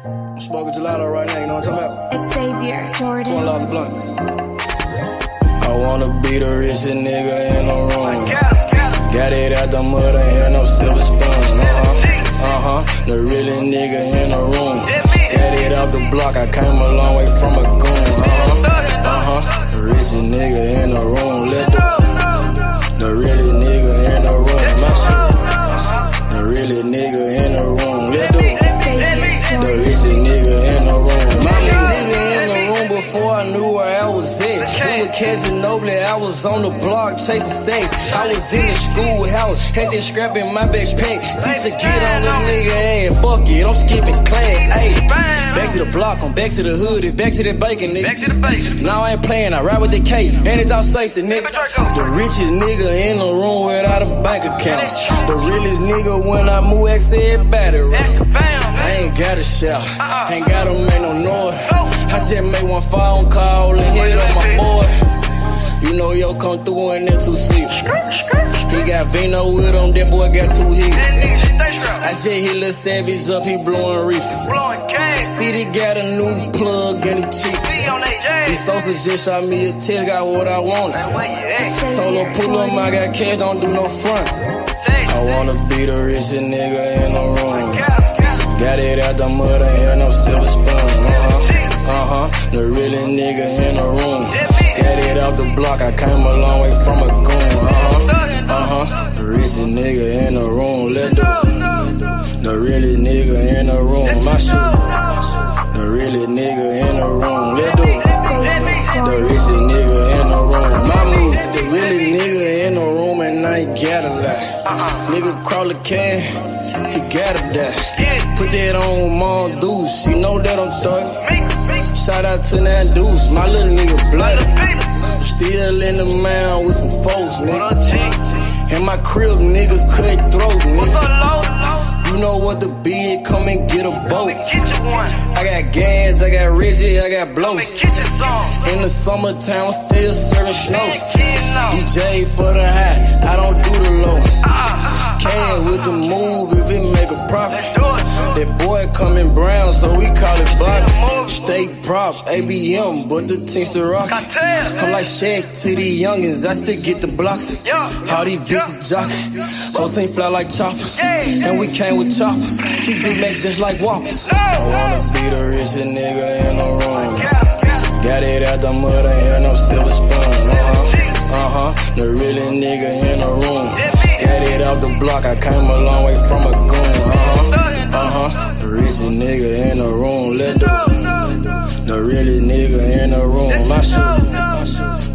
I'm smoking gelato right now, you know what I'm talking about? Xavier, Jordan. $20 blunt. I wanna be the richest nigga in the room. Got it out the mud, ain't had no silver spoon. The really nigga in the room. Got it out the block, I came a long way from a goon. The richest nigga in the room. The really nigga in the room. My shit. The really nigga in the room. The richest nigga in the room. My nigga in the room before I knew where I was at. We were catching Noble, I was on the block chasing stacks. I was in the schoolhouse, had that scrap in my backpack. Teacher get on the nigga ass, fuck it, I'm skipping class. Ayy, back to the block, I'm back to the hood, it's back to that bacon, nigga. Back to the base. Now I ain't playing, I ride with the K, and it's all safety, nigga. The richest nigga in the room without a bank account. The realest nigga when I move, XL battery. I ain't gotta shout, ain't gotta make no noise. I just make one phone call and hit up my boy. You know yo come through in that 2-seat. He got Vino with him, that boy got 2 hits. I just hit Lil Savage up, he blowing reefer. City got a new plug and he cheap. He Sosa just shot me a text, got what I wanted. Told him pull him, I got cash, don't do no front. I wanna be the richest nigga in the room. Got it out the mud, ain't had no silver spoon. The really nigga in the room. Got it out the block, I came a long way from a goon. The richest nigga in the room. The really nigga in the room. My shit. The really nigga in the room. The richest nigga in the room. My move. The really nigga in the room and I ain't gotta lie. Nigga crawl a can, he gotta die. Put that on Mom Deuce, you know that I'm sorry. Shout out to that Deuce, my little nigga bloody. Still in the mound with some folks, nigga. In my crib, niggas cut throat, nigga. You know what the bid, come and get a boat. I got gas, I got Reggie, I got blow. In the summertime, I'm still serving snows. DJ for the high, I don't do the low. Can with the move if it make a profit. That boy coming brown, so we call it block. State props, ABM, but the team's the rock. I'm like Shaq to these youngins, I still get the blocks. All these bitches jocking, whole team fly like choppers. And we came with choppers, these big legs just like whoppers. I wanna be the richest nigga in the room. Got it out the mud, ain't had no silver spoon. The really nigga in the room. Got it out the block, I came a long way from a goon. The richest nigga in the room. The really nigga in the room. My shit.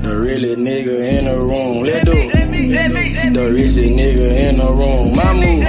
The really nigga in the room. The richest nigga in the room. My move.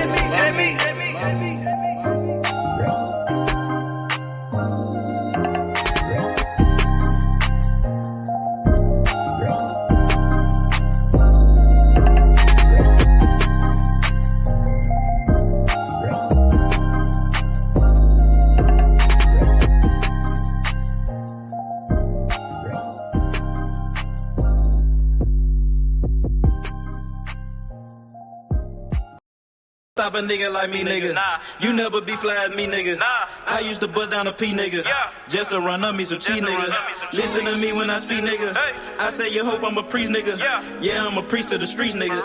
Stop a nigga like me, nigga. You never be fly as me, nigga. I used to bust down a P, nigga. Just to run up me some cheese, nigga. Listen to me when I speak, nigga. I say you hope I'm a priest, nigga. Yeah, I'm a priest to the streets, nigga.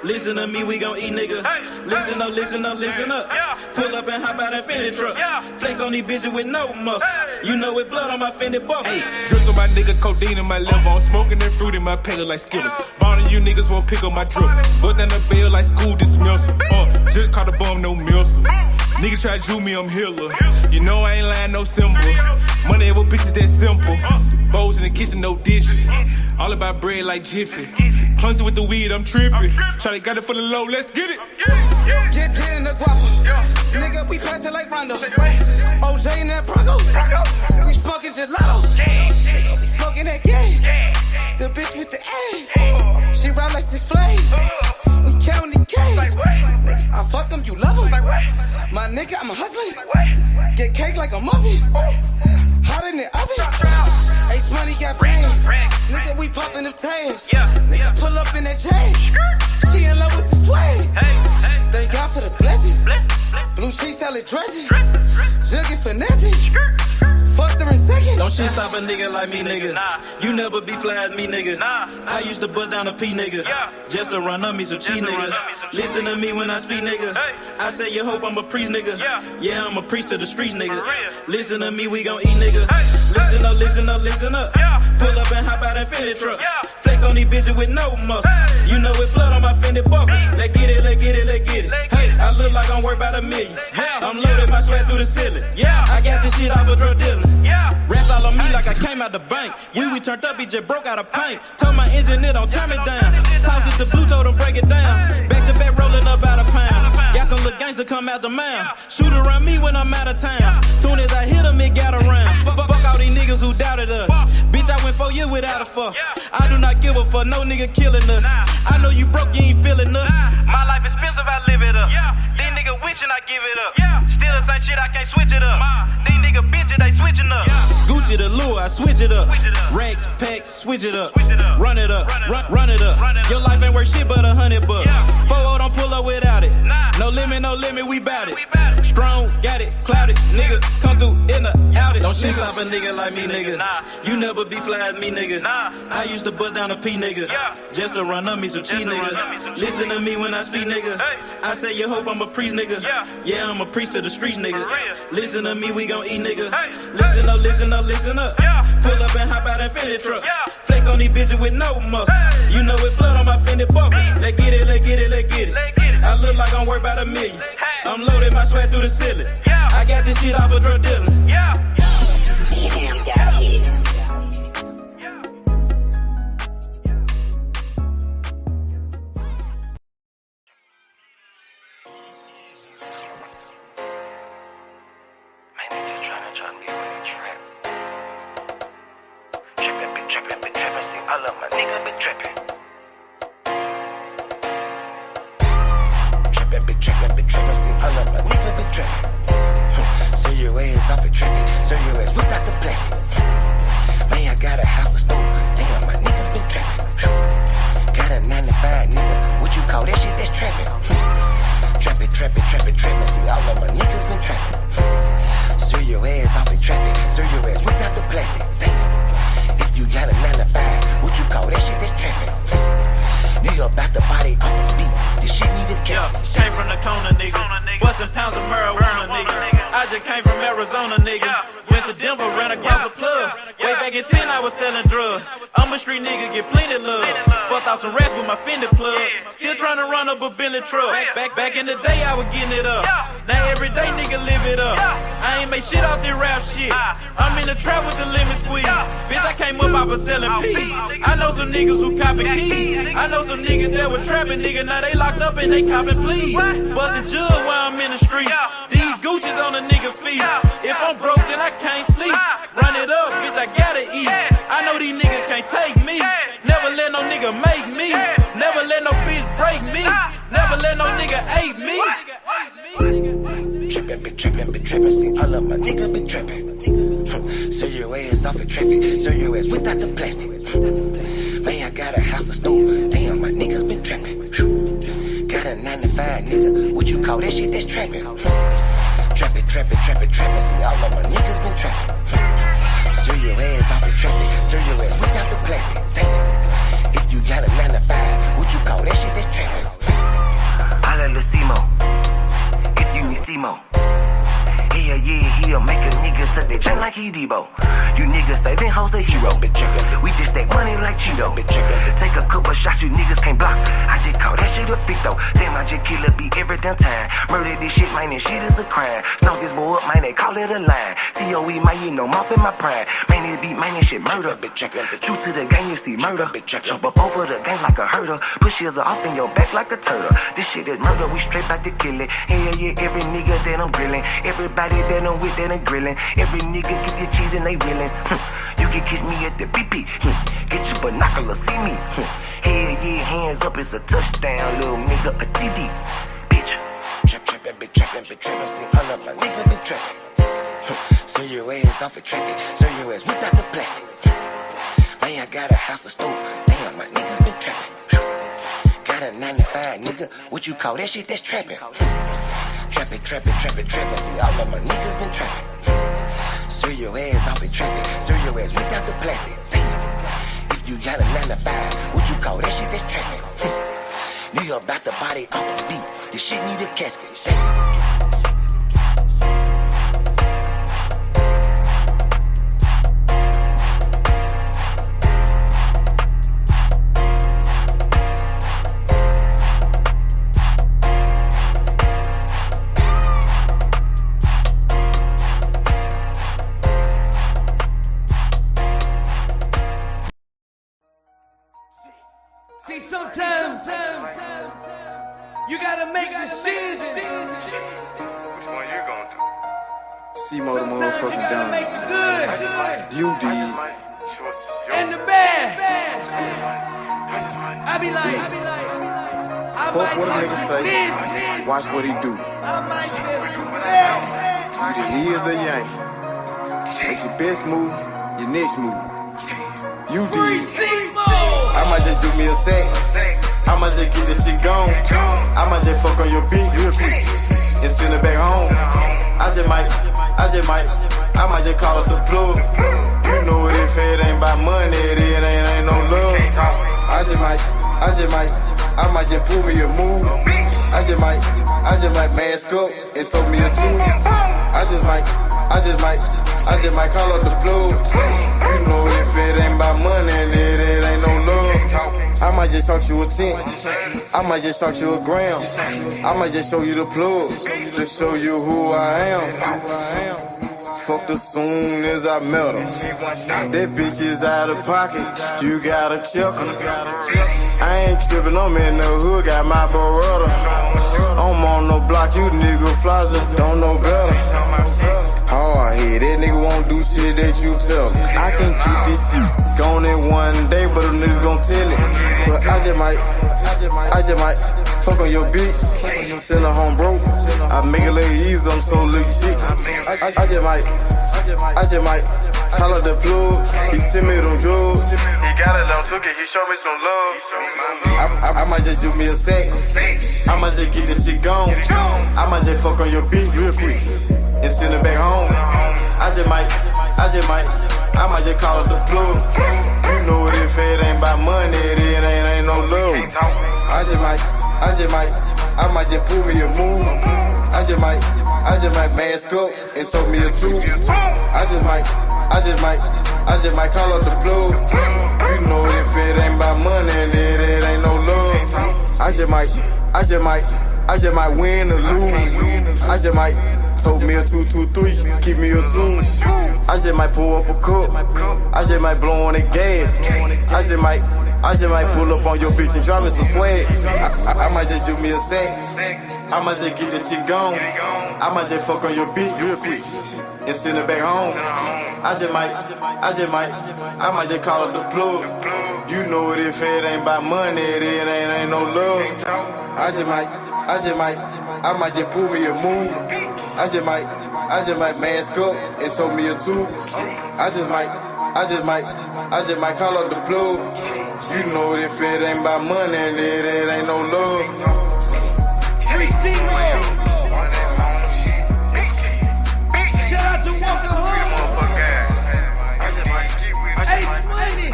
Listen to me, we gon' eat, nigga. Listen up, listen up, listen up. Pull up and hop out that Fendi truck. Flex on these bitches with no muscle. You know it blood on my Fendi buckle. Drips on my nigga, codeine in my liver. I'm smoking that fruit in my pedal like Skittles. Bonding you niggas won't pick up my drip. Bust down the bell like school dismissal. Just caught a bum, no missile. Nigga try to do me, I'm healer. You know I ain't lying, no symbol. Money with bitches that simple. Bowls in the kitchen, no dishes. All about bread like Jiffy. Clumsy with the weed, I'm tripping. Shawty got it for the low, let's get it. Get in the guapo. Nigga, we passing like Rondo. OJ in that Bronco. We smoking gelato. We smoking that game. The bitch with the ass. She ride like 6 Flames. We counting the cash. Nigga, I fuck him, you love him. My nigga, I'm a hustler. Get cake like a muffin. Hot in the oven. Ace Money got brains. Nigga, we popping them tags. Nigga, pull up in that chain. She in love with the swag. Thank God for the blessing. Blue sheets, salad dressing. Juggy finesse. Fucked her in second. Don't shit stop a nigga like me, nigga. You never be fly as me, nigga. I used to butt down a P, nigga. Just to run up me some cheese, nigga. Listen to me when I speak, nigga. I say you hope I'm a priest, nigga. Yeah, I'm a priest to the streets, nigga. Listen to me, we gon' eat, nigga. Listen up, listen up, listen up. Pull up and hop out that Fendi truck. Flex on these bitches with no muscle. You know it blood on my Fendi buckle. Let's get it, let's get it, let's get it. Hey, I look like I'm worth about $1 million. I'm loaded my sweat through the ceiling. I got this shit off of drug dealing. Rats all on me like I came out the bank. We turned up, he just broke out of paint. Told my engineer don't calm it down. Toss it to blue, told him break it down. Back to back rolling up out of pound. Got some little gangs to come out the mouth. Shoot around me when I'm out of town. Soon as I hit him, it got around. Fuck all these niggas who doubted us. Bitch, I went 4 years without a fuck. I do not give a fuck, no nigga killing us. I know you broke, you ain't feeling us. My life expensive, I live it up. These niggas witching, I give it up. Still the same shit, I can't switch it up. These niggas bitches, they switching up. Gucci the lure, I switch it up. Rags, packs, switch it up. Run it up, run it up. Your life ain't worth shit but $100. 4-0 don't pull up without it. No limit, we bout it. Strong, got it, clouded. Nigga, come through in the out it. Don't shit stop a nigga like me, nigga. You never be fly as me, nigga. I used to butt down a P, nigga. Just to run up me some cheese, nigga. Listen to me when I speak, nigga. I say you hope I'm a priest, nigga. Yeah, I'm a priest to the streets, nigga. Listen to me, we gon' eat, nigga. Listen up, listen up, listen up. Pull up and hop out that Fendi truck. Flex on these bitches with no muscle. You know it blood on my Fendi buckle. Let's get it, let's get it, let's get it. I look like I'm worth about $1 million. I'm loaded my sweat through the ceiling. I got this shit off of drug dealing. Back in the day, I was getting it up. Now every day, nigga live it up. I ain't make shit off this rap shit. I'm in the trap with the lemon squeeze. Bitch, I came up off of selling peas. I know some niggas who copping keys. I know some niggas that were trapping, nigga. Now they locked up and they copping pleas. Buzzing jug while I'm in the street. These Gucci's on a nigga feet. If I'm broke, then I can't sleep. Run it up, bitch, I gotta eat. I know these niggas can't take me. Never let no nigga make me. Never let no bitch break me. Never let no nigga hate me. Trippin', be trippin', see all of my niggas be trippin'. So your ass off in traffic, so your ass without the plastic. Man, I got a house, a store, damn, my niggas been trappin'. Got a 9 to 5, nigga, what you call that shit, that's trappin'. Trappin', see all of my niggas been trappin'. So your ass off in traffic, so your ass without the plastic. Damn, if you got a 9 to 5, what you call that shit, that's trappin'. Holla Lucimo, if you need Simo. Hell yeah, he'll make a nigga touch that chin like he Debo. You niggas saving hoes a hero, bitch. We just stack money like Cheeto, bitch. Take a couple shots, you niggas can't block. I just call that shit a fit though. Damn, I just kill a beat every damn time. Murder this shit, man, this shit is a crime. Snow this boy up, man, they call it a line. COE, man, you know, mouth in my prime. Man, this beat, man, this shit murder, bitch. True to the game, you see murder, bitch. Jump up over the game like a herder. Push heels off in your back like a turtle. This shit is murder, we straight back to kill it. Hell yeah, every nigga that I'm grilling. Everybody that I'm with that I'm grilling. Every nigga get the cheese and they willing. You can catch me at the BP. Get your binoculars, see me. Hell yeah, hands up, it's a touchdown, little nigga, a TD. Bitch. Trappin', see all of my niggas be trappin'. So your ass off the traffic, so your ass without the plastic. Man, I got a house, a store, damn, my niggas been trappin'. Got a 9 to 5, nigga, what you call that shit, that's trappin'. trapping. See, all of my niggas been trapping. Sir, your ass off it trapping. Sir, your ass without the plastic. Damn. If you got a 9 to 5, what you call that shit? That's trapping. Nigga about to body off the beat. This shit need a casket. Damn. See, sometimes you gotta make decisions. Which one you gonna do? C-Mo the motherfucking You gotta make gun. the good You did. and the bad. I be like, I Fuck might what a do nigga say. this. Watch what he do. I might do that. Either he is a yank. Make your best move, your next move. You did. I might just do me a sec. I might just get this shit gone. I might just fuck on your beat real quick and send it back home. I might just call up the plug. You know what, if it ain't about money, it ain't no love. I might just pull me a move. I just might mask up and told me a tune. I just might call up the plug. You know if it ain't about money, it ain't no love. I might just talk you a 10. I might just talk you a gram. I might just show you the plug to show you who I am. Fucked her soon as I met her. That bitch is out of pocket. You gotta check her. I ain't trippin', I'm in the hood, got my Beretta. I'm on no block, you nigga flosser, don't know better. Hard head, that nigga won't do shit that you tell him. I can keep this shit going in one day, but them niggas gon' tell it. But I just might fuck on your bitch, send her home broke. I make it look easy, I'm so little shit. I just might call up the plug, he send me them drugs. He got it, I took it, he showed me some love. I might just do me a sec, I might just get this shit gone. I might just fuck on your bitch real quick and send it back home. I might just call up the plug. You know what, if it ain't about money, it ain't no love. I might just pull me a move. I just might mask up and told me a truth. I just might call up the plug. You know if it ain't about money, it ain't no love. I just might win or lose. I just might told me a 2-2-3, keep me a 2. I just might pull up a cup. I just might blow on the gas. I just might pull up on your bitch and drop me some swag. I might just do me a sex. I might just get this shit gone. I might just fuck on your bitch real quick and send it back home. I might just call up the plug. You know it, if it ain't about money, it ain't no love. I might just pull me a move. I just might mask up and told me a 2. I just might call up the plug. You know if it ain't about money, it ain't no love. 3-0. Shout out to Walker Home. H-Money.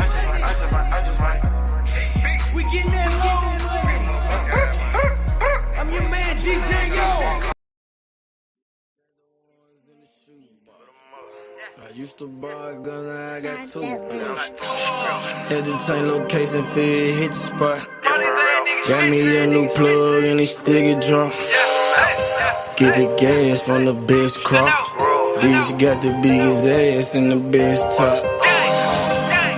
We getting that long money. I'm your man, DJ Yo. I used to buy a gun, now I got 2. Had to change location, feel hit the spot. Got me a new plug and he still get drunk. Get the gas from the best crop. Bitch got the biggest ass and the best top.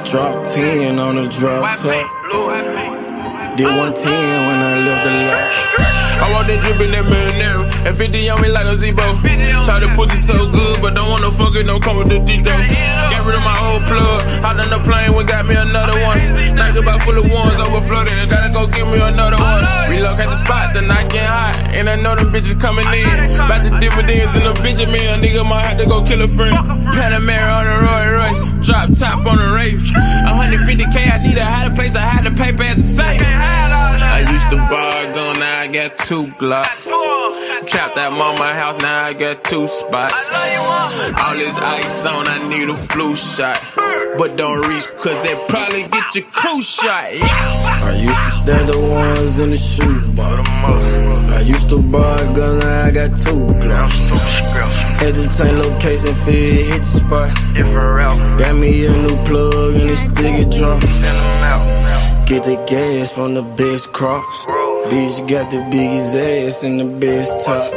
Drop 10 on the drop top. Did 110 when I left the lot. I walked in drippin' that marinara, and 50 on me like a Zebo. Try to pussy so good, but don't wanna fuck it, don't come with the detail. Got rid of my whole plug, hopped on the plane, we got me another one. Night about full of ones, overflooded, gotta go get me another one. Relocate the spot, the night getting hot, and I know them bitches coming in. About the dividends in the Benjamin, a nigga might have to go kill a friend. Panamera on the Roy Royce, drop top on the Wraith. 150K, I need a higher place, I had to pay at the safe. I used to bar a gun, now I got 2 Glocks. Trapped at mama house, now I got 2 spots. All this ice on, I need a flu shot. But don't reach, cause they probably get your crew shot. Yeah. I used to stash the ones in the shoebox. I used to buy a gun, now I got 2 Glocks. Had to change location, fit, hit the spot. Got me a new plug and it still get dropped. Get the gas from the best crops. Bitch got the biggest ass and the best top.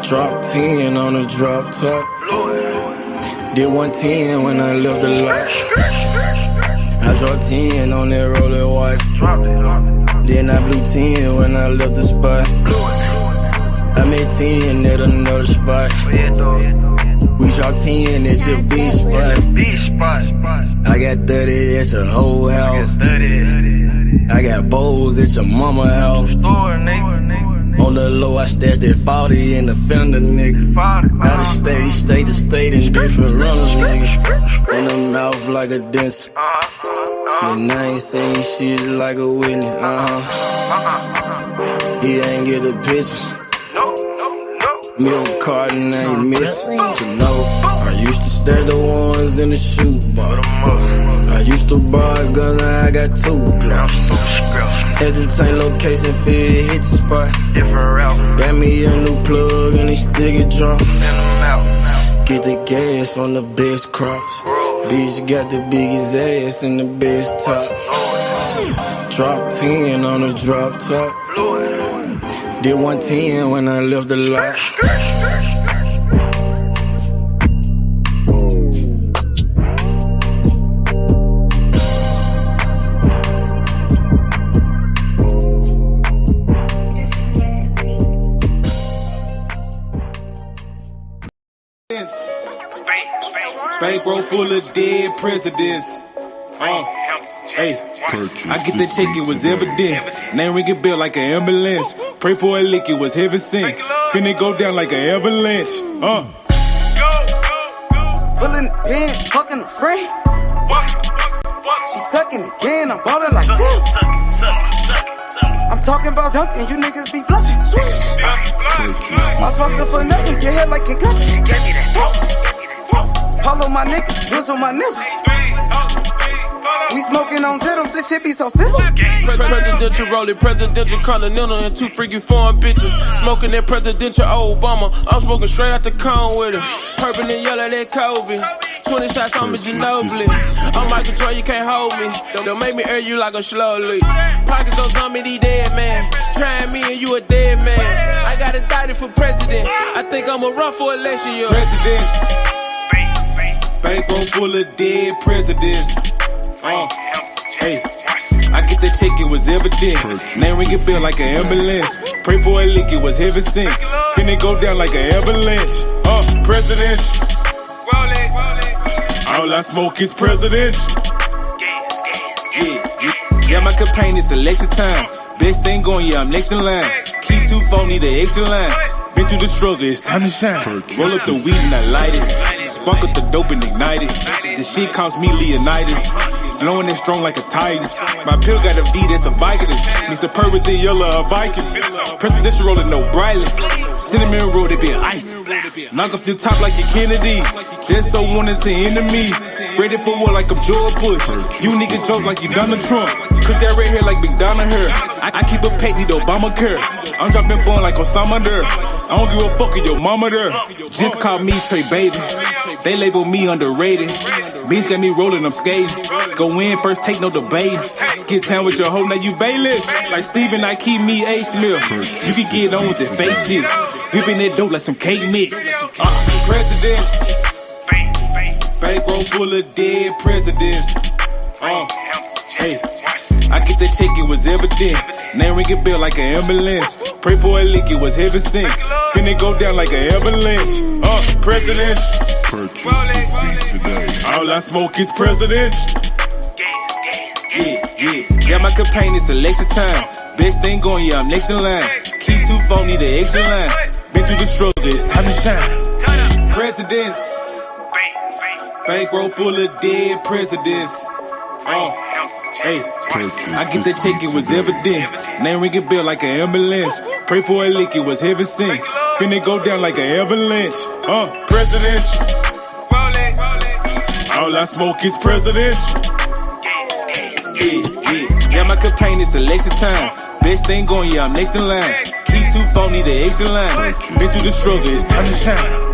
Drop 10 on the drop top. Did 110 when I left the lot. I dropped 10 on that roller watch. Then I blew 10 when I left the spot. I made 10 at another spot. We dropped 10 at your beach spot. I got 30 at your whole house. I got bowls at your mama house. On the low, I stashed that 40 in the fender, nigga. Out of state to state in different runners, nigga. In the mouth like a dentist. And I ain't saying shit like a witness, He ain't get the picture. Milk carton ain't missing. You know, I used to stash the ones in the shoebox. I used to buy a gun, now I got 2 Glocks. Had to change location, fit, hit the spot. Got me a new plug and it still get dropped. Get the gas from the best crops. Bitch got the biggest ass and the best top. Drop 10 on the drop top. Did 110 when I left the lot. Bankroll full of dead presidents. Hey, I get the check, it was evident. Name ring a bell like an ambulance. Pray for a lick, it was heaven sent. Finna go down like an avalanche. Pulling the pin, fucking a friend. She sucking again, I'm ballin' like 10. I'm talking about dunking, you niggas be bluffing. Swish. I fucked up for nothing, get hit like concussion. Give me that. Follow my nigga, drizzle my nigga. We smoking on Zittles, this shit be so simple. Presidential rolling, presidential continental, and 2 freaky foreign bitches. Smoking that presidential Obama. I'm smoking straight out the cone with it. Purple and yellow, that Kobe. 20 shots on me, Ginobili. I'm Michael Jordan, you can't hold me. Don't make me air you like a slowly. Pockets don't tell me these dead man. Trying me and you a dead man. I got indicted for president. I think I'm a run for election year. Presidents. Bankroll full of dead presidents. Hey, I get the check, it was evident. Name ring a bell like an ambulance. Pray for a lick, it was heaven sent. Finna go down like an avalanche. President. All I smoke is president. Yeah, my campaign is election time. Best thing going, yeah, I'm next in line. Key 2 phone, need an extra line. Been through the struggle, it's time to shine. Roll up the weed and I light it. Spark up the dope and ignite it. This shit cost me Leonidas. Blowing it strong like a titan. My pill got a V that's a Vicodin. Mix the purr with the yellow, a Viking. Presidential rolling, no Briley. Cinnamon roll, they been ice. Knock off your top like your Kennedy. They're so wanted to enemies. Ready for war like I'm George Bush. You niggas joke like you Donald Trump. Cause that red hair like McDonald hair. I keep a pet, need Obamacare. I'm dropping born like Osama there. I don't give a fuck if your mama there. Just call me Trey Baby. They label me underrated. Beats got me rolling, I'm skating. Go in, first take no debate. Skid town with your hoe, now you bailiff. Like Steven, I keep me A Smith. You can get on with the fake shit. Whipping that dope like some cake mix. Presidents. Bankroll full of dead presidents. Hey, I get the check, it was evident. Name ring a bell like an ambulance. Pray for a lick, it was heaven sent. Finna go down like an avalanche. President. All I smoke is president. Yeah, my campaign is election time. Best thing going, yeah, I'm next in line. Key 2 phone, need an extra line. Been through the struggle, it's time to shine. Presidents. Bankroll full of dead presidents. Hey, I get that check, it was evident. Name ring a bell like an ambulance. Pray for a lick, it was heaven sent. Finna go down like an avalanche. Presidential. All I smoke is presidential. Yeah, my campaign is election time. Best thing going, yeah, I'm next in line. Key 2-4 need the extra line. Been through the struggle, it's time to shine.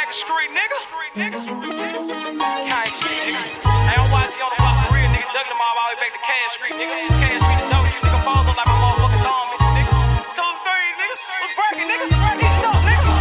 Street, nigga. Can't shit, nigga. Hey, I'm watching on the block for real, nigga. Ducking them all the way back to Cash Street, nigga. Cash Street, the W, nigga. Falls on like my motherfucking thumb, nigga. 2-3, nigga. What's breaking, nigga? Breaking stuff, nigga.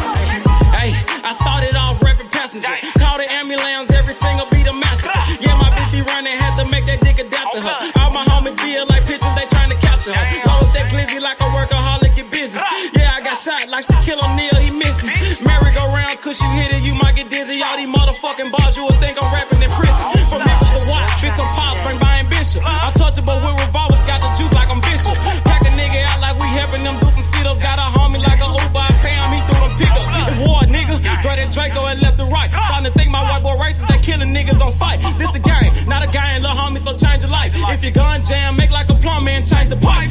Hey, I started off rapping passenger. Called the ambulance, every single beat a massacre. Yeah, my bitch be running, had to make that dick adapt to her. All my homies feel like pictures, they trying to capture her. Load that glizzy like a workaholic, get busy. Yeah, I got shot like Shaquille O'Neal, he missing. Merry-go-round, cause you hit it, you might get dizzy. All these motherfucking bars, you would think I'm rapping in prison. From Memphis to Watts, bitch, I'm pop, bring by ambition. Untouchable with revolvers, got the juice like I'm Bishop. Pack a nigga out like we helping them do some sit-ups. Got a homie like a Uber, I pay him, he threw them pickups. It's war, nigga. Grab that Draco and left to right. Starting to think my white boy racist, they killing niggas on sight. This the game, not a gang, little homie, so change your life. If your gun jam, make like a plumber and change the pipe.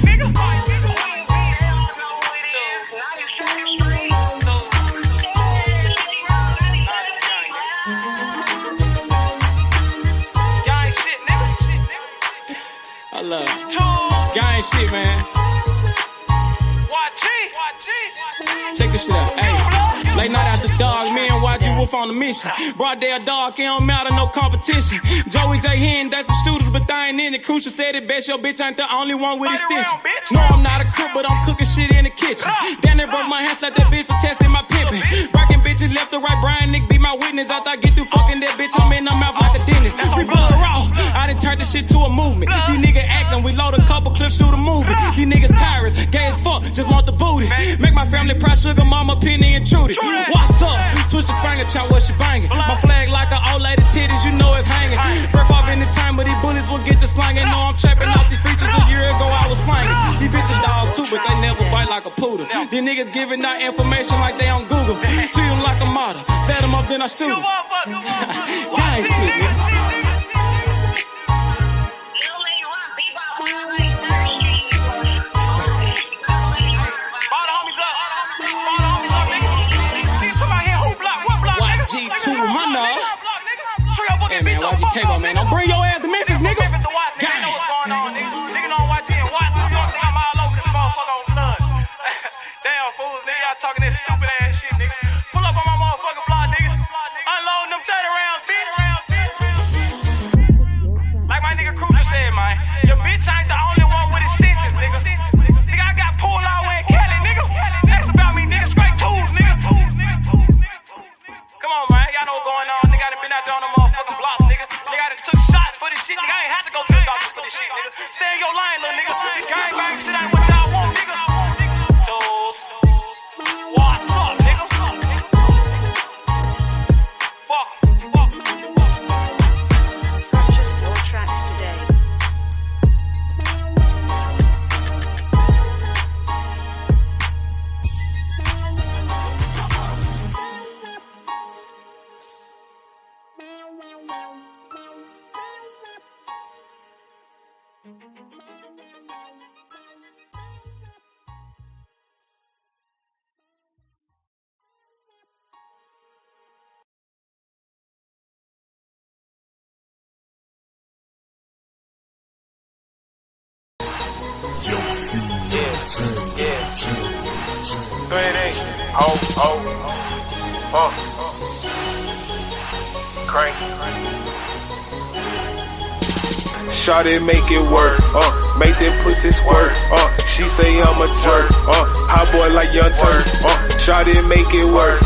I love it. Gang shit, man. Check this shit out. Hey, late night after dog, me and YG Wolf on the mission. Broad day a dog, it don't matter, no competition. Joey J. Hen, that's some shooters, but they ain't in it. Crucial said it best, your bitch ain't the only one with extension. No, I'm not a crook, but I'm cooking shit in the kitchen. Damn, they broke my hands like that bitch for testing my pimping. Breaking bitches left to right, Brian Nick be my witness. After I get through fucking that bitch, I'm in the mouth like a dentist. We blood raw, I done turned this shit to a movement. These niggas acting, we load a couple clips, shoot a movie. These niggas pirates, gay as fuck, just want the booty. Make my family proud, sugar mama, penny and Trudy. What's up? Twist your finger, chop what she banging. My flag like an old lady titties, you know it's hanging. Breath off in the time, but these bullets will get the slanging. Know I'm trapping off these features, a year ago I was slanging. These bitches dogs too, but they never bite like a poodle. These niggas giving out information like they on Google. Treat them like a model, set them up then I shoot them. Gang shit, nigga. G200. Hey man, YG Cable, man. Don't bring your ass to Memphis, nigga. Gang. Nigga don't watch it and watch. You don't think I'm all over this motherfucker on flood. Damn fools, nigga. Y'all talking that stupid ass shit, nigga. Pull up on my motherfucking block, nigga. Unloading them 30 rounds, bitch. Like my nigga Cruz said, man. Your bitch ain't the only one with extensions, nigga. Nigga, I got pulled all the way in Cali, nigga. That's about me, nigga. Straight tools, nigga. Come on, man. Y'all know what's going on. Nigga, I done been out there on the motherfucking blocks, nigga. Nigga, I done took shots for this shit. Nigga, I ain't had to go to the doctor for this shit, nigga. Stay in your line, little nigga. Gang bang shit ain't what y'all want, nigga. Tools. What's up, nigga? Fuck. Purchase your tracks today. Shawty make it work, make that pussy squirt, she say I'm a jerk, hot boy like Young Turk, Shawty make it work,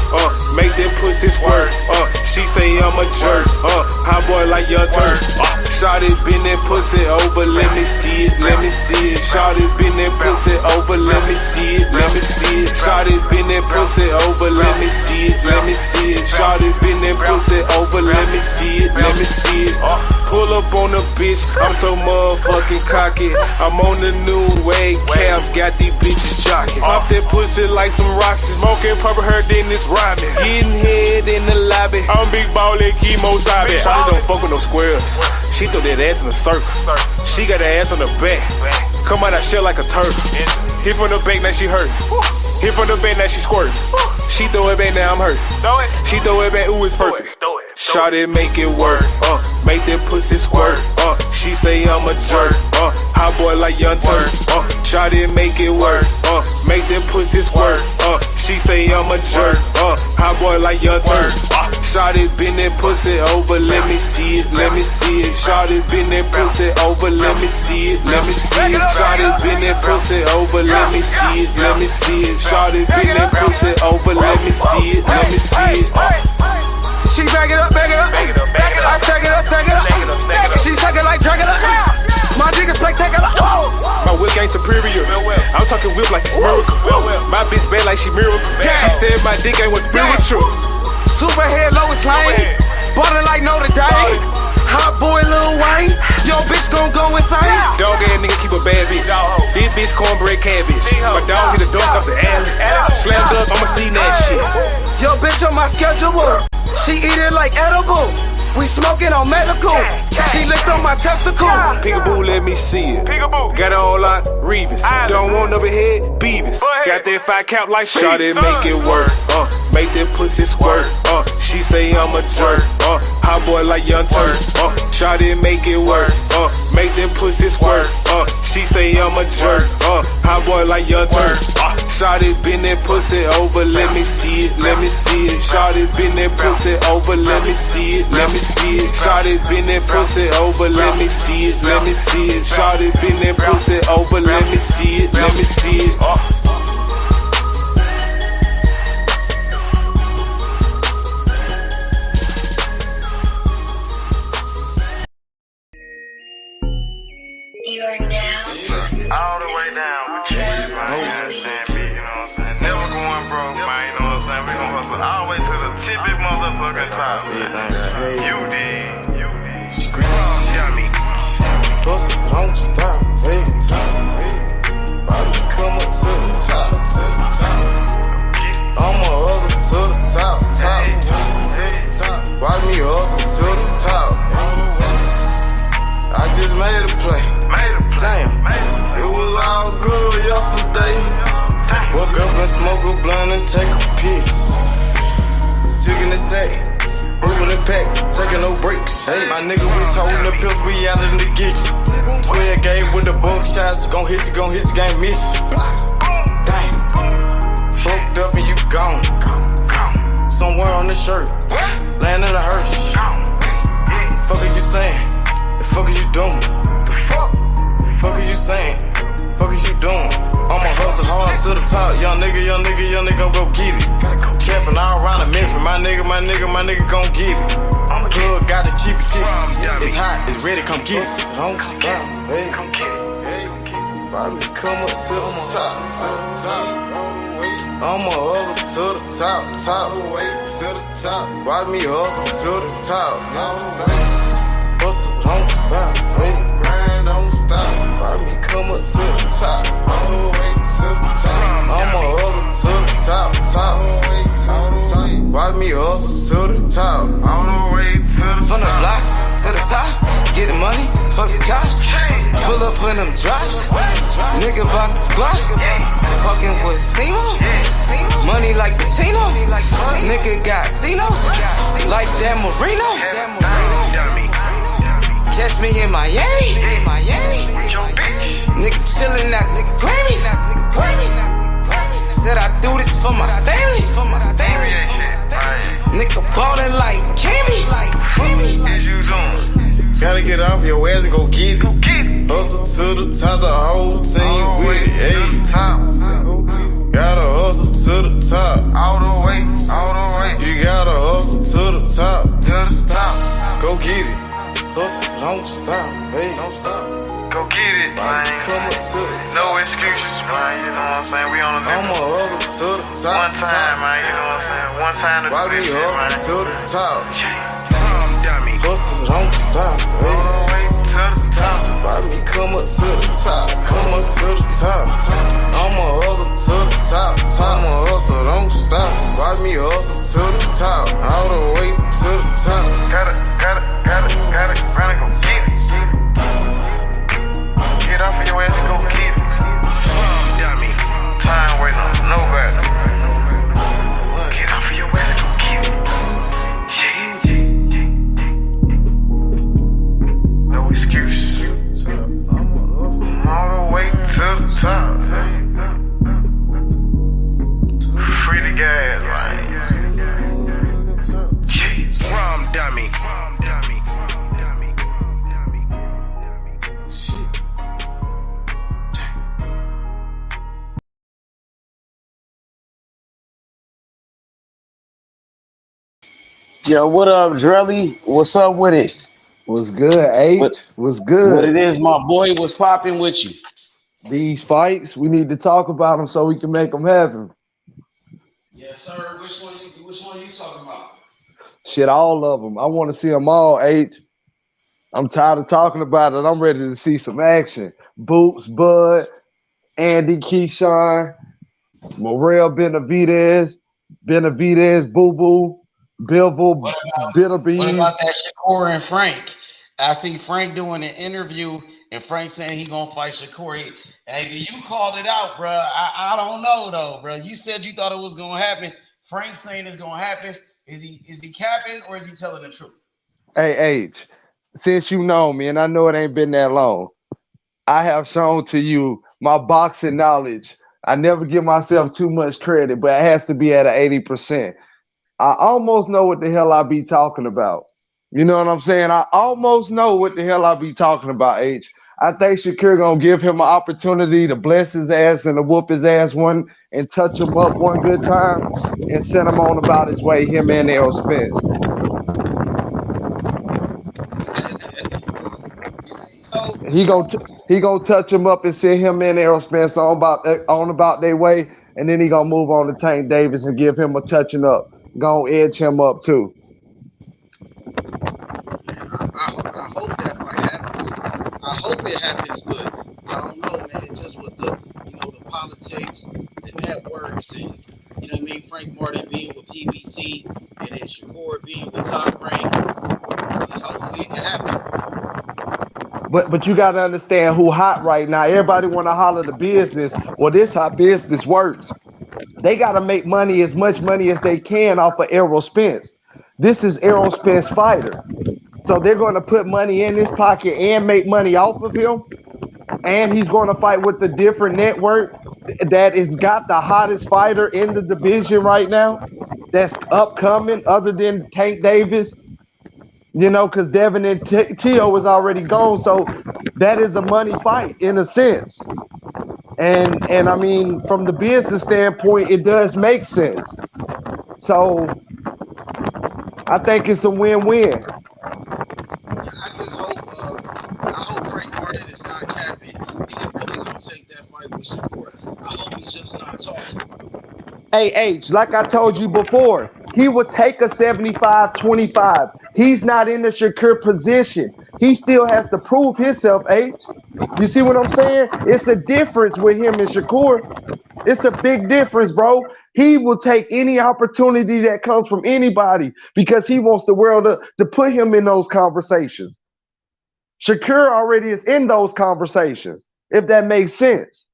make that pussy squirt, she say I'm a jerk, hot boy like Young Turk, Shawty bend that pussy over, let me see it, let me see it, Shawty bend that pussy over, let me see it, let me see it, Shawty bend that pussy over, let me see it, let me see it, Shawty bend that pussy over, let me see it, let me see it, pull pull up on the bitch, I'm so motherfucking cocky. I'm on the new wave cab, got these bitches jocking. Pop that pussy like some rocks, smoking purple her, then it's robbing. Getting head in the lobby, I'm big ball like chemo zombie. Shawty don't fuck with no squares, she throw that ass in a circle. She got her ass on the back, come out that shell like a turtle. Hit from the back, now she hurt. Hit from the back, now she squirt. She throw it back, now I'm hurt. She throw it back, ooh, it's perfect. Shawty make it work, make that pussy squirt. She say I'm a jerk, hot boy like Young Turk. Shawty make it work, make that pussy squirt. She say I'm a jerk, hot boy like Young Turk. Shawty bend that pussy over, let me see it, let me see it. Shawty bend that pussy over, let me see it, let me see it. Shawty bend that pussy over, let me see it, let me see it. Shawty bend that pussy over, let me see it, let me see it. She back it up, back it up. I take it up, take it up. She suck it like Dracula. My nigga spectacular. My whip game superior. I'm talking whip like it's miracle. My bitch bad like she miracle. She said my dick ain't what spiritual. Superhead Lois Lane. Butter like Notre Dame. Hot boy Lil Wayne. Yo bitch gon' go insane. Dog ass nigga keep a bad bitch. This bitch cornbread cabbage. My dog hit a dunk off the alley. Slam dunk, I'ma see that shit. Yo bitch on my schedule. She eat it like edible. We smoking on medical. She licked on my testicle. Peekaboo, let me see it. Got it on like Reeves. Don't want up ahead, Beavis. Got that 5 cap like Shawty, make it work. Make that pussy squirt. She say I'm a jerk. Hot boy like Young Turk. Shawty, make it work. Make that pussy squirt. She say I'm a jerk. Hot boy like Young Turk. Shawty bend that pussy over, let me see it, let me see it. Shawty bend that pussy over, let me see it, let me see it. Shawty bend that pussy over, let me see it, let me see it. Shawty bend that pussy over, let me see it, let me see it. You are now all the way down with you, man. You understand me, you know what I'm saying? Never going broke, man, you know what I'm saying? We gon' hustle all the way to the tippy motherfucking top. You did. Dummy. Pussy don't stop, hey, Bobby come up to the top, I'ma hustle to the top. Watch me hustle to the top. I just made a play. Damn, it was all good yesterday. Woke up and smoke a blunt and take a piss. Chicken the sack, moving the pack, taking no breaks. Hey, my nigga, we toting the pills, we out in the geeks. 12 game with the bug shots, gon' hit you, game miss. Damn, fucked up and you gone. Somewhere on the shirt, laying in a hearse. Fuck is you saying? The fuck is you doing? Fuck is you saying? Fuck is you doing? I'ma hustle hard to the top. Young nigga gon' go get it. Camping all around the Memphis. My nigga gon' get it. I'm a plug, got the cheapy ticket. It's hot, it's ready, come get it. Don't stop, hey. Bobby, come up to the top. I'ma hustle to the top. Watch me hustle to the top. Hustle, don't stop, hey. Grind, don't stop. Watch me come up to the top. All the way to the top. I'ma hustle to the top. Watch me hustle to the top. All the way to the top. From the block to the top. Get the money, fuck the cops. Pull up in them drops. Nigga bout the block. Fucking with Simo. Money like the Tino. Nigga got Cinos. Like that Marino. Catch me in Miami. Nigga chillin' at the Grammys. Said I do this for my family. Nigga ballin' like Kimmy. Gotta get off your ass and go get it. Hustle to the top, the whole team with it. Hey. Gotta hustle to the top. All the way. You gotta hustle to the top. Go get it. Hustle, don't stop, hey. Don't stop. Go get it, man. No excuses, man. You know what I'm saying? We on the I'ma hustle to the top. One time, man. You know what I'm saying? One time to do this shit, man. Why we hustle to the top? Dummy. hustle, don't stop. Hey. All the way to the top. Watch me come up to the top, come up to the top. I'ma hustle to the top, I'ma hustle, don't stop. Watch me hustle to the top, all the way to the top. Gotta, run and go get it. Get off of your ass and go get it. Dummy. Time waiting on nobody. Get off of your ass and go get it. Yeah. No excuses. All the way to the top. Free the gas, man. Rum dummy. Yo, what up, Drelly? What's up with it? What's good, H? What's good? What it is, my boy? What's popping with you? These fights, we need to talk about them so we can make them happen. Yes, sir. Which one you talking about? Shit, all of them. I want to see them all, H. I'm tired of talking about it. I'm ready to see some action. Boots, Bud, Andy, Keyshawn, Morrell, Benavidez, Boo Boo, Bilbo, What Bitterbean. about that Shakur and Frank? I see Frank doing an interview, and Frank saying he gonna fight Shakur. Hey, you called it out, bro. I don't know though, bro. You said you thought it was gonna happen. Frank saying it's gonna happen. Is he capping or is he telling the truth? Hey, H, since you know me, and I know it ain't been that long, I have shown to you my boxing knowledge. I never give myself too much credit, but it has to be at an 80%. I almost know what the hell I be talking about. You know what I'm saying? I almost know what the hell I be talking about, H. I think Shakur gonna give him an opportunity to bless his ass and to whoop his ass one and touch him up one good time and send him on about his way, him and Errol Spence. He gonna touch him up and send him and Errol Spence on about their way, and then he gonna move on to Tank Davis and give him a touching up. Gonna edge him up too. I hope that fight happens. I hope it happens, but I don't know, man. Just with the politics, the networks, and you know what I mean. Frank Martin being with PBC, and then Shakur being with Top Rank. Hopefully, it can happen. But you gotta understand who hot right now. Everybody wanna holler the business. Well, this how business works. They gotta make money, as much money as they can off of Errol Spence. This is Errol Spence fighter. So they're gonna put money in his pocket and make money off of him. And he's gonna fight with a different network that has got the hottest fighter in the division right now. That's upcoming, other than Tank Davis. You know, because Devin and Tio is already gone, so that is a money fight in a sense. And I mean, from the business standpoint, it does make sense. So I think it's a win-win. I just hope, I hope Frank Martin is not capping. He really gonna take that fight with Shakur. I hope he's just not talking. Hey, H, like I told you before, he would take a 75-25. He's not in the Shakur position. He still has to prove himself, H. You see what I'm saying? It's a difference with him and Shakur. It's a big difference, bro. He will take any opportunity that comes from anybody because he wants the world to put him in those conversations. Shakur already is in those conversations, if that makes sense.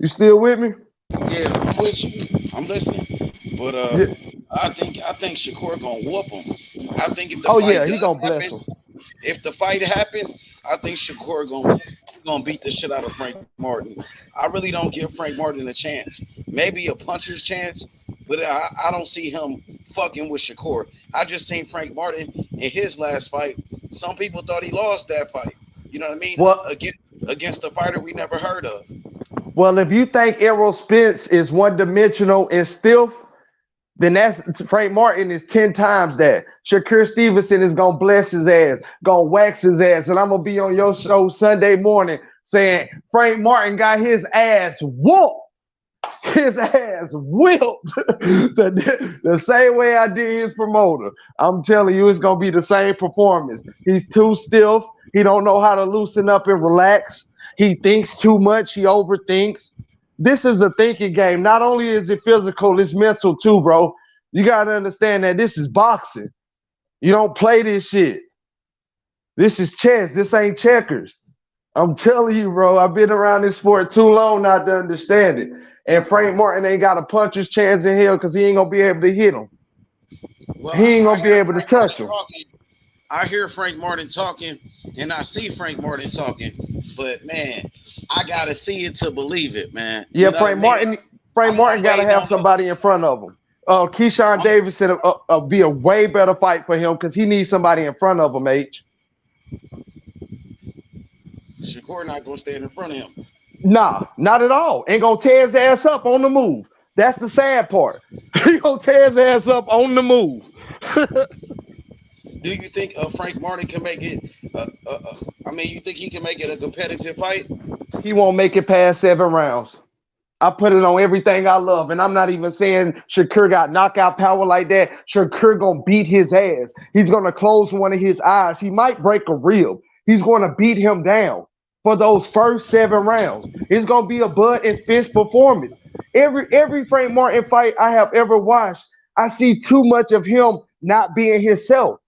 You still with me? Yeah, I'm with you. I'm listening. But Yeah. I think Shakur gonna whoop him. I think if the Oh fight yeah, he does gonna bless happen, him. if the fight happens, I think Shakur gonna beat the shit out of Frank Martin. I really don't give Frank Martin a chance. Maybe a puncher's chance, but I don't see him fucking with Shakur. I just seen Frank Martin in his last fight. Some people thought he lost that fight. You know what I mean? Well, Against a fighter we never heard of. Well, if you think Errol Spence is one-dimensional and stiff, then that's Frank Martin is 10 times that. Shakur Stevenson is gonna bless his ass, gonna wax his ass, and I'm gonna be on your show Sunday morning saying Frank Martin got his ass whooped. His ass whipped the same way I did his promoter. I'm telling you, it's gonna be the same performance. He's too stiff. He don't know how to loosen up and relax. He thinks too much. He overthinks. This is a thinking game. Not only is it physical, it's mental too, bro. You gotta understand that this is boxing. You don't play this shit. This is chess. This ain't checkers. I'm telling you, bro. I've been around this sport too long not to understand it. And Frank Martin ain't got a puncher's chance in hell because he ain't gonna be able to hit him. Well, he ain't gonna be able to touch him. I hear Frank Martin talking, and I see Frank Martin talking, but man, I gotta see it to believe it, man. Yeah, Frank Martin gotta have somebody in front of him. Keyshawn Davis said be a way better fight for him because he needs somebody in front of him, H. Shakur not gonna stand in front of him. Nah, not at all. Ain't gonna tear his ass up on the move. That's the sad part. He gonna tear his ass up on the move. Do you think Frank Martin can make it? You think he can make it a competitive fight? He won't make it past 7 rounds. I put it on everything I love, and I'm not even saying Shakur got knockout power like that. Shakur gonna beat his ass. He's gonna close one of his eyes. He might break a rib. He's gonna beat him down for those first 7 rounds. It's gonna be a blood and fist performance. Every Frank Martin fight I have ever watched, I see too much of him not being himself.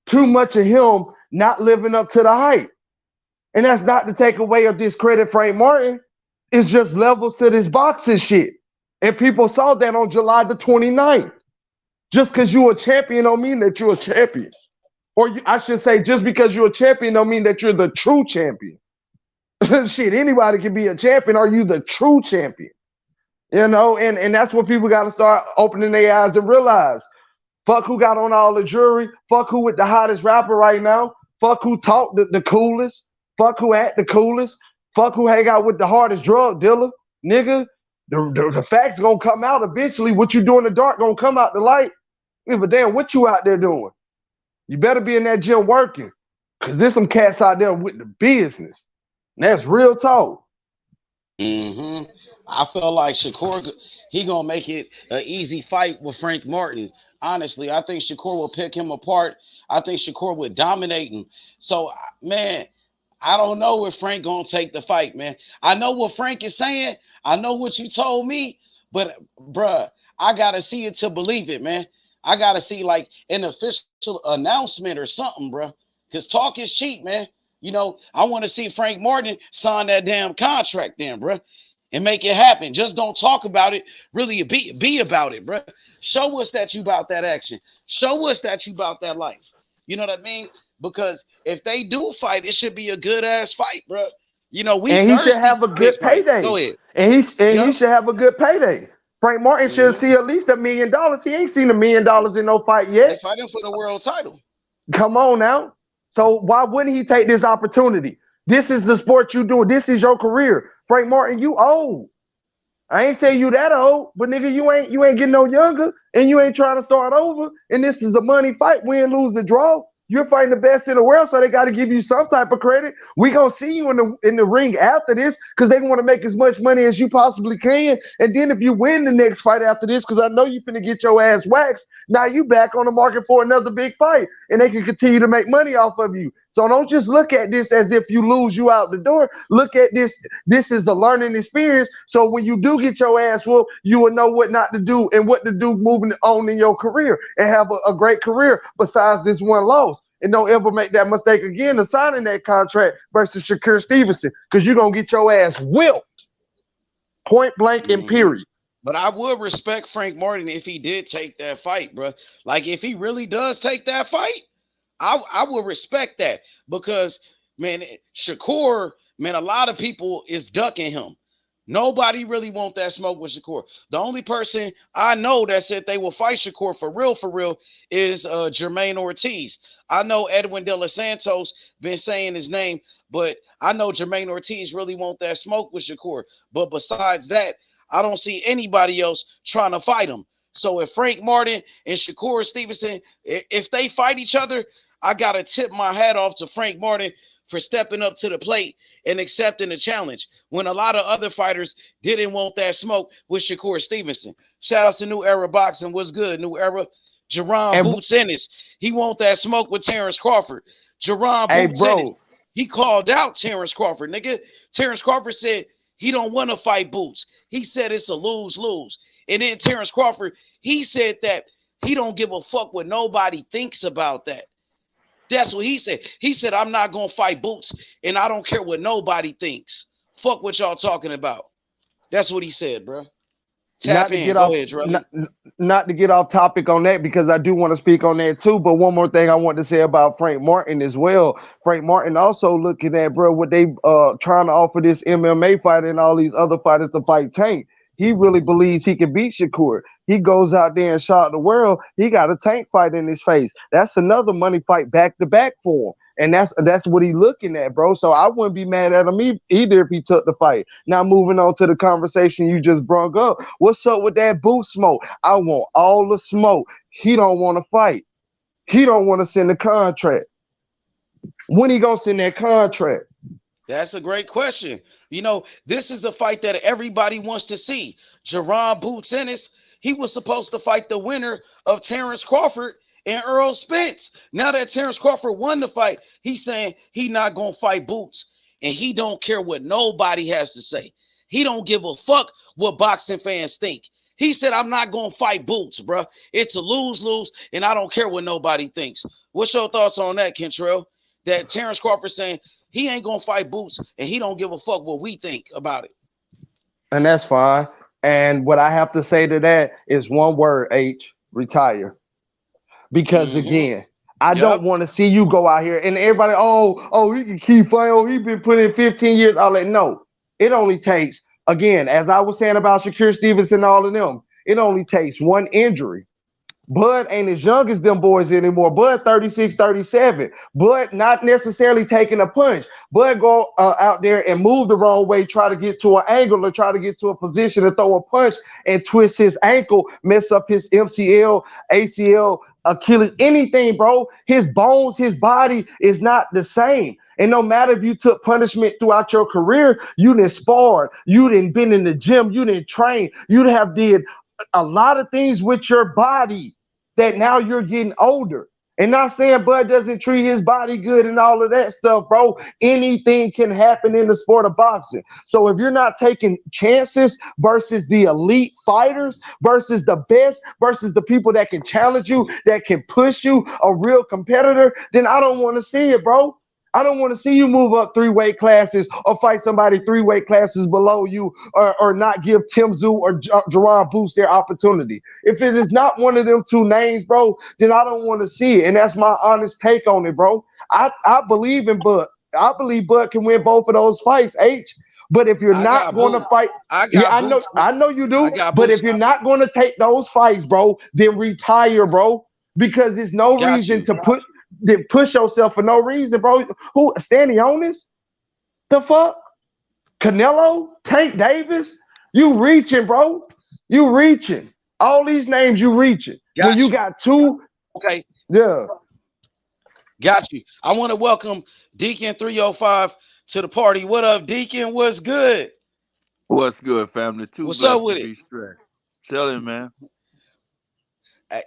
Too much of him not living up to the hype. And that's not to take away or discredit Frank Martin. It's just levels to this boxing shit. And people saw that on July the 29th. Just because you're a champion don't mean that you're a champion. Or I should say, just because you're a champion don't mean that you're the true champion. Shit, anybody can be a champion. Are you the true champion? You know, and that's what people got to start opening their eyes and realize. Fuck who got on all the jewelry. Fuck who with the hottest rapper right now. Fuck who talk the coolest. Fuck who act the coolest. Fuck who hang out with the hardest drug dealer. Nigga, the facts gonna come out eventually. What you do in the dark gonna come out the light. Give a damn what you out there doing. You better be in that gym working. Cause there's some cats out there with the business. And that's real talk. Mm-hmm. I feel like Shakur, he gonna make it an easy fight with Frank Martin. Honestly, I think Shakur will pick him apart. I think Shakur would dominate him. So, man, I don't know if Frank gonna take the fight, man. I know what Frank is saying. I know what you told me, but bruh, I gotta see it to believe it, man. I gotta see like an official announcement or something, bruh. Because talk is cheap, man. You know, I want to see Frank Martin sign that damn contract then, bruh, and make it happen. Just don't talk about it. Really be about it, bruh. Show us that you about that action. Show us that you about that life. You know what I mean? Because if they do fight, it should be a good ass fight, bro. You know, he should have a good payday. Go ahead. And he should have a good payday. Frank Martin should see at least $1 million. He ain't seen $1 million in no fight yet. They fighting for the world title. Come on now. So why wouldn't he take this opportunity? This is the sport you do. This is your career. Frank Martin, you old. I ain't saying you that old, but nigga, you ain't getting no younger, and you ain't trying to start over. And this is a money fight, win, lose, or draw. You're fighting the best in the world, so they got to give you some type of credit. We gonna see you in the ring after this because they want to make as much money as you possibly can. And then if you win the next fight after this, because I know you finna get your ass waxed, now you back on the market for another big fight, and they can continue to make money off of you. So don't just look at this as if you lose, you out the door. Look at this. This is a learning experience. So when you do get your ass whooped, you will know what not to do and what to do moving on in your career and have a great career besides this one loss. And don't ever make that mistake again of signing that contract versus Shakur Stevenson, because you're going to get your ass whipped. Point blank and period. But I would respect Frank Martin if he did take that fight, bro. Like, if he really does take that fight, I would respect that. Because, man, Shakur, man, a lot of people is ducking him. Nobody really want that smoke with Shakur. The only person I know that said they will fight Shakur for real, is Jermaine Ortiz. I know Edwin De Los Santos been saying his name, but I know Jermaine Ortiz really want that smoke with Shakur. But besides that, I don't see anybody else trying to fight him. So if Frank Martin and Shakur Stevenson, if they fight each other, I got to tip my hat off to Frank Martin for stepping up to the plate and accepting the challenge when a lot of other fighters didn't want that smoke with Shakur Stevenson. Shout out to New Era Boxing. What's good, New Era? Jaron Boots Ennis. He want that smoke with Terence Crawford. Jaron Boots Ennis. He called out Terence Crawford, nigga. Terence Crawford said he don't want to fight Boots. He said it's a lose-lose. And then Terence Crawford, he said that he don't give a fuck what nobody thinks about that. That's what he said. He said, I'm not going to fight Boots, and I don't care what nobody thinks. Fuck what y'all talking about. That's what he said, bro. Tap in. Go ahead, Dre. Not to get off topic on that, because I do want to speak on that too. But one more thing I want to say about Frank Martin as well. Frank Martin also looking at, bro, what they trying to offer this MMA fighter and all these other fighters to fight Tank. He really believes he can beat Shakur. He goes out there and shock the world. He got a Tank fight in his face. That's another money fight back to back for him. And that's what he's looking at, bro. So I wouldn't be mad at him either if he took the fight. Now moving on to the conversation you just brought up. What's up with that boot smoke? I want all the smoke. He don't want to fight. He don't want to send the contract. When he gonna send that contract? That's a great question. You know, this is a fight that everybody wants to see. Jaron Boots Ennis, he was supposed to fight the winner of Terence Crawford and Earl Spence. Now that Terence Crawford won the fight, he's saying he not going to fight Boots, and he don't care what nobody has to say. He don't give a fuck what boxing fans think. He said, I'm not going to fight Boots, bro. It's a lose-lose, and I don't care what nobody thinks. What's your thoughts on that, Kentrell? That Terence Crawford saying he ain't going to fight Boots, and he don't give a fuck what we think about it. And that's fine. And what I have to say to that is one word, H, retire. Because again, I don't want to see you go out here and everybody, he can keep fighting. Oh, he been putting in 15 years. I'll let no. It only takes, again, as I was saying about Shakur Stevenson and all of them, it only takes one injury. Bud ain't as young as them boys anymore. Bud 36, 37. Bud not necessarily taking a punch. Bud go out there and move the wrong way, try to get to an angle or try to get to a position to throw a punch and twist his ankle, mess up his MCL, ACL, Achilles, anything, bro. His bones, his body is not the same. And no matter if you took punishment throughout your career, you didn't spar, you didn't been in the gym, you didn't train, you'd have did a lot of things with your body that now you're getting older. And not saying Bud doesn't treat his body good and all of that stuff, bro. Anything can happen in the sport of boxing. So if you're not taking chances versus the elite fighters, versus the best, versus the people that can challenge you, that can push you, a real competitor, then I don't want to see it, bro. I don't want to see you move up 3 weight classes or fight somebody 3 weight classes below you or not give Tim Tszyu or Jaron Boots their opportunity. If it is not one of them 2 names, bro, then I don't want to see it. And that's my honest take on it, bro. I believe in Bud. I believe Bud can win both of those fights, H. But if you're not going to fight, I know you do. But if you're not going to take those fights, bro, then retire, bro. Because there's no reason to push yourself for no reason, bro. Who standing on this? The fuck? Canelo? Tank Davis? You reaching, bro. You reaching. All these names you reaching. When you got 2. Okay. Yeah. Got you. I want to welcome Deacon 305 to the party. What up, Deacon? What's good? What's good, family? What's up with it? Chilling, man.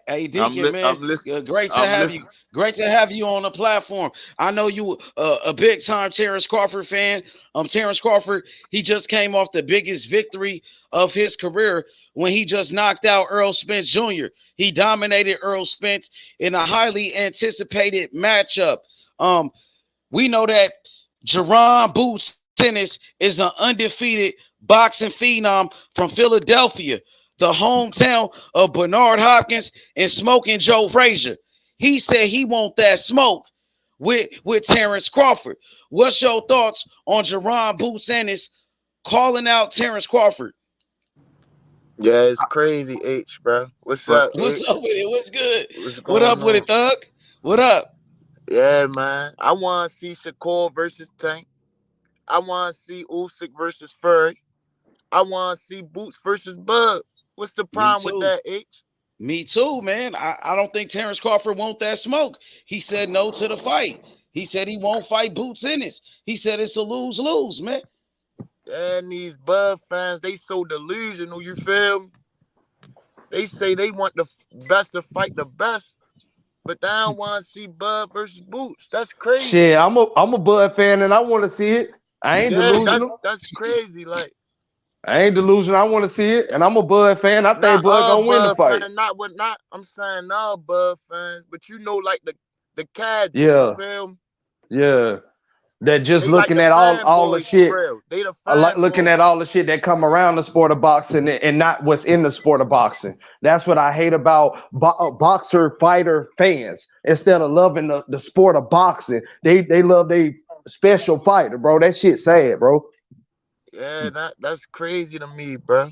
Hey, Deacon, man, great to have you. Great to have you on the platform. I know you a big time Terence Crawford fan. Terence Crawford, he just came off the biggest victory of his career when he just knocked out Earl Spence Jr. He dominated Earl Spence in a highly anticipated matchup. We know that Jaron Boots Ennis is an undefeated boxing phenom from Philadelphia, the hometown of Bernard Hopkins and Smoking Joe Frazier. He said he want that smoke with Terence Crawford. What's your thoughts on Jaron Boots Ennis calling out Terence Crawford? Yeah, it's crazy, H, bro. What's up? What's up with it? What's good? What up with it, Thug? What up? Yeah, man. I want to see Shakur versus Tank. I want to see Usyk versus Fury. I want to see Boots versus Bud. What's the problem with that, H? Me too, man. I don't think Terence Crawford want that smoke. He said no to the fight. He said he won't fight Boots Ennis. He said it's a lose-lose, man. And these Bud fans, they so delusional, you feel me? They say they want the best to fight the best, but they don't want to see Bud versus Boots. That's crazy. Shit, I'm a Bud fan and I want to see it. I ain't delusional. That's crazy. Like, I ain't delusional. I want to see it, and I'm a Bud fan. I think Bud gonna win the fight. I'm saying all Bud fans, but you know, like the casual, Yeah. you feel me? Yeah. That just They looking like at all the shit. They the Looking at all the shit that come around the sport of boxing and not what's in the sport of boxing. That's what I hate about boxer fighter fans. Instead of loving the sport of boxing, they love they special fighter, bro. That shit sad, bro. Yeah, that's crazy to me, bro.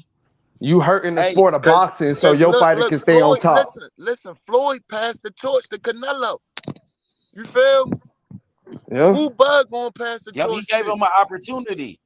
You hurting the sport of boxing so your fighter can stay Floyd, on top. Listen, Floyd passed the torch to Canelo. You feel me? Yeah. Who Bud gonna pass the torch? He gave him an opportunity.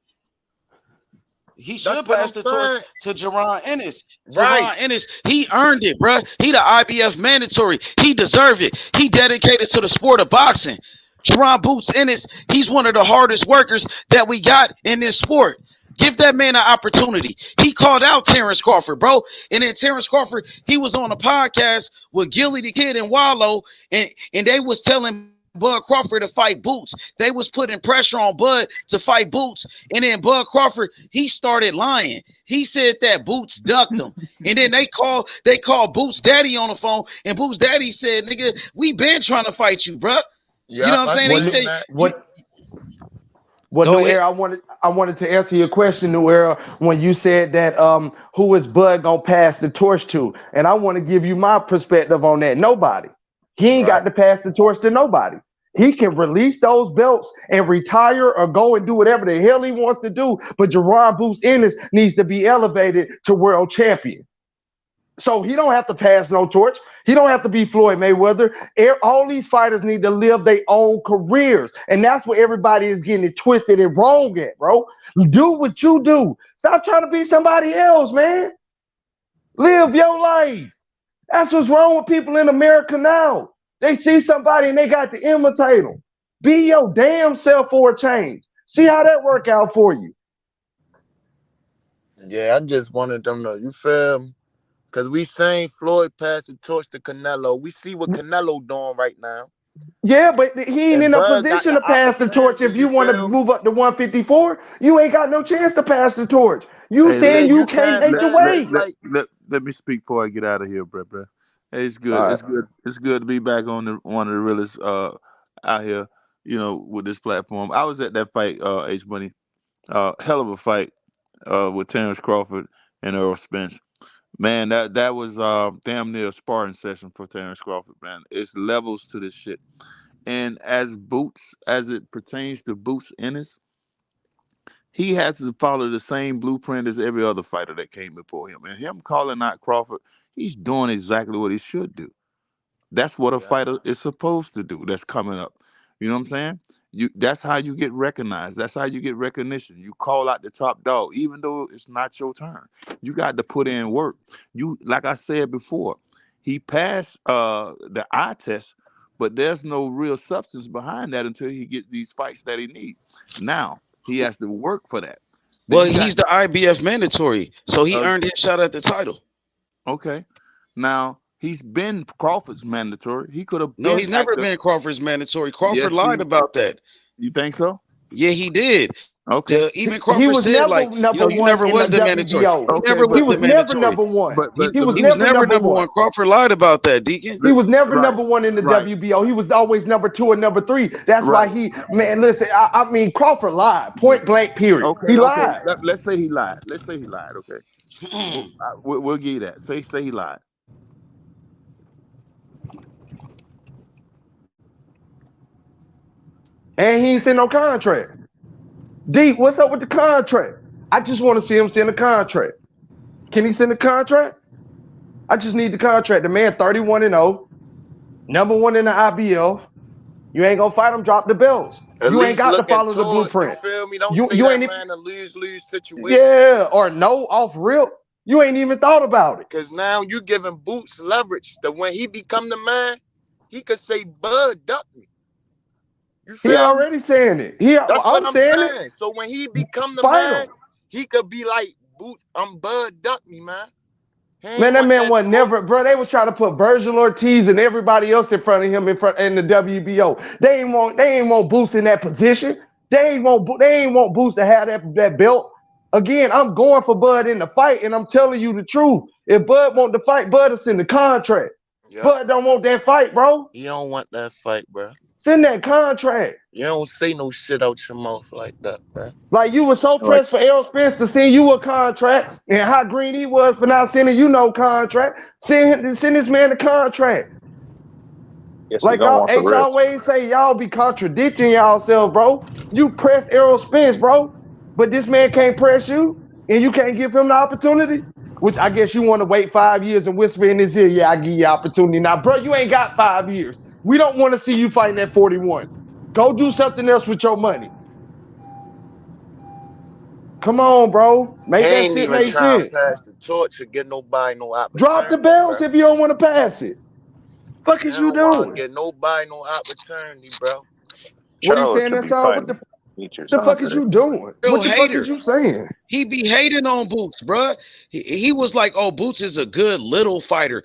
He should pass the torch to Jaron Ennis. Jaron Ennis, he earned it, bro. He the IBF mandatory. He deserved it. He dedicated to the sport of boxing. Jaron Boots Ennis, he's one of the hardest workers that we got in this sport. Give that man an opportunity. He called out Terence Crawford, bro. And then Terence Crawford, he was on a podcast with Gilly the Kid and Wallow, and they was telling Bud Crawford to fight Boots. They was putting pressure on Bud to fight Boots. And then Bud Crawford, he started lying. He said that Boots ducked him. And then they called Boots daddy on the phone. And Boots daddy said, nigga, we been trying to fight you, bro. Yeah, you know what I'm saying? He said, New Era, I wanted to answer your question, New Era, when you said that who is Bud gonna pass the torch to? And I want to give you my perspective on that. Nobody. He ain't got to pass the torch to nobody. He can release those belts and retire or go and do whatever the hell he wants to do. But Jaron Boots Ennis needs to be elevated to world champion. So he don't have to pass no torch. He don't have to be Floyd Mayweather. All these fighters need to live their own careers. And that's where everybody is getting it twisted and wrong at, bro. Do what you do. Stop trying to be somebody else, man. Live your life. That's what's wrong with people in America now. They see somebody and they got to imitate them. Be your damn self for a change. See how that work out for you. Yeah, I just wanted them to, you feel me? Because we saying Floyd passed the torch to Canelo. We see what Canelo doing right now. Yeah, but he ain't in a position to pass the torch. If you want to move up to 154, you ain't got no chance to pass the torch. You saying you can't make the weight. Let me speak before I get out of here, bro. Hey, it's good. Right. It's good. It's good to be back on one of the realest out here, with this platform. I was at that fight, H Money. Hell of a fight with Terence Crawford and Earl Spence. Man, that was damn near a sparring session for Terence Crawford, man. It's levels to this shit. And as it pertains to Boots Ennis, he has to follow the same blueprint as every other fighter that came before him. And him calling out Crawford, he's doing exactly what he should do. That's what a fighter is supposed to do that's coming up. You know what I'm saying? That's how you get recognized. That's how you get recognition. You call out the top dog, even though it's not your turn. You got to put in work. Like I said before, he passed the eye test, but there's no real substance behind that until he gets these fights that he needs. Now, he has to work for that. Well, he's the IBF mandatory, so he earned his shot at the title. Okay. Now, he's been Crawford's mandatory. He could have been. No, he's never been Crawford's mandatory. Crawford lied about that. You think so? Yeah, he did. Okay. Even Crawford said, like, you never was the mandatory. He was never number one. He was never number one. Crawford lied about that, Deacon. He was never number one in the WBO. He was always number two or number three. That's why listen, I mean, Crawford lied. Point blank, period. Okay, he lied. Let's say he lied. Okay. We'll give you that. Say he lied. And he ain't sent no contract. D, what's up with the contract? I just want to see him send a contract. Can he send a contract? I just need the contract. The man 31-0, number one in the IBL. You ain't gonna fight him, drop the belts. You ain't got to follow the blueprint. You feel me? Don't say that man a lose-lose situation. Yeah, or no, off rip. You ain't even thought about it. Because now you giving Boots leverage that when he become the man, he could say, Bud, duck me. You He feel me? already saying it. That's what I'm I'm saying saying. it. So when he become the Fight man, him. he could be like, Bud Duck me, man. He ain't Man, that want man that was smoke. never, bro. They was trying to put Virgil Ortiz and everybody else in front of him in the WBO. They ain't want Boots in that position. They ain't want Boots to have that belt. Again, I'm going for Bud in the fight, and I'm telling you the truth. If Bud want to fight, Bud is in the contract. Yep. Bud don't want that fight, bro. You don't want that fight, bro. It's in that contract. You don't say no shit out your mouth like that, bro. Like you were so pressed for Errol Spence to send you a contract, and how green he was for not sending you no contract. Send this man a contract. Yes, Like y'all, H always say, y'all be contradicting yourselves, bro. You press Errol Spence, bro, but this man can't press you, and you can't give him the opportunity. Which I guess you want to wait 5 years and whisper in his ear, yeah, I give you opportunity now, bro. You ain't got 5 years. We don't want to see you fighting at 41. Go do something else with your money. Come on, bro. Make He that ain't shit even make trying sense. to pass the torch or get nobody no Drop the opportunity, belts bro. if you don't want to pass it. Fuck He is you don't want to doing? get nobody no opportunity, bro. What are you Charlo saying? should That's be all. What fighting Demetrius the fuck is Andre. you doing? Real What the fuck hater. is you saying? He be hating on Boots, bruh. He was like, oh, Boots is a good little fighter.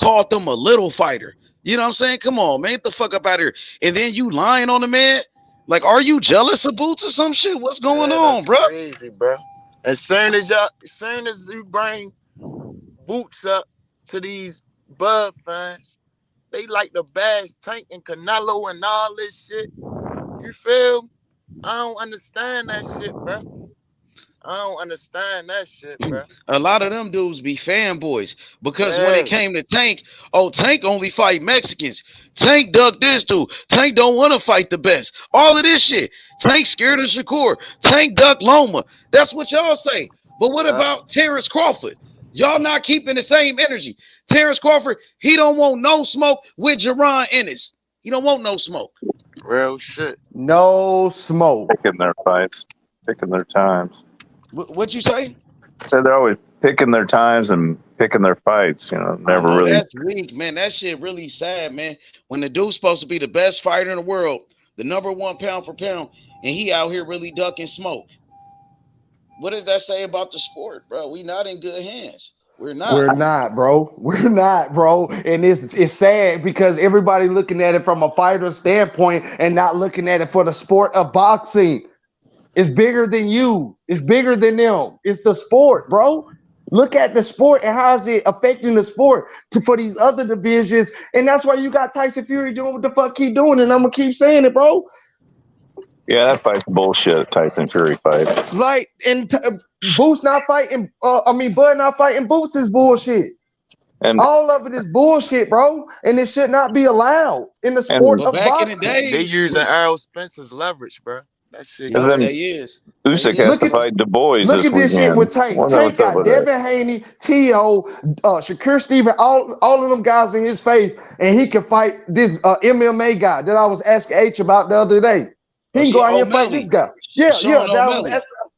Called them a little fighter. You know what I'm saying? Come on, man. Get the fuck up out of here. And then you lying on the man? Like, are you jealous of Boots or some shit? What's going on, that's bruh? crazy, bro. As soon as you bring Boots up to these Bud fans, they like the bash Tank and Canelo and all this shit. You feel? I don't understand that shit, bro. I don't understand that shit, bro. A lot of them dudes be fanboys because when it came to Tank, oh, Tank only fight Mexicans. Tank duck this dude. Tank don't want to fight the best. All of this shit. Tank scared of Shakur. Tank duck Loma. That's what y'all say. But what about Terence Crawford? Y'all not keeping the same energy. Terence Crawford, he don't want no smoke with Jaron Ennis. He don't want no smoke. Real shit. No smoke. Picking their fights, picking their times. What'd you say? So they're always picking their times and picking their fights. You know, never really. That's weak, man. That shit really sad, man. When the dude's supposed to be the best fighter in the world, the #1 pound for pound, and he out here really ducking smoke. What does that say about the sport, bro? We not in good hands. We're not. We're not, bro. We're not, bro. And it's sad because everybody looking at it from a fighter standpoint and not looking at it for the sport of boxing. It's bigger than you. It's bigger than them. It's the sport, bro. Look at the sport and how is it affecting the sport for these other divisions. And that's why you got Tyson Fury doing what the fuck he doing. And I'm going to keep saying it, bro. Yeah, that fight's bullshit. Tyson Fury fight. Like, and Boots not fighting. Bud not fighting Boots is bullshit. And all of it is bullshit, bro. And it should not be allowed in the sport of boxing. In the day, they using Errol Spence's leverage, bro. That shit. And then Usyk has to fight Du Bois Look at this shit with Tank. Tank got Devin Haney, T.O., Shakur Steven, all of them guys in his face, and he can fight this MMA guy that I was asking H about the other day. He can go out here and fight this guy.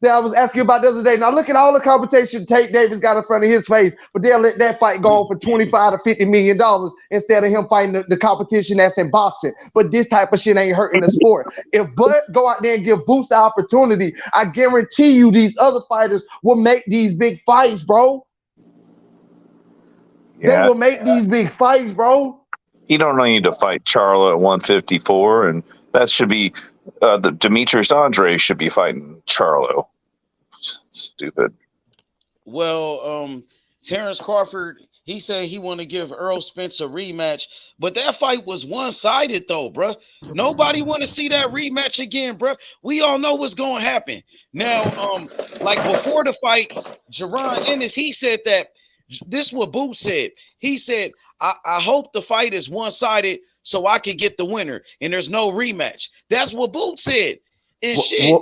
That I was asking about the other day. Now look at all the competition Tate Davis got in front of his face, but they'll let that fight go on for $25 to $50 million instead of him fighting the competition that's in boxing. But this type of shit ain't hurting the sport. If Bud go out there and give Boots the opportunity, I guarantee you these other fighters will make these big fights, bro. Yeah. They will make these big fights, bro. You don't need to fight Charlo at 154, and that should be the Demetrius Andre should be fighting Charlo. Stupid. Well, Terence Crawford, he said he want to give Errol Spence a rematch, but that fight was one-sided though, bro. Nobody want to see that rematch again, bro. We all know what's going to happen. Now, like before the fight, Jaron Ennis, he said that this is what Boots said. He said, I hope the fight is one-sided so I can get the winner and there's no rematch. That's what Boots said. And shit,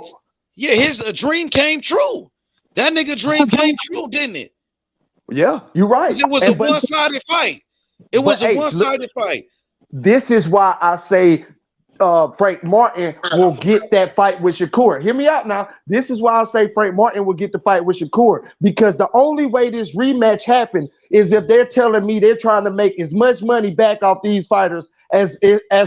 yeah, his dream came true. That nigga dream came true, didn't it? Yeah, you're right. It was a one-sided fight. It was a one-sided fight. This is why I say Frank Martin will get that fight with Shakur. Hear me out now. This is why I say Frank Martin will get the fight with Shakur, because the only way this rematch happened is if they're telling me they're trying to make as much money back off these fighters as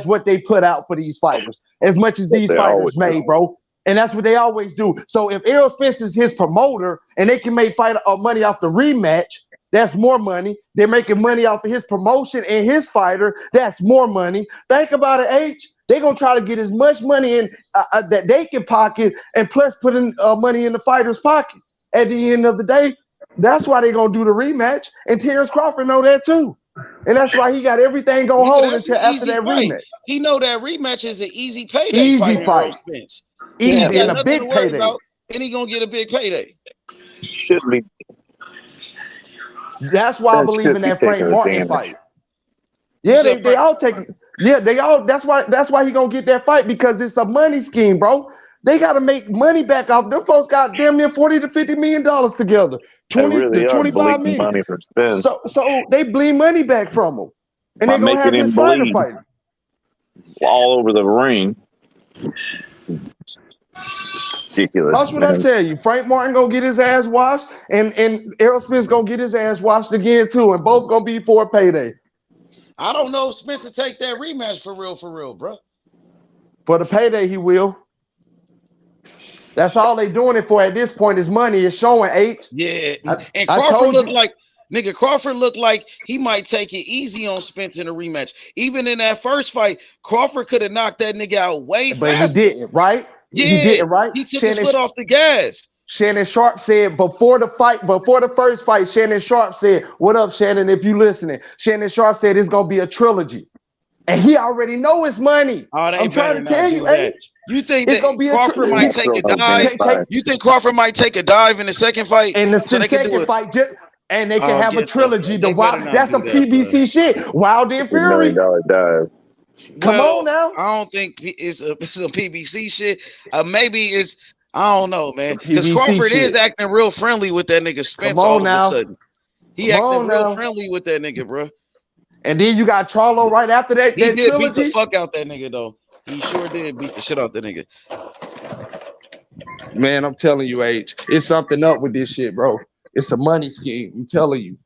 what they put out for these fighters, as much as these fighters made, bro. And that's what they always do. So if Errol Spence is his promoter and they can make money off the rematch, that's more money. They're making money off of his promotion and his fighter. That's more money. Think about it, H. They're going to try to get as much money in that they can pocket, and plus put in money in the fighters' pockets. At the end of the day, that's why they're going to do the rematch. And Terence Crawford know that too. And that's why he got everything going to hold until after that rematch. He know that rematch is an easy payday. Easy fight. Easy and a big payday. And he going to get a big payday. Should be. That's why I believe in that Frank Martin fight. Yeah, they all take. Yeah, they all. That's why he gonna get that fight, because it's a money scheme, bro. They got to make money back off. Them folks got damn near $40 to $50 million together. 20 to 25 million. Money for Spence. So they bleed money back from him, and they're gonna have his fighter fight all over the ring. Ridiculous. That's what I tell you. Frank Martin gonna get his ass washed, and Errol Spence gonna get his ass washed again too, and both gonna be for a payday. I don't know if Spence will take that rematch for real, bro. For the payday, he will. That's all they doing it for at this point is money. It's showing H. Yeah, and Crawford looked like Crawford looked like he might take it easy on Spence in a rematch. Even in that first fight, Crawford could have knocked that nigga out way faster. But he didn't, right? Yeah, he didn't, right? He took his foot off the gas. Shannon Sharp said before the first fight, Shannon Sharp said, "What up, Shannon? If you listening," Shannon Sharp said it's gonna be a trilogy, and he already know it's money. I'm trying to tell you, H. You think it's gonna be Crawford might take a dive? You think Crawford might take a dive in the second fight? In the second fight, and they can have a trilogy. That's a PBC shit. Wild and Fury. $1 million dive. Come on now. I don't think it's a PBC shit. Maybe it's. I don't know, man. Because Crawford is acting real friendly with that nigga Spence all of a sudden. He acting real friendly with that nigga, bro. And then you got Charlo right after that. He did beat the fuck out that nigga, though. He sure did beat the shit out that nigga. Man, I'm telling you, H. It's something up with this shit, bro. It's a money scheme. I'm telling you.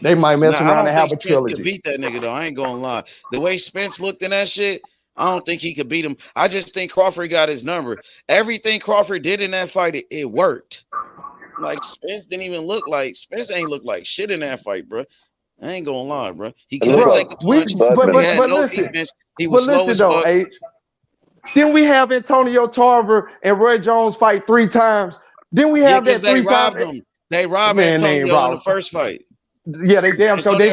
They might mess around and have a trilogy. Could beat that nigga, though. I ain't gonna lie. The way Spence looked in that shit, I don't think he could beat him. I just think Crawford got his number. Everything Crawford did in that fight, it worked. Like Spence ain't look like shit in that fight, bro. I ain't gonna lie, bro. He couldn't take a punch, but he had no defense. He was slow as fuck. H. Didn't we have Antonio Tarver and Roy Jones fight 3 times? Didn't we have that 3 times? They robbed Antonio in the first fight. Yeah, they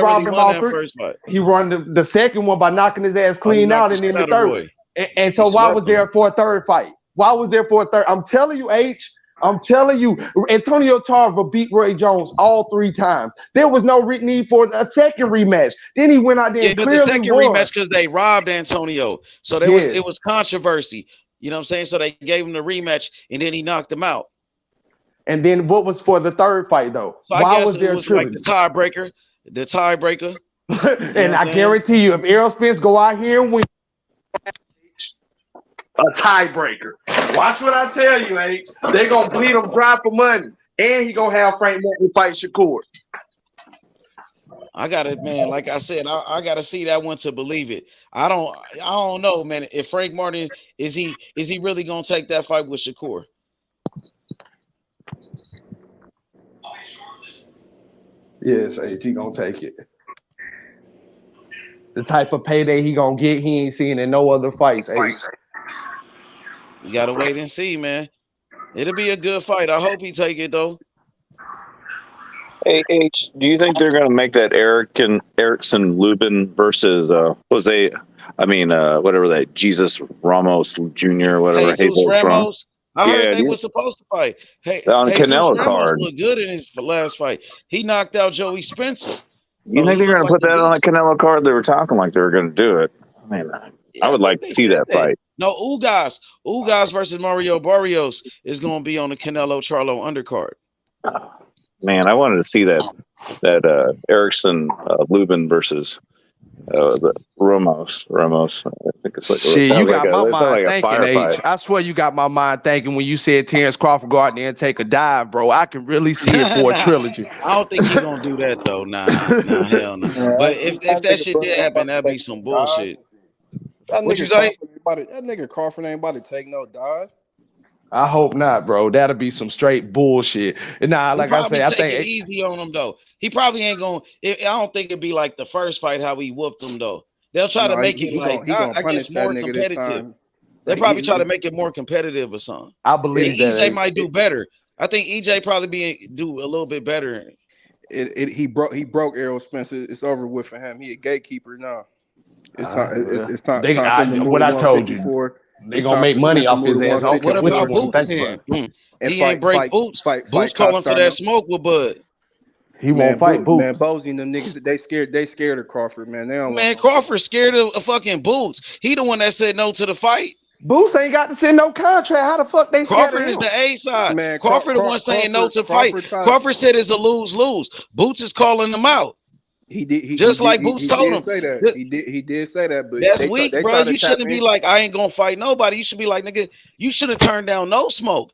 robbed him all 3. He won the second one by knocking his ass clean out, and then the third. And so why was there for a third fight? Why was there for a third? I'm telling you, H. I'm telling you, Antonio Tarver beat Roy Jones all 3 times. There was no need for a second rematch. Then he went out there and clearly the second won. rematch because they robbed Antonio. So it was controversy. You know what I'm saying? So they gave him the rematch, and then he knocked him out. And then what was for the third fight, though? So I guess it was like the tiebreaker. And I guarantee you, if Errol Spence go out here and win, a tiebreaker. Watch what I tell you, H. They're going to bleed him dry for money. And he going to have Frank Martin fight Shakur. I got it, man. Like I said, I got to see that one to believe it. I don't know, man. If Frank Martin, is he really going to take that fight with Shakur? Yes, H, he gonna take it. The type of payday he gonna get, he ain't seen in no other fights. H. You gotta wait and see, man. It'll be a good fight. I hope he take it though. Hey, H, do you think they're gonna make that Erickson Lubin versus whatever that Jesus Ramos Jr. or whatever Jesus Ramos? I heard they were supposed to fight. Hey, on Canelo Ramos card. Looked good in his last fight. He knocked out Joey Spencer. You think they're going to put that on a Canelo card? They were talking like they were going to do it. I mean, I would like to see that fight. No, Ugas versus Mario Barrios is going to be on the Canelo Charlo undercard. Man, I wanted to see that Erickson Lubin versus Ramos. I think it's like Shit, you got my it sounds mind like a thinking, H. firefight. I swear you got my mind thinking when you said Terence Crawford go out there and take a dive, bro. I can really see it for a trilogy. I don't think he gonna do that though. Nah, hell no. But if that shit did happen, that'd be some bullshit. That What you nigga say? that nigga Crawford ain't about to take no dive. I hope not, bro. That'll be some straight bullshit. And nah, like I say, I take think it easy on him though. He probably ain't gonna. I don't think it'd be like the first fight how he whooped him though. They'll try to make it like I guess more competitive. They'll probably try to make it more competitive or something. I believe that EJ might do better. I think EJ probably do a little bit better. He broke Errol Spencer. It's over with for him. He a gatekeeper now. It's time. What I told you. They gonna make money off his ass. What about Boots then? He ain't break Boots. Boots calling for that smoke with Bud. He won't fight Boots. Man, Bozy and them niggas, they scared of Crawford, man. They don't Crawford scared of fucking Boots. He the one that said no to the fight. Boots ain't got to send no contract. How the fuck they scared Crawford of is him? the A side. Man, Crawford the one saying no to fight. Crawford said it's a lose-lose. Boots is calling them out. He did. Boots told him. Say that. He did say that. But that's weak, bro. You shouldn't be like, I ain't gonna fight nobody. You should be like, nigga, you should have turned down no smoke.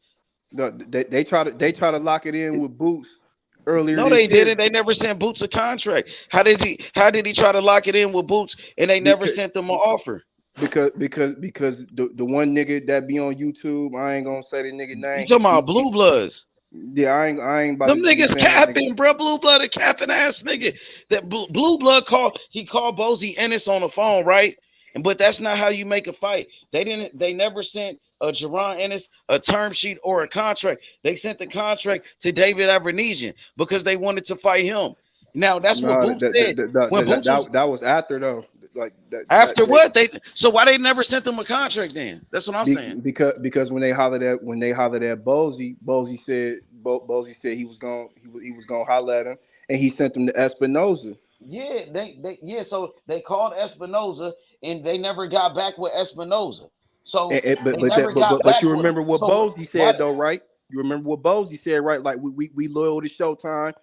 No, they try to lock it in with Boots earlier. No, they didn't. They never sent Boots a contract. How did he try to lock it in with Boots and they never sent them an offer? Because the one nigga that be on YouTube, I ain't gonna say the nigga name. You talking about Blue Bloods? Yeah, I ain't about them niggas capping, bro. Blue Blood a capping ass nigga. That Blue Blood called Bozy Ennis on the phone, right? But that's not how you make a fight. They never sent a Jaron Ennis a term sheet or a contract. They sent the contract to David Avernesian because they wanted to fight him. Now that's what Boots said. That was after though. So why they never sent them a contract then? That's what I'm saying. Because when they hollered at Bozy said he was gonna holler at him, and he sent them to Espinoza. Yeah, so they called Espinoza and they never got back with Espinoza. So but you remember what Bozy said though, right? You remember what Bozy said, right? Like we loyal to Showtime.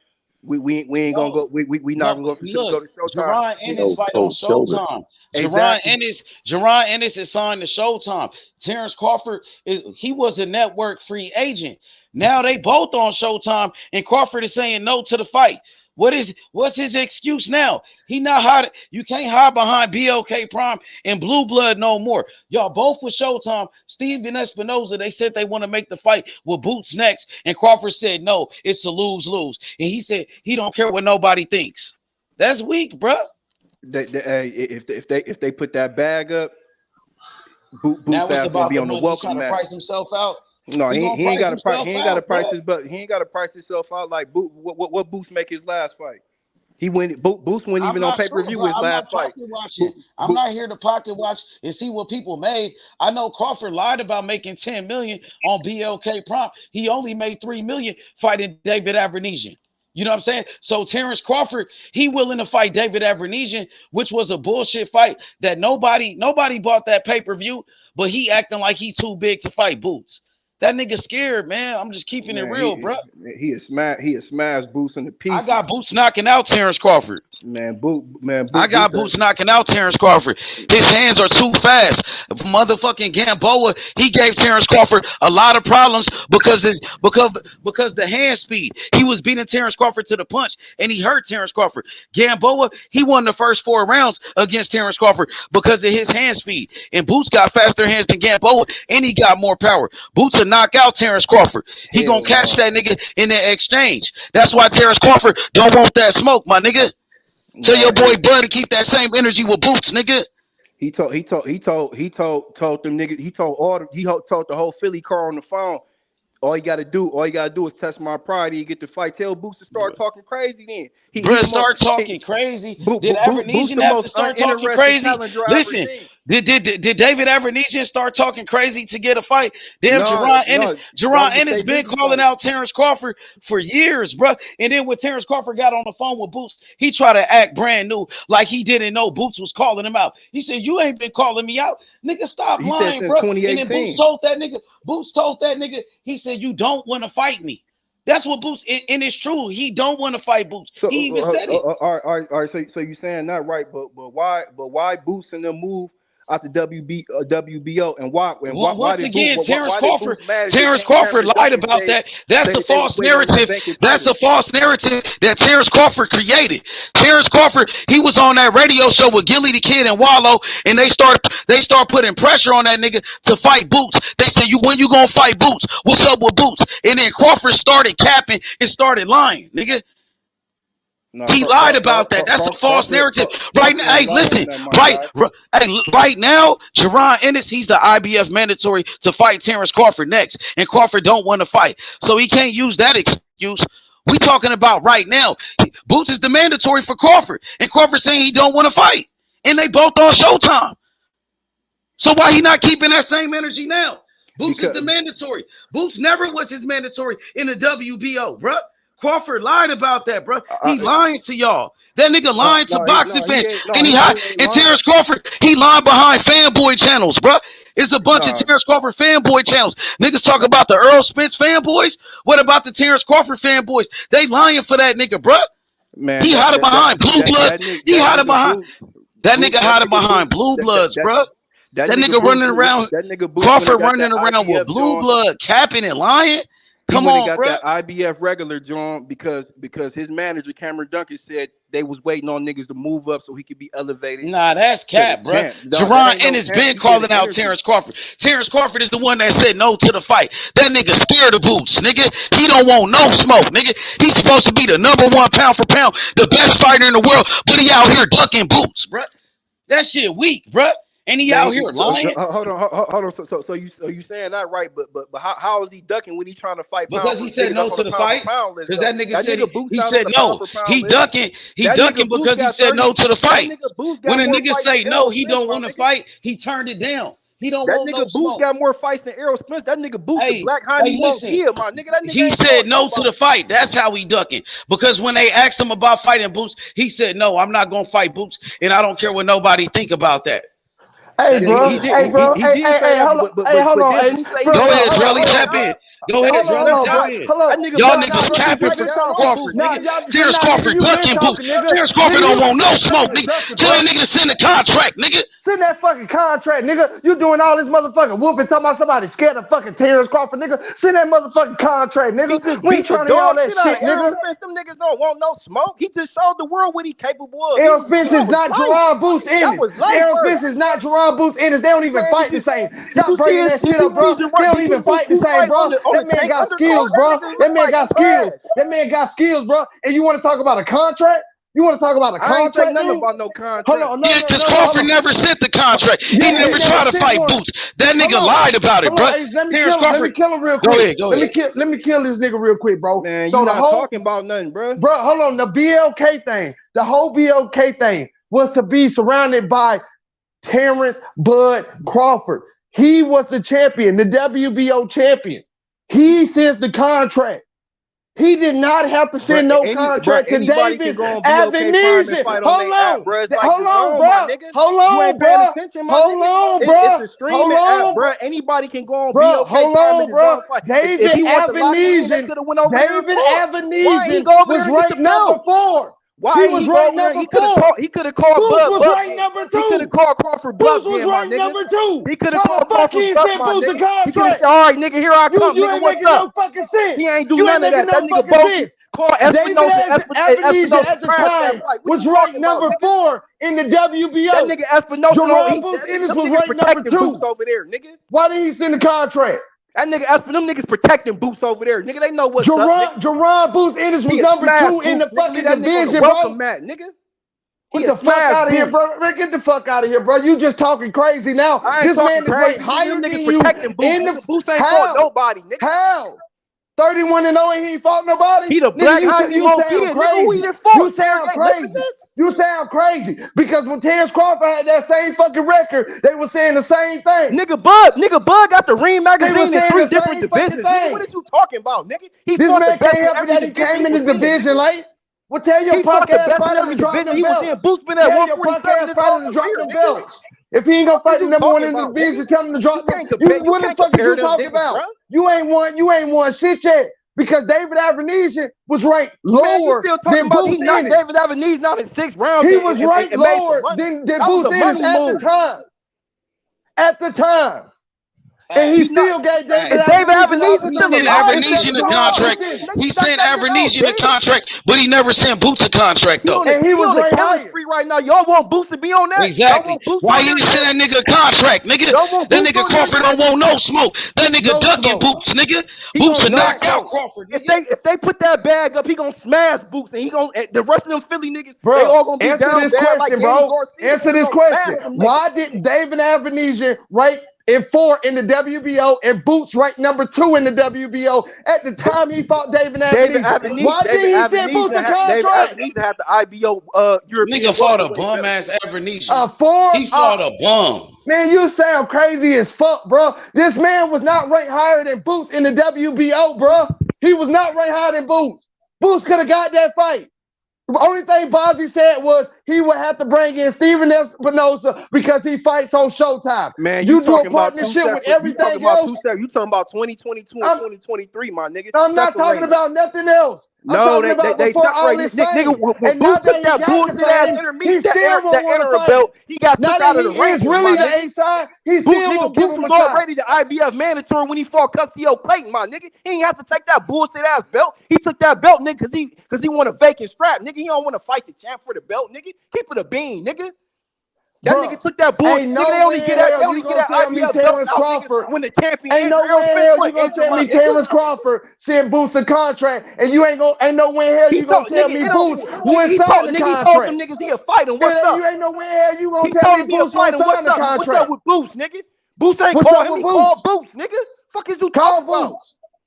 We ain't gonna go. We not gonna go to Showtime. Jaron Ennis fight on Showtime. Jaron Ennis is signed to Showtime. Terence Crawford he was a network free agent. Now they both on Showtime, and Crawford is saying no to the fight. What's his excuse now? He not hide. You can't hide behind BLK Prime and Blue Blood no more. Y'all both with Showtime. Steve and Espinoza, they said they want to make the fight with Boots next, and Crawford said no, it's a lose-lose. And he said he don't care what nobody thinks. That's weak, bro. If they put that bag up, Boots fast gonna be on the welcome mat. Price himself out. No, he ain't got to price. He ain't got to price his, but he ain't got to price himself out like what Boots make his last fight. He went. Boots went even on pay-per-view his last fight. I'm not here to pocket watch and see what people made. I know Crawford lied about making 10 million on BLK Prime. He only made 3 million fighting David Avernesian. You know what I'm saying? So Terence Crawford, he willing to fight David Avernesian, which was a bullshit fight that nobody bought that pay-per-view, but he acting like he too big to fight Boots. That nigga scared, man. I'm just keeping it real, bro. He is smashed Boots in the piece. I got Boots knocking out Terence Crawford. I got Boots knocking out Terence Crawford. His hands are too fast. Motherfucking Gamboa, he gave Terence Crawford a lot of problems because the hand speed. He was beating Terence Crawford to the punch, and he hurt Terence Crawford. Gamboa, he won the first 4 rounds against Terence Crawford because of his hand speed. And Boots got faster hands than Gamboa, and he got more power. Boots will knock out Terence Crawford. He gonna catch that nigga in that exchange. That's why Terence Crawford don't want that smoke, my nigga. Tell your boy Bud to keep that same energy with Boots, nigga. He told them niggas. He told the whole Philly car on the phone. All you gotta do is test my pride and you get the fight. Tell Boots to start talking crazy then. Did Avernesian have to start talking crazy? Listen, did David Avernesian start talking crazy to get a fight? Damn, Jaron Ennis been calling out Terence Crawford for years, bro. And then when Terence Crawford got on the phone with Boots, he tried to act brand new, like he didn't know Boots was calling him out. He said, "You ain't been calling me out, nigga. Stop lying, bro." And then Boots told that nigga. He said, "You don't want to fight me." That's what Boots, and it's true. He don't want to fight Boots. So, He even said it. all right. So you saying that right? But why Boots and them move out the WBO and why? And why Once did again, Boots, Terence why Crawford. did Boots mad Terence Crawford lied about that. That's a false narrative. That's a false narrative that Terence Crawford created. Terence Crawford, he was on that radio show with Gilly the Kid and Wallow, and they start putting pressure on that nigga to fight Boots. They said, when you gonna fight Boots? What's up with Boots? And then Crawford started capping and started lying, nigga. No, he lied about that. That's a false narrative. Right now, hey, listen. Right now, Jaron Ennis, he's the IBF mandatory to fight Terence Crawford next, and Crawford don't want to fight, so he can't use that excuse. We talking about right now. Boots is the mandatory for Crawford, and Crawford saying he don't want to fight, and they both on Showtime. So why he not keeping that same energy now? Boots is the mandatory. Boots never was his mandatory in the WBO, bruh. Crawford lied about that, bro. He lying to y'all. That nigga lying to boxing fans. And Terence Crawford, he lying behind fanboy channels, bro. It's a bunch of Terence Crawford fanboy channels. Niggas talk about the Earl Spence fanboys. What about the Terence Crawford fanboys? They lying for that nigga, bro. Man, he hiding behind Blue Bloods. He hiding behind that nigga hiding behind Blue Bloods, bro. That nigga running around. Crawford running around with Blue Blood, capping and lying. Come on, got bro. That IBF regular John because his manager Cameron Duncan said they was waiting on niggas to move up so he could be elevated. Nah, that's cap, bro. Jaron Ennis been calling out Terence Crawford. Terence Crawford is the one that said no to the fight. That nigga scared of Boots, nigga. He don't want no smoke, nigga. He's supposed to be the #1 pound for pound, the best fighter in the world, but he out here ducking Boots, bro. That shit weak, bro. And he out here lying. Hold on. So you saying that right? But how is he ducking when he trying to fight? Because he said no to the fight. Because that nigga said he said no. He ducking. He ducking because he said no to the fight. When a nigga say no, he don't want to fight. He turned it down. He don't want no smoke. That nigga Boots got more fights than Errol Spence. That nigga Boots the Black Jaime Montilla, my nigga. That nigga he said no to the fight. That's how he ducking. Because when they asked him about fighting Boots, he said no. I'm not gonna fight Boots, and I don't care what nobody think about that. Hey, bro. Hold on. Go ahead, bro. Tap in. Go ahead, bro. Tap in. Y'all niggas capping for Crawford, nigga. Terence Crawford ducking Boots. Terence Crawford don't want no smoke, nigga. Tell that nigga to send the contract, nigga. Send that fucking contract, nigga. You doing all this motherfucking whooping, talking about somebody scared of fucking Terence Crawford, nigga. Send that motherfucking contract, nigga. We ain't trying to hear all that shit, nigga. Them niggas don't want no smoke. He just showed the world what he capable of. Errol Spence is not Jaron Boots Ennis. Errol Spence is not Jaron Boots Ennis. They don't even fight the same. Stop bringing that shit up, bro. They don't even fight the same, bro. That man got skills, bro. That man got skills. That man got skills, bro. And you want to talk about a contract? You want to talk about a contract? I ain't nothing about no contract. Hold on, yeah, because Crawford never sent the contract. He never tried to fight Boots. That nigga lied about it, bro. Let me kill him real quick. Go ahead. Let me kill this nigga real quick, bro. Man, you not talking about nothing, bro. Bro, hold on. The BLK thing, the whole BLK thing was to be surrounded by Terence Bud Crawford. He was the champion, the WBO champion. He sends the contract. He did not have to send no contract to David Avenesian. Hold on, bro. Anybody can go on BLK. Hold on, bro. David Avenesian was ranked number 4. Why he was ranked number 4? He could have called Bud. Boots was ranked number 2. He could have called Crawford Bluff. Boots was ranked number 2. He could have called Crawford Bluff, my nigga. He could have said, all right, nigga, here I come. You ain't making no fucking sense. He ain't do none of that. That nigga both called Espinosa at the time was ranked number 4 in the WBO. That nigga Espinosa, Jaron Boots Ennis was ranked number 2 over there, nigga. Why did he send the contract? That nigga, them niggas protecting Boots over there. Nigga, they know what's up, nigga. Jaron Boots Ennis was number 2 in the fucking division, bro. Nigga. Get the fuck out of here, bro. Get the fuck out of here, bro. You just talking crazy now. This man is ranked higher than you in the Boots ain't fought nobody, nigga. How? 31-0 and he ain't fought nobody? He the Black Jaime Montilla, nigga. Who he done fought? You sound crazy. You sound crazy because when Terence Crawford had that same fucking record, they were saying the same thing. Nigga Bud got the Ring magazine in 3 different divisions. Nigga, what are you talking about, nigga? This man can't help it that he came in the division late. Well, tell your punk ass fighter to drop them belts. Boots been at 147 to drop them belts. If he ain't gonna fight the number 1 in the division, tell him to drop them. What the fuck are you talking about? You ain't won shit yet. because David Avenesian was ranked Man, you lower still talking than about Boots he not Ennis. David Avenese not in 6 rounds. He was ranked lower than That was Boots a Ennis money at move. the time. At the time. And he still gave David Avenesian He sent Avenesian a contract. He sent Avenesian a contract, but he never sent Boots a contract though. And he was on the ranked killing higher. spree right now. Y'all want Boots to be on that? Exactly. Why you didn't send that nigga a contract, nigga? That nigga Crawford don't want no smoke. That nigga ducking Boots, nigga. Boots a knockout Crawford. If they put that bag up, he gonna smash Boots, and he gonna the rest of them Philly niggas. They all gonna be Answer down this bad question, like Danny bro. Garcia. Answer this question. Why did David Avenesian rank in 4 in the WBO and Boots ranked number 2 in the WBO at the time he fought David Avenesian? Why did he send Boots a contract? David Avenesian had the IBO European. Nigga fought a bum ass Avenesian. He He fought a bum. Man, you sound crazy as fuck, bro. This man was not ranked higher than Boots in the WBO, bro. He was not ranked higher than Boots. Boots could have got that fight. The only thing Bozzy said was he would have to bring in Steven Espinosa because he fights on Showtime. Man, you do a talking about partnership with everything else. You talking about 2022 and 2023, my nigga. I'm not talking about nothing else. No, they separate. Nigga, when Boots took that bullshit ass intermediate, that interim belt, he got took out of the rankings, really my the nigga. A-side. He still won't give Boots him was a shot. already the IBF mandatory when he fought Custio Clayton, my nigga. He ain't have to take that bullshit ass belt. He took that belt, nigga, because he want a vacant strap, nigga. He don't want to fight the champ for the belt, nigga. Keep it a bean, nigga. That nigga took that bullshit. Nigga, they only get that IBF belt out, nigga, when the champion. Ain't no way in hell you gonna tell me Terence Crawford sent Boots a contract, and you ain't no way in hell you gonna tell me Boots would sign the contract. He told them niggas he'll fight him. What's up? You ain't no way in hell you gonna He tell told me him he'll Boots fight would him. sign the contract. What's up with Boots, nigga? Boots ain't What's called up him. with He Boots? called Boots, nigga. Fuck is you talking about?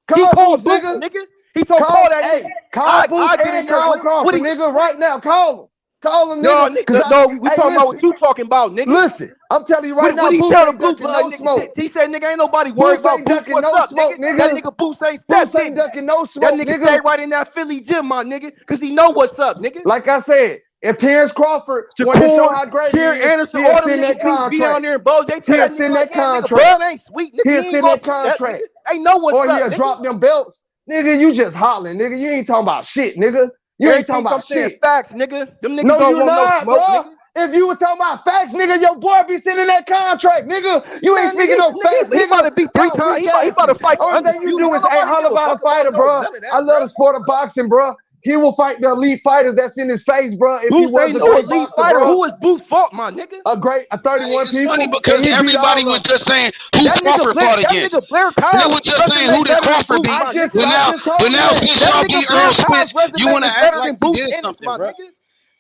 Call He called Boots, Boots, nigga. He told call that nigga. Call Boots and call Crawford, nigga, right now. Call him. Call him, No, nigga. no, we talking about what you talking about, nigga. Listen, I'm telling you right now, what he Boots tell the ain't Boots, ducking no smoke. He said, nigga, ain't nobody worried about Boots. What's up, nigga? That nigga Boots ain't stepped in. Ducking no smoke, that nigga stay right in that Philly gym, my nigga, because he know what's up, nigga. Like I said, if Terence Crawford wanted to show how great he is, Anderson, he'll all them send that niggas contract. be down there and Bo, they tell that nigga like, nigga, Bud ain't sweet, nigga. He'll send that contract. Ain't know what's or up, he'll nigga. drop them belts. Nigga, you just hollering, nigga. You ain't talking about shit, nigga. You ain't talking about shit. Facts, nigga. Them niggas no, don't you want not, no smoke, bro. nigga. If you was talking about facts, nigga, your boy be sending that contract, nigga. You ain't speaking no facts, nigga. He about to be 3 times. He about to fight. Only thing you do is holler about a fighter, bro. I love the sport of boxing, bro. He will fight the elite fighters that's in his face, bro. If he was a great elite boxer, fighter, bro. who is Boots fought, my nigga? A 31 It's people. funny because everybody was just saying who Crawford fought against. They was just saying who did Crawford beat. But now since y'all beat Earl Spence, you want to act like you did something, bro.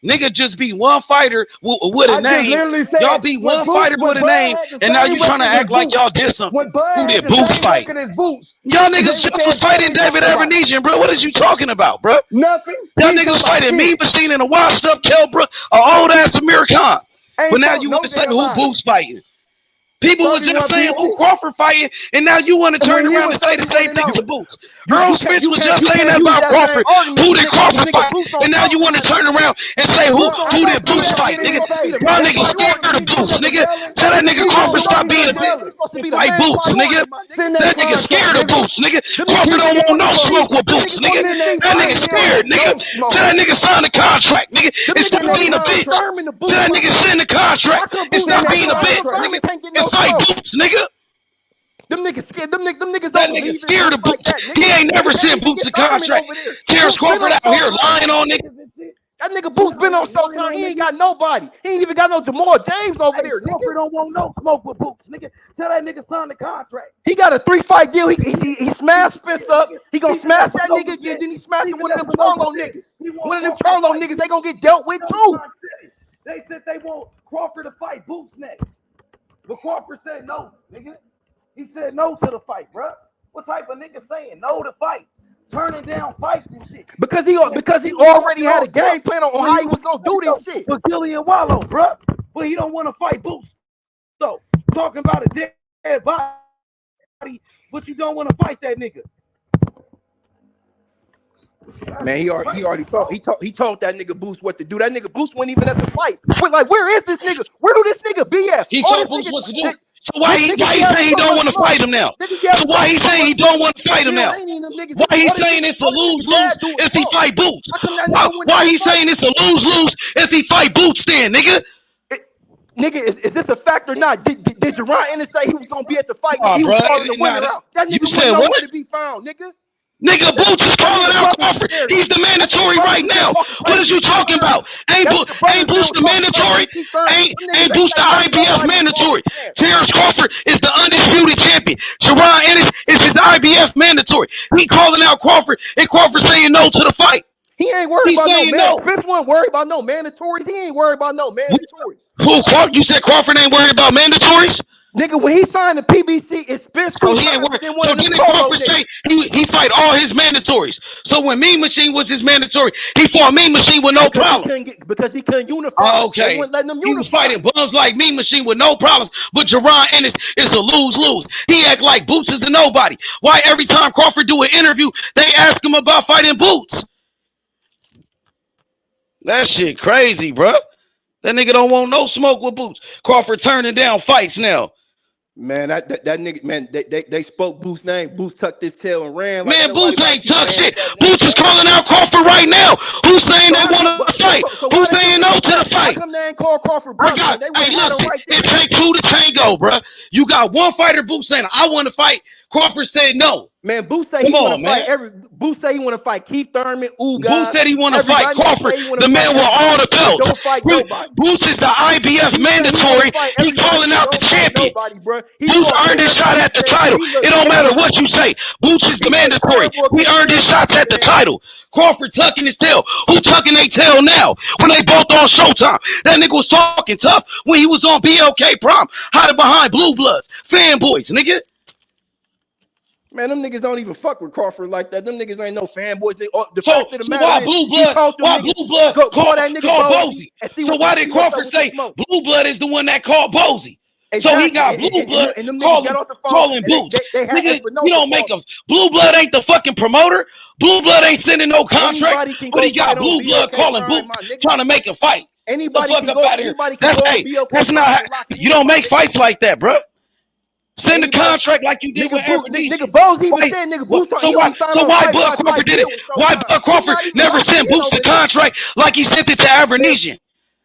Nigga just beat one fighter with a name. Y'all beat one fighter with a name, and now you trying to act like y'all did something. Who did Boots fight? Y'all niggas just fighting David Avenesian, bro. What is you talking about, bro? Nothing. Y'all niggas fighting me, Machine, and a washed up Kelbrook, an old ass Amir Khan. But now you want to say who Boots fighting? People was just saying who Crawford fighting, and now you want to turn around and say the same thing to Boots. Earl Spence was just saying that about Crawford. Who did Crawford fight? And now you want to turn around and say who did Boots fight, nigga? Y'all niggas scared of Boots, nigga. Tell that nigga Crawford stop being a bitch. Fight Boots, nigga. That nigga scared of Boots, nigga. Crawford don't want no smoke with Boots, nigga. That nigga scared, nigga. Tell that nigga sign the contract, nigga. And stop being a bitch. Tell that nigga send the contract and stop being a bitch, nigga. And fight Boots, nigga. Them niggas scared. Them niggas that nigga scared of Boots. He ain't never sent Boots a contract. Terence Crawford out here lying on niggas. That nigga Boots been on Showtime. He ain't got nobody. He ain't even got no Jamal James over there. Crawford don't want no smoke with Boots, nigga. Tell that nigga sign the contract. He got a 3-fight deal. He smashed Spence up. He gonna smash that nigga again. Then he smashed one of them Charlo niggas. One of them Charlo niggas they gonna get dealt with too. They said they want Crawford to fight Boots next. But Crawford said no, nigga. He said no to the fight, bro. What type of nigga saying no to fights? Turning down fights and shit. Because he already had a game plan on how he was gonna do this shit. For Gillian Wallow, bro. But he don't want to fight Boots. So talking about a dead body, but you don't want to fight that nigga. Man, he already told that nigga Boost what to do. That nigga Boost wasn't even at the fight. We're like, where is this nigga? Where do this nigga be at? He told Boost what to do. So why he saying he don't want to fight him now? So why he saying he don't want to fight him now? Why he saying it's a lose-lose if he fight Boots? Why he saying it's a lose-lose if he fight Boots then, nigga? Nigga, is this a fact or not? Did Jaron Ennis say he was gonna be at the fight? He was calling the winner out. That nigga was nowhere to be found, nigga. Nigga, Boots is calling out Crawford. He's the mandatory right now. What is you talking about? Ain't Boots the mandatory? Ain't Boots the IBF mandatory? Terence Crawford is the undisputed champion. Jaron Ennis is his IBF mandatory. He calling out Crawford, and Crawford saying no to the fight. He ain't worried about no man. Spence wasn't worried about no mandatories. He ain't worried about no mandatories. Who? You said Crawford ain't worried about mandatories? Nigga, when he signed the PBC, it's Spence. So he ain't worried. So didn't Crawford say he fight all his mandatories? So when Mean Machine was his mandatory, he fought Mean Machine with no problem. Because he couldn't unify. Okay. They wouldn't let him unify. He was fighting bums like Mean Machine with no problems, but Jaron Ennis is a lose-lose. He act like Boots is a nobody. Why every time Crawford do an interview, they ask him about fighting Boots? That shit crazy, bro. That nigga don't want no smoke with Boots. Crawford turning down fights now. Man, that nigga, man, they spoke Boots' name. Boots tucked his tail and ran. Man, Boots ain't tuck shit. Boots is calling out Crawford right now. Who's saying they want to fight? Who's saying no to the fight? How come they ain't call Crawford brother? Hey, listen, it take two to tango, bro. You got one fighter, Boots saying, I want to fight. Crawford said no. Man, Boots said he want to fight Boots said he want to fight Keith Thurman, Boots said he want to fight Crawford, the man with all the belts. Don't fight nobody. Boots is the IBF mandatory. He calling out the champion. Boots earned his shot at the title. It don't matter what you say. Boots is the mandatory. We earned his shots at the title. Crawford tucking his tail. Who tucking their tail now? When they both on Showtime. That nigga was talking tough when he was on BLK Prom. Hiding behind Blue Bloods. Fanboys, nigga. Man, them niggas don't even fuck with Crawford like that. Them niggas ain't no fanboys. The fact of the matter why Blue Blood call that nigga Bozy? So why did Crawford say Blue Blood is the one that called Bozy? So he got Blue Blood calling Boots. Nigga, you don't make a Blue Blood ain't the fucking promoter. Blue Blood ain't sending no contracts. But he got Blue Blood calling Boots, trying to make a fight. Anybody can go. That's not. You don't make fights like that, bro. Send a contract like you did with nigga Bose even said nigga Boots. So why Bud Crawford did it? Why Bud Crawford never sent Boots a contract like he sent it to Avernesian?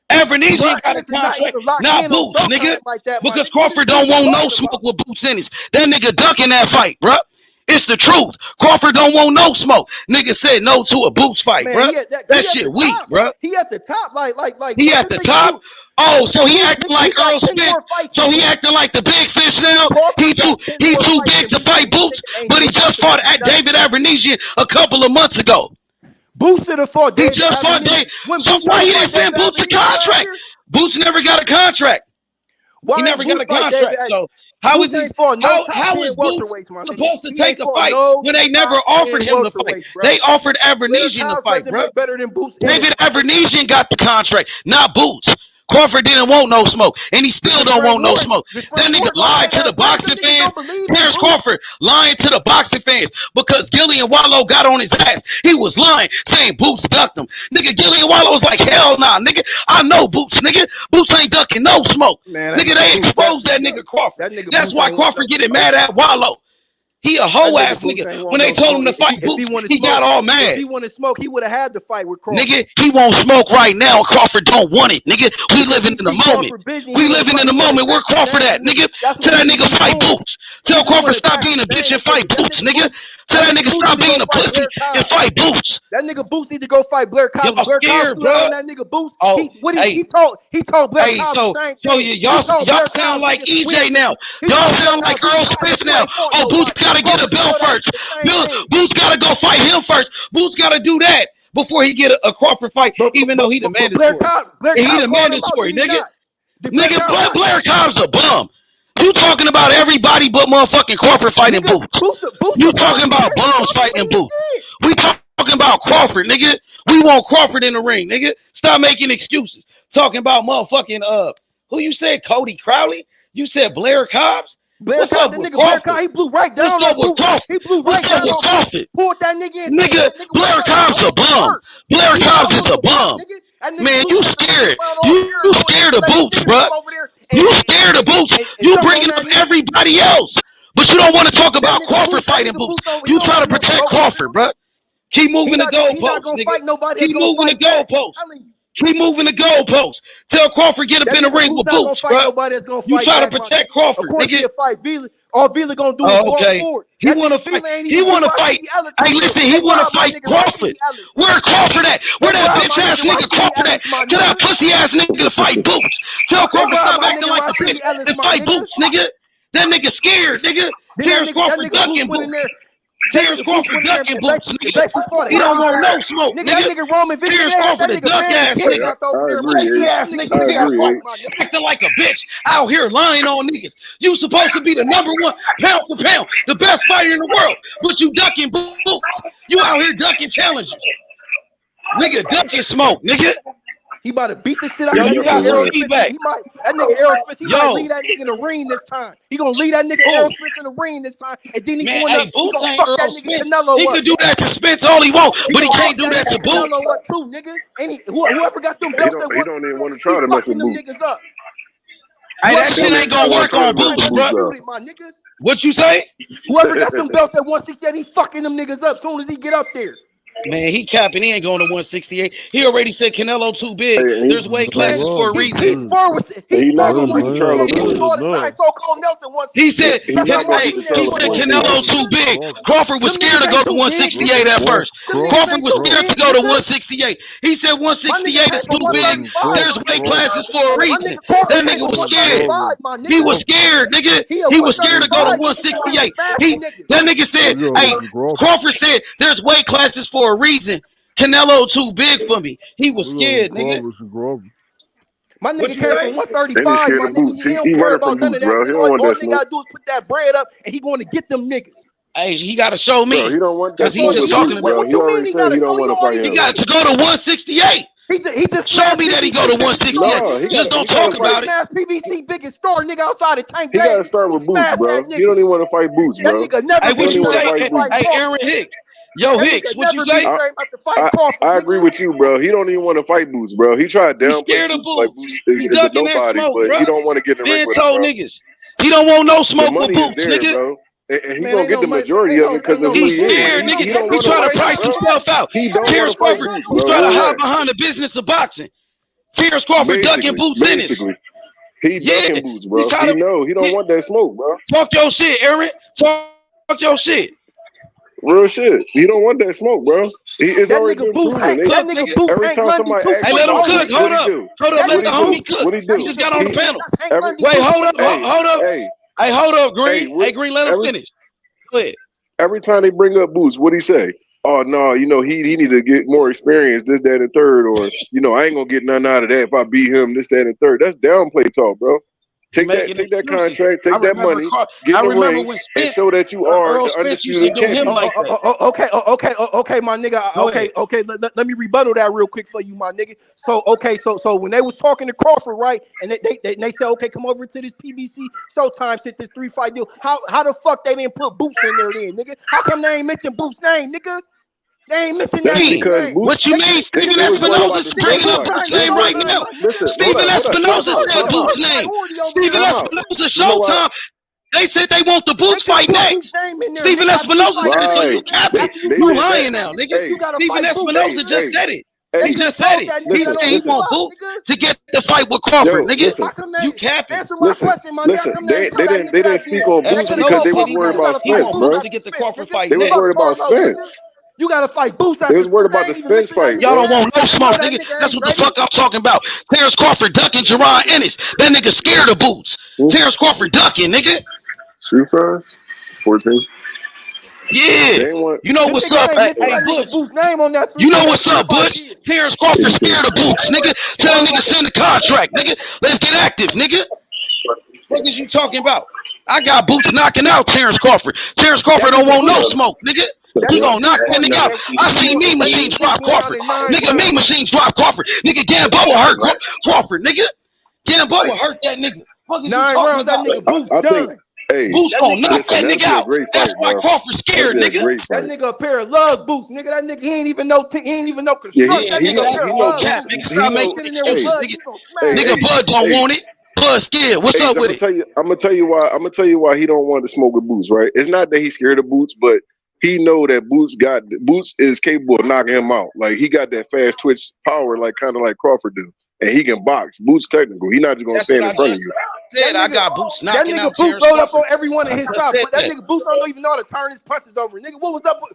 Avernesian got a contract, not Boots, nigga. Because Crawford don't want no smoke with Boots in his. That nigga ducking that fight, bro. It's the truth. Crawford don't want no smoke. Nigga said no to a Boots fight, bro. That shit weak, bro. He at the top, like. He at the top. Oh, so he acting like Earl Spence. So he acting like the big fish now. He too big to fight Boots, but he just fought at David Avernesian a couple of months ago. Boots should have fought David. He just fought David. So why he didn't send Boots a contract? Boots never got a contract. He never got a contract. So how is this? How is Boots supposed to take a fight when they never offered him the fight? They offered Avernesian the fight, bro. David Avernesian got the contract, not Boots. Crawford didn't want no smoke, and he still don't want no smoke. That nigga lied to the boxing fans. Terence Crawford lying to the boxing fans because Gillian Wallow got on his ass. He was lying, saying Boots ducked him. Nigga, Gillian Wallow was like, hell nah, nigga. I know Boots, nigga. Boots ain't ducking no smoke. Nigga, they exposed that nigga Crawford. That's why Crawford getting mad at Wallow. He a hoe ass nigga. When they told him to fight Boots, he got all mad. If he wanted smoke, he would have had to fight with Crawford. Nigga, he won't smoke right now. Crawford don't want it, nigga. We living in the moment. We living in the moment. Where Crawford at, nigga? Tell that nigga fight Boots. Tell Crawford stop being a bitch and fight Boots, nigga. Tell that nigga stop being a pussy and fight Boots. That nigga Boots need to go fight Blair Cobbs. Blair Cobbs bro. That nigga Boots. He told Blair Cobbs the same thing. So y'all sound like EJ now. Y'all sound like Earl Spence now. Oh, Boots gotta get a belt first. Boots gotta go fight him first. Boots gotta do that before he get a Crawford fight, even though he the mandatory. He the mandatory, nigga. Nigga, Blair Cobb's a bum. You talking about everybody but motherfucking Crawford fighting Boots. You talking about bums fighting Boots. We talking about Crawford, nigga. We want Crawford in the ring, nigga. Stop making excuses. Talking about motherfucking who you said, Cody Crowley? You said Blair Cobbs? What's up with Crawford? He blew right down. What's up with Crawford? He blew right down on Crawford. Pulled that nigga in. Nigga, Blair Cobb's a bum. Blair Cobbs is a bum. Man, you scared. You scared of Boots, bro. You scared of Boots. You bringing up everybody else, but you don't want to talk about Crawford fighting Boots. You try to protect Crawford, bro. Keep moving the goalposts, nigga. Keep moving the goalposts. Keep moving the goalposts. Tell Crawford get up in the ring with Boots, bro. You try to protect Crawford, of course nigga. He'll fight Vila. All Vila gonna do is walk forward. He want to fight. He want to fight. Hey, listen, he want to fight Crawford. Where Crawford at? Where that bitch ass nigga Crawford at? Tell that pussy ass nigga to fight Boots. Tell Crawford stop acting like a bitch and fight Boots, nigga. That nigga scared, nigga. Terence Crawford ducking Boots. Terence Crawford ducking Boots, nigga. He don't want no smoke, nigga. Terence Crawford a duck ass nigga. Crazy ass nigga. Terence Crawford acting like a bitch out here lying on niggas. You supposed to be the number one pound for pound, the best fighter in the world, but you ducking Boots. You out here ducking challenges. Nigga, ducking smoke, nigga. He about to beat the shit out of that nigga. That nigga Errol Spence, he might lead that nigga in the ring this time. He gonna lead that nigga Errol Spence in the ring this time, and then he gonna fuck that nigga Canelo up. He could do that to Spence all he want, but he can't do that to Boots. Canelo up too, nigga. And whoever got them belts, he don't even want to try to mess with Boots. Niggas up. Hey, that shit ain't gonna work on Boots, bro. What you say? Whoever got them belts at 168, he fucking them niggas up as soon as he get up there. Man, he capping. He ain't going to 168. He already said Canelo too big. There's weight classes for a reason. He's not going to beat Charlo. He said Canelo too big. Crawford was scared to go to 168 at first. Crawford was scared to go to 168. He said 168 is too big. There's weight classes for a reason. That nigga was scared. He was scared, nigga. He was scared to go to 168. That nigga said, hey, Crawford said there's weight classes for a reason. Canelo too big for me. He was scared, nigga. My nigga came from 135. My nigga, he don't care about none of that. All he gotta do is put that bread up, and he going to get them niggas. Hey, he got to show me. He don't want that. He just talking about. What you mean he got to fight? He got to go to 168. He just show me that he go to 168. Just don't talk about it. PBC biggest star nigga outside of Tank. He got to start with Boots, bro. He don't even want to fight Boots, bro. That nigga never. Hey, what you say? Hey, Aaron Hicks. Yo, Hicks, what you say? I agree with you, bro. He don't even want to fight Boots, bro. He tried down. He's scared of Boots. Like Boots is a nobody, smoke, but bro. he don't want to get in the ring with him, bro. niggas. He don't want no smoke with Boots, there, nigga. Bro. And he gonna get the majority of it because of he's scared, nigga. He trying to price himself out. Terence Crawford, he's trying to hide behind the business of boxing. Terence Crawford ducking Boots Ennis. He ducking Boots, bro. He know he don't want that smoke, bro. Talk your shit, Aaron. Talk your shit. Real shit. He don't want that smoke, bro. It's already been proven. That nigga Boots every time somebody asks hey, let him cook. Hold up. Let the homie cook. What he do? He just got on the panel. Wait, hold up. Hey, hold up, Green. Hey, Green, let him finish. Go ahead. Every time they bring up Boots, what he say? Oh no, he need to get more experience, this, that, and third, or I ain't gonna get nothing out of that if I beat him, this, that, and third. That's downplay talk, bro. Take that contract, take that money, get in the ring, and show that you are the undisputed champion. Okay, my nigga. Okay. Let me rebuttal that real quick for you, my nigga. So when they was talking to Crawford, right, and they said, okay, come over to this PBC Showtime shit, this 3-fight deal. How the fuck they didn't put Boots in there then, nigga? How come they ain't mention Boots' name, nigga? They ain't mentioned that name. What you mean? Stephen Espinosa's bringing up Boots' name right now. Stephen Espinosa said Boots' name. Stephen Espinosa, Showtime. They said they want the Boots fight next. Stephen Espinosa said it, so you capping. You lying now, nigga. Stephen Espinosa just said it. He just said it. He said he want Boots to get the fight with Crawford, nigga. You capping. Answer my question, my nigga. They didn't speak on Boots because they was worried about Spence, bro. To get the Crawford fight they was worried about Spence. You gotta fight Boots. They was worried about the Spence fight. Y'all don't want no smoke, nigga. That's what the fuck I'm talking about. Terence Crawford ducking Jaron Ennis. That nigga scared of Boots. Terence Crawford ducking, nigga. Shoe size? 14. Yeah. You know what's up, hey, Butch. You know what's up, Butch. Terence Crawford scared of Boots, nigga. Tell that nigga send the contract, nigga. Let's get active, nigga. What is you talking about? I got Boots knocking out Terence Crawford. Terence Crawford don't want no smoke, nigga. He gonna knock that nigga out. I seen Mean Machine drop Crawford. Nigga, Mean Machine drop Crawford. Nigga, Gamboa hurt Crawford, nigga. Gamboa hurt that nigga. What is you talking about? That nigga Boots done. Boots gonna knock that nigga out. That's why Crawford's scared, nigga. That nigga a pair of lug boots, nigga. That nigga he ain't even know construction. That nigga a pair of lug boots. Nigga, stop making excuses, nigga. Nigga, Bud don't want it. Buzz scared. What's up with it? I'm gonna tell you why he don't want to smoke with Boots, right? It's not that he's scared of Boots, but he know that Boots is capable of knocking him out. Like he got that fast twitch power, like kind of like Crawford do, and he can box. Boots technical. He not just gonna stand in front of you. I got Boots knocking that out nigga Boots rolled up on everyone in his shop, but that that. nigga Boots don't even know how to turn his punches over. Nigga, what was up on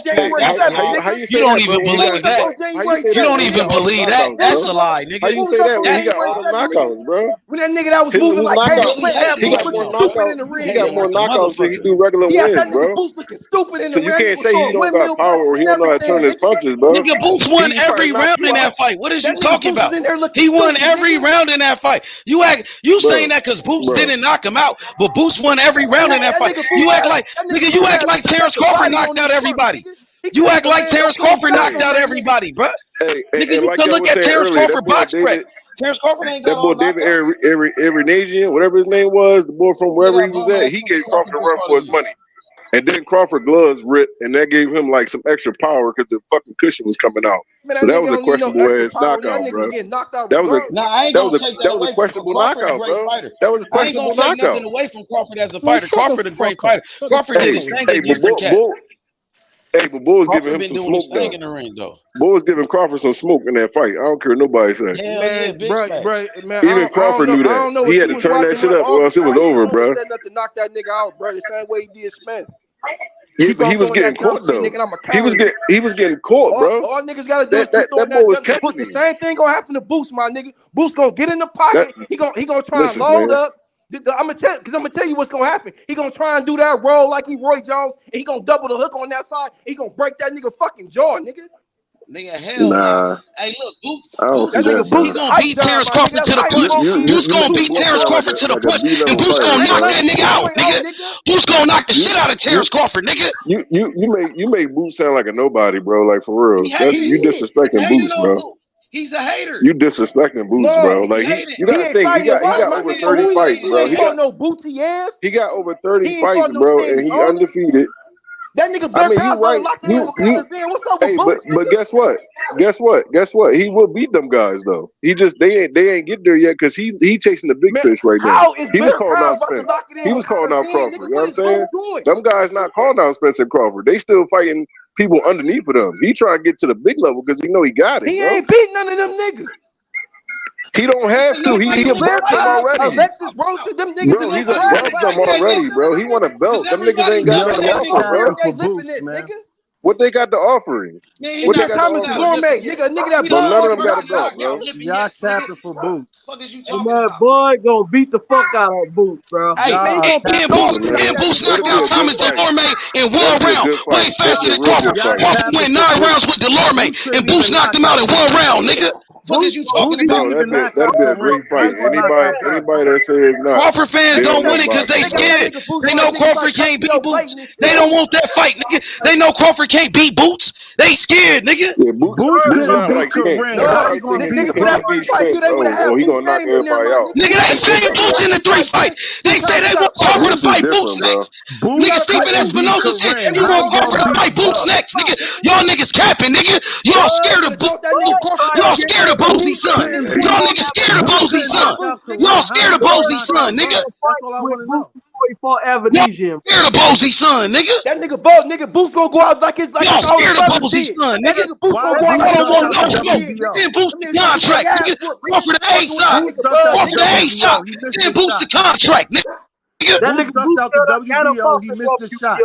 January 7th, nigga? You don't even believe that. You don't even believe that. That's a lie, nigga. How you say that when he got all the knockouts, bro? When that nigga that was moving like Caleb Plant had he Boots got more looking stupid in the ring. He got more knockouts than he do regular wins, that bro. nigga Boots looking stupid in the So ring. you can't say he don't got power or he don't know how to turn his punches, bro. Nigga, Boots won every round in that fight. What is you talking about? He won every round in that fight. You saying that because Boots didn't knock him out, but Boots won every round in that fight. You act like Terence Crawford knocked out everybody. You act like Terence Crawford knocked out everybody, bro. Nigga, you can look at Terence Crawford box rec. Terence Crawford ain't got that boy David Arinasian, whatever his name was, the boy from wherever he was at, he gave Crawford a run for his money. And then Crawford gloves ripped, and that gave him like some extra power because the fucking cushion was coming out. Man, so that was a questionable ass knockout, bro. That was a questionable knockout, bro. That was a questionable knockout. I ain't gonna take nothing away from Crawford as a fighter. Crawford a great fighter. Crawford did his thing against the cat. But Bull was giving him some smoke in the ring, though. Bull was giving Crawford some smoke in that fight. I don't care what nobody say. Man, even Crawford knew that. He had to turn that shit up, or else it was over, bro. Said nothing to knock that nigga out, bro. The same way he did Smith. Yeah, but he was getting caught though. He was getting caught, bro. All niggas gotta do is keep throwing that. The same thing gonna happen to Boots, my nigga. Boots gonna get in the pocket. He gonna try and load up. I'm gonna tell you what's gonna happen. He gonna try and do that roll like he Roy Jones, and he gonna double the hook on that side. He gonna break that nigga fucking jaw, nigga. Nigga, hell nah. Hey, look, Boots gonna beat Terence Crawford to the punch. Boots gonna beat Terence Crawford to the punch, and Boots gonna knock that nigga out, nigga. Boots gonna knock the shit out of Terence Crawford, nigga. You make Boots sound like a nobody, bro. Like for real, you disrespecting Boots, bro. He's a hater. You disrespecting Boots, bro. Like you gotta think he got over 30 fights, bro. He got no Booty ass. He got over 30 fights, bro, and he undefeated. That nigga Ben Powell's gonna lock it in with Kevin Ben. What's up with Boots? But guess what? He will beat them guys though. They ain't get there yet because he chasing the big fish right now. He was calling out Spence. He was calling out Crawford. You know what I'm saying? Them guys not calling out Spence and Crawford. They still fighting people underneath of them. He trying to get to the big level because he know he got it. He ain't beating none of them niggas. He don't have to. He above them already. Alexis Roach, them niggas. Bro, he's above them already, bro. He want a belt. Them niggas ain't got nothing to offer, bro. What they got to offer him? What they got Thomas Gourmet, nigga that ball. None of them got a belt, bro. Y'all tapping for Boots. Man, boy, gonna beat the fuck out of Boots, bro. Hey, and Boots knocked out Thomas Delorme in 1 round, way faster than Crawford. Crawford went 9 rounds with Delorme, and Boots knocked him out in 1 round, nigga. What is you talking about? That'd be a great fight. Anybody that says not. Crawford fans don't win it because they scared. They know Crawford can't beat Boots. They don't want that fight, nigga. They know Crawford can't beat Boots. They scared, nigga. Yeah, Boots couldn't beat Corinne. Nigga, for that first fight, they would have had Boots name in there, nigga, they seen Boots in the 3 fights. They say they want Crawford to fight Boots next. Nigga, Stephen Espinosa said he want Crawford to fight Boots next, nigga. Y'all niggas capping, nigga. Y'all scared of Boots. Y'all scared of Boosy's son. Y'all niggas scared of Boosy's son. Y'all scared of Boosy's son, nigga. That's all I want to know. Y'all scared of Boosy's son, nigga. That nigga Boots gonna go out like his y'all scared of Boosy's son, nigga. Boots gonna go out like then Boost the contract, nigga. Crawford the A side. Crawford the A side. Then Boost the contract, nigga. That nigga ducked out the WBO. He missed the shot.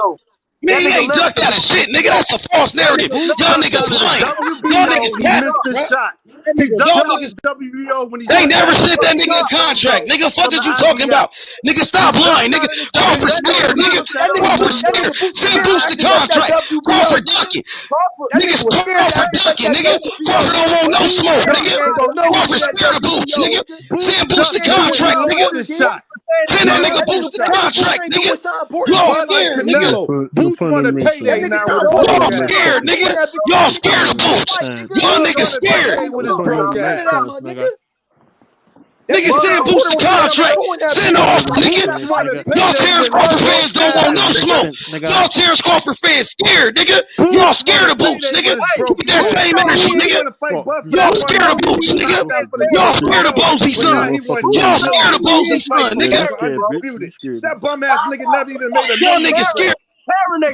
Man, he ain't ducked out of shit, nigga. That's a false narrative. Y'all niggas lying. Y'all niggas capping, He ducked out the WBO when he. They never sent that nigga a contract, nigga. Fuck is you talking about, nigga? Stop lying, nigga. Crawford scared, nigga. Crawford scared. Send Boost the contract. Crawford ducking. Niggas Crawford ducking, nigga. Crawford don't want no smoke, nigga. Crawford scared of Boots, nigga. Send Boost the contract, nigga. Send that nigga Boost the contract, nigga. Y'all scared, nigga. Boots want to pay that now. Y'all scared, nigga. Y'all scared of Boots. Y'all niggas scared. Nigga, send Boots the contract. Send the offer, nigga. Y'all Terence Crawford fans don't want no smoke. Y'all Terence Crawford fans scared, nigga. Y'all scared of Boots, nigga. Keep that same energy, nigga. Y'all scared of Boots, nigga. Y'all scared of Bozy son. Y'all scared of Bozy son, nigga. That bum ass nigga never even made a Y'all niggas scared.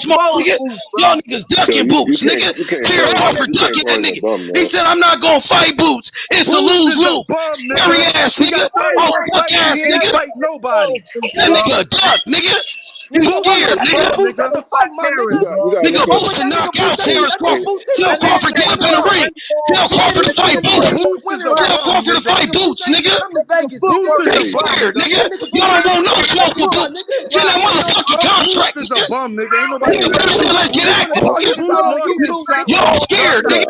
Y'all niggas ducking Boots, nigga. Terence Crawford ducking that nigga. He said, I'm not gonna fight Boots. It's a lose-lose. Scary ass nigga. Oh, fuck ass nigga. Fight nobody. That nigga a duck, nigga. You scared, nigga. Nigga, Boots to knock out Terence Crawford. Tell Crawford get up in the ring. Tell Crawford to fight Boots. Tell Crawford to fight Boots, nigga. They scared, nigga. Y'all don't want no smoke with Boots. Send that motherfucking contract. Nigga, let's get active, nigga. Y'all scared, nigga.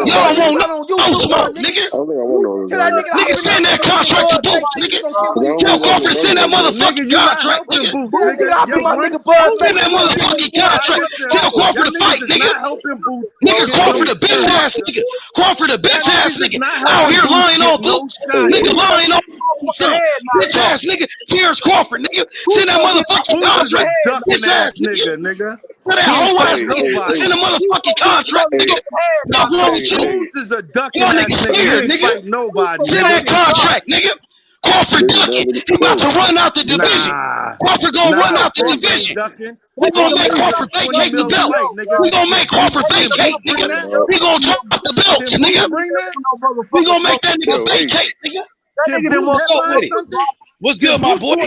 Y'all don't want no smoke, nigga. Nigga, send that contract to Boots, nigga. Tell Crawford to send that motherfucking contract, nigga. Send that motherfucking contract. Tell Crawford to fight, nigga. Nigga, Crawford a bitch ass nigga. Crawford a bitch ass nigga. Out here lying on Boots. Nigga lying on bitch ass nigga. Terence Crawford, nigga. Send that motherfucking contract. Bitch ass nigga. Send that whole ass nigga. Send a motherfucking contract, nigga. Not wrong with you. Boots is a ducking Y'all ass niggas nigga. scared, He ain't nigga. fight nobody. Send that contract, nigga. Crawford ducking. He about to run out the division. Crawford gonna run out the division. We gonna make Crawford vacate the belt. We gonna make Crawford vacate, nigga. We gonna drop the belts, nigga. We gonna make that nigga vacate, nigga. What's good, my boy? They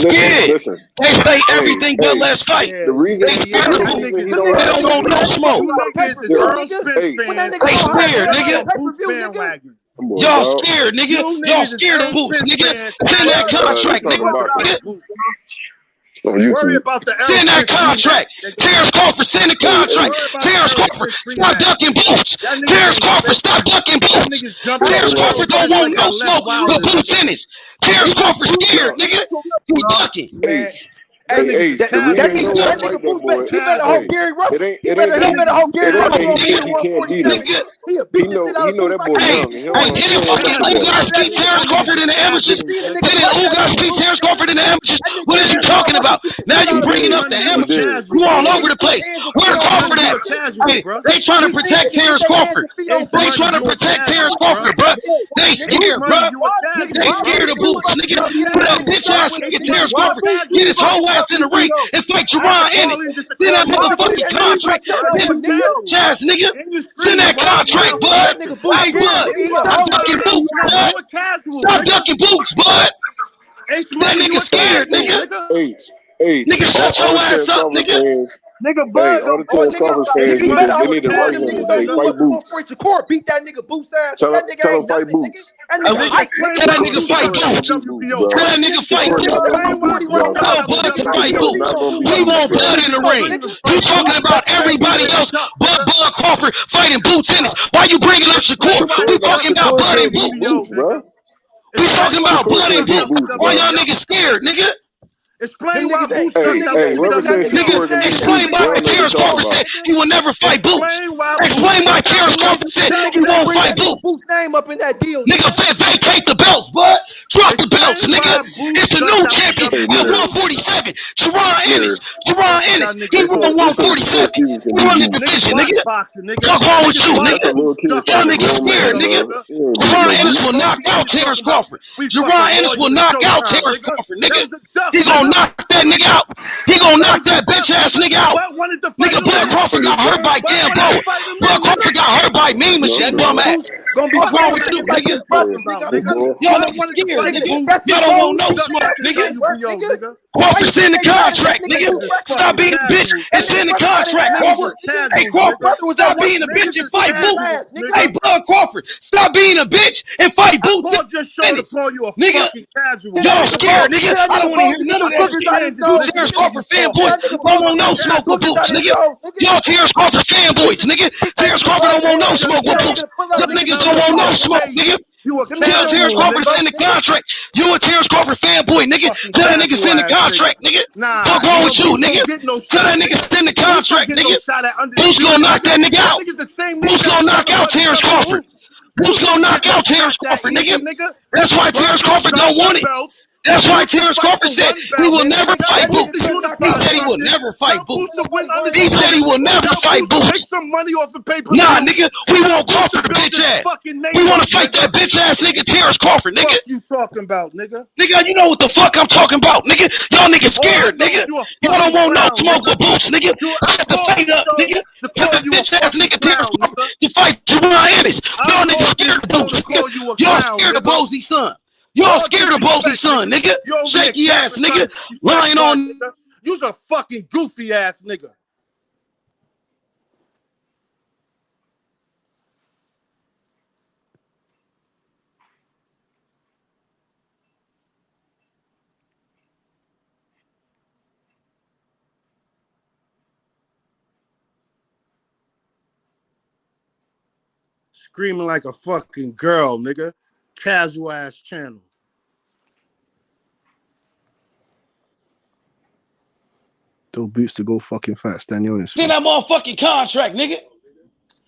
scared. They play everything but let's fight. They scared. They don't want no smoke. They scared, nigga. Y'all scared, nigga. Y'all scared of Boots, nigga. Send that contract, nigga. Worry about the send that contract. Terence Crawford, send the contract. Terence Crawford, stop ducking Boots. Terence Crawford, stop ducking Boots. Terence Crawford don't want no smoke with Boots Ennis. Terence Crawford scared, nigga. He ducking. Hey, that nigga Boots better hold Gary Russell. He better hold Gary Russell on me at 147. He'll beat the shit out of Boots like Hey, didn't fucking Ugas beat Terence Crawford in the amateurs? Didn't Ugas beat Terence Crawford in the amateurs? What are you talking about? Now you bringing up the amateurs. You all over the place. Where Crawford at? Hey, they trying to protect Terence Crawford. They trying to protect Terence Crawford, bro. They scared, bro. They scared of Boots, nigga. Put that bitch ass nigga Terence Crawford. Get his whole ass in the ring and fight Jaron Ennis. Send that motherfucking contract. Bitch ass nigga. Send that contract, bud. Hey, bud. Stop ducking Boots, bud. Stop ducking Boots, bud. That nigga scared, nigga. Nigga, shut your ass up, nigga. Nigga, Bud, they need to write him and say fight Boots. Beat that nigga Boots ass. Tell him fight Boots. Tell that nigga fight Boots. Tell that nigga fight Boots. Tell Bud to fight Boots. We want Bud in the ring. You talking about everybody else but Bud Crawford fighting Boots Ennis. Why you bringing up Shakur? We talking about Bud and Boots. We talking about Bud and Boots. Why y'all niggas scared, nigga? Explain why Boots explain why Terence Crawford said he will never fight Boots. Explain why Terence Crawford said he won't fight Boots. Boots name up in that deal. Nigga, vacate the belts, bud. Drop the belts, nigga. It's a new champion at 147. Jaron Ennis. Jaron Ennis. He won 147. He won the division, nigga. What's wrong with you, nigga? Y'all niggas scared, nigga. Jaron Ennis will knock out Terence Crawford. Jaron Ennis will knock out Terence Crawford, nigga. He gonna knock that nigga out. He gonna knock that bitch ass nigga out. Nigga, Bud Crawford got hurt by Gambo. Bud Crawford got hurt by Mean Machine bum ass. What's wrong with you, nigga? Y'all don't want to scared, nigga. Y'all don't want no smoke, nigga. Crawford's in the contract, nigga. Stop being a bitch. It's in the contract, Crawford. Hey, Crawford, stop being a bitch and fight Boots. Hey, Bud Crawford, stop being a bitch and fight Boots. Nigga, y'all scared, nigga. I don't want to hear none of that shit. You Terence Crawford fanboys don't want no smoke with Boots, nigga. Y'all Terence Crawford fanboys, nigga. Terence Crawford don't want no smoke with Boots. Them niggas don't want no smoke, nigga. Tell Terence Crawford to send the contract. You a Terence Crawford fanboy, nigga. Tell that nigga send the contract, nigga. Fuck wrong with you, nigga. Tell that nigga send the contract, nigga. Who's gonna knock that nigga out? Who's gonna knock out Terence Crawford? Who's gonna knock out Terence Crawford, nigga? That's why Terence Crawford don't want it. That's why Terence Crawford said he will never fight Boots. He said he will never fight Boots. He said he will never fight Boots. Make some money off the paper. Nah, nigga, we want Crawford, bitch ass. We want to fight that bitch ass nigga Terence Crawford, nigga. What you talking about, nigga? Nigga, you know what the fuck I'm talking about, nigga. Y'all niggas scared, nigga. Y'all don't want no smoke with Boots, nigga. I had to fight up, nigga. Tell that bitch ass nigga Terence Crawford to fight Jaron Ennis. Y'all niggas scared of Boots, nigga. Y'all scared of Bosey's son. Y'all scared of Bosey's son, nigga. Shaky ass nigga. Lying on. You's a fucking goofy ass nigga. Screaming like a fucking girl, nigga. Casual ass channel. Tell Boots to go fucking fight Stan Jones. Send that motherfucking contract, nigga.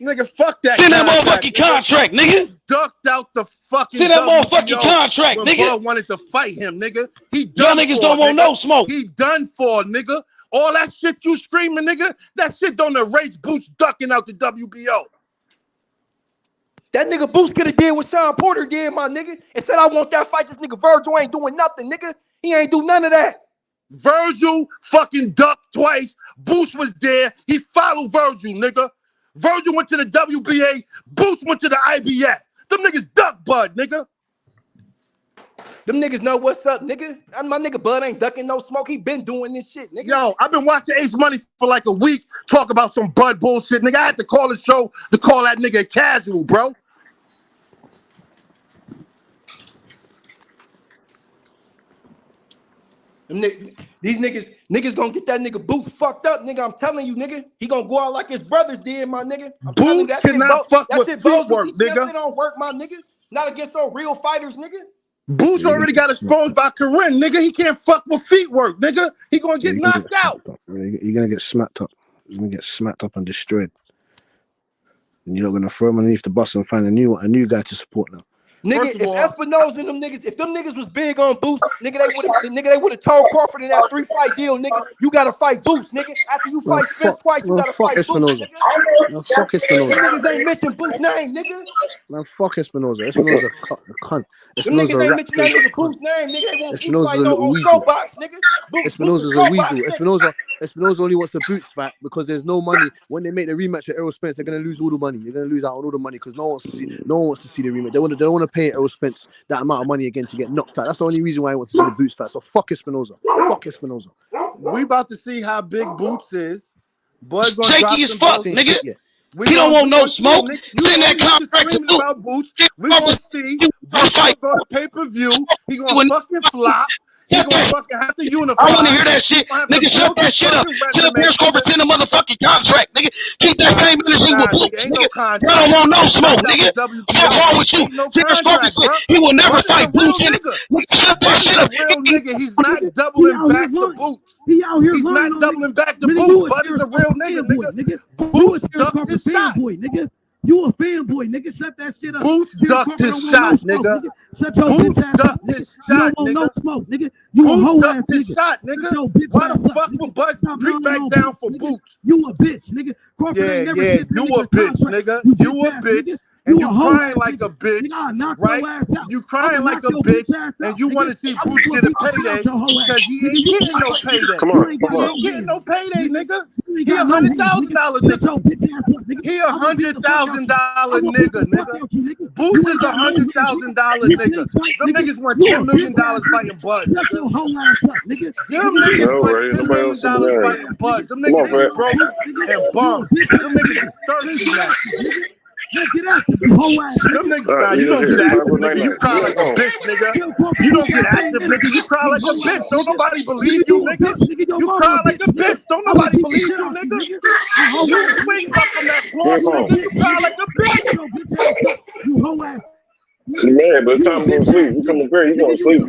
Nigga, fuck that. Send that motherfucking contract, nigga. He's ducked out the fucking. Send that motherfucking contract, when nigga. Bud wanted to fight him, nigga. He Y'all done niggas for, don't want nigga. no smoke. He done for, nigga. All that shit you screaming, nigga. That shit don't erase Boots ducking out the WBO. That nigga Boots could have did what Sean Porter did, my nigga, and said, I want that fight. This nigga Virgil ain't doing nothing, nigga. He ain't do none of that. Virgil fucking ducked twice. Boots was there. He followed Virgil, nigga. Virgil went to the WBA. Boots went to the IBF. Them niggas duck Bud, nigga. Them niggas know what's up, nigga. My nigga Bud ain't ducking no smoke. He been doing this shit, nigga. Yo, I've been watching Ace Money for like a week. Talk about some Bud bullshit, nigga. I had to call the show to call that nigga casual, bro. These niggas gonna get that nigga Boots fucked up, nigga. I'm telling you, nigga. He gonna go out like his brothers did, my nigga. Boots cannot fuck with feet work, nigga. That shit don't work, my nigga. Not against no real fighters, nigga. Boots already got exposed by Corinne, nigga. He can't fuck with feet work, nigga. He gonna get knocked out. You're gonna get smacked up. You're gonna get smacked up and destroyed. And you're not gonna throw him underneath the bus and find a new guy to support now. Nigga, if Espinosa and them niggas, if them niggas was big on Boots, nigga, they would have told Crawford in that 3-fight deal, nigga, you gotta fight Boots, nigga. After you fight Spence twice, you gotta fight Espinosa. Boots, nigga. No, fuck Espinosa. Them niggas ain't mentioned Boots' name, nigga. Man, fuck Espinosa. Espinosa a cunt. Them niggas ain't mentioned that nigga Boots' name, nigga. They won't keep fighting no on soapbox, nigga. Espinosa's a weasel. Espinosa only wants the Boots fight because there's no money. When they make the rematch with Errol Spence, they're gonna lose all the money. They're gonna lose out on all the money because no one wants to see the rematch. They don't want to pay Errol Spence that amount of money again to get knocked out. That's the only reason why I want to see the Boots fight. So fuck Espinosa. Fuck Espinosa. We about to see how big Boots is. Bud gonna shaky as fuck, nigga. He don't want no smoke. Send that contract to Boots. We gonna see. Boots gonna go to pay-per-view. He gonna fucking flop. He gonna fucking have to unify. I want to hear that shit. Nigga, shut that shit up. Tell Terence Crawford send a motherfucking contract, nigga. Keep that same energy with Boots, nigga. I don't want no smoke, nigga. What's wrong with you? Terence Crawford said he will never fight Boots in it. Nigga, shut that shit up. Real nigga, he's not doubling back the Boots. He's not doubling back the Boots. Bud is a real nigga. Boots ducked his shot. You a fanboy, nigga. Shut that shit up. Boots ducked his shot, nigga. Boots ducked his shot, nigga. No smoke, nigga. You a hoe ass nigga. Shot, nigga. Why the fuck would Bud streak back down for Boots? You a bitch, nigga. Yeah, you a bitch, nigga. You a bitch. And you crying like a bitch, right? You crying like a bitch, and you want to see Boots get a payday because he ain't getting no payday. Come on, He ain't getting no payday, nigga. He $100,000 nigga. He $100,000 nigga. Boots is $100,000 nigga. Them niggas want $10 million fighting Bud. Them niggas want $10 million fighting Bud. Them niggas is broke and bums. Them niggas is thirsty now. Them niggas, you don't get active, nigga. You cry like a bitch, nigga. You don't get active, nigga. You cry like a bitch. Don't nobody believe you, nigga. You cry like a bitch. Don't nobody believe you, nigga. You swing up on that floor, nigga. You cry like a bitch. You hoe ass. Man, by the time I'm going to sleep, you come up here, you going to sleep.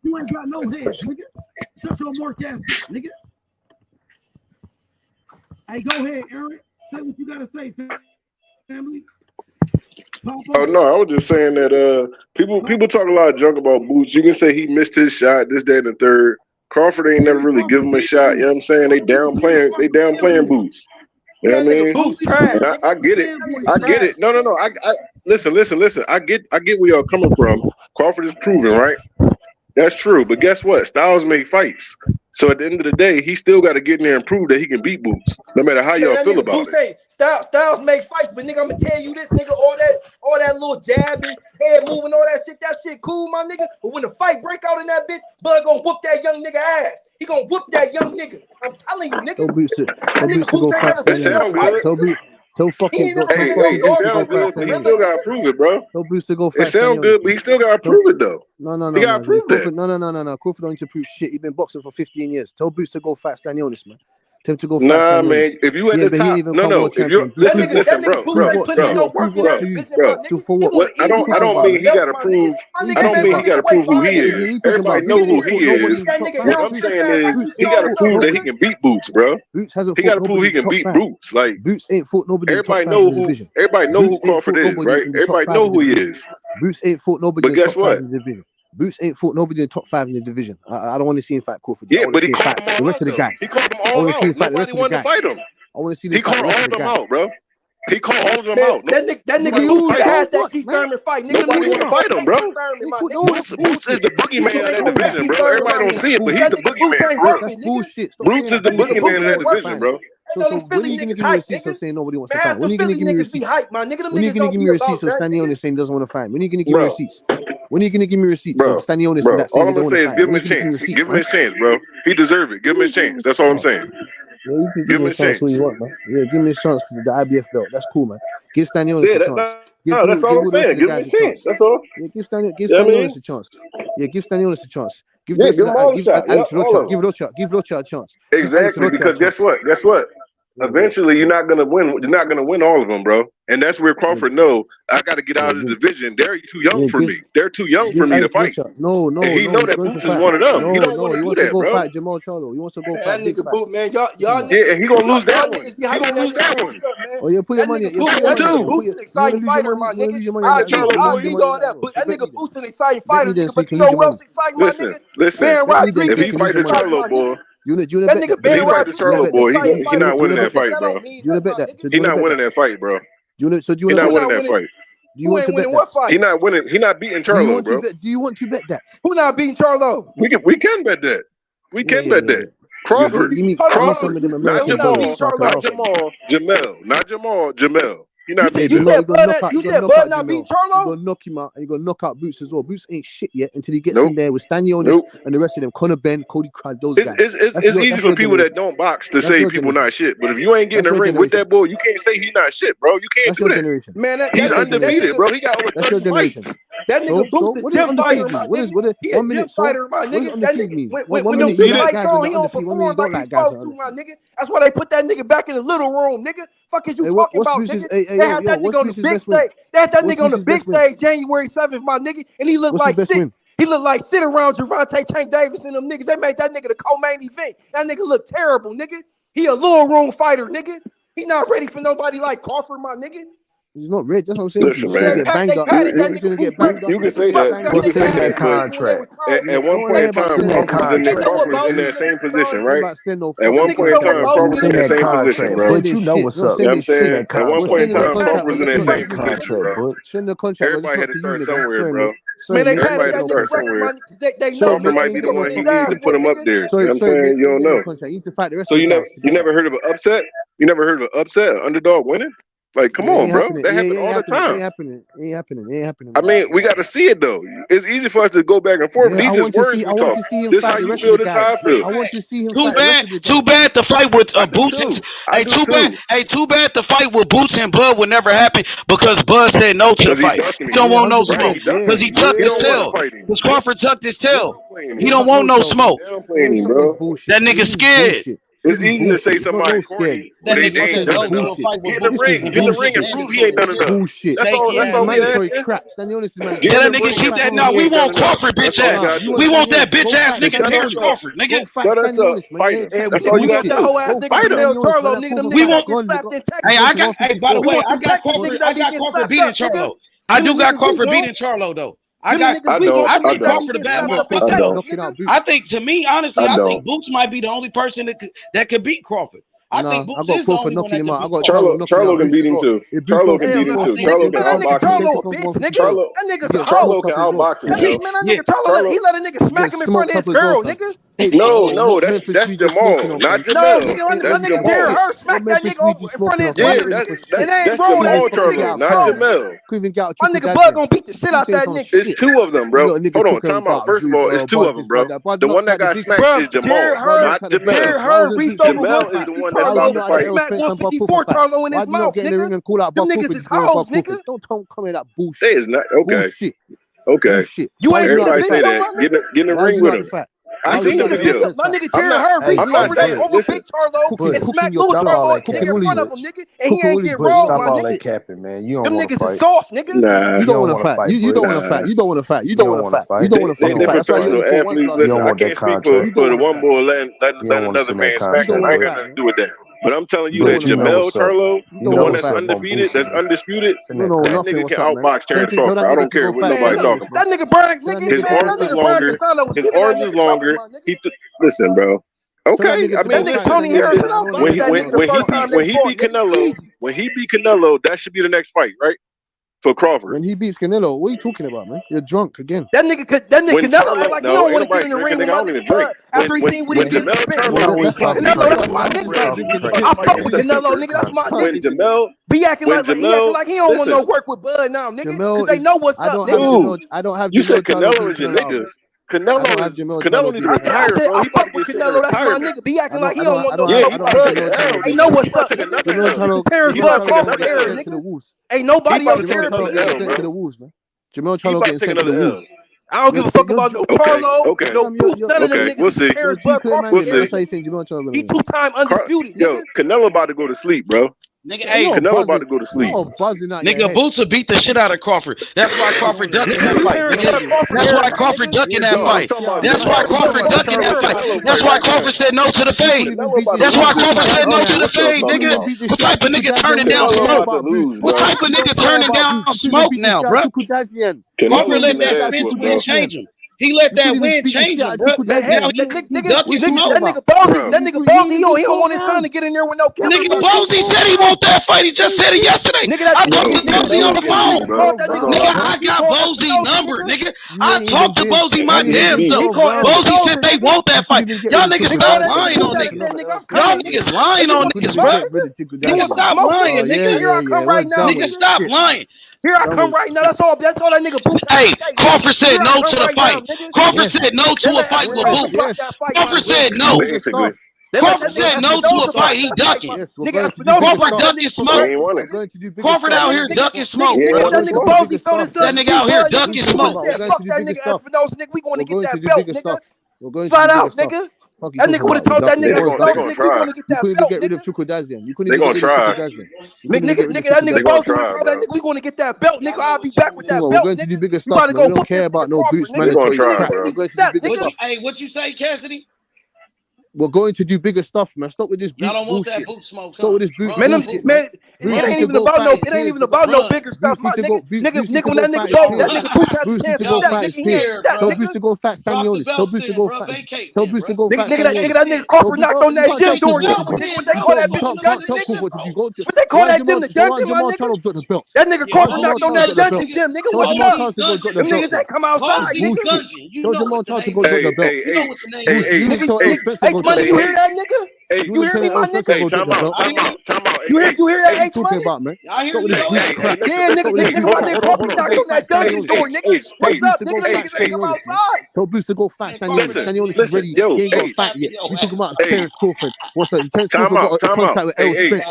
You ain't got no head, nigga. Shut your mark ass, nigga. Hey, go ahead, Eric. Say what you gotta say, family. Oh no, I was just saying that people talk a lot of junk about Boots. You can say he missed his shot, this, that, and the third. Crawford ain't never really give him a shot. You know what I'm saying? They downplaying Boots. You know what I mean? And I get it. I get it. No. I listen. I get where y'all coming from. Crawford is proven, right? That's true. But guess what? Styles make fights. So at the end of the day, he still got to get in there and prove that he can beat Boots, no matter how y'all feel about it. Styles makes fights, but nigga, I'm gonna tell you this, nigga, all that little jabbing, head moving, all that shit cool, my nigga. But when the fight break out in that bitch, Bud gonna whoop that young nigga ass. He gonna whoop that young nigga. I'm telling you, nigga. Tell Boots to go fast. Tell fucking go. It sounds good, but he still gotta prove it, bro. Tell Boots to go fast. It sounds good, but he still gotta prove it though. No. He gotta prove that. No. Crawford don't need to prove shit. He's been boxing for 15 years. Tell Boots to go fast. Stanley Honest, man. Tell him to go fast. Nah, man. If you at the top, if you're listen, bro. I don't mean he gotta prove. I don't mean he gotta prove who he is. Everybody know who he is. What I'm saying is he gotta prove that he can beat Boots, bro. He gotta prove he can beat Boots. Like Boots ain't fought nobody. Everybody know who Crawford is, right? Everybody know who he is. Boots ain't fought nobody. But guess what? Boots ain't fought nobody in the top 5 in the division. I don't want to see him fight Crawford. Yeah, but he called the rest of the guys. He called them all out. Nobody wanted to fight him. I want to see. He called all of them out, bro. He called all of them out. That nigga Boots had that Keith Thurman fight. Nobody want to fight him, bro. Boots is the boogeyman in that division, bro. Everybody don't see it, but he's the boogeyman. That's bullshit. Boots is the boogeyman in that division, bro. So when are you gonna give me receipts of saying nobody wants to fight? When are you gonna give me receipts? When are you gonna give me receipts of Stanley Honest saying doesn't want to fight? When are you gonna give me receipts? When are you gonna give me receipts of Stanley Honest and that saying all I'm gonna say is give him a chance. Give him his chance, bro. He deserves it. Give him his chance. That's all I'm saying. Yeah, you can give me a chance when you want, man. Yeah, give me a chance for the IBF belt. That's cool, man. Give Stanley Honest a chance. That's all I'm saying. Give him a chance. That's all. Yeah, give Stanley Honest a chance. Yeah, give Stanley Honest a chance. Give Alex Rocha a chance. Exactly, because guess what? Eventually, you're not gonna win. You're not gonna win all of them, bro. And that's where Crawford know I got to get out of this division. They're too young for me. They're too young for me to fight. No. And he know that Boots is one of them. He don't want to do that, bro. Fight Jamal Charlo. He wants to go fight that nigga Boot, man. Y'all yeah, and he gonna lose that one. He gonna lose that one. Oh yeah, put your money. Boots an exciting fighter, my nigga. I'll give you all that. But that nigga Boots an exciting fighter, nigga. But you know who else exciting, my nigga? Listen. If he fight the Charlo boy. That nigga Ben fight the Charlo boy. He not winning that fight, bro. You bet that. He not winning that fight, bro. He not winning that fight. Do you want to bet that? He not winning. He not beating Charlo, bro. Do you want to bet that? Who not beating Charlo? We can bet that. We can bet that. Crawford, not Jamal, Jamel. You said Bud not beating Charlo? You're gonna knock him out and you're gonna knock out Boots as well. Boots ain't shit yet until he gets in there with Stanley Honest and the rest of them. Conor Ben, Cody Crowd, those guys. It's easy for people that don't box to say people not shit. But if you ain't getting in the ring with that boy, you can't say he not shit, bro. You can't do that. Man, he's undefeated, bro. He got over 30 fights. That nigga Boots is gym fighter, my nigga. He a gym fighter, my nigga. That nigga, when them big fights on, he don't perform like he's supposed to, my nigga. That's why they put that nigga back in the little room, nigga. Fuck is you talking about, nigga? They had that nigga on the big stage. They had that nigga on the big stage January 7th, my nigga, and he looked like shit. He looked like sit around Gervonta Tank Davis and them niggas. They made that nigga the co-main event. That nigga look terrible, nigga. He a little room fighter, nigga. He not ready for nobody like Crawford, my nigga. He's not red. That's what I'm saying. Listen, man. He's gonna get banged up. You can say that. You can say that contract. At one point in time, Crawford was in that same position, right? At one point in time, Crawford was in that same position, bro. You know what's up. You know what I'm saying? At one point in time, Crawford was in that same position, bro. Everybody had to start somewhere, bro. Man, they Everybody had to start somewhere. Crawford might be the one he needs to put him up there. You know what I'm saying? You don't know. So you never heard of an upset? You never heard of an upset? An underdog winning? Like, come on, bro. That happens all the time. Ain't happening. I mean, we got to see it, though. It's easy for us to go back and forth. These just words we talk. This how you feel, this how I feel. I want to see him Too bad the fight with Boots and too bad the fight with Boots and Bud would never happen because Bud said no to the fight. He don't want no smoke because he tucked his tail. Because Crawford tucked his tail. He don't want no smoke. That nigga scared. It's easy to say somebody corny. Get in the ring and prove he ain't done enough. Bullshit. That's all mandatory crap. Stanley Honest is mandatory. Yeah, that nigga keep that now. We want Crawford, bitch ass. We want that bitch ass nigga Terence Crawford, nigga. Shut us up. Fight. That's all you got to do. We want. Hey, by the way, I got Crawford beating Charlo. I do got Crawford beating Charlo though. I think Crawford a bad motherfucker. I think to me, honestly, I think Boots might be the only person that could beat Crawford. I think Boots is the only one that can beat Crawford. Charlo can beat him too. Charlo can beat him too. Charlo can outbox him. Charlo can outbox him. Man, that nigga Charlo, he let a nigga smack him in front of his girl, nigga. No, that's Jamal, not Jamal. That nigga Jared Hurd smacked that nigga over in front of his girl. That's Jamal Charlo, not Jamel. My nigga Bud gonna beat the shit out that nigga. It's two of them, bro. Hold on, time out. First of all, it's two of them, bro. The one that got smacked is Jamal, not Jamel. Jared Hurd reached over Jamel is the one that about to fight. Smacked 154 Charlo in his mouth, nigga. Them niggas is hoes, nigga. Don't come in that bullshit. They is not okay. Okay. You ain't everybody say that. Get in the ring with him. I seen the video. My nigga Jared Hurd reached over there over Big Charlo and smacked Lil Charlo in front of him, nigga. And he ain't get rolled, my nigga. Capping, man. You don't them want to niggas fight. is soft, nigga. Nah, you don't want to fight. You don't want to fight. You don't want to fight. You don't want to fight. You don't want to fucking fight. That's why you athletes. Listen, I can't speak for the one boy letting another man smack him. I ain't got nothing to do with that. But I'm telling you that Jamel Charlo, the one that's undefeated, that's undisputed, that nigga can outbox Terence Crawford. I don't care what nobody's talking about. That nigga Brian, nigga, his arms is longer. His arms is longer. Listen, bro. Okay, I mean, when he beat Canelo, that should be the next fight, right? For Crawford. When he beats Canelo, what are you talking about, man? You're drunk again. That nigga Canelo act like he don't want to get in the ring with my nigga after he seen what he did. Canelo, that's my nigga. I fuck with Canelo, nigga. That's my nigga. Be acting like he don't want no work with Bud now, nigga. Because they know what's up, nigga. I don't have. You said Canelo is your nigga. Canelo needs to retire, bro. I fuck with Canelo. That's my nigga. Be acting like he don't want no work. They know what's up, nigga. Terrence Bud Crawford era, nigga. Ain't nobody else Terrence to the Wolves, man. Jamel Charlo getting sent to the Wolves. I don't give a fuck about no Charlo, no Boots, none of them niggas. We'll see. Terrence Bud Crawford. He 2-time undisputed, nigga. Yo, Canelo about to go to sleep, bro. Nigga, hey, Canelo about to go to sleep. Nigga, Boots will beat the shit out of Crawford. That's why Crawford ducked in that fight. That's why Crawford ducked in that fight. That's why Crawford ducked in that fight. That's why Crawford said no to the fade. That's why Crawford said no to the fade, nigga. What type of nigga turning down smoke? What type of nigga turning down smoke now, bro? Crawford let that Spence win change him. He let that win change him, bro. That nigga Bozy, he don't want his son to get in there with no camera. Nigga Bozy said he want that fight. He just said it yesterday. I talked to Bozy on the phone. Nigga, I got Bozy number, nigga. I talked to Bozy my damn self. Bozy said they want that fight. Y'all niggas stop lying on niggas. Y'all niggas lying on niggas, bro. Niggas stop lying, nigga. Here I come right now. Niggas stop lying. Here I come right now. That's all that nigga Boots. Hey, Crawford said no to the fight. Crawford said no to a fight with Boots. Crawford said no. Crawford said no to a fight. He ducking. Crawford ducking smoke. Crawford out here ducking smoke. That nigga out here ducking smoke. Fuck that nigga Espinosa, nigga. We gonna get that belt, nigga. Flat out, nigga. That nigga would have told that nigga, we gonna get that belt, nigga. You couldn't even get rid of Chukwudazian. Nigga, that nigga Bones would have told that nigga, we gonna get that belt, nigga. I'll be back with that belt, going to do bigger stuff. We don't care about no Boots mandatory crap. Hey, what you say, Cassidy? We're going to do bigger stuff, man. Stop with this Boots bullshit. Want that boot smoke. Stop with this Boots bullshit. Man, it ain't even about no bigger stuff, my nigga. Nigga, when that nigga go, that nigga Boots had a chance to that nigga. He ain't that nigga. Tell Boots to go fat, Stanionis. Tell Boots to go fat. Tell Boots to go fat. Nigga, that nigga Crawford knocked on that gym door. What they call that bitch dungeon, nigga? What they call that gym, the dungeon, my nigga? That nigga Crawford knocked on that dungeon gym, nigga. What's up? Them niggas that come outside, nigga. Tell Jamal Charles to go drop the belt. Hey, money, you hear that, nigga? Hey, you hear me, my nigga? Time out. You hear that? Hey, talking about, man. I hear you. Yeah, nigga, my nigga Crawford knocked on that dungeon door, nigga. What's up, nigga? The niggas ain't come outside. Tell Bruce to go fat. Stanionis is ready. He ain't got fat yet. You talking about Terence Crawford? What's up? Terence Crawford got a contract with Errol Spence.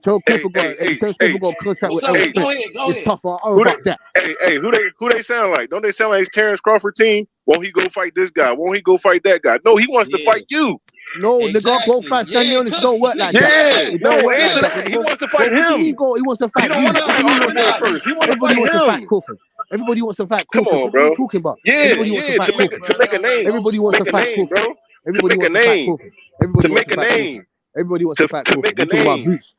Terence Crawford got a contract with Errol Spence. It's tough. I don't know about that. Hey, who they sound like? Don't they sound like it's Terence Crawford team? Won't he go fight this guy? Won't he go fight that guy? No, he wants to fight you. No, nigga, go fight. Stanionis don't work like that. It don't work like that. He wants to fight him. He wants to fight you. Everybody wants to fight Crawford. Everybody wants to fight Crawford. Come on, bro. What are you talking about? Everybody wants to fight Crawford. To make a name. Everybody wants to fight Crawford. Everybody wants to fight Crawford. To make a name. Everybody wants to fight Crawford. You talking about Boots?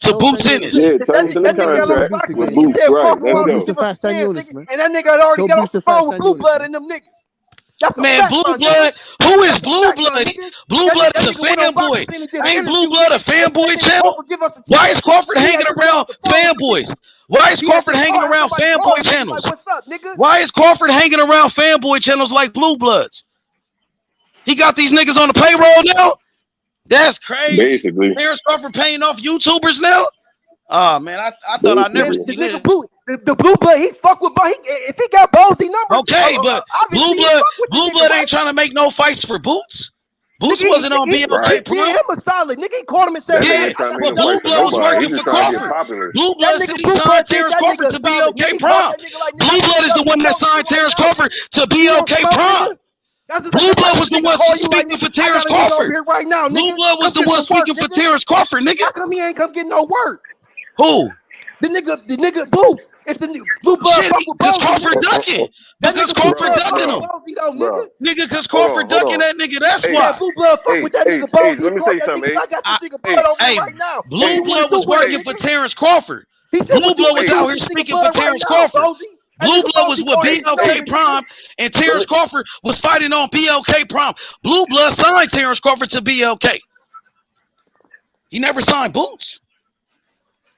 to Boots Ennis. Yeah, turn to the contract with Boots. Right, let's go. Boots fast 10 units, man. And that nigga had already got off the phone with Blue Blood and them niggas. That's Man, Blue Blood. Who is Blue Blood? Blue Blood is a fanboy. Ain't Blue Blood a fanboy channel? Why is Crawford hanging around fanboys? Why is Crawford hanging around fanboy channels? Why is Crawford hanging around fanboy channels like Blue Bloods? He got these niggas on the payroll now? That's crazy. Basically. Terence Crawford paying off YouTubers now? Oh, man, I thought I never see this. The Blue Blood, he fuck with Bo. If he got Bozy numbers. Okay, but Blue Blood ain't trying to make no fights for Boots. Boots wasn't on BLK Prime. Yeah, him a solid nigga. He called him and said, yeah, but Blue Blood was working for Crawford. Blue Blood said he signed Terence Crawford to BLK Prime. Blue Blood is the one that signed Terence Crawford to BLK Prime. Blue Blood was the one speaking for Terence Crawford. Blue Blood was the one speaking for Terence Crawford, nigga. How come he ain't come get no work? Who? The nigga Booth. It's the Blue Blood. Because Crawford ducking. Because Crawford ducking him. Nigga, because Crawford ducking that nigga. That's why. Blue Blood fuck with that nigga Bozy. Let me say something. I got this nigga Blood over here right now. Blue Blood was working for Terence Crawford. Blue Blood was out here speaking for Terence Crawford. Blue Blood was with BLK Prime, and Terence Crawford was fighting on BLK Prime. Blue Blood signed Terence Crawford to BLK. He never signed Boots.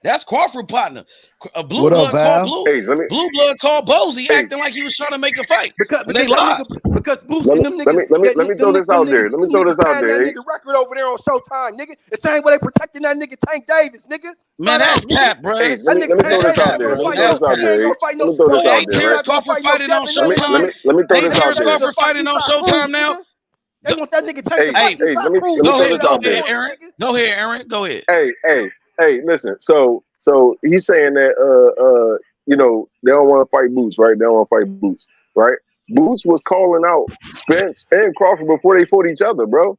That's Crawford partner. Blue Blood called Bozy acting like he was trying to make a fight. Because they lied. Because Boots and them niggas. Let me throw this out there. Let me throw this out there. That nigga record over there on Showtime, nigga. The same way they protecting that nigga Tank Davis, nigga. Man, that's cap, bro. Let me throw this out there. Let me throw this out there. Ain't Terence Crawford fighting on Showtime? Let me throw this out Terence there. Crawford fighting on Showtime now? They want that nigga Tank. Go ahead, Aaron. Go ahead, Aaron. Go ahead. Hey, listen. So he's saying that you know, they don't want to fight Boots, right? They don't want to fight Boots, right? Boots was calling out Spence and Crawford before they fought each other, bro.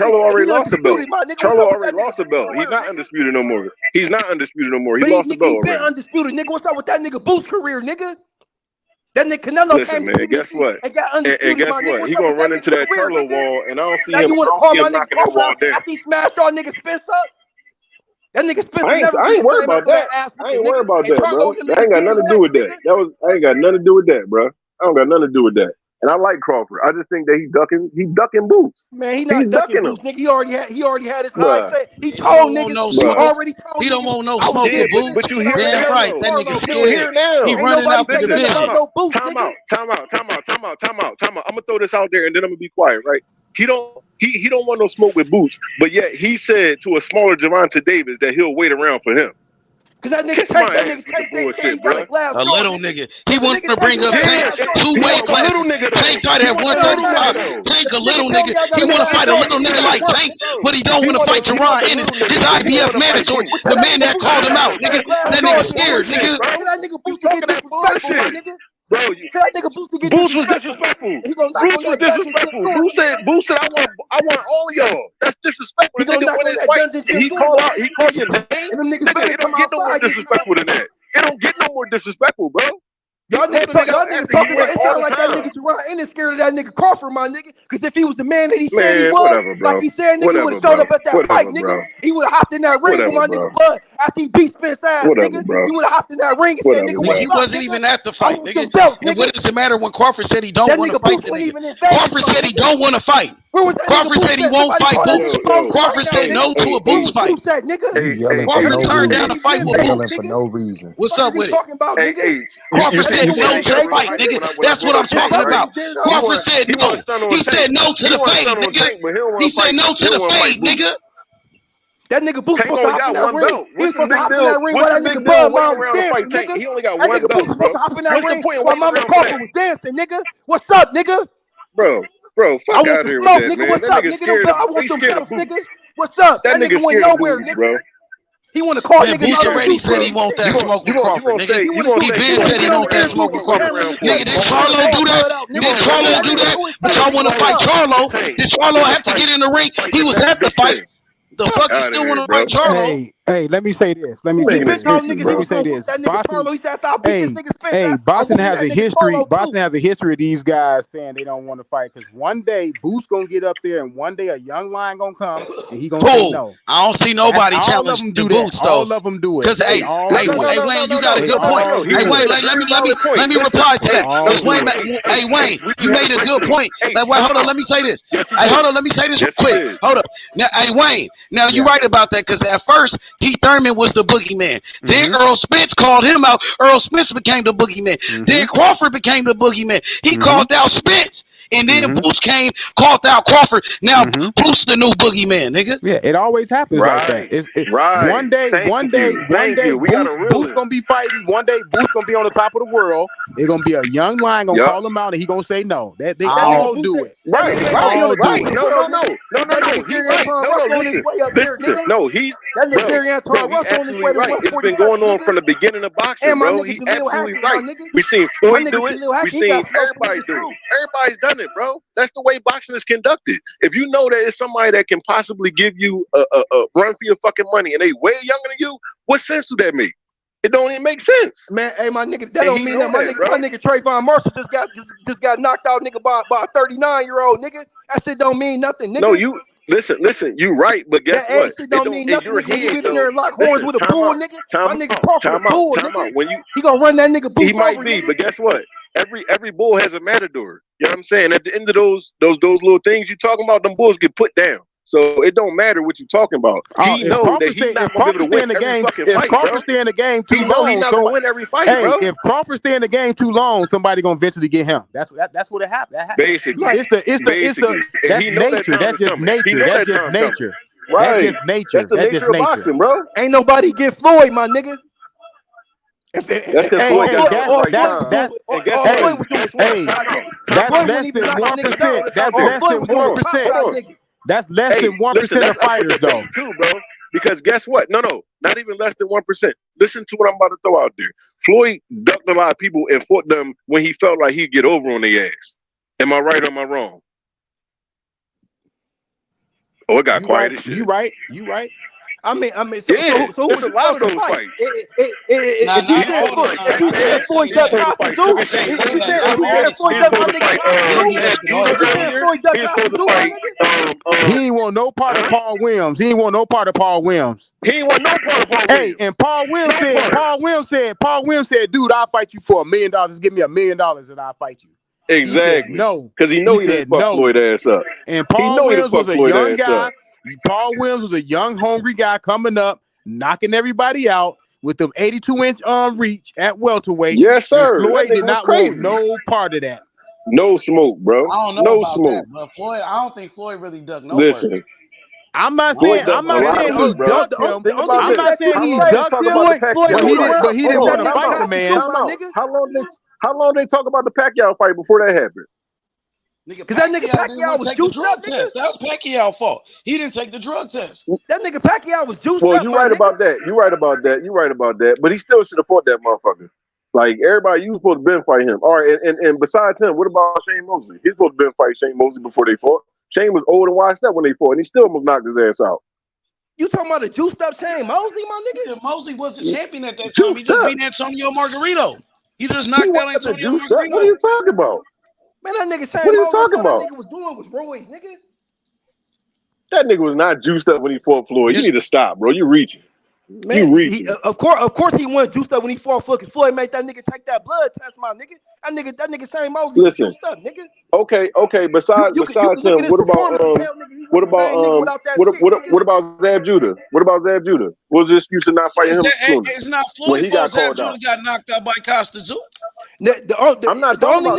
Charlo already He lost a belt. undisputed, my nigga. What's Charlo up with already that nigga? lost a belt. He's not undisputed no more. He's not undisputed no more. He But lost a nigga, belt he been already. undisputed, nigga. What's up with that nigga Boots career, nigga? That nigga Canelo Listen, came to man. Guess PBC what? and got And undisputed, guess my nigga. what? What's He up gonna with that run nigga into that career, Charlo nigga? wall, and I don't see Now you him. I want to don't call see my him nigga knocking that Crawford wall out down. after he smashed y'all nigga Spence up? That nigga Spence will I never be ain't the worried same about after that. that ass I whooping, ain't nigga. worried about And that, Charlo bro. them That niggas ain't got beat nothing his to do ass, with that. nigga. I ain't got nothing to do with that, bro. I don't got nothing to do with that. And I like Crawford. I just think that he ducking Boots. Man, he He's not ducking ducking him, Boots, nigga. He already had his eyes bruh. set. He He told don't want niggas, no he Bruh. smoke. already told He don't niggas, want no I was smoke Yeah, getting with ready to Boots. but you split up hear with it Damn now Terence right. though. That nigga Crawford, You nigga. hear scared. it now. He Ain't running nobody out the say Listen, nothing division. about no Boots, time nigga. out. I'm gonna throw this out there, and then I'm gonna be quiet, right? He don't want no smoke with Boots, but yet he said to a smaller Javante Davis that he'll wait around for him. Cause that nigga Tank said he got a glass A jaw, little nigga. He wants to bring up Tank two weight classes. Tank fight at 135. Tank a little nigga. He want to fight a little nigga like Tank, but he don't want to fight Jaron Ennis, his IBF mandatory. The man that called him out, nigga. That nigga scared, nigga. That nigga Boost get disrespectful, my nigga. Bro, that nigga Boost get Boost was disrespectful. Boost was disrespectful. Boost said, I want all of y'all. That's disrespectful. He gonna knock on that dungeon. He called your name. And them niggas Nigga, it don't get no more disrespectful than that. It don't get no more disrespectful, bro. Y'all niggas talking about it sound like that nigga Jaron Ennis scared of that nigga Crawford, my nigga. Because if he was the man that he said he was, like he said, nigga, he would have showed up at that fight, nigga. He would have hopped in that ring with my nigga Bud after he beat Spence ass, nigga. He would have hopped in that ring and said, nigga, he wasn't even at the fight, nigga. And what does it matter when Crawford said he don't want to fight the nigga? Crawford said he don't want to fight. Crawford said he won't fight Boots. Crawford said no to a Boots fight. Crawford turned down a fight with Boots. For no reason. What's up with it? Crawford said no to the fight, nigga. That's what I'm talking about. Crawford said no. He said no to the fade, nigga. He said no to the fade, nigga. That nigga Boots supposed to hop in that ring. He was supposed to hop in that ring while that nigga Bud Mom was dancing, nigga. He only got that one nigga Boots belt, supposed to hop in that ring while Mama Crawford was dancing, nigga. What's up, nigga? Bro, fuck out of here with that, man. What's up, nigga? I want them belts, nigga. What's up? That nigga went nowhere, nigga. He want to call niggas. Boots already said he want that smoke with Crawford, nigga. He been said he want that smoke with Crawford. Nigga, did Charlo do that? Did Charlo do that? But y'all want to fight Charlo? Did Charlo have to get in the ring? He was at the fight. The fuck you still want to fight Charlo? Hey, let me say this. Let me say this. Boston has a history. Boston has a history of these guys saying they don't want to fight because one day Boost gonna get up there and one day a young lion gonna come and he gonna say no. I don't see nobody challenge the Boots though. All of them do it. Because hey, Wayne, you got a good point. Hey Wayne, let me reply to that. Because Wayne, hey Wayne, you made a good point. Like, wait, hold on, let me say this. Hey, hold on, let me say this real quick. Hold up. Now, hey Wayne, now you right about that because at first Keith Thurman was the boogeyman. Then Earl Spence called him out. Earl Spence became the boogeyman. Then Crawford became the boogeyman. He called out Spence. And then Boots came, called out Crawford. Now Boots the new boogeyman, nigga. Yeah, it always happens like that. One day, Boots gonna be fighting. One day, Boots gonna be on the top of the world. It's gonna be a young lion gonna call him out, and he gonna say no. They all do it. Right. No. That nigga Barry Antoine Russ on his way to 145. It's been going on from the beginning of boxing, bro. He absolutely right. We seen Floyd do it. We seen everybody do it. Everybody's done it, bro. That's the way boxing is conducted. If you know that it's somebody that can possibly give you a run for your fucking money and they way younger than you, what sense do that make? It don't even make sense. Man, hey, my nigga, that don't mean that. My nigga Trayvon Marshall just got knocked out, nigga, by a 39-year-old nigga. That shit don't mean nothing, nigga. No, you listen, you right, but guess what? That shit don't mean nothing, nigga. When you get in there and lock horns with a bull, nigga, my nigga Crawford a bull, nigga. He gonna run that nigga Boots. He might be, but guess what? Every bull has a matador. You know what I'm saying? At the end of those little things you talking about, them bulls get put down. So it don't matter what you're talking about. He knows that he's not going to be able to win every fucking fight, bro. If Crawford stay in the game too long, he's not going to win every fight, bro. If Crawford stay in the game too long, somebody going to eventually get him. That's what it happened. Basically. That's nature. That's just nature. That's just nature. Right. That's just nature. That's the nature of boxing, bro. Ain't nobody get Floyd, my nigga. That's less than 1%. That's less than 1% of fighters, though. Too, bro. Because guess what? No, not even less than 1%. Listen to what I'm about to throw out there. Floyd ducked a lot of people and fought them when he felt like he'd get over on their ass. Am I right or am I wrong? Oh, it got quiet as shit. You right. I mean, yeah, so there's a lot of those fights. If you said Floyd ducked Costa too, if you said Floyd ducked my nigga Costa too, he ain't want no part of Paul Williams. He ain't want no part of Paul Williams. Hey, and Paul Williams said, dude, I'll fight you for $1 million. Just give me $1 million and I'll fight you. Exactly. No, because he know he didn't fuck Floyd ass up. And Paul Williams was a young guy. Paul Williams was a young, hungry guy coming up, knocking everybody out with the 82-inch reach at welterweight. Yes, sir. And Floyd did not want no part of that. No smoke, bro. I don't know about that, but Floyd, I don't think Floyd really ducked no work. I'm not Floyd saying he ducked him. Think about I'm this. not saying he ducked him, but he didn't want to fight the man. How long they talk about the Pacquiao fight before that happened? Because that nigga Pacquiao was juiced up, nigga. That was Pacquiao's fault. He didn't take the drug test. That nigga Pacquiao was juiced Well, up. you're right about that. You're right about that. You're right about that. But he still should have fought that motherfucker. Like everybody, you was supposed to been fight him. All right, and besides him, what about Shane Mosley? He's supposed to been fight Shane Mosley before they fought. Shane was old and washed up when they fought, and he still almost knocked his ass out. You talking about a juiced up Shane Mosley, my nigga? Mosley was the champion at that time. He just beat Antonio Margarito. He just knocked out Antonio Margarito. What are you talking about? Man, that nigga Shane Mosley, all that nigga was doing was Roy's, nigga. That nigga was not juiced up when he fought Floyd. You need to stop, bro. You reaching. Man, of course he wasn't juiced up when he fought fucking Floyd. Made that nigga take that blood test, my nigga. That nigga Shane Mosley was juiced up, nigga. Okay. Besides him, what about Zab Judah? What about Zab Judah? What was the excuse of not fighting him? It's not Floyd. Zab Judah got knocked out by Costa Zoo. The only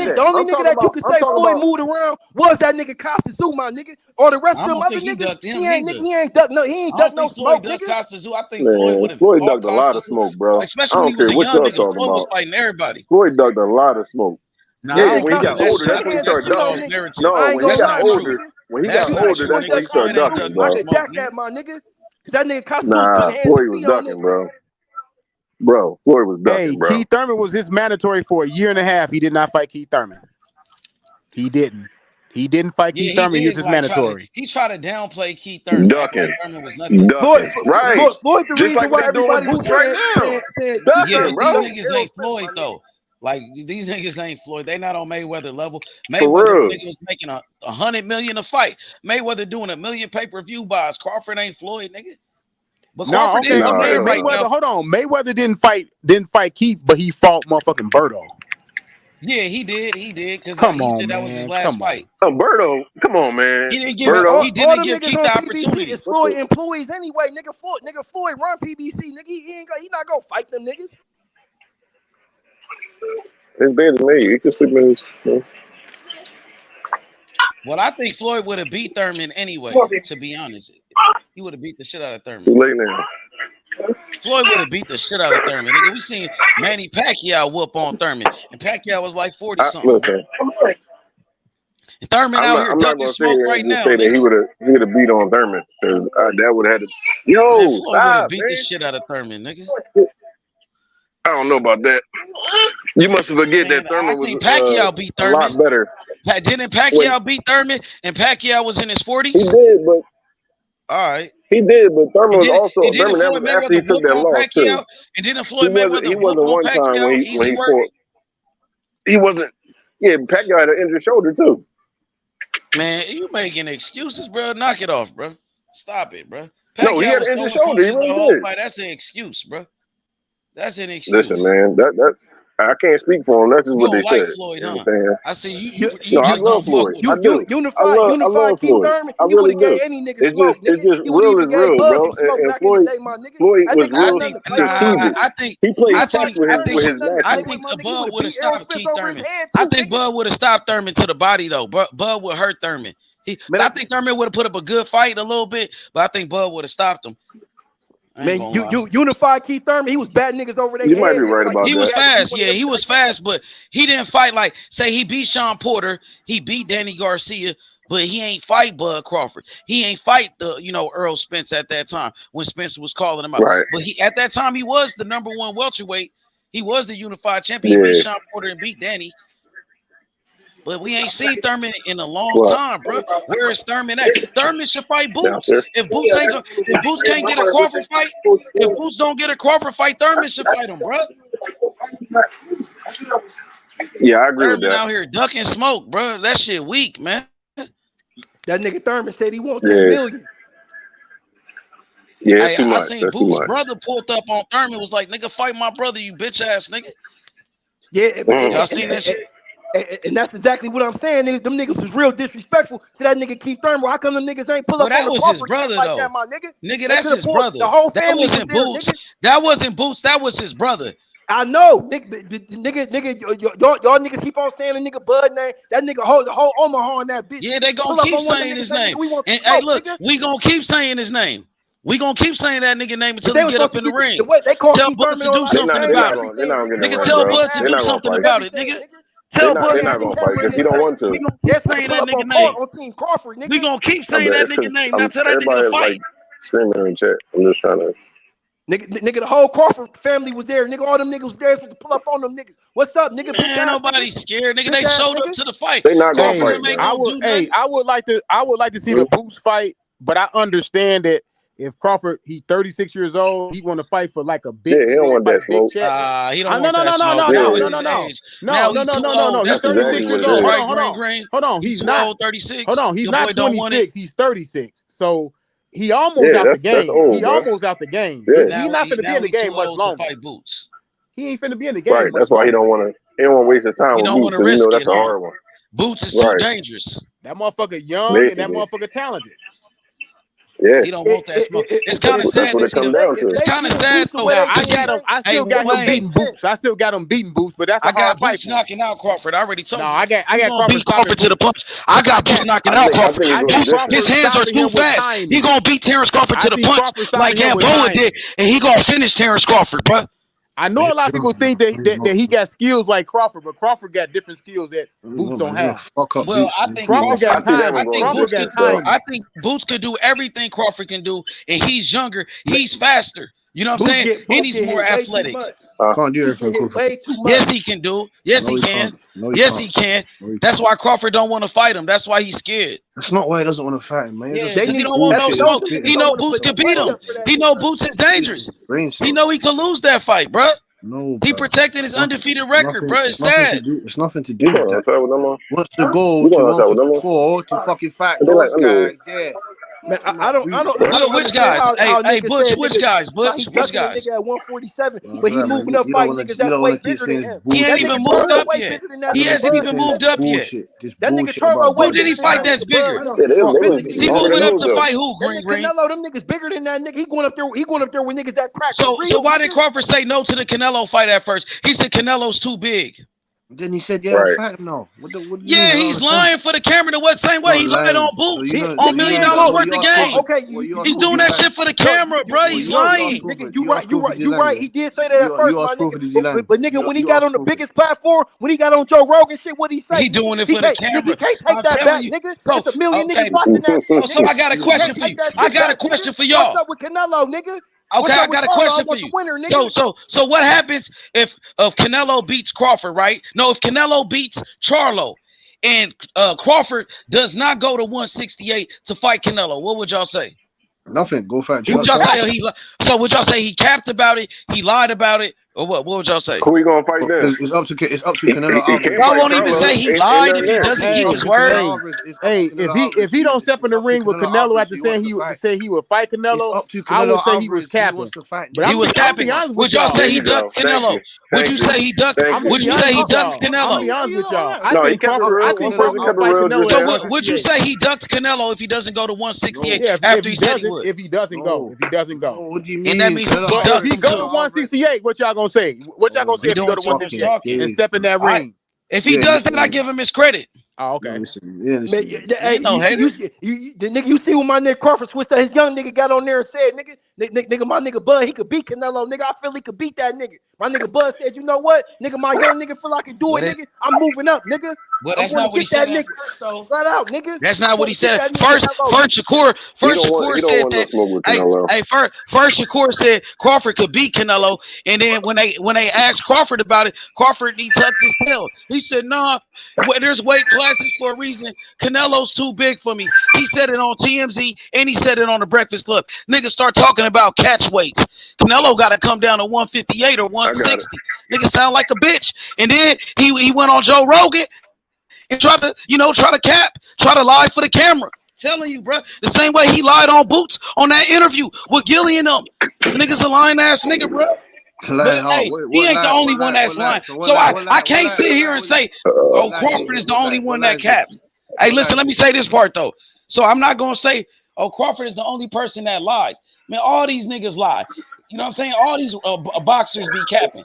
nigga that you can say Floyd moved around was that nigga Costa Zoo, my nigga. Or the rest of them other niggas, he ain't ducked no smoke, nigga. Costa Zoo. I think Floyd would have. Floyd ducked a lot of smoke, bro. Especially when he was a young nigga. Floyd was fighting everybody. Floyd ducked a lot of smoke. Yeah, when he got older, that's when he started ducking. No, when he got older, that's when he started ducking, bro. I can jack that, my nigga. Cause that nigga Costa Floyd was ducking, bro. Bro, Floyd was ducking, bro. Keith Thurman was his mandatory for a year and a half. He did not fight Keith Thurman. He didn't fight Keith Thurman. He was his mandatory. He tried to downplay Keith Thurman. Ducking. Thurman was nothing. Right. Floyd the reason why everybody was saying these niggas ain't Floyd though. Like these niggas ain't Floyd. They not on Mayweather level. Mayweather nigga was making $100 million a fight. Mayweather doing $1 million pay-per-view buys. Crawford ain't Floyd, nigga. But Crawford is Mayweather. Right now. Hold on. Mayweather didn't fight Keith, but he fought motherfucking Berto. Yeah, he did. Because he said that was his last fight. Berto, come on, man. He didn't give Keith the opportunity. It's Floyd employees anyway, nigga. Floyd run PBC, nigga. He not gonna fight them niggas. It's better than me. He can sleep in his. Well, I think Floyd would have beat Thurman anyway, to be honest. He would have beat the shit out of Thurman. Too late now. Floyd would have beat the shit out of Thurman. Nigga, we seen Manny Pacquiao whoop on Thurman, and Pacquiao was like 40-something. Listen. Thurman out here ducking smoke right now. Say that he would have beat on Thurman because that would have had to. Floyd would have beat the shit out of Thurman, nigga. I don't know about that. You must forget that Thurman was Pacquiao beat Thurman. A lot better. Didn't Pacquiao beat Thurman? And Pacquiao was in his 40s? He did, but all right. He did, but Thurman was also Thurman. That was after he took that loss too. And didn't Floyd Mayweather he wasn't one time when he fought. He wasn't. Yeah, Pacquiao had an injured shoulder too. Man, you making excuses, bro. Knock it off, bro. Stop it, bro. No, he had an injured shoulder. He really did. That's an excuse, bro. That's an excuse. Listen, man, that I can't speak for him. That's just what they said. Floyd, you know what I'm saying? I see you. I love Floyd. Unified Keith Thurman. You would have gave any nigga smoke. It's just real is real, bro. And Floyd was real. I think he played chess with his match. I think the Bud would have stopped Keith Thurman. I think Bud would have stopped Thurman to the body though. Bud would hurt Thurman. I think Thurman would have put up a good fight a little bit, but I think Bud would have stopped him. Man, you unified Keith Thurman. He was batting niggas over there. You might be right about that. He was fast. Yeah, he was fast, but he didn't fight like, say, he beat Sean Porter, he beat Danny Garcia, but he ain't fight Bud Crawford. He ain't fight the, Earl Spence at that time when Spence was calling him out. Right. But at that time, he was the number one welterweight. He was the unified champion. He beat Sean Porter and beat Danny. But we ain't seen Thurman in a long time, bro. Where is Thurman at? Thurman should fight Boots. If Boots can't get a Crawford fight, if Boots don't get a Crawford fight, Thurman should fight him, bro. Yeah, I agree with Thurman that. out here ducking smoke, bro. That shit weak, man. That nigga Thurman said he wants $10 million. Yeah, it's too much. I seen Boots' brother pulled up on Thurman, was like, nigga, fight my brother, you bitch ass nigga. Yeah, y'all seen that shit? And that's exactly what I'm saying. Them niggas was real disrespectful to that nigga Keith Thurman. How come them niggas ain't pull up on the was his brother, like though. that, my nigga? Nigga, that's his brother. The whole that family wasn't was there, Boots. nigga. That wasn't Boots. That was his brother. I know, nigga, y'all niggas keep on saying the nigga Bud name. That nigga hold the whole Omaha on that bitch. Yeah, they gonna keep saying his name. And hey, look, we gonna keep saying his name. We gonna keep saying that nigga name until he get up in the ring. They call tell Bud to do something about it. Nigga, tell Bud to do something about it, nigga. Tell Bud they're not gonna fight because he don't want to. We gonna keep saying that nigga name. On Team Crawford, nigga. We gonna keep saying that nigga name. Now tell that nigga to fight. Screaming in chat. I'm just trying to. Nigga, the whole Crawford family was there. Nigga, all them niggas was there to pull up on them niggas. What's up, nigga? Man, nobody scared, nigga. They showed up to the fight. They not gonna fight. I would like to see the Boots fight, but I understand that if Crawford, he's 36 years old, he want to fight for like a big. Yeah, he don't want that smoke. He don't want that smoke. No. He's 36 years old. Hold on. He's not 36. Hold on. He's not 26. He's 36. So. He almost out the game. He almost out the game. Yeah. He's not finna be in the game much longer. Boots. He ain't finna be in the game. Right. That's why he don't want to. He don't want to waste his time. He don't want to risk it. That's a hard one. Boots is too dangerous. That motherfucker young and that motherfucker talented. Yeah. He don't want that smoke. It's kind of sad. It's kind of sad though. I still got him beating Boots. I still got him beating Boots, but that's a hard fight. Boots knocking out Crawford. I already told you. No, I got Crawford to the punch. I got Boots knocking out Crawford. His hands are too fast. He gonna beat Terence Crawford to the punch like Gamboa did, and he gonna finish Terence Crawford, bro. I know a lot of people think that he got skills like Crawford, but Crawford got different skills that Boots don't have. Well, I think Crawford got time. I think Boots could do everything Crawford can do, and he's younger. He's faster. You know what I'm saying? And he's more athletic. Can't do it. Yes, he can do. Yes, he can. Yes, he can. That's why Crawford don't want to fight him. That's why he's scared. That's not why he doesn't want to fight him, man. Yeah, he don't want no smoke. He know Boots can beat him. He know Boots is dangerous. He know he can lose that fight, bro. No, he protecting his undefeated record, bro. It's sad. It's nothing to do with that. What's the goal to 154 to fucking fight those guys? Yeah. Man, I don't. Which guys? Hey, Butch. Which guys? Butch. Which guys? Nigga at 147, but he moving up fighting niggas that's way bigger than him. He ain't even moved up yet. He hasn't even moved up yet. That nigga Turbo. Who did he fight that's bigger? He moving up to fight who? Green. Canelo. Them niggas bigger than that nigga. He going up there. He going up there with niggas that crack. So why did Crawford say no to the Canelo fight at first? He said Canelo's too big. Then he said, "Yeah, fight him no." Yeah, he's lying for the camera the same way he lied on Boots on $1 million worth of game. Okay, he's doing that shit for the camera, bro. He's lying. Nigga, you right. He did say that at first, my nigga. But nigga, when he got on the biggest platform, when he got on Joe Rogan shit, what he say? He doing it for the camera. You can't take that back, nigga. It's a million niggas watching that shit. So I got a question for you. I got a question for y'all. What's up with Canelo, nigga? Okay, I got a question for you. So what happens if Canelo beats Crawford, right? No, if Canelo beats Charlo and Crawford does not go to 168 to fight Canelo, what would y'all say? Nothing. Go fight. Would y'all say so would y'all say he capped about it, he lied about it, or what? What would y'all say? Who we gonna fight then? It's up to Canelo. Y'all won't even say he lied if he doesn't keep his word. Hey, if he don't step in the ring with Canelo after saying he would fight Canelo, I would say he was capping. But he was capping. Would y'all say he ducked Canelo? Would you say he ducked? Would you say he ducked Canelo? I'll be honest with y'all. I think Crawford fight Canelo. So would you say he ducked Canelo if he doesn't go to 168 after he said he would? If he doesn't go. What do you mean? And that means if he go to 168, what y'all gonna say? What y'all gonna say if he go to 168 and step in that ring? If he does that, I give him his credit. Oh, okay. Hey, the nigga, you see what my nigga Crawford switched up. His young nigga got on there and said, nigga, my nigga Bud, he could beat Canelo. Nigga, I feel he could beat that nigga. My nigga Bud said, you know what? Nigga, my young nigga feel I can do it, nigga. I'm moving up, nigga. But that's not what he said. Flat out, nigga. That's not what he said. First Shakur said that. First Shakur said Crawford could beat Canelo, and then when they asked Crawford about it, Crawford he tucked his tail. He said, "Nah, there's weight classes for a reason. Canelo's too big for me." He said it on TMZ and he said it on the Breakfast Club. Niggas start talking about catch weights. Canelo got to come down to 158 or 160. Nigga sound like a bitch. And then he went on Joe Rogan and try to lie for the camera. Telling you, bro, the same way he lied on Boots on that interview with Gilly and them. Nigga's a lying ass nigga, bro. But, hey, he ain't the only one that's lying. So I can't sit here and say, oh, Crawford is the only one that caps. Hey, listen, let me say this part though. So I'm not gonna say, oh, Crawford is the only person that lies. Man, all these niggas lie. You know what I'm saying? All these boxers be capping.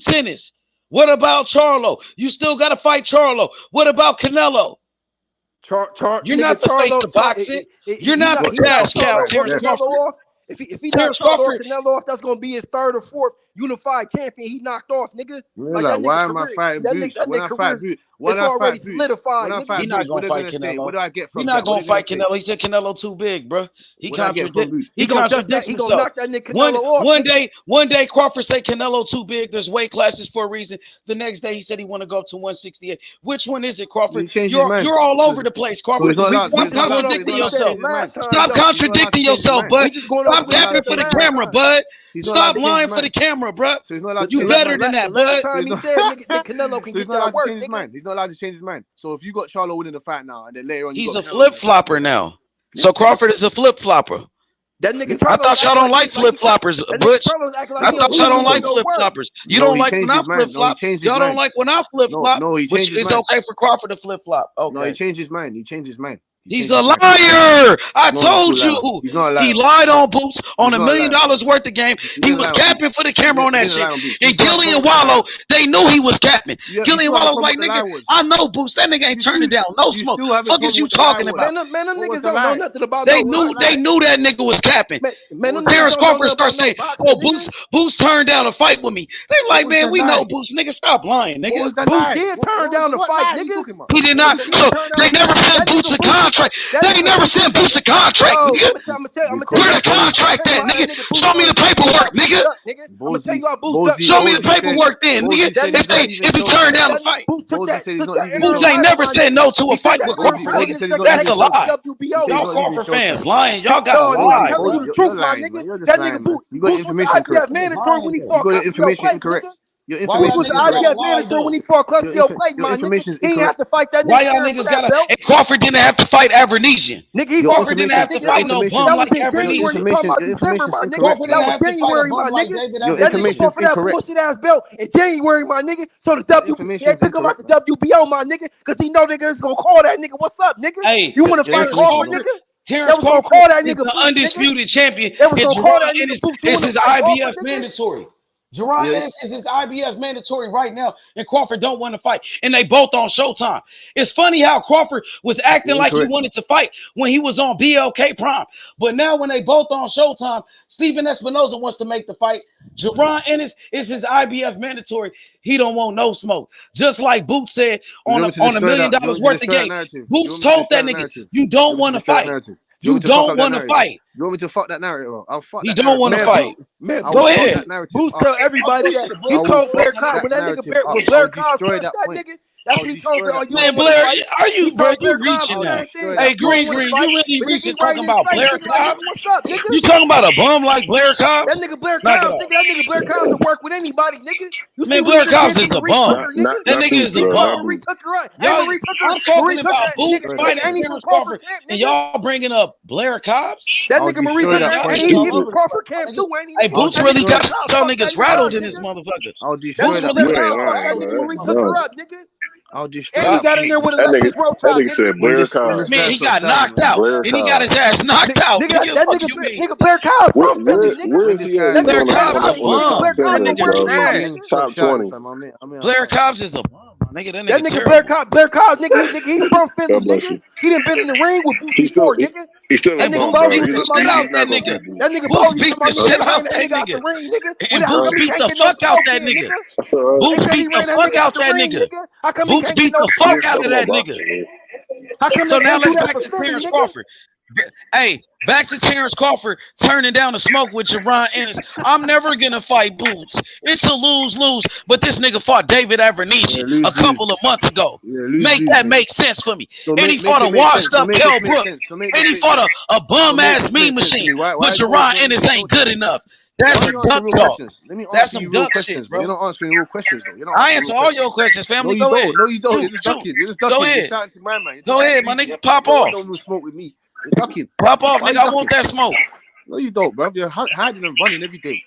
Tennis. What about Charlo? You still got to fight Charlo. What about Canelo? You're not the face of boxing. You're not the cash cow, Terence Crawford. If he knocked Charlo or Canelo off, that's gonna be his third or fourth unified champion. He knocked off, nigga. Like that why am I fighting Boots? When I fight Boots, it's already solidified. He's not gonna fight Canelo. What do I get from? He's not gonna fight Canelo. He said Canelo too big, bro. He contradicts. He contradicts himself. He gonna knock that nigga Canelo off. One day Crawford said Canelo too big. There's weight classes for a reason. The next day he said he want to go up to 168. Which one is it, Crawford? You're all over the place, Crawford. Stop contradicting yourself. Stop contradicting yourself, bud. Stop capping for the camera, bud. Stop lying for the camera, bro. So he's not allowed you better than that, bud. He said Canelo can get that work. He's not allowed to change his mind. So if you got Charlo winning the fight now, and then later on he's a flip flopper now. So Crawford is a flip flopper. That nigga. I thought y'all don't like flip floppers, Butch. I thought y'all don't like flip floppers. You don't like when I flip flop. Y'all don't like when I flip flop. No, he changed his mind. It's okay for Crawford to flip flop. Okay. No, he changed his mind. He changed his mind. He's a liar. I told you. He's not a liar. He lied on Boots on $1 million worth of game. He was capping for the camera on that shit. And Gilly and Wallow, they knew he was capping. Gilly and Wallow was like, nigga, I know Boots. That nigga ain't turning down no smoke. Fuck is you talking about? Man, them niggas don't know nothing about They knew that nigga was capping. Terence Crawford started saying, oh, Boots turned down a fight with me. They like, man, we know Boots. Nigga, stop lying, nigga. Boots did turn down the fight, nigga. He did not. They never had Boots a contract. They never sent Boots a contract, nigga. Where the contract at, nigga? Show me the paperwork, nigga. I'm gonna tell you how Boots. Show me the paperwork then, nigga. If he turned down the fight, Boots ain't never said no to a fight with Crawford. That's a lie. Y'all Crawford fans lying. Y'all got to lie. I'm telling you the truth, my nigga. That nigga Boots was IBF mandatory when he fought. Information incorrect. Boots was IBF mandatory when he fought Clutchfield Plate, my nigga. He didn't have to fight that nigga. Why y'all niggas got to? And Crawford didn't have to fight Avernesian. Nigga, Crawford didn't have to fight no bum like Avernesian. That was January, my nigga. That nigga fought for that bullshit ass belt in January, my nigga. So the WBO took him out the WBO, my nigga, because he know niggas gonna call that nigga. What's up, nigga? Hey, you want to fight Crawford, nigga? Terence Crawford is the undisputed champion. Jaron Ennis is his IBF mandatory. Jaron Ennis is his IBF mandatory right now, and Crawford don't want to fight, and they both on Showtime. It's funny how Crawford was acting like he wanted to fight when he was on BLK Prime, but now when they both on Showtime, Steven Espinoza wants to make the fight. Jaron Ennis is his IBF mandatory. He don't want no smoke. Just like Boots said on $1 million worth of game. Boots told that nigga, you don't want to fight. You don't want to fight. You want me to fuck that narrative? I'll fuck. He don't want to fight. Man, go ahead. Boots tell everybody that he told Blair Cobb when that nigga Blair Cobb that nigga. That's what he told Blair. Man, Blair, are you bro? You reaching now? Hey, Green, you really reaching talking about Blair Cobb? What's up, nigga? You talking about a bum like Blair Cobb? That nigga Blair Cobb, nigga. That nigga Blair Cobb can work with anybody, nigga. Man, Blair Cobb is a bum. That nigga is a bum. I'm talking about Boots fighting Terence Crawford, and y'all bringing up Blair Cobb's? That nigga Marie Tucker, he's in Crawford camp too, ain't he? Hey, Boots really got y'all niggas rattled in this motherfucker. I'll destroy that nigga Marie Tucker up, nigga. I'll destroy. And he got in there with a nigga said Blair Cobb. Man, he got knocked out, and he got his ass knocked out. Nigga Blair Cobb from Philly, nigga. Where is he at? Blair Cobb's a bum. Top 20. Blair Cobb's is a bum. Nigga, that nigga Blair Cobb, nigga, he's from Philly, nigga. He done been in the ring with Boots before, nigga. He's still that nigga Bo beat the shit out that nigga. That nigga Boots beat the shit out that nigga. And Boots beat the fuck out that nigga. Boots beat the fuck out that nigga. Boots beat the fuck out of that nigga. So now let's back to Terence Crawford. Hey, back to Terence Crawford turning down the smoke with Jaron Ennis. I'm never gonna fight Boots. It's a lose-lose. But this nigga fought David Avernesian a couple of months ago. Make that make sense for me. And he fought a washed-up Kell Brook. And he fought a bum-ass mean machine. But Jaron Ennis ain't good enough. That's some duck talk. That's some duck shit, bro. You're not answering real questions, though. I answer all your questions, family. No, Go ahead. No, you don't. You're just ducking. You're just ducking. Go ahead. Go ahead, my nigga. Pop off. Don't smoke with me. You're ducking. Pop off, nigga. I want that smoke. No, you don't, bro. You're hiding and running every day.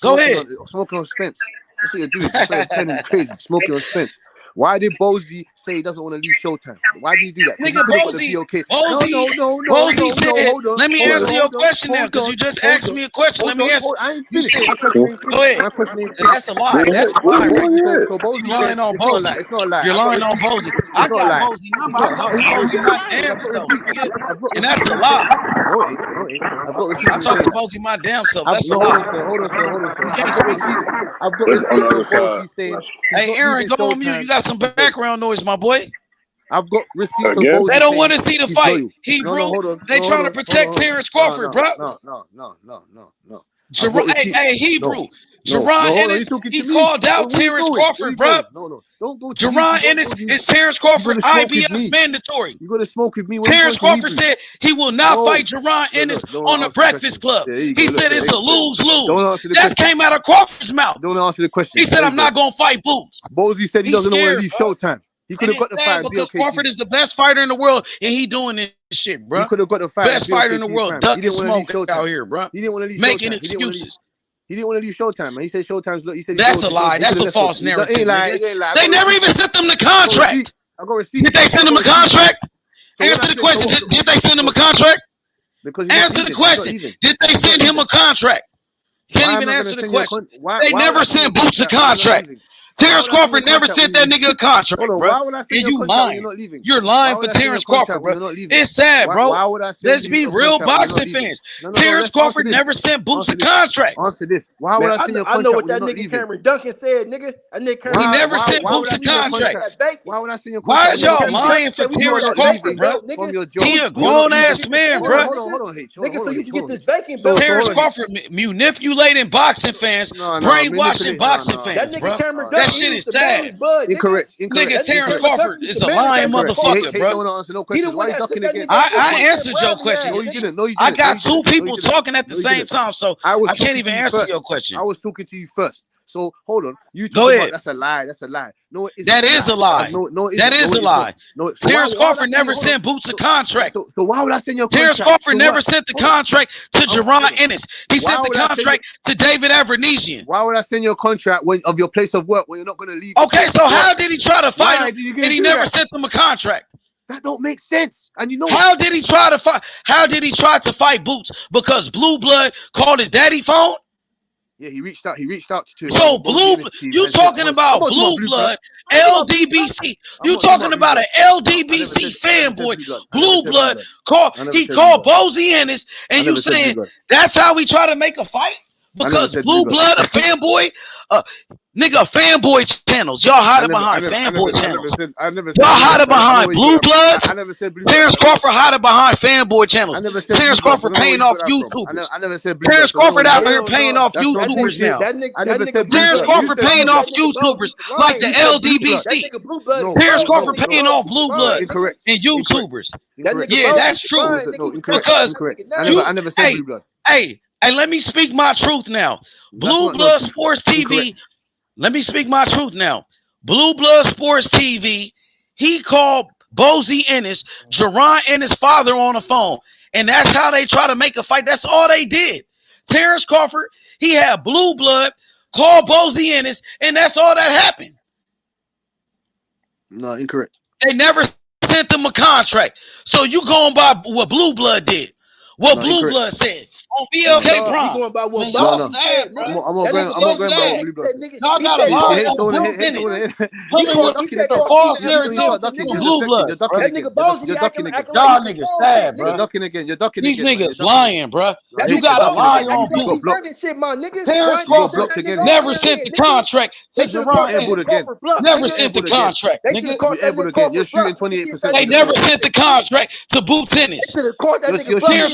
Go ahead. Smoking on Spence. That's what you're doing. That's what you're telling me crazy. Smoking on Spence. Why did Bozy say he doesn't want to leave Showtime? Why did he do that? Nigga, Bozy said, hold on. let me answer your question now, because you just asked me a question. Let me answer. I ain't finished. Go ahead. That's a lie. That's a lie. So Bozy said, on Bozy. It's not a lie. You're lying on Bozy. I got Bozy number. I talked to Bozy my damn self, and that's a lie. I talked to Bozy my damn self. That's a lie. Hold on, sir. I've got receipts on Bozy saying, hey, Aaron, go on mute. You got some background noise, my boy. I've got receipts on Bozy. They don't want to see the fight. Hebrew. They trying to protect Terence Crawford, bro. No. Hey, Hebrew. Jaron Ennis, he called out Terence Crawford, bro. No. Don't go. Jaron Ennis is Terence Crawford IBF mandatory. You're gonna smoke with me. Terence Crawford said he will not fight Jaron Ennis on the Breakfast Club. He said it's a lose-lose. That came out of Crawford's mouth. Don't answer the question. He said I'm not gonna fight Boots. Bozy said he doesn't want to leave Showtime. He could have got the fight because Crawford is the best fighter in the world, and he doing this shit, bro. He could have got the fight. Best fighter in the world. Ducking smoke out here, bro. He didn't want to leave. Making excuses. He didn't want to leave Showtime, man. He said Showtime's. He said that's a lie. That's a false narrative. They never even sent them the contract. I got receipts. Did they send him a contract? Answer the question. Did they send him a contract? Answer the question. Did they send him a contract? Can't even answer the question. They never sent Boots a contract. Terence Crawford never sent that nigga a contract, bro. And you lying. You're lying for Terence Crawford, bro. It's sad, bro. Let's be real boxing fans. Terence Crawford never sent Boots a contract. Answer this. Why would I send your contract? I know what that nigga Cameron Duncan said, nigga. He never sent Boots a contract. Why would I send your contract? Why is y'all lying for Terence Crawford, bro? He a grown-ass man, bro. Hold on, nigga, so you can get this vacant. Terence Crawford manipulating boxing fans, brainwashing boxing fans, bro. That shit is sad. Incorrect. Nigga, Terence Crawford is a lying motherfucker, bro. I answered your question. No, you didn't. I got two people talking at the same time, so I can't even answer your question. I was talking to you first. So hold on. You go ahead. That's a lie. That's a lie. No, it isn't. That is a lie. No, that is a lie. No, Terence Crawford never sent Boots a contract. So why would I send your contract? Terence Crawford never sent the contract to Jaron Ennis. He sent the contract to David Avernesian. Why would I send your contract of your place of work when you're not going to leave? Okay, so how did he try to fight him and he never sent them a contract? That don't make sense. And you know how did he try to fight? How did he try to fight Boots? Because Blue Blood called his daddy phone. Yeah, he reached out to. So you talking about Blue Blood, LDBC? You talking about an LDBC fanboy? Blue Blood called Bozy Ennis, and you saying that's how we try to make a fight? Because Blue Blood, a fanboy, nigga, fanboy channels. Y'all hiding behind fanboy channels. Y'all hiding behind Blue Bloods. Terence Crawford hiding behind fanboy channels. Terence Crawford paying off YouTubers. Terence Crawford out here paying off YouTubers now. Terence Crawford paying off YouTubers like the LDBC. Terence Crawford paying off Blue Bloods and YouTubers. Yeah, that's true. Because I never said Blue Blood. Hey, let me speak my truth now. Blue Blood Sports TV. Let me speak my truth now. Blue Blood Sports TV. He called Bozy Ennis, Jaron Ennis' father, on the phone. And that's how they try to make a fight. That's all they did. Terence Crawford, he had Blue Blood call Bozy Ennis, and that's all that happened. No, incorrect. They never sent them a contract. So you going by what Blue Blood did. What Blue Blood said. On BLK Prom. Going by what Boss said, I'm going by Blue Blood. Y'all got a lie on Blue Ennis. The false narrative on Blue Blood. That nigga Boss be acting like y'all niggas sad, bro. You're ducking again. These niggas lying, bro. You got a lie on Blue Blood. Terence Crawford never sent the contract to Jaron Ennis. Never sent the contract, nigga. You're shooting 28%. They never sent the contract to Boots Ennis. Terence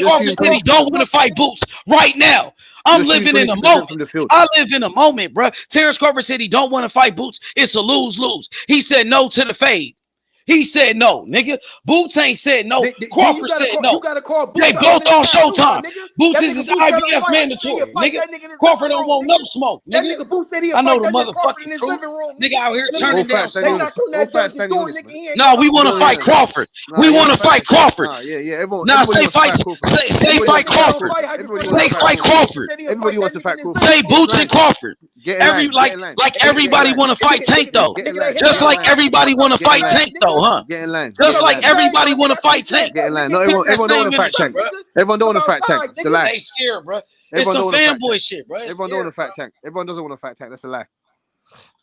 Crawford said he don't want to fight Boots right now. I'm living in a moment. I live in a moment, bro. Terence Crawford said he don't want to fight Boots. It's a lose-lose. He said no to the fade. He said no, nigga. Boots ain't said no. Crawford said no. You gotta call Boots. They both on Showtime. Boots That is nigga his Boots gotta IBF fight. mandatory, Fight nigga. that nigga in his Crawford living don't want room, no smoke, That nigga. nigga Boots said he'll I know fight the that nigga Crawford in motherfucking his truth. living room. Nigga out here Let me turning see. down They smoke. knocked on that judge. You doing, nigga? He ain't Nah, we want to fight Crawford. We want to fight Crawford. Yeah. Nah, say fight. Say fight Crawford. Say fight Crawford. Everybody wants to fight Crawford. Say Boots and Crawford. Everybody want to fight Tank though. Just like everybody want to fight Tank though, huh? Get in line. Just like everybody want to fight Tank. Get in line. No, everyone don't want to fight Tank. Everyone don't want to fight Tank. It's a lie. They scared, bro. It's some fanboy shit, bro. Everyone don't want to fight Tank. Everyone doesn't want to fight Tank. That's a lie.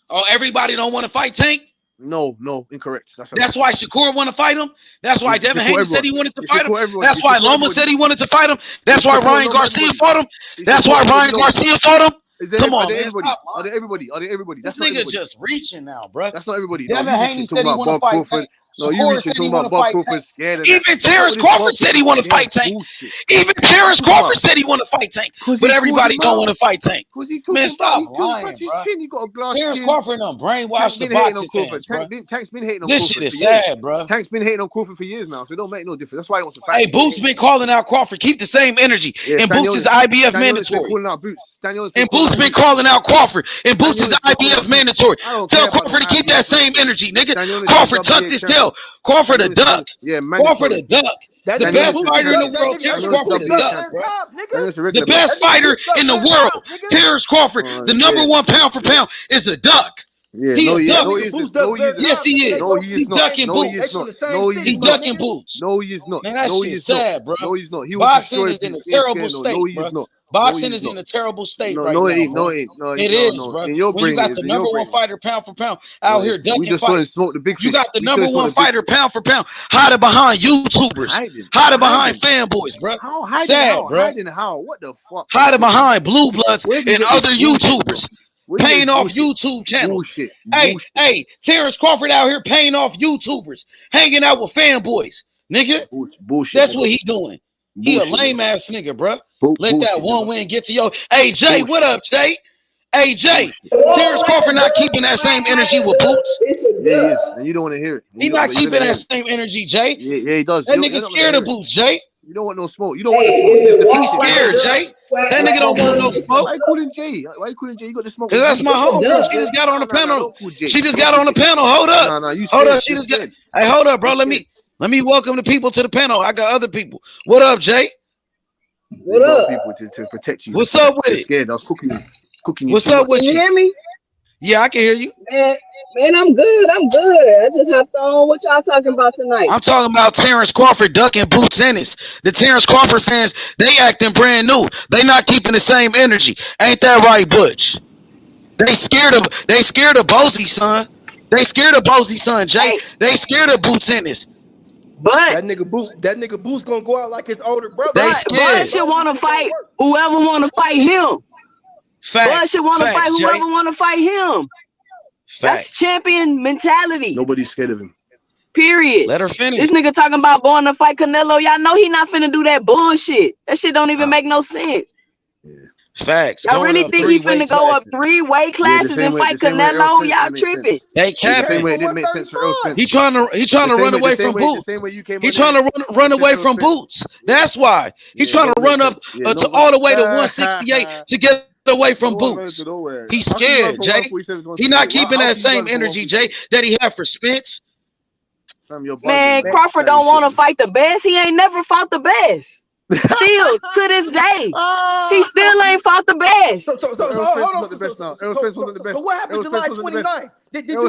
Oh, everybody don't want to fight Tank? No, incorrect. That's why Shakur want to fight him. That's why Devin Haney said he wanted to fight him. Everyone. That's why Loma said he wanted to fight him. That's why Ryan Garcia fought him. That's why Ryan Garcia fought him. Come on, man. Are they everybody? This nigga just reaching now, bro. That's not everybody. Devin Haney said he want to fight Tank. No, you reaching talking about Bob Crawford scared of that. Even Terence Crawford said he want to fight Tank. Even Terence Crawford said he want to fight Tank. But everybody don't want to fight Tank. Man, stop lying, bro. Terence Crawford done brainwashed the boxing fans, bro. Tank's been hating on Crawford. This shit is sad, bro. Tank's been hating on Crawford for years now, so it don't make no difference. That's why he wants to fight. Hey, Boots been calling out Crawford. Keep the same energy. And Boots is IBF mandatory. And Boots been calling out Crawford. And Boots is IBF mandatory. Tell Crawford to keep that same energy, nigga. Crawford tucked his tail. Crawford a duck. Crawford a duck. The best fighter in the world, Terence Crawford a duck, bro. The best fighter in the world, Terence Crawford, the number one pound for pound, is a duck. Yeah, He a duck. Yes, he is. No, he is He's not. ducking No, he Boots. is not. No, he He's is not. ducking Boots. No, he is not. Man, that no, shit he is is not. sad, bro. No, he's not. Boxing is in a terrible state, No, he is bro. not. Boxing is in a terrible state right now. No, it ain't. No, it ain't. No, it is, bro. In your when you brain, got the number one fighter pound for pound out here ducking we just fights. smoke the big fish. You got the number one fighter pound for pound hiding behind YouTubers, hiding behind fanboys, bro. How hiding? Sad, bro. Hiding how? What the fuck? Hiding behind Blue Bloods and other YouTubers. Paying off YouTube channels. Hey, Terence Crawford out here paying off YouTubers, hanging out with fanboys, nigga. Bullshit. That's what he doing. He a lame ass nigga, bro. Let that one win get to yo. Hey Jay, what up, Jay? Hey Jay, Terence Crawford not keeping that same energy with Boots. Yeah, he is, and you don't want to hear it. He not keeping that same energy, Jay. Yeah, he does. That nigga scared of Boots, Jay. You don't want no smoke. You don't want the smoke. He's scared, Jay. That nigga don't want no smoke. Why you calling Jay? Why you calling Jay? You got the smoke. Cause that's my homegirl. She just got on the panel. She just got on the panel. Hold up. Hold up. She just got. Hey, hold up, bro. Let me welcome the people to the panel. I got other people. What up, Jay? What up? People to protect you. What's up with it? Scared. I was cooking you. What's up with you? Can you hear me? Yeah, I can hear you. Man, I'm good. I just hopped on. What y'all talking about tonight? I'm talking about Terence Crawford ducking Boots Ennis. The Terence Crawford fans, they acting brand new. They not keeping the same energy. Ain't that right, Butch? They scared of Bozy, son. They scared of Bozy, son, Jay. They scared of Boots Ennis. But that nigga Boots gonna go out like his older brother. Bud should want to fight whoever want to fight him. Bud should want to fight whoever want to fight him. That's champion mentality. Nobody's scared of him. Period. Let her finish. This nigga talking about going to fight Canelo. Y'all know he not finna do that bullshit. That shit don't even make no sense. Facts. Y'all really think he finna go up 3 weight classes and fight Canelo? Y'all tripping. They capping. It didn't make sense for Earl Spence. He trying to run away from Boots. He trying to run away from Boots. That's why. He trying to run up to all the way to 168 to get away from Boots. He's scared, Jay. He not keeping that same energy, Jay, that he had for Spence. Man, Crawford don't want to fight the best. He ain't never fought the best. Still to this day, he still ain't fought the best. So hold on. So what happened July 29th? Did you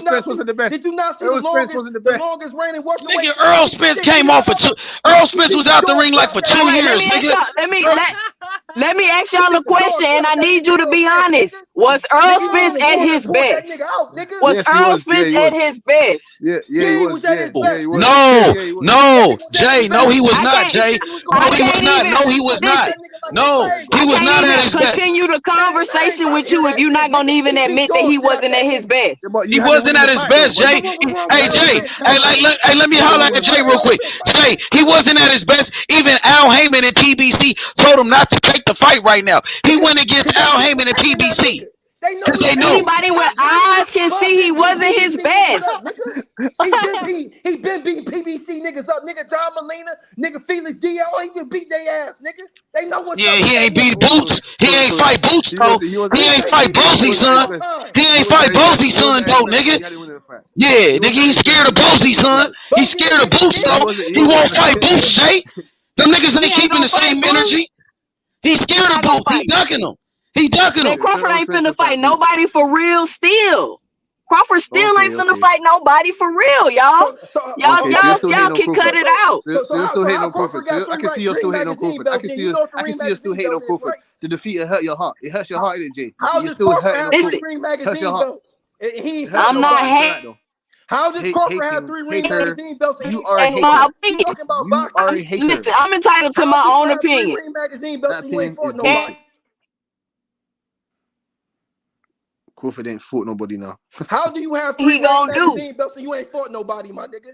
not see the longest reigning welterweight? Nigga, Earl Spence came off for 2. Earl Spence was out the ring like for 2 years, nigga. Let me ask y'all a question, and I need you to be honest. Was Earl Spence at his best? Was Earl Spence at his best? Yeah, he was at his best. No, Jay, no, he was not, Jay. No, he was not. No, he was not. No, he was not at his best. Continue the conversation with you if you're not gonna even admit that he wasn't at his best. He wasn't at his best, Jay. Hey, Jay. Hey, let me holler at Jay real quick. Jay, he wasn't at his best. Even Al Heyman and PBC told him not to take the fight right now. He went against Al Heyman and PBC. Anybody with eyes can see he wasn't his best. He been beating PBC niggas up, nigga. John Molina, nigga Felix Diaz, he just beat their ass, nigga. They know what. Yeah, he ain't beat Boots. He ain't fight Boots though. He ain't fight Boozy, son. He ain't fight Boozy, son, though, nigga. Yeah, nigga, he's scared of Boozy, son. He's scared of Boots, though. He won't fight Boots, Jay. Them niggas ain't keeping the same energy. He's scared of Boots. He ducking him. He ducking him. Crawford ain't finna fight nobody for real still. Crawford still ain't finna fight nobody for real, y'all. Y'all can cut it out. So you're still hating on Crawford. I can see you're still hating on Crawford. I can see you're still hating on Crawford. The defeat hurt your heart. It hurts your heart, innit, Jay? How does Crawford have 3 ring magazine belts? I'm not hating. How does Crawford have 3 ring magazine belts? You are a hater. You talking about boxing? Listen, I'm entitled to my own opinion. 3 ring magazine belts and you ain't fought nobody. Crawford ain't fought nobody now. How do you have 3 ring magazine belts and you ain't fought nobody, my nigga?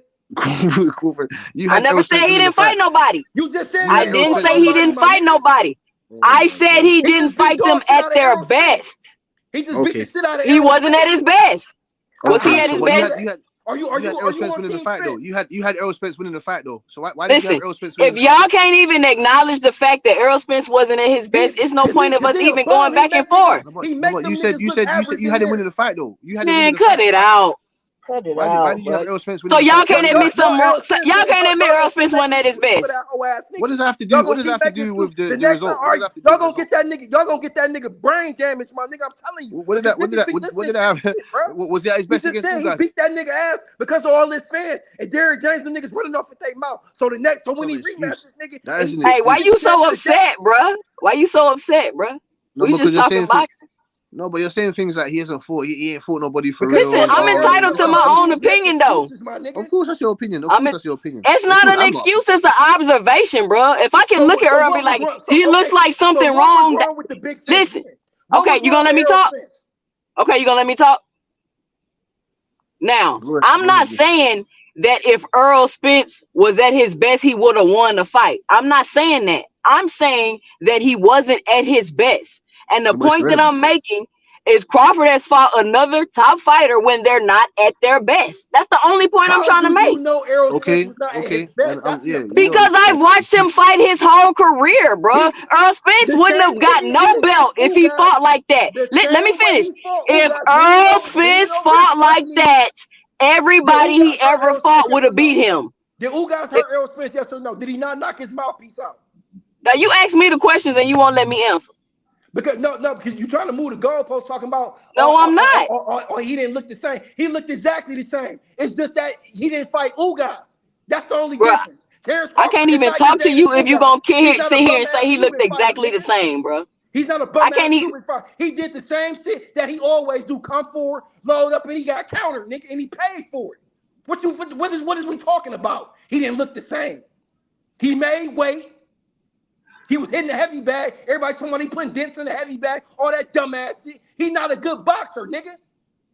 Crawford, I never said he didn't fight nobody. You just said I didn't say he didn't fight nobody. I said he didn't fight them at their best. He just beat the shit out of He wasn't at his best. Was he at his best? Are you Errol Spence winning the fight though? You had Errol Spence winning the fight though. So why did you have Errol Spence if y'all can't even acknowledge the fact that Errol Spence wasn't at his best, it's no point of us even going back and forth. You said you had him winning the fight though. You had Man, cut it out. Cut it out. Why did you have Errol Spence winning so the y'all fight? can't admit something wrong. Y'all can't admit Errol Spence wasn't at his best. What does that have to do? What does that have to do with the result? Y'all gonna get that nigga. Y'all gonna get that nigga brain damage, my nigga. I'm telling you. What did that have? Was that his best against you guys? He beat that nigga ass because of all his fans and Derrick James. The niggas running off at their mouth. So when he rematches this nigga, hey, why you so upset, bro? Why you so upset, bro? We just talking boxing. No, but you're saying things like he hasn't fought. He ain't fought nobody for real. Listen, I'm entitled to my own opinion, though. Of course, that's your opinion. Of course, that's your opinion. It's not an excuse. It's an observation, bro. If I can look at her and be like, he looks like something wrong. Listen, okay, you gonna let me talk? Okay, you gonna let me talk? Now, I'm not saying that if Errol Spence was at his best, he would have won the fight. I'm not saying that. I'm saying that he wasn't at his best. And the point that I'm making is Crawford has fought another top fighter when they're not at their best. That's the only point I'm trying to make. Because I've watched him fight his whole career, bro. Earl Spence wouldn't have got no belt if he fought like that. Let me finish. If Earl Spence fought like that, everybody he ever fought would have beat him. Did Ugas hurt Earl Spence, yes or no? Did he not knock his mouthpiece out? Now you ask me the questions and you won't let me answer. Because because you're trying to move the goalpost talking about I'm not. Or he didn't look the same. He looked exactly the same. It's just that he didn't fight Ugas. That's the only difference. I can't even talk to you if you're gonna sit here and say he looked exactly the same, bro. He's not a bum ass stupid fight. He did the same shit that he always do. Come forward, load up, and he got countered, nigga, and he paid for it. What is we talking about? He didn't look the same. He made weight. He was hitting the heavy bag. Everybody talking about he putting dents in the heavy bag. All that dumbass shit. He's not a good boxer, nigga.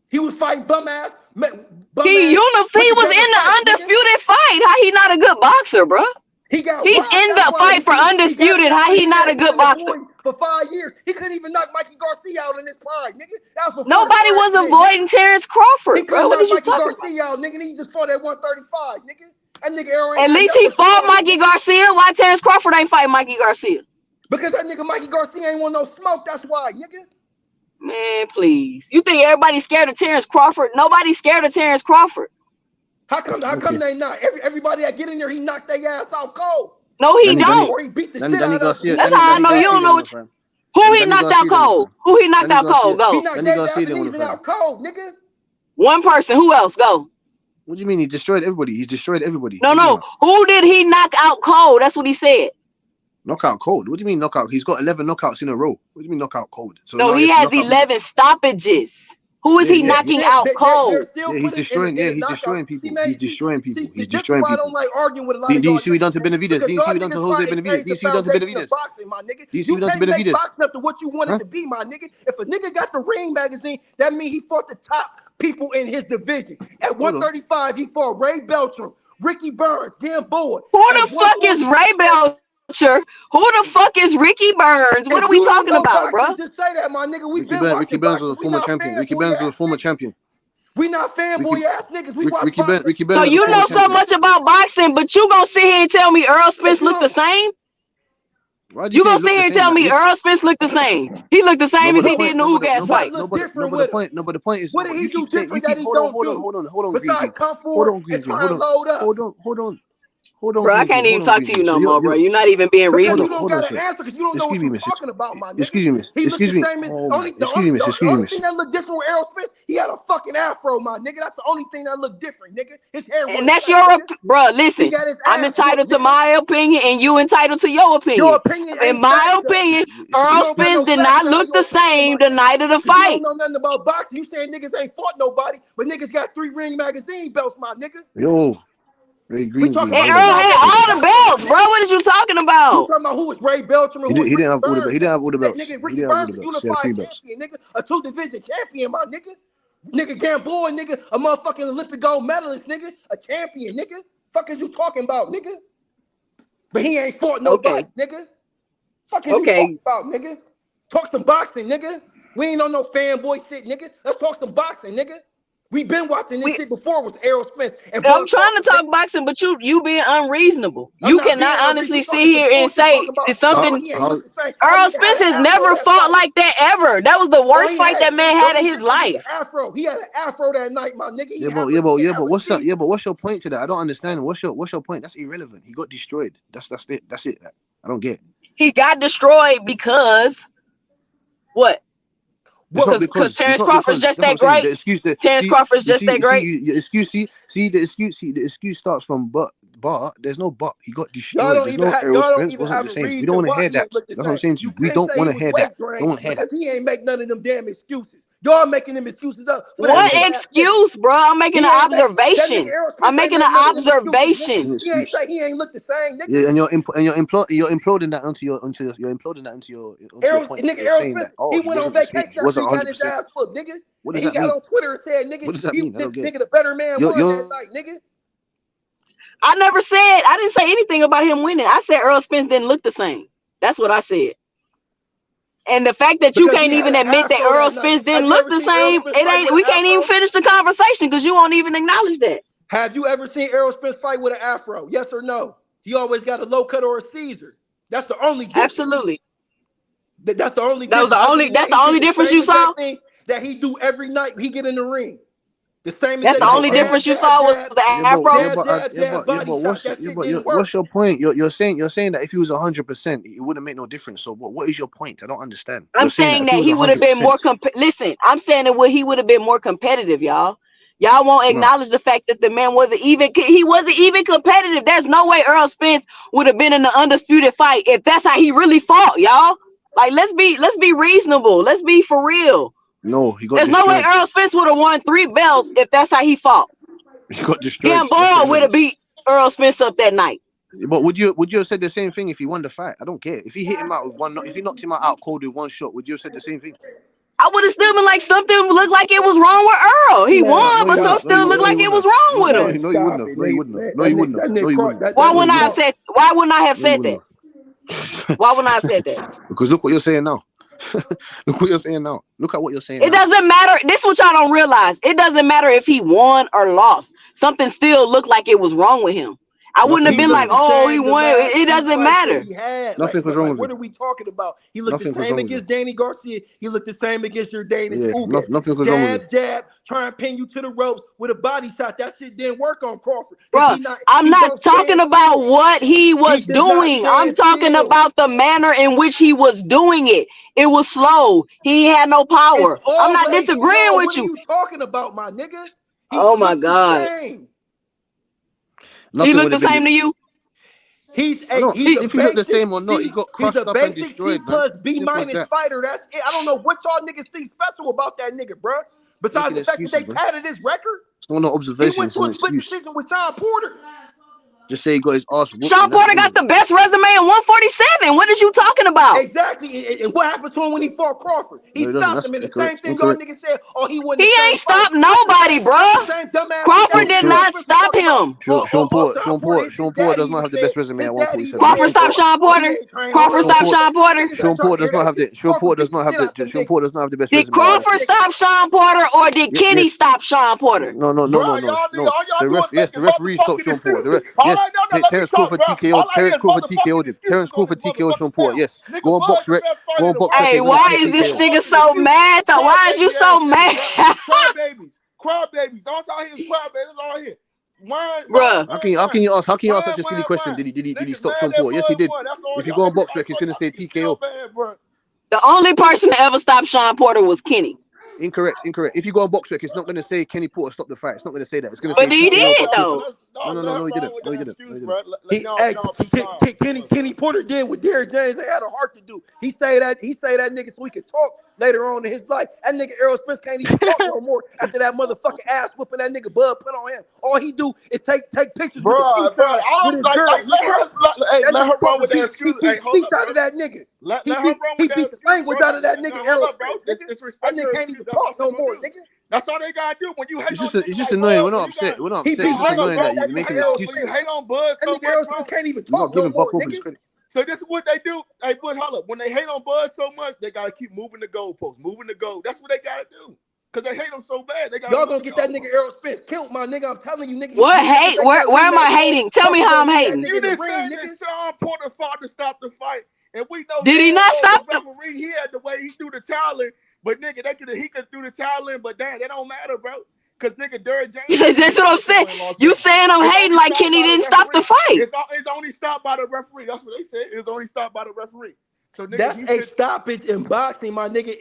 He was fighting bum ass. He was in the undisputed fight. How he not a good boxer, bro? He's in the fight for undisputed. How he not a good boxer? For 5 years, he couldn't even knock Mikey Garcia out in his prime, nigga. That was nobody was avoiding Terence Crawford, bro. What are you talking about? Garcia out, nigga, and he just fought at 135, nigga. That nigga at least he fought Mikey Garcia. Why Terence Crawford ain't fighting Mikey Garcia? Because that nigga Mikey Garcia ain't want no smoke. That's why, nigga. Man, please. You think everybody's scared of Terence Crawford? Nobody's scared of Terence Crawford. How come they not? Everybody that get in there, he knocked their ass out cold. No, he don't. Or he beat the shit out of him. That's how I know you don't know what who he knocked out cold. Who he knocked out cold? Go. He knocked Dave Japanese out cold, nigga. One person. Who else? Go. What do you mean he destroyed everybody? He's destroyed everybody. No. Who did he knock out cold? That's what he said. Knockout cold? What do you mean knockout? He's got 11 knockouts in a row. What do you mean knockout cold? So no, he has 11 stoppages. Who is he knocking out cold? He's destroying. He's destroying people. He's destroying people. He's destroying people. I don't like arguing with a lot of y'all. Do you see what he done to Benavidez? Do you see what he done to Jose Benavidez? Do you see what he done to Benavidez? Do you see what he done to Benavidez? You can't make boxing up to what you want it to be, my nigga. If a nigga got the Ring magazine, that means he fought the top people in his division. At 135, he fought Ray Beltram, Ricky Burns, Gamboa. Who the fuck is Ray Beltram? Who the fuck is Ricky Burns? What are we talking about, bro? Just say that, my nigga. Ricky Burns was a former champion. Ricky Burns was a former champion. We not fanboy ass niggas. We watch boxing. So you know so much about boxing, but you gonna sit here and tell me Earl Spence look the same? You gonna sit here and tell me Earl Spence looked the same? He looked the same as he did in the Ugas fight. No, but the point is, what did he do different that he don't do? Hold on, besides come forward and try and load up. Hold on, bro. I can't even talk to you no more, bro. You're not even being reasonable. You don't got an answer because you don't know what you're talking about, my nigga. Excuse me. The only thing that looked different with Errol Spence, he had a fucking afro, my nigga. That's the only thing that looked different, nigga. His hair. And that's your, bro. Listen, I'm entitled to my opinion, and you entitled to your opinion. Your opinion. In my opinion, Earl Spence did not look the same the night of the fight. You don't know nothing about boxing. You saying niggas ain't fought nobody, but niggas got 3 Ring magazine belts, my nigga. Yo. And Earl had all the belts, bro. What are you talking about? You talking about who was Ray Beltran? He didn't have all the belts. Nigga, Ricky Burns was unified champion, nigga. A 2-division champion, my nigga. Nigga Gamboa, nigga. A motherfucking Olympic gold medalist, nigga. A champion, nigga. Fuck is you talking about, nigga? But he ain't fought nobody, nigga. Fuck is you talking about, nigga? Talk some boxing, nigga. We ain't on no fanboy shit, nigga. Let's talk some boxing, nigga. We been watching this shit before with Errol Spence. And I'm trying to talk boxing, but you being unreasonable. You cannot honestly sit here and say it's something. Earl Spence has never fought like that ever. That was the worst fight that man had in his life. Afro. He had an afro that night, my nigga. Yeah, but what's up? Yeah, but what's your point to that? I don't understand. What's your point? That's irrelevant. He got destroyed. That's it. That's it. I don't get it. He got destroyed because what? Because Terence Crawford's just that great. Terence Crawford's just that great. The excuse starts from but. There's no but. He got destroyed. Y'all don't even have a reason. We don't want to hear that. That's what I'm saying to you. We don't want to hear that. Don't hear that. Because he ain't make none of them damn excuses. Y'all making them excuses up. What excuse, bro? I'm making an observation. I'm making an observation. He ain't say he ain't look the same, nigga. Yeah, and you're imploding that onto your point. Nigga, Errol Spence, he went on vacation. He got his ass whooped, nigga. He got on Twitter and said, nigga, nigga, the better man won that night, nigga. I didn't say anything about him winning. I said Earl Spence didn't look the same. That's what I said. And the fact that you can't even admit that Earl Spence didn't look the same, we can't even finish the conversation because you won't even acknowledge that. Have you ever seen Errol Spence fight with an afro? Yes or no? He always got a low cut or a Caesar. That's the only difference. Absolutely. That's the only difference. That's the only difference you saw? That he do every night he get in the ring. The same. That's the only difference you saw was the afro. What's your point? You're saying that if he was 100%, it wouldn't make no difference. So what is your point? I don't understand. I'm saying that he would have been more. Listen, I'm saying that he would have been more competitive, y'all. Y'all won't acknowledge the fact that the man wasn't even competitive. There's no way Earl Spence would have been in the undisputed fight if that's how he really fought, y'all. Like, let's be reasonable. Let's be for real. No, he got There's destroyed. No way Earl Spence would have won 3 belts if that's how he fought. He got destroyed. Gamboa would have beat Earl Spence up that night. But would you have said the same thing if he won the fight? I don't care. If he hit him out with one, if he knocked him out cold with one shot, would you have said the same thing? I would have still been like something looked like it was wrong with Earl. He won, but some still looked like it was wrong with him. No, you wouldn't have. No, you wouldn't have. Why wouldn't I have said? Why wouldn't I have said that? Why wouldn't I have said that? Because look what you're saying now. Look what you're saying now. Look at what you're saying. It doesn't matter. This is what y'all don't realize. It doesn't matter if he won or lost. Something still looked like it was wrong with him. I wouldn't have been like, oh, he won. It doesn't matter. Nothing was wrong with him. What are we talking about? He looked the same against Danny Garcia. He looked the same against Jordan. Nothing was wrong with him. Jab, try and pin you to the ropes with a body shot. That shit didn't work on Crawford. Bro, I'm not talking about what he was doing. I'm talking about the manner in which he was doing it. It was slow. He had no power. I'm not disagreeing with you. What are you talking about, my nigga? Oh my God. He looked the same to you? If he looked the same or not, he got crushed up and destroyed. He's a basic C+, B- fighter. That's it. I don't know what y'all niggas think special about that nigga, bro. Besides the fact that they padded his record. It's not no observation. He went to a split decision with Sean Porter. Just say he got his ass whooped. Sean Porter got the best resume in 147. What is you talking about? Exactly. And what happened to him when he fought Crawford? He stopped him in the same thing y'all niggas said. Oh, he wouldn't. He ain't stopped nobody, bro. Crawford did not stop him. him. Sean Porter does not have the best resume at 147. Crawford stopped Sean Porter. Crawford stopped Sean Porter. Sean Porter does not have the. Sean Porter does not have the. Sean Porter does not have the best Did resume. Crawford stop Sean Porter or did Kenny stop Sean Porter? No. The referee stopped Sean Porter. Yes, Terence Crawford TKO. Terence Crawford TKO'd him. Terence Crawford TKO'd Sean Porter. Yes, go on box rec. Go on box rec. Hey, why is this nigga so mad? Though? Why is you so mad? Crybabies. All I hear is crybabies. That's all I hear. Bruh. How can you ask such a silly question? Did he stop Sean Porter? Yes, he did. If you go on box rec, it's gonna say TKO. The only person to ever stop Sean Porter was Kenny. Incorrect. If you go on box rec, it's not going to say Kenny Porter stopped the fight. It's not going to say that. It's going to say. But he TKO did though. No, he didn't. Kenny Porter did what Derrick James they had a heart to do. He say that nigga so he could talk later on in his life. That nigga Errol Spence can't even talk no more after that motherfucking ass whooping that nigga Bud put on him. All he do is take pictures with his girl. Let her run with that excuse. He beat out of that nigga. He beat the language out of that nigga Errol Spence. That nigga can't even talk no more, nigga. That's all they gotta do when you hate. It's just annoying. We're not upset. It's just annoying that you're making excuses. You hate on Bud so much, can't even talk no more, nigga. So this is what they do. Hey, Bud, hold up. When they hate on Bud so much, they gotta keep moving the goalposts, That's what they gotta do. Cause they hate him so bad. Y'all gonna get that nigga Errol Spence killed, my nigga. I'm telling you, nigga. What hate? Where am I hating? Tell me how I'm hating. You just said that Sean Porter fought to stop the fight, and we know. Did he not stop the referee? He had the way he threw the towel in, but nigga, he could threw the towel in, but damn, that don't matter, bro. Cause nigga, Derrick James. That's what I'm saying. You saying I'm hating like Kenny didn't stop the fight? It's only stopped by the referee. That's what they said. It's only stopped by the referee. So nigga, that's a stoppage in boxing, my nigga.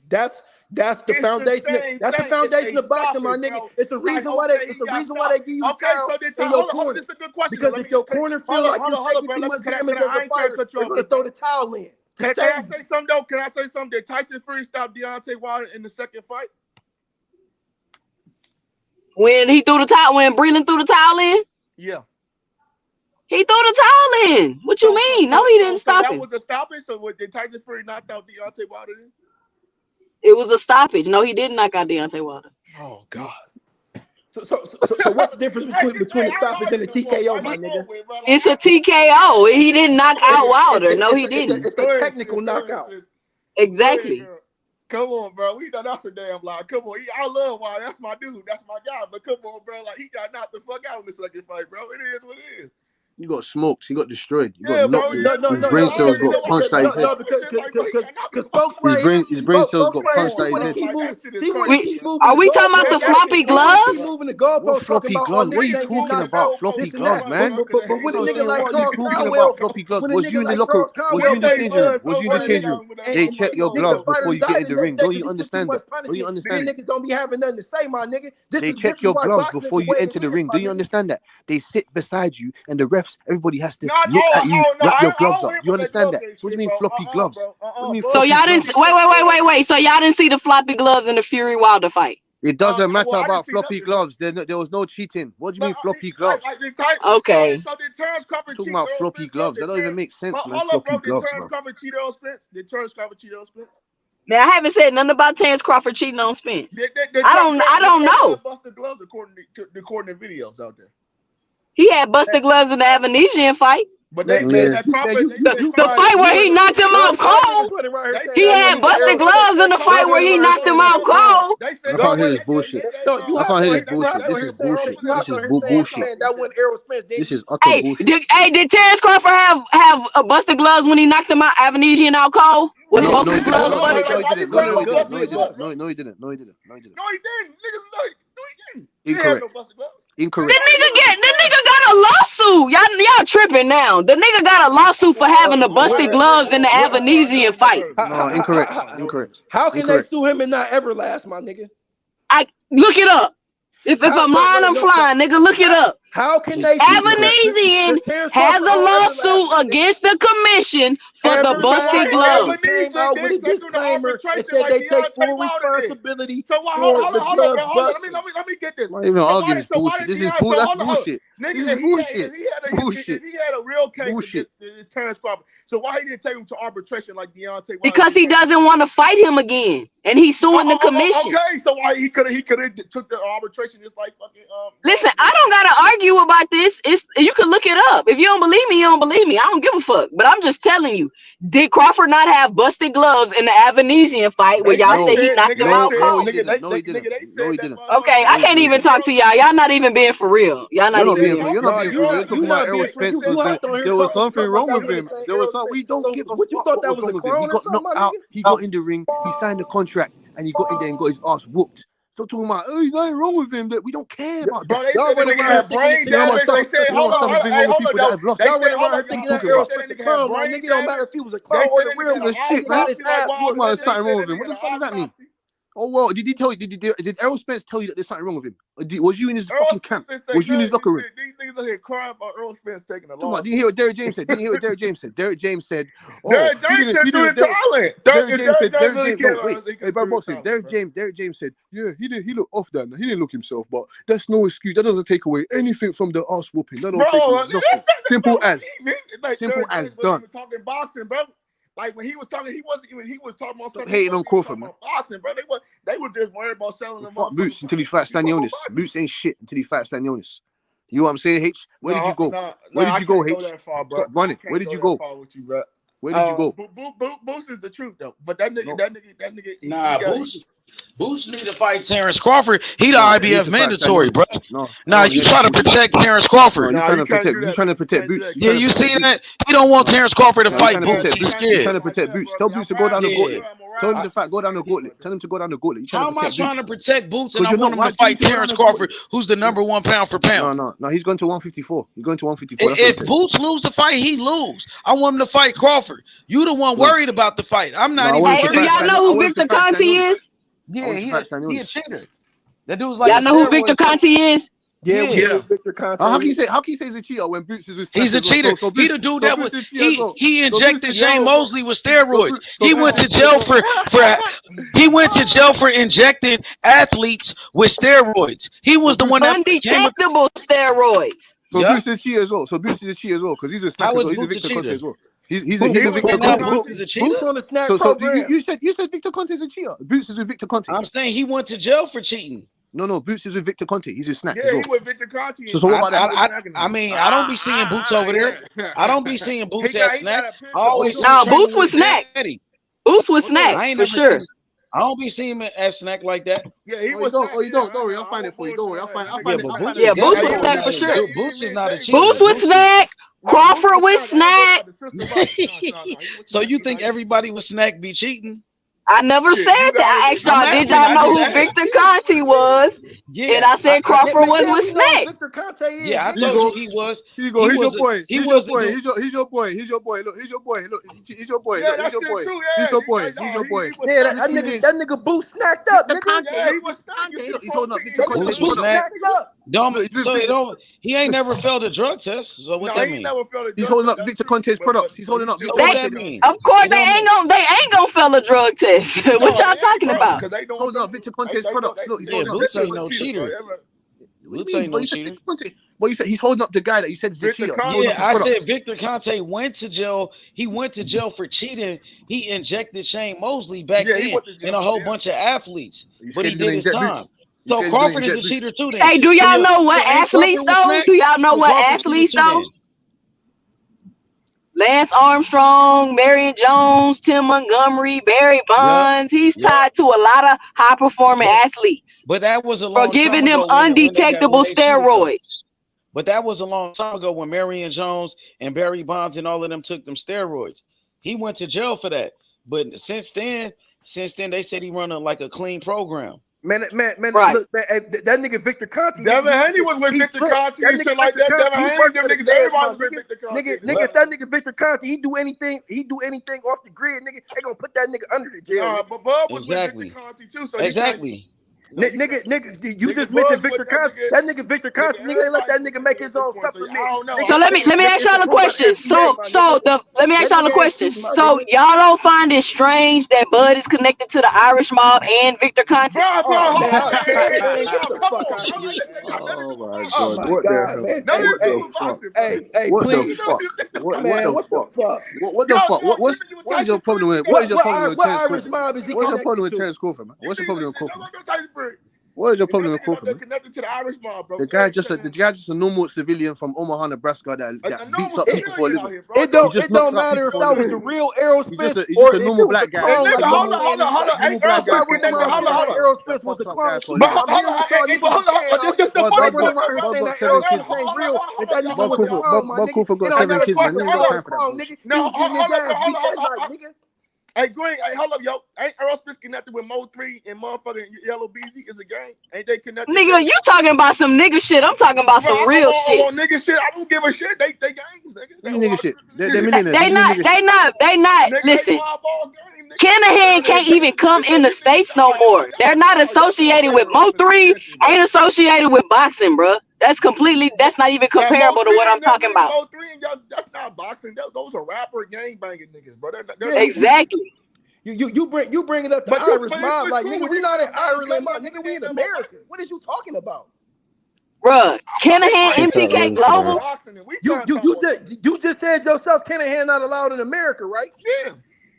That's the foundation. That's the foundation of boxing, my nigga. Bro. It's the reason why they. It's the reason why they give you the towel in your corner. This is a good question. Because if your corner feels like you're taking too much damage as a fighter, they're gonna throw the towel in. Can I say something though? Can I say something? Did Tyson Fury stop Deontay Wilder in the second fight? When he threw the towel, when Breland threw the towel in? Yeah. He threw the towel in. What you mean? No, he didn't stop him. That was a stoppage? So did Tyson Fury knock out Deontay Wilder then? It was a stoppage. No, he didn't knock out Deontay Wilder. Oh, God. So what's the difference between the stoppage and the TKO, my nigga? It's a TKO. He didn't knock out Wilder. No, he didn't. It's a technical knockout. Exactly. Come on, bro. We know that's a damn lie. Come on. I love Wilder. That's my dude. That's my guy. But come on, bro. Like, he got knocked the fuck out in the second fight, bro. It is what it is. You got smoked. You got destroyed. You got knocked. His brain cells got punched out his head. His brain cells got punched out his head. Are we talking about the floppy gloves? What floppy gloves? What are you talking about? Floppy gloves, man. But when a nigga like Charles floppy gloves. Was you in the locker room? Was you in the changing room? They check your gloves before you get in the ring. Don't you understand that? Don't you understand that? Niggas don't be having nothing to say, my nigga. They check your gloves before you enter the ring. Do you understand that? They sit beside you and the refs, everybody has to look at you, wrap your gloves up. You understand that? What do you mean floppy gloves? So y'all didn't wait. So y'all didn't see the floppy gloves in the Fury Wilder fight? It doesn't matter about floppy gloves. There was no cheating. What do you mean floppy gloves? Okay. So did Terence Crawford talking about floppy gloves? That don't even make sense, man. Floppy gloves, bro. Did Terence Crawford cheat on Spence? Man, I haven't said nothing about Terence Crawford cheating on Spence. I don't know. Busted gloves according to videos out there. He had busted gloves in the Avanesian fight. But they said that the fight where he knocked him out cold. He had busted gloves in the fight where he knocked him out cold. I can't hear this bullshit. I can't hear this bullshit. This is bullshit. This is bullshit. This is utter bullshit. Did Terence Crawford have busted gloves when he knocked him out Avanesian out cold? No, he didn't. Incorrect. The nigga got a lawsuit. Y'all tripping now. The nigga got a lawsuit for having the busted gloves in the Avanesian fight. No, incorrect. How can they sue him and not Everlast, my nigga? I look it up. If I'm lying, I'm flying, nigga. Look it up. How can they? Avanesian has a lawsuit against the commission For the busted gloves. Came out with a disclaimer and said they take full responsibility for the glove busting. Let me get this. Not even arguing this bullshit. This is bullshit. That's bullshit. Nigga, This is bullshit. if he had a real case against Terence Crawford, so why he didn't take him to arbitration like Deontay? Because he doesn't want to fight him again, and he's suing the commission. Okay, so why he could have took the arbitration just like fucking. Listen, I don't gotta argue about this. You can look it up. If you don't believe me, you don't believe me. I don't give a fuck. But I'm just telling you, did Crawford not have busted gloves in the Avanesian fight where y'all say he knocked him out cold? No, he didn't. Okay, I can't even talk to y'all. Y'all not even being for real. Y'all not even being for real. You're not being for real. You're talking about Errol Spence. There was something wrong with him. There was something. We don't give a fuck. What you thought that was wrong a with him. He crown or got something, knocked my out. nigga? He got in the ring. He signed the contract, and he got in there and got his ass whooped. Stop talking about, oh, there's nothing wrong with him. That we don't care about Bro, that. they said the nigga had brain damage. They said, hold on, They said, Y'all went thinking that Errol Spence a clown. My nigga, don't matter if he was a clown or the real the shit, man. There's something wrong with him. What the fuck does that mean? Oh well, did he tell you? Did Errol Spence tell you that there's something wrong with him? Was you in his fucking camp? Was you in his locker room? These niggas are here crying about Errol Spence taking a loss. Didn't you hear what Derrick James said? Derrick James said, "Oh, Derrick James said do it talent." Derrick James said, "Yeah, he looked off that. He didn't look himself, but that's no excuse. That doesn't take away anything from the ass whooping. That don't take away nothing. Simple as done." Talking boxing, bro. Like when he was talking, he was talking about something. Hating on Crawford, man. Boxing, bro. They were just worried about selling them. Fuck Boots until he fights Stanionis. Boots ain't shit until he fights Stanionis. You know what I'm saying, H? Where did you go? Where did you go, H? Stop running. Where did you go? Where did you go? Boots is the truth though. But that nigga. Nah, Boots need to fight Terence Crawford. He the IBF mandatory, bro. Nah, you try to protect Terence Crawford. You trying to protect Boots. Yeah, you see that? He don't want Terence Crawford to fight Boots. He's scared. Trying to protect Boots. Tell Boots to go down the gauntlet. Tell him to go down the gauntlet. Tell him to go down the gauntlet. How am I trying to protect Boots and I want him to fight Terence Crawford, who's the number one pound for pound? No. He's going to 154. He's going to 154. If Boots lose the fight, he lose. I want him to fight Crawford. You the one worried about the fight. I'm not even. Hey, do y'all know who Victor Conte is? Yeah, he a cheater. That dude's like. Y'all know who Victor Conte is? Yeah. Victor Conte. How can you say he's a cheater when Boots is with? He's a cheater. He the dude that was he injected Shane Mosley with steroids. He went to jail for injecting athletes with steroids. He was the one that undetectable steroids. So Boots is a cheater as well. Because he's a snack as well. He's a Victor Conte as well. He's a Victor Conte. Boots on the snack program. You said Victor Conte is a cheater. Boots is with Victor Conte. I'm saying he went to jail for cheating. No, Boots is with Victor Conte. He's a snack. Yeah, he with Victor Conte. So what about that? I mean, I don't be seeing Boots over there. I don't be seeing Boots at snack. Boots was snack. Boots was snack for sure. I don't be seeing him at snack like that. Yeah, he was. Don't worry, I'll find it for you. Don't worry, I'll find it. Yeah, Boots was snack for sure. Boots is not a cheater. Boots was snack. Crawford was snack. So you think everybody with snack be cheating? I never said that. I asked y'all, did y'all know who Victor Conte was? Yeah. And I said Crawford was with Snack. Victor Conte is. Yeah, I told you he was. He's your boy. He's your boy. He's your boy. Look, he's your boy. Look, he's your boy. Yeah, He's your boy. He's your boy. Yeah, that nigga Boots snacked up, nigga. Yeah, he was snacked. He's holding up Victor Conte. He ain't never failed a drug test. So what that mean? He's holding up Victor Conte's products. He's holding up Victor Conte. Of course, they ain't gonna fail a drug test. What y'all talking about? Holding up Victor Conte's products. Look, he's holding up. Boots ain't no cheater. Boots ain't no cheater. Well, you said he's holding up the guy that you said is the cheater. Yeah, I said Victor Conte went to jail. He went to jail for cheating. He injected Shane Mosley back then and a whole bunch of athletes, but he did his time. So Crawford is a cheater too. Then. Hey, do y'all know what athletes though? Do y'all know what athletes though? Lance Armstrong, Marion Jones, Tim Montgomery, Barry Bonds. He's tied to a lot of high-performing athletes. But that was a long for giving them undetectable steroids. But that was a long time ago when Marion Jones and Barry Bonds and all of them took them steroids. He went to jail for that. But since then they said he run a clean program. Man, right. Look, that nigga Victor Conte. Devin Haney was with Victor Conte and shit like that. Devin Haney, them niggas, everybody with Victor Conte. Nigga, if that nigga Victor Conte, he do anything off the grid, nigga, they gonna put that nigga under the jail. But Bub was with Victor Conte too. So exactly. Nigga, you just mentioned Victor Constance. That nigga Victor Constance, nigga, ain't let that nigga make his own supplement. So let me ask y'all a question. Let me ask y'all a question. So y'all don't find it strange that Bud is connected to the Irish mob and Victor Constance? Bro, Oh my God, man. Hey, What the please. fuck? What the fuck? What Yo, the fuck? What is your problem with? What is your problem with What Terence Irish Crawford? mob is he What is your problem connected with to? Terence Crawford, man? What's your problem with Crawford? Tyson What is your problem with Crawford, They're man? connected to the Irish mob, bro. The guy's just a normal civilian from Omaha, Nebraska that beats up people for a living. It don't matter if that was the real Errol Spence He's or just a if normal it was a black guy. clone like hold y'all saying. on. Hey, Errol That's why Spence Rick connected. Mom saying that Errol Spence was a clone too. But I'm hearing what y'all niggas saying. This the Bud funny Running part, around bro. saying that Errol Spence ain't real, that nigga was a clone, my Bud nigga. Crawford It got don't 7 matter kids, if man. Crawford You ain't was got a time for that clone, bullshit. nigga. He was getting his ass beat that night, nigga. Hey, Green, hold up, yo. Ain't Errol Spence connected with Mo 3 and motherfucking Yellow BZ is a gang? Ain't they connected? Nigga, you talking about some nigga shit. I'm talking about some real shit. I'm on nigga shit. I don't give a shit. They gangs, nigga. What you nigga shit? They're millionaires. They not. Listen, Kinahan can't even come in the States no more. They're not associated with Mo 3, ain't associated with boxing, bro. That's not even comparable to what I'm talking about. Mo 3 and y'all, that's not boxing. Those are rapper gang banging niggas, bro. Exactly. You bring it up to Irish mob like nigga. We not in Ireland, mob, nigga. We in America. What is you talking about? Bruh, Kinahan, MTK Global. You just said yourself, Kinahan not allowed in America, right? Yeah.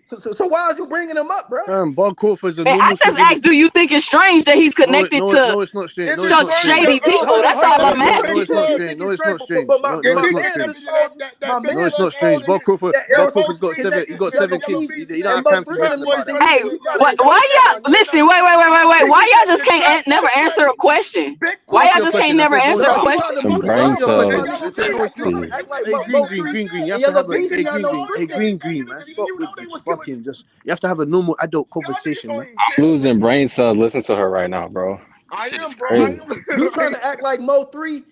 So why are you bringing him up, bro? Bud Crawford's a Man, normal I just civilian. asked, do you think it's strange that he's connected No, to it's not strange. such shady people? That's all I'm asking. No, it's not strange. No, it's not strange. But No, my it's not man strange. just told you. My man No, it's not strange. Bud Crawford's got seven kids. He don't have time to be messing about that. Hey, why y'all listen? Wait. Why y'all just can't never answer a question? Why y'all just can't never answer a question? Green. You have to have green, man. Stop with this fucking just. You have to have a normal adult conversation, man. I'm losing brain cells. Listen to her right now, bro. I am, bro. Crazy. You trying to act like Mo 3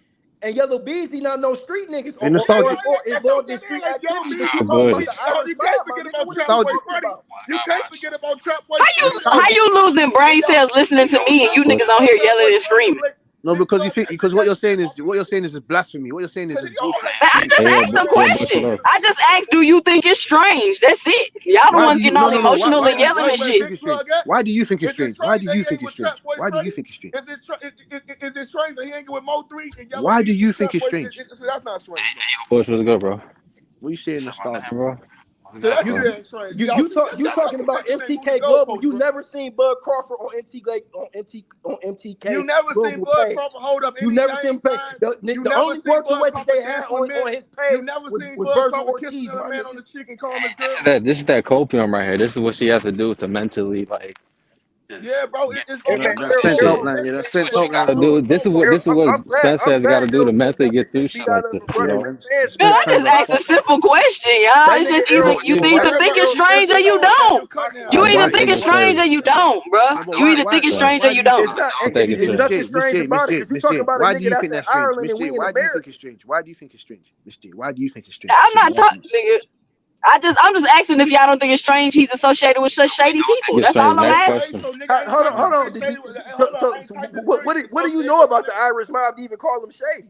and Yellow Beezy not no street niggas or involved in street activities, but you talking about the Irish mob, my nigga. What you talking about? You can't forget about Trap Boy. How you losing brain cells listening to me and you niggas on here yelling and screaming? No, because what you're saying is blasphemy. What you're saying is bullshit. I just asked a question. I just asked, do you think it's strange? That's it. Y'all the ones getting all emotional and yelling and shit. Why do you think it's strange? Why do you think it's strange? Why do you think it's strange? Is it strange that he hanging with Mo 3 and Yellow? Why do you think it's strange? That's not strange. Bush was good, bro. What you saying, nostalgia, bro? You talking about MTK Global? You never seen Bud Crawford on MTK? You never seen Bud Crawford hold up? You never seen the only welterweight that they had on his page was Virgil Ortiz, my man on the cheek and call him his girl. This is that copium right here. This is what she has to do to mentally like. Yeah, bro. It's Spence Hopeland. Dude, this is what Spence has got to do to mentally get through shit like this. You know? Man, I just asked a simple question, y'all. It's just either you either think it's strange or you don't. You either think it's strange or you don't, bro. You either think it's strange or you don't. It's nothing strange about it. Because you talking about a nigga that's in Ireland and we in America. Why do you think it's strange? Why do you think it's strange, Miss J? Why do you think it's strange? I'm not talking, nigga. I'm just asking if y'all don't think it's strange he's associated with such shady people. That's all I'm asking. Hold on. What do you know about the Irish mob to even call them shady?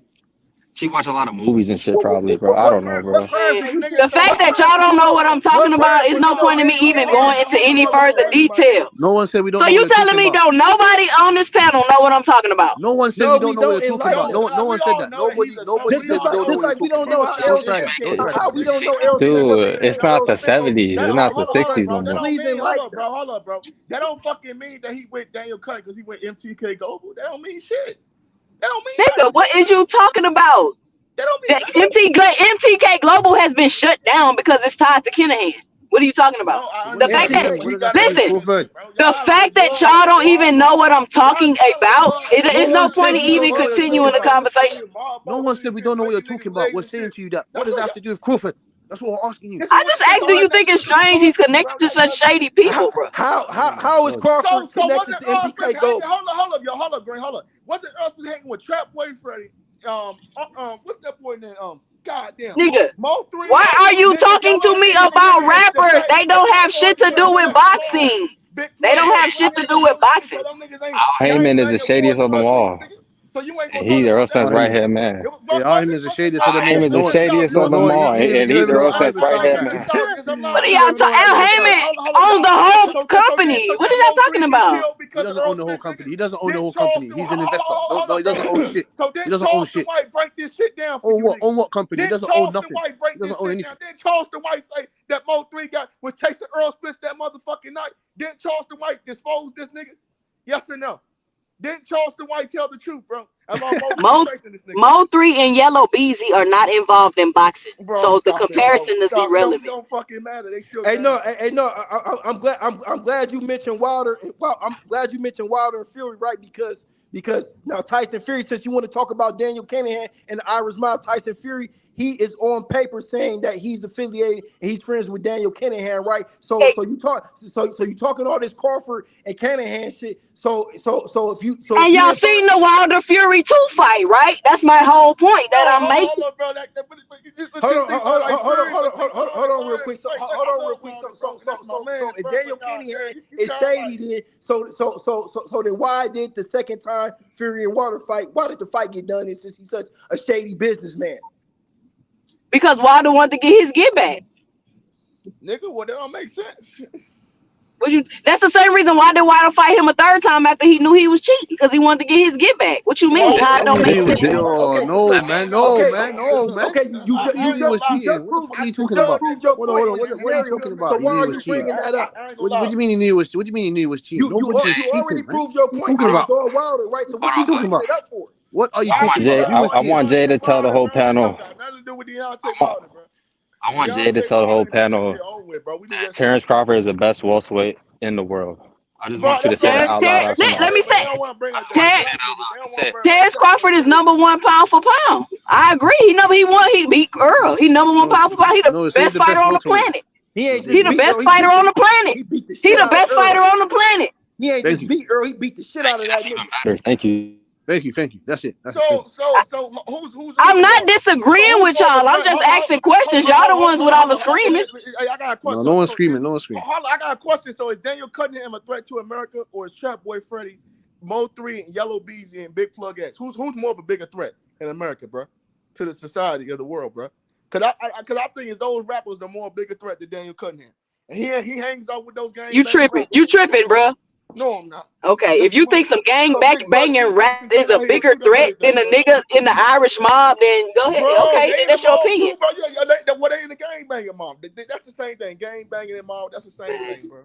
She watch a lot of movies and shit, probably, bro. I don't know, bro. The fact that y'all don't know what I'm talking about is no point in me even going into any further detail. No one said we don't. So you telling me don't nobody on this panel know what I'm talking about? No one said we don't know what you're talking about. No one said that. Nobody said we don't know what we don't know how we don't know Errol. Dude, it's not the 70s. It's not the 60s no more. Hold up, bro. That don't fucking mean that he went Daniel Cut because he went MTK Global. That don't mean shit. Nigga, what is you talking about? MTK Global has been shut down because it's tied to Kinahan. What are you talking about? The fact that y'all don't even know what I'm talking about, it's no point in even continuing the conversation. No one said we don't know what you're talking about. We're saying to you that what does that have to do with Crawford? That's what we're asking you. I just asked, do you think it's strange he's connected to such shady people, bro? How is Crawford connected to MTK Global? Hold up, Green. Wasn't us hanging with Trap Boy Freddy? What's that boy name? Goddamn. Nigga, why are you talking to me about rappers? They don't have shit to do with boxing. They don't have shit to do with boxing. Heyman is the shadiest of them all. So you ain't gonna He's Earl Spence' right hand man. Him is the shadiest of them all. Heyman's the shadiest of them all, and he's Earl Spence' right hand man. What are y'all talking? Al Heyman owns the whole company. What are y'all talking about? He doesn't own the whole company. He doesn't own the whole company. He's an investor. No, he doesn't own shit. He doesn't own shit. Break this shit down. Own what company? He doesn't own nothing. He doesn't own anything. Then Charleston White say that Mo 3 guy was chasing Earl Spence that motherfucking night. Didn't Charleston White expose this nigga? Yes or no? Didn't Charleston White tell the truth, bro? Mo 3 and Yellow Beezy are not involved in boxing, so the comparison is irrelevant. Don't fucking matter. They still. I'm glad you mentioned Wilder. Well, I'm glad you mentioned Wilder and Fury, right? Because now Tyson Fury, since you want to talk about Daniel Kinahan and the Irish Mob, Tyson Fury, he is on paper saying that he's affiliated and he's friends with Daniel Kinahan, right? So you talking all this Crawford and Kinahan shit. So if you and y'all seen the Wilder Fury 2 fight, right? That's my whole point that I'm making. Hold on real quick. So if Daniel Kinahan is shady, then so then why did the second time Fury and Wilder fight? Why did the fight get done? Since he's such a shady businessman. Because Wilder wanted to get his get back. Nigga, well, that don't make sense. That's the same reason why did Wilder fight him a third time after he knew he was cheating, because he wanted to get his get back. What you mean? How it don't make sense? No, man. Okay, you was cheating. What the fuck are you talking about? Hold on. What are you talking about? So why are you bringing that up? What do you mean he knew he was? What do you mean he knew he was cheating? You already proved your point. What are you talking about? Wilder, right? So what are you talking about? What are you talking about? I want Jay to tell the whole panel. I want Jay to tell the whole panel. Terence Crawford is the best welterweight in the world. I just want you to say that out loud. Let me say, Terence Crawford is #1 pound for pound. I agree. He beat Earl. He #1 pound for pound. He the best fighter on the planet. He the best fighter on the planet. He the best fighter on the planet. He ain't just beat Earl. He beat the shit out of that nigga. Thank you. Thank you. That's it. So who's? I'm not disagreeing with y'all. I'm just asking questions. Y'all the ones with all the screaming. I got a question. No one's screaming. I got a question. So is Daniel Cunningham a threat to America, or is Trap Boy Freddy, Mo 3, and Yellow Beezy and Big Plug X? Who's more of a bigger threat in America, bro, to the society of the world, bro? Because I think it's those rappers are more bigger threat than Daniel Cunningham. And he hangs out with those gangs. You tripping, bro. No, I'm not. Okay, if you think some gang banging rap is a bigger threat than a nigga in the Irish mob, then go ahead. Okay, then that's your opinion. What ain't the gang banging mob? That's the same thing. Gang banging and mob, that's the same thing, bro.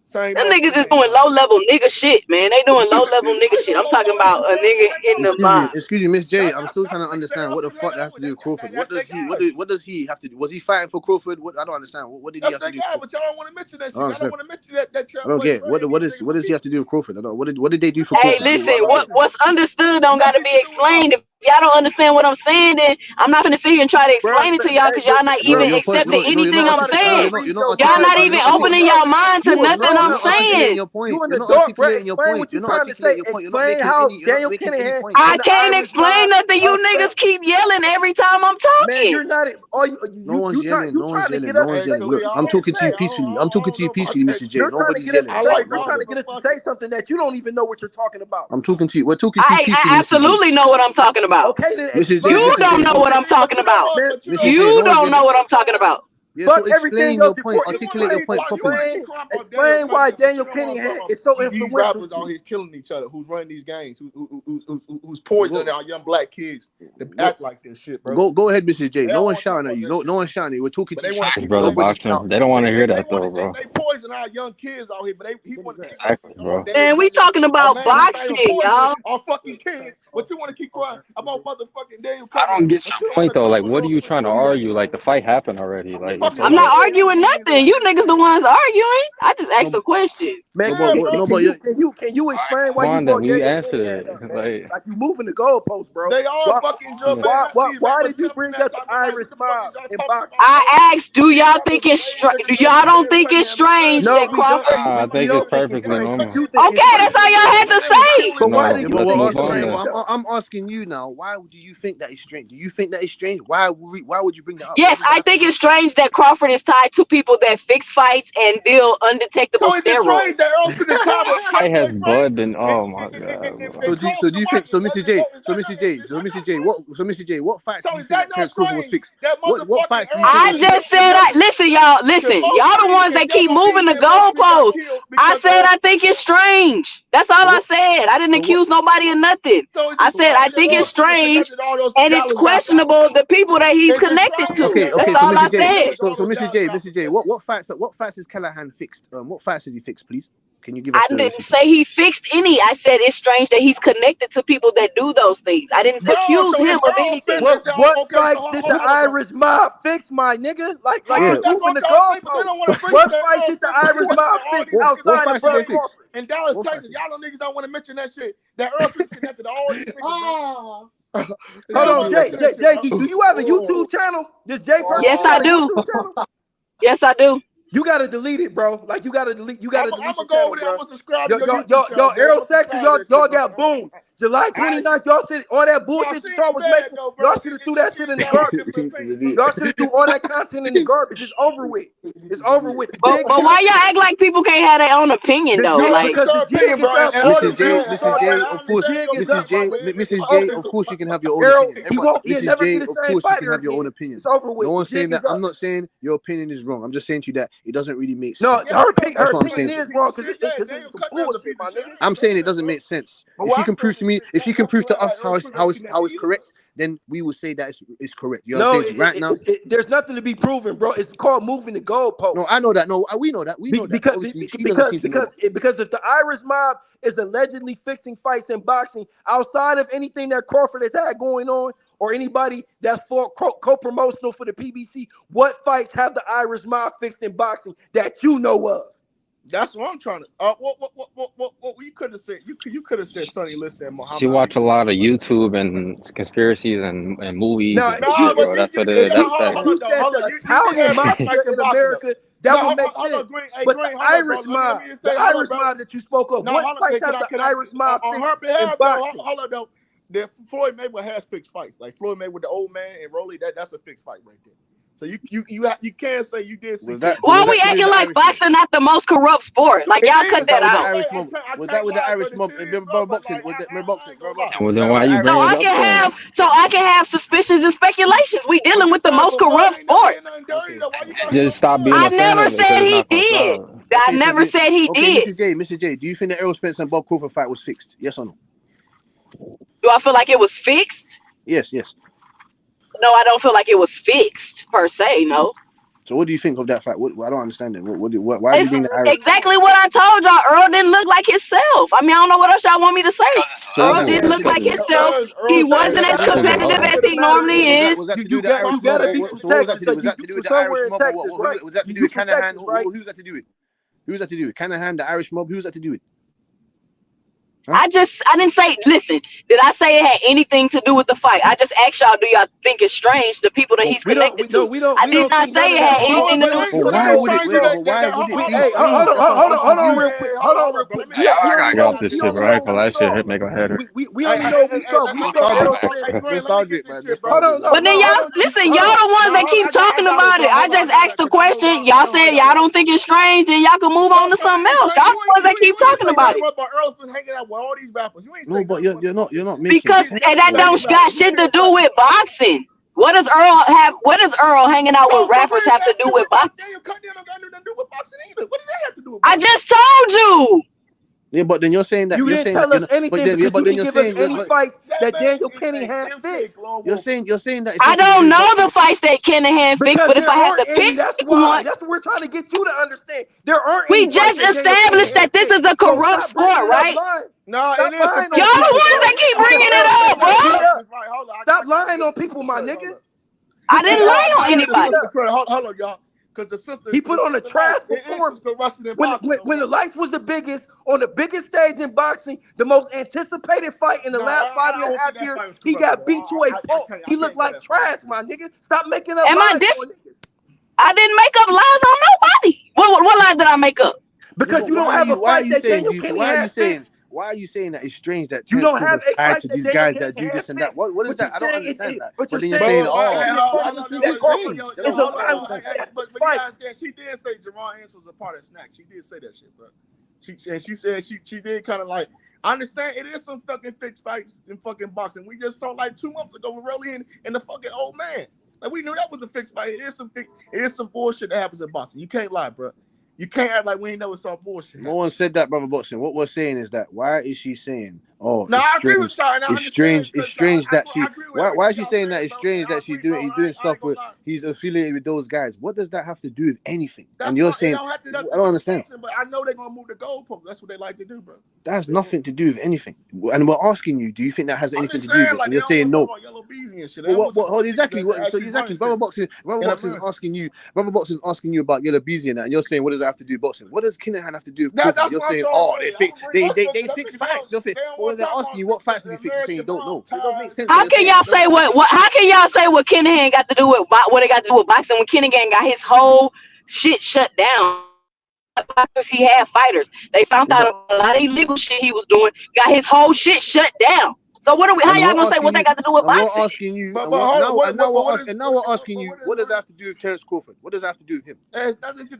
Them niggas just doing low level nigga shit, man. They doing low level nigga shit. I'm talking about a nigga in the mob. Excuse me, Miss J. I'm still trying to understand what the fuck that has to do with Crawford. What does he have to do? Was he fighting for Crawford? I don't understand. What did he have to do? But y'all don't want to mention that shit. I don't want to mention that. I don't get it. What does he have to do with Crawford? I don't. What did they do for Crawford? Hey, listen. What's understood don't got to be explained. If y'all don't understand what I'm saying, then I'm not gonna sit here and try to explain it to y'all because y'all not even accepting anything I'm saying. Y'all not even opening your mind to nothing I'm saying. You in the dark, bro. Explain what you trying to say. Explain how Daniel Kinahan. I can't explain nothing. You niggas keep yelling every time I'm talking. Man, you're not. No one's yelling. I'm talking to you peacefully. Mr. J. Nobody's yelling. You're trying to get us to say something that you don't even know what you're talking about. I'm talking to you. We're talking to you peacefully. I absolutely know what I'm talking about. Okay, then you don't know what I'm talking about. You don't know what I'm talking about. Yeah, but so everything else, articulate your point properly. Explain why Daniel Kinahan is so influential. Rappers out here killing each other. Who's running these gangs? Who's poisoning our young black kids to act like this shit, bro? Go ahead, Mrs. J. No one's shouting at you. No one's shouting at you. We're talking to you. Brother boxing. They don't want to hear that though, bro. They poison our young kids out here, but he want to exactly, bro. And we talking about boxing, y'all. Our fucking kids. But you want to keep quiet about motherfucking Daniel? I don't get your point though. Like, what are you trying to argue? Like, the fight happened already. Like, I'm not arguing nothing. You niggas the ones arguing. I just asked a question. Man, can you explain why you answered it? Like you moving the goalpost, bro? They all fucking fucking jump, man. Why did you bring up the Irish mob in boxing? I asked, do y'all think it's do y'all don't think it's strange No, that we don't. Crawford? I think it's perfectly normal. Okay, that's all y'all had to say. But why No, do you let's think move it's on strange? then. I'm asking you now. Why do you think that is strange? Do you think that is strange? Why would you bring that up? Yes, I think it's strange that Crawford is tied to people that fix fights and deal undetectable So is it steroids. strange that Earl Spence That fight has blood and oh my god, bro. So do you think so, Mr. J? So Mr. J, what facts do you think that Terence Crawford was fixed? What facts do you think I was just said, listen, y'all, y'all the ones that keep moving the goalposts. I said I think it's strange. That's all I said. I didn't accuse nobody of nothing. I said I think it's strange and it's questionable the people that he's connected to. Okay, That's so all I Mr. J, said. so Mr. J, what facts is Callahan fixed? What facts is he fixed, please? Can you give us I didn't say he fixed any. I said it's strange that he's connected to people that do those things. I didn't accuse him of anything. What fight did the Irish mob fix, my nigga? Like you moving the goalpost. What fight did the Irish mob fix outside of Bud Crawford? In Dallas, Texas, y'all niggas don't want to mention that shit. That Earl Spence connected to all these niggas. Hold on, Jakey, do you have a YouTube channel? This Jay person? Yes, I do. Yes, I do. You gotta delete it, bro. Like you gotta delete. You gotta delete. I'm gonna go over there. I'm gonna subscribe to y'all Aero Texas, y'all got boomed. July 29th, y'all said all that bullshit y'all was making. Y'all should have threw that shit in the garbage. Y'all should have threw all that content in the garbage. It's over with. It's over with. But why y'all act like people can't have their own opinion though? Like because the jig is up. Mrs. J, of course you can have your own opinion. Mrs. J, of course you can have your own opinion. It's over with. No one's saying that. I'm not saying your opinion is wrong. I'm just saying to you that it doesn't really make sense. No, her opinion is wrong because it's some bullshit, my nigga. I'm saying it doesn't make sense. If you can prove to me, if you can prove to us how it's correct, then we will say that it's correct. You know what I'm saying? Right now, there's nothing to be proven, bro. It's called moving the goalpost. No, I know that. No, we know that. We know that. Because if the Irish mob is allegedly fixing fights in boxing outside of anything that Crawford has had going on, or anybody that's for co-promotional for the PBC, what fights have the Irish mob fixed in boxing that you know of? That's what I'm trying to. What you could have said? You could have said Sonny Liston and Muhammad. She watch a lot of YouTube and conspiracies and movies. No, bro. That's what it is. You said the Italian mafia in America. That would make sense. But the Irish mob that you spoke of, what fights have the Irish mob fixed in boxing? Hold on, though. Floyd Mayweather has fixed fights. Like Floyd Mayweather, the old man, and Rolly. That's a fixed fight right there. So you can't say you did see. Why are we acting like boxing not the most corrupt sport? Like y'all cut that out. Was that with the Irish mob? Boxing? Was that boxing? Well, then why you bring so I can have suspicions and speculations. We dealing with the most corrupt sport. Just stop being. I never said he did. I never said he did. Mr. J, do you think the Errol Spence and Bob Crawford fight was fixed? Yes or no? Do I feel like it was fixed? Yes. No, I don't feel like it was fixed per se. No. So what do you think of that fight? I don't understand it. Why do you bring the Irish? Exactly what I told y'all. Earl didn't look like himself. I mean, I don't know what else y'all want me to say. Earl didn't look like himself. He wasn't as competitive as he normally is. You gotta be from Texas. Was that to do with the Irish mob? Was that to do with Canahan? Who was that to do with? Who was that to do with? Canahan, the Irish mob. Who was that to do with? Huh? I didn't say, listen, did I say it had anything to do with the fight? I just asked y'all, do y'all think it's strange, the people that he's connected to? I did not say it had anything to do with the Why would it? Hey, hold on real quick. I got this shit, right? That shit make my head hurt. We only know we talk. Nostalgic, man. But then y'all, listen, y'all the ones that keep talking about it. I just asked a question. Y'all said y'all don't think it's strange, then y'all can move on to something else. Y'all the ones that keep talking about it. All these rappers, you ain't no, but you're not making because that don't got shit to do with boxing. What does Earl hanging out with rappers have to do with boxing? I just told you. Yeah, but then you're saying that you didn't tell us anything. But then you're saying any fights that Daniel Kenny had fixed. You're saying that I don't know the fights that Kennahan fixed, but if I had to pick that's why. That's what we're trying to get you to understand. There aren't. We just established that this is a corrupt sport, right? No, it is. Y'all the ones that keep bringing it up, bro. Stop lying on people, my nigga. I didn't lie on anybody. Hold on, y'all. Because the sister he put on a trash performance. When the lights was the biggest, on the biggest stage in boxing, the most anticipated fight in the last 5.5 years, he got beat to a pulp. He looked like trash, my nigga. Stop making up lies on niggas. I didn't make up lies on nobody. What lies did I make up? Because you don't have a fight that Daniel Kenny has fixed. Why are you saying that? It's strange that you don't have a tied fight to that these Daniel guys Kenny that do this and fixed. that. What is that? I don't understand that. But then you're you're saying, but you understand, she did say Jaron Ennis was a part of Snack. She did say that shit, bro. She said she did kind of like, I understand it is some fucking fixed fights in fucking boxing. We just saw like 2 months ago with Morrell and the fucking old man. Like we knew that was a fixed fight. It is some bullshit that happens in boxing. You can't lie, bro. You can't act like we ain't never saw bullshit. No one said that, brother boxing. What we're saying is that why is she saying, no, I agree with y'all. It's strange that she. Why is she saying that? It's strange that he's doing stuff with. He's affiliated with those guys. What does that have to do with anything? And you're saying, I don't understand. But I know they're gonna move the goalposts. That's what they like to do, bro. That has nothing to do with anything. And we're asking you, do you think that has anything to do with it? And you're saying no. Exactly. So exactly, brother boxing is asking you. Brother boxing is asking you about yellow beezy and that. And you're saying, what does that have to do with boxing? What does Kinahan have to do with boxing? You're saying, they fix fights. You're saying, well, they're asking you what fights did he fix. You're saying you don't know. So it don't make sense. How can y'all say what? How can y'all say what Kinahan got to do with what it got to do with boxing when Kinahan got his whole shit shut down? He had fighters. They found out a lot of illegal shit he was doing. Got his whole shit shut down. So what are we? How y'all gonna say what they got to do with boxing? We're asking you. Now we're asking you. What does that have to do with Terence Crawford? What does that have to do with him?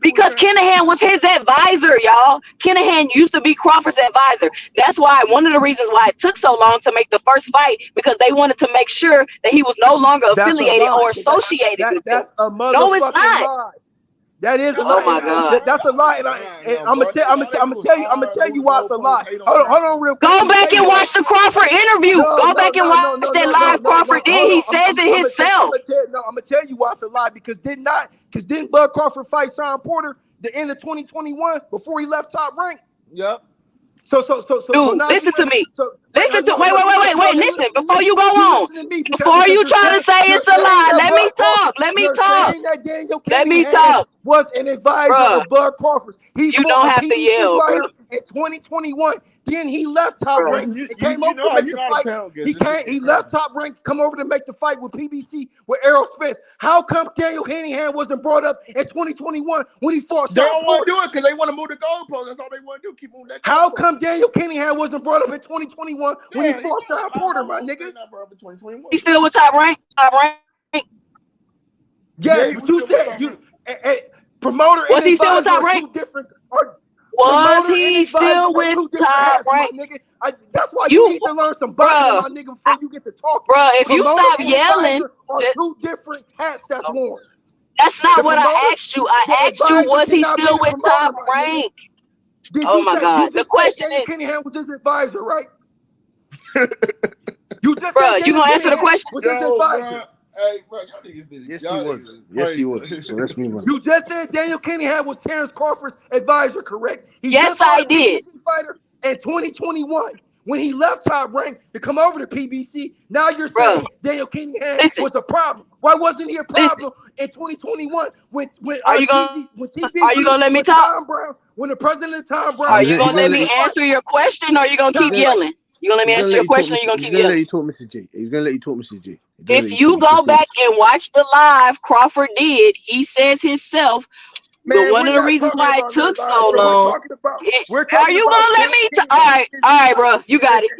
Because Kinahan was his advisor, y'all. Kinahan used to be Crawford's advisor. That's why one of the reasons why it took so long to make the first fight, because they wanted to make sure that he was no longer affiliated or associated with them. That's a motherfucking lie. That is a lie. Oh my God. That's a lie. And I'm gonna tell you why it's a lie. Hold on, real quick. Go back and watch the Crawford interview. Go back and watch that live Crawford did. He says it himself. I'm gonna tell you why it's a lie, because didn't Bud Crawford fight Sean Porter the end of 2021 before he left Top Rank? Yep. So dude, listen to me. Wait. Listen, before you go on, before you try to say it's a lie, let me talk. Let me talk. Was an advisor of Bud Crawford. You don't have to yell, bro. In 2021, then he left Top Rank and came over to make the fight. He left Top Rank, come over to make the fight with PBC with Errol Spence. How come Daniel Henningham wasn't brought up in 2021 when he fought? They don't want to do it because they want to move the goalposts. That's all they want to do. Keep moving that. How come Daniel Henningham wasn't brought up in 2021 when he fought Sean Porter, my nigga? He's still with Top Rank. Yeah, but you said promoter was he still with Top Rank? Was he still with Top Rank? That's why you need to learn some boxing, my nigga, before you get to talk. Bro, if you stop yelling, are two different hats that's worn. That's not what I asked you. I asked you, was he still with Top Rank? Oh my God! The question is, Kenningham was his advisor, right? You just bro, you gonna answer the question? Was his advisor? Hey, bro, y'all niggas did it. Yes, he was. So let's move on. You just said Daniel Kenningham was Terence Crawford's advisor, correct? Yes, I did. Fighter in 2021 when he left Top Rank to come over to PBC. Now you're saying Daniel Kenningham was a problem. Why wasn't he a problem in 2021 when are you gonna let me talk? When the president of Tom Brown, are you gonna let me answer your question, or are you gonna keep yelling? You gonna let me answer your question, or you gonna keep yelling? He's gonna let you talk, Mr. J. He's gonna let you talk, Mr. J. If you go back and watch the live Crawford did, he says himself. But one of the reasons why it took so long. Are you gonna let me? All right, bro. You got it.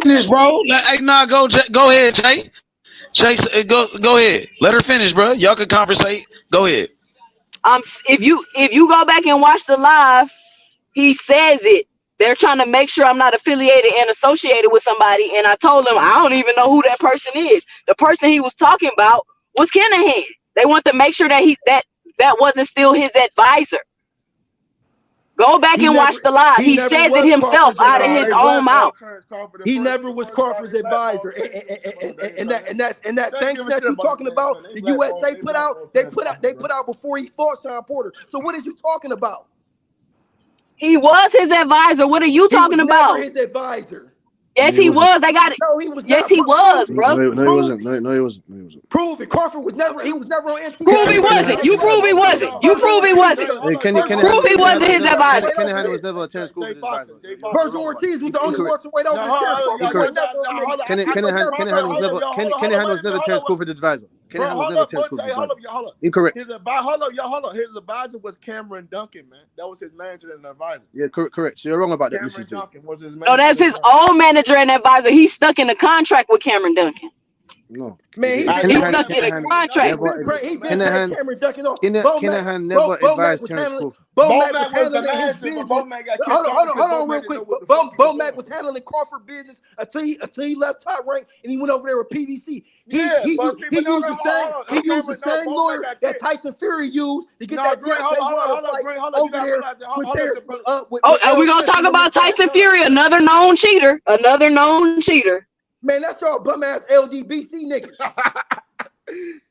Finish, bro. Hey, nah, go ahead, Jay. Chase, go ahead. Let her finish, bro. Y'all can conversate. Go ahead. If you go back and watch the live, he says it. They're trying to make sure I'm not affiliated and associated with somebody. And I told him I don't even know who that person is. The person he was talking about was Kinahan. They want to make sure that that wasn't still his advisor. Go back and watch the live. He says it himself out of his own mouth. He never was Crawford's advisor. And that sanction that you're talking about, the USA put out, they put out before he fought Sean Porter. So what are you talking about? He was his advisor. What are you talking about? His advisor. Yes, he was. They got it. No, he was yes, not. he was, bro. No, he wasn't. No, he wasn't. No, he wasn't. Prove it. Crawford was never. He was never on MTV. Prove he wasn't. You prove he wasn't. You prove he wasn't. Hey, Prove he wasn't his advisor. Kenny Hanna was never a Terence Crawford advisor. Virgil Ortiz was the only welterweight over the Kenny Hanna was never Terence Crawford's advisor. Kenny Hanna was never Terence Crawford's advisor. Incorrect. His advisor was Cameron Duncan, man. That was his manager and advisor. Yeah, correct. So you're wrong about that. Cameron Duncan was his manager. No, that's his own manager and advisor. He's stuck in a contract with Cameron Duncan. No, man, he's stuck in a contract. He been Cameron Duncan on. Kennahan never advised Terence Crawford. Bo-Mac was handling his business. Hold on, real quick. Bo-Mac was handling Crawford business until he left Top Rank and he went over there with PVC. He used the same lawyer that Tyson Fury used to get that fight over there with we're gonna talk about Tyson Fury, another known cheater. Man, that's all bum ass LDBC niggas.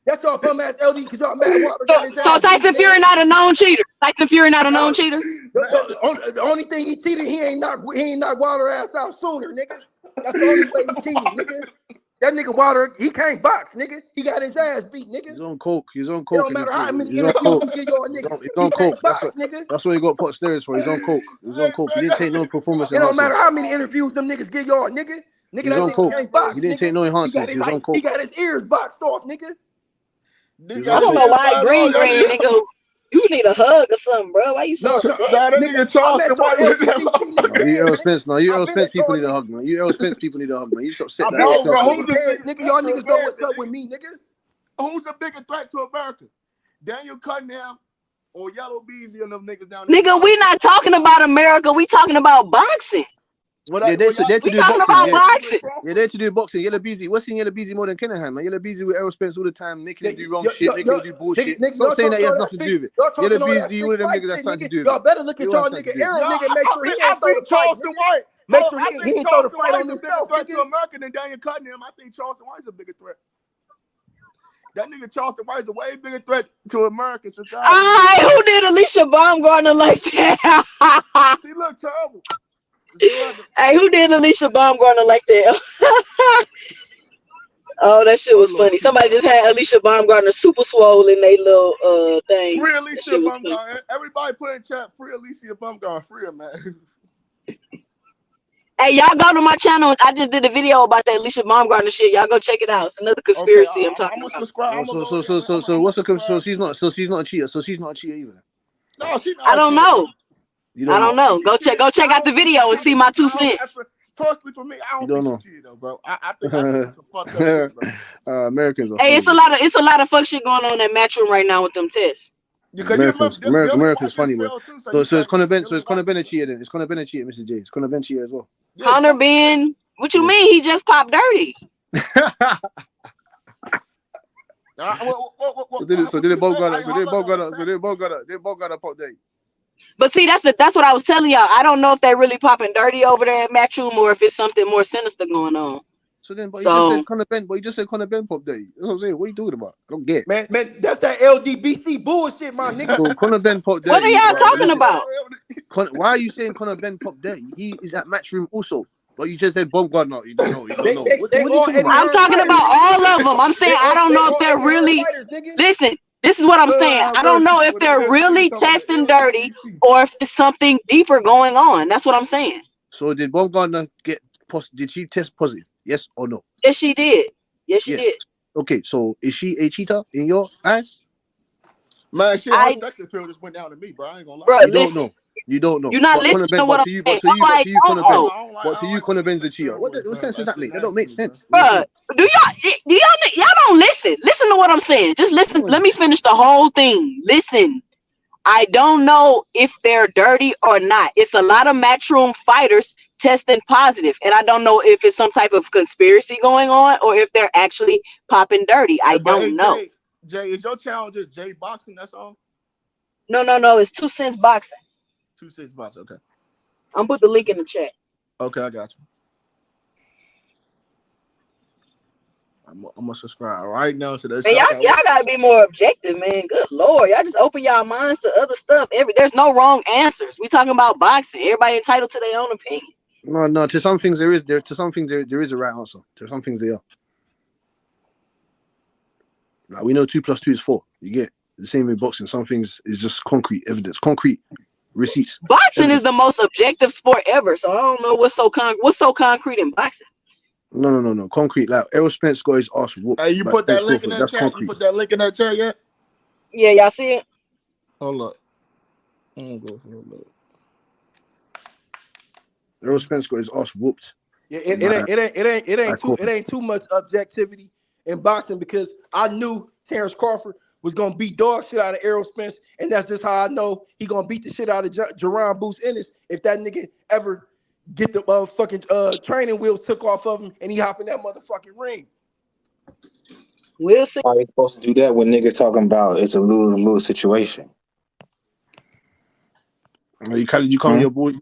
That's all bum ass LD because y'all Matt Water got his ass. So Tyson Fury not a known cheater. Tyson Fury not a known cheater. The only thing he cheated, he ain't knocked Water ass out sooner, nigga. That's the only way he cheated, nigga. That nigga Water, he can't box, nigga. He got his ass beat, nigga. He's on coke. It don't matter how many interviews you get your nigga. He's on coke. That's what he got put stairs for. He's on coke. He didn't take no performance. It don't matter how many interviews them niggas get y'all, nigga. Nigga, that nigga can't box. He didn't take no enhancements. He was on coke. He got his ears boxed off, nigga. I don't know why green, nigga. You need a hug or something, bro. Why you so upset? You Earl Spence. No, you Earl Spence people need a hug, man. You Earl Spence people need a hug, man. You should upset that. Nigga, y'all niggas know what's up with me, nigga. Who's a bigger threat to America? Daniel Cunningham or Yellow Beezy and them niggas down there? Nigga, we not talking about America. We talking about boxing. They're to do talking boxing. about boxing. Yeah, they're to do boxing. Yellow Beezy. What's in Yellow Beezy more than Kennahan, man? Yellow Beezy with Errol Spence all the time, making him do wrong shit, making him do bullshit. Not saying that he has nothing to do with it. Yellow Beezy, all of them niggas have something to do with it. Y'all better look at y'all nigga Errol, nigga, make sure he ain't throw the fight. Make sure he ain't throw the fight on himself, nigga. To America than Daniel Cunningham. I think Charleston White's a bigger threat. That nigga Charleston White's a way bigger threat to American society. Who did Alicia Baumgartner like that? She looked terrible. Hey, who did Alicia Baumgartner like that? Oh, that shit was funny. Somebody just had Alicia Baumgartner super swole in their little thing. Free Alicia Baumgartner. Everybody put in chat, free Alicia Baumgartner. Free her, man. Hey, y'all go to my channel. I just did a video about that Alicia Baumgartner shit. Y'all go check it out. It's another conspiracy I'm talking about. So what's the conspiracy? So she's not a cheater. So she's not a cheater either. No, she's not. I don't know. I don't know. Go check out the video and see my 2 cents. Personally, for me, I don't think she's though, bro. I think it's a fucked up shit, bro. Americans are it's a lot of fuck shit going on in Matchroom right now with them tests. America's funny, bro. So it's Conor Ben. So it's Conor Ben a cheater then. It's Conor Ben a cheater, Mr. J. It's Conor Ben cheater as well. Conor Ben, what you mean? He just popped dirty. So did it both got a pop dirty. But see, that's what I was telling y'all. I don't know if they're really popping dirty over there at Matchroom or if it's something more sinister going on. So then, but you just said Conor Ben. But you just said Conor Ben pop dirty. That's what I'm saying. What are you talking about? I don't get. Man, that's that LDBC bullshit, my nigga. So Conor Ben pop dirty. What are y'all talking about? Why are you saying Conor Ben pop dirty? He is at Matchroom also. But you just said Baumgartner. You don't know. You don't know. I'm talking about all of them. I'm saying I don't know if they're really. Listen. This is what I'm saying. I don't know if they're really testing dirty or if there's something deeper going on. That's what I'm saying. So did Baumgartner did she test positive? Yes or no? Yes, she did. Yes, she did. Okay, so is she a cheater in your eyes? Man, shit, her sex appeal just went down to me, bro. I ain't gonna lie. Bro, You don't know. You're not listening to what I'm saying. But to you, Conor Ben's a cheater. What sense does that make? That don't make sense. Bro, y'all don't listen. Listen to what I'm saying. Just listen. Let me finish the whole thing. Listen. I don't know if they're dirty or not. It's a lot of Matchroom fighters testing positive, and I don't know if it's some type of conspiracy going on or if they're actually popping dirty. I don't know. Jay, is your channel just Jay Boxing? That's all? No. It's 2 Cents Boxing. 2 Cents Boxing. Okay. I'm put the link in the chat. Okay, I got you. I'm gonna subscribe right now to this. Man, y'all gotta be more objective, man. Good lord, y'all just open y'all minds to other stuff. There's no wrong answers. We talking about boxing. Everybody entitled to their own opinion. No. To some things there is to some things there is a right answer. To some things there are. Like we know 2 + 2 is 4. You get the same in boxing. Some things is just concrete evidence, concrete receipts. Boxing is the most objective sport ever, so I don't know what's so concrete in boxing. No. Concrete. Like Errol Spence got his ass whooped. Hey, you put that link in that chat? Concrete. You put that link in that chat yet? Yeah, y'all see it? Hold up. I'm gonna go for a look. Errol Spence got his ass whooped. Yeah, it ain't too much objectivity in boxing because I knew Terence Crawford was gonna beat dog shit out of Errol Spence, and that's just how I know he gonna beat the shit out of Jaron Ennis if that nigga ever get the fucking training wheels took off of him and he hop in that motherfucking ring. We'll see. How are you supposed to do that when niggas talking about it's a lose-lose situation? You call your boy. Hey,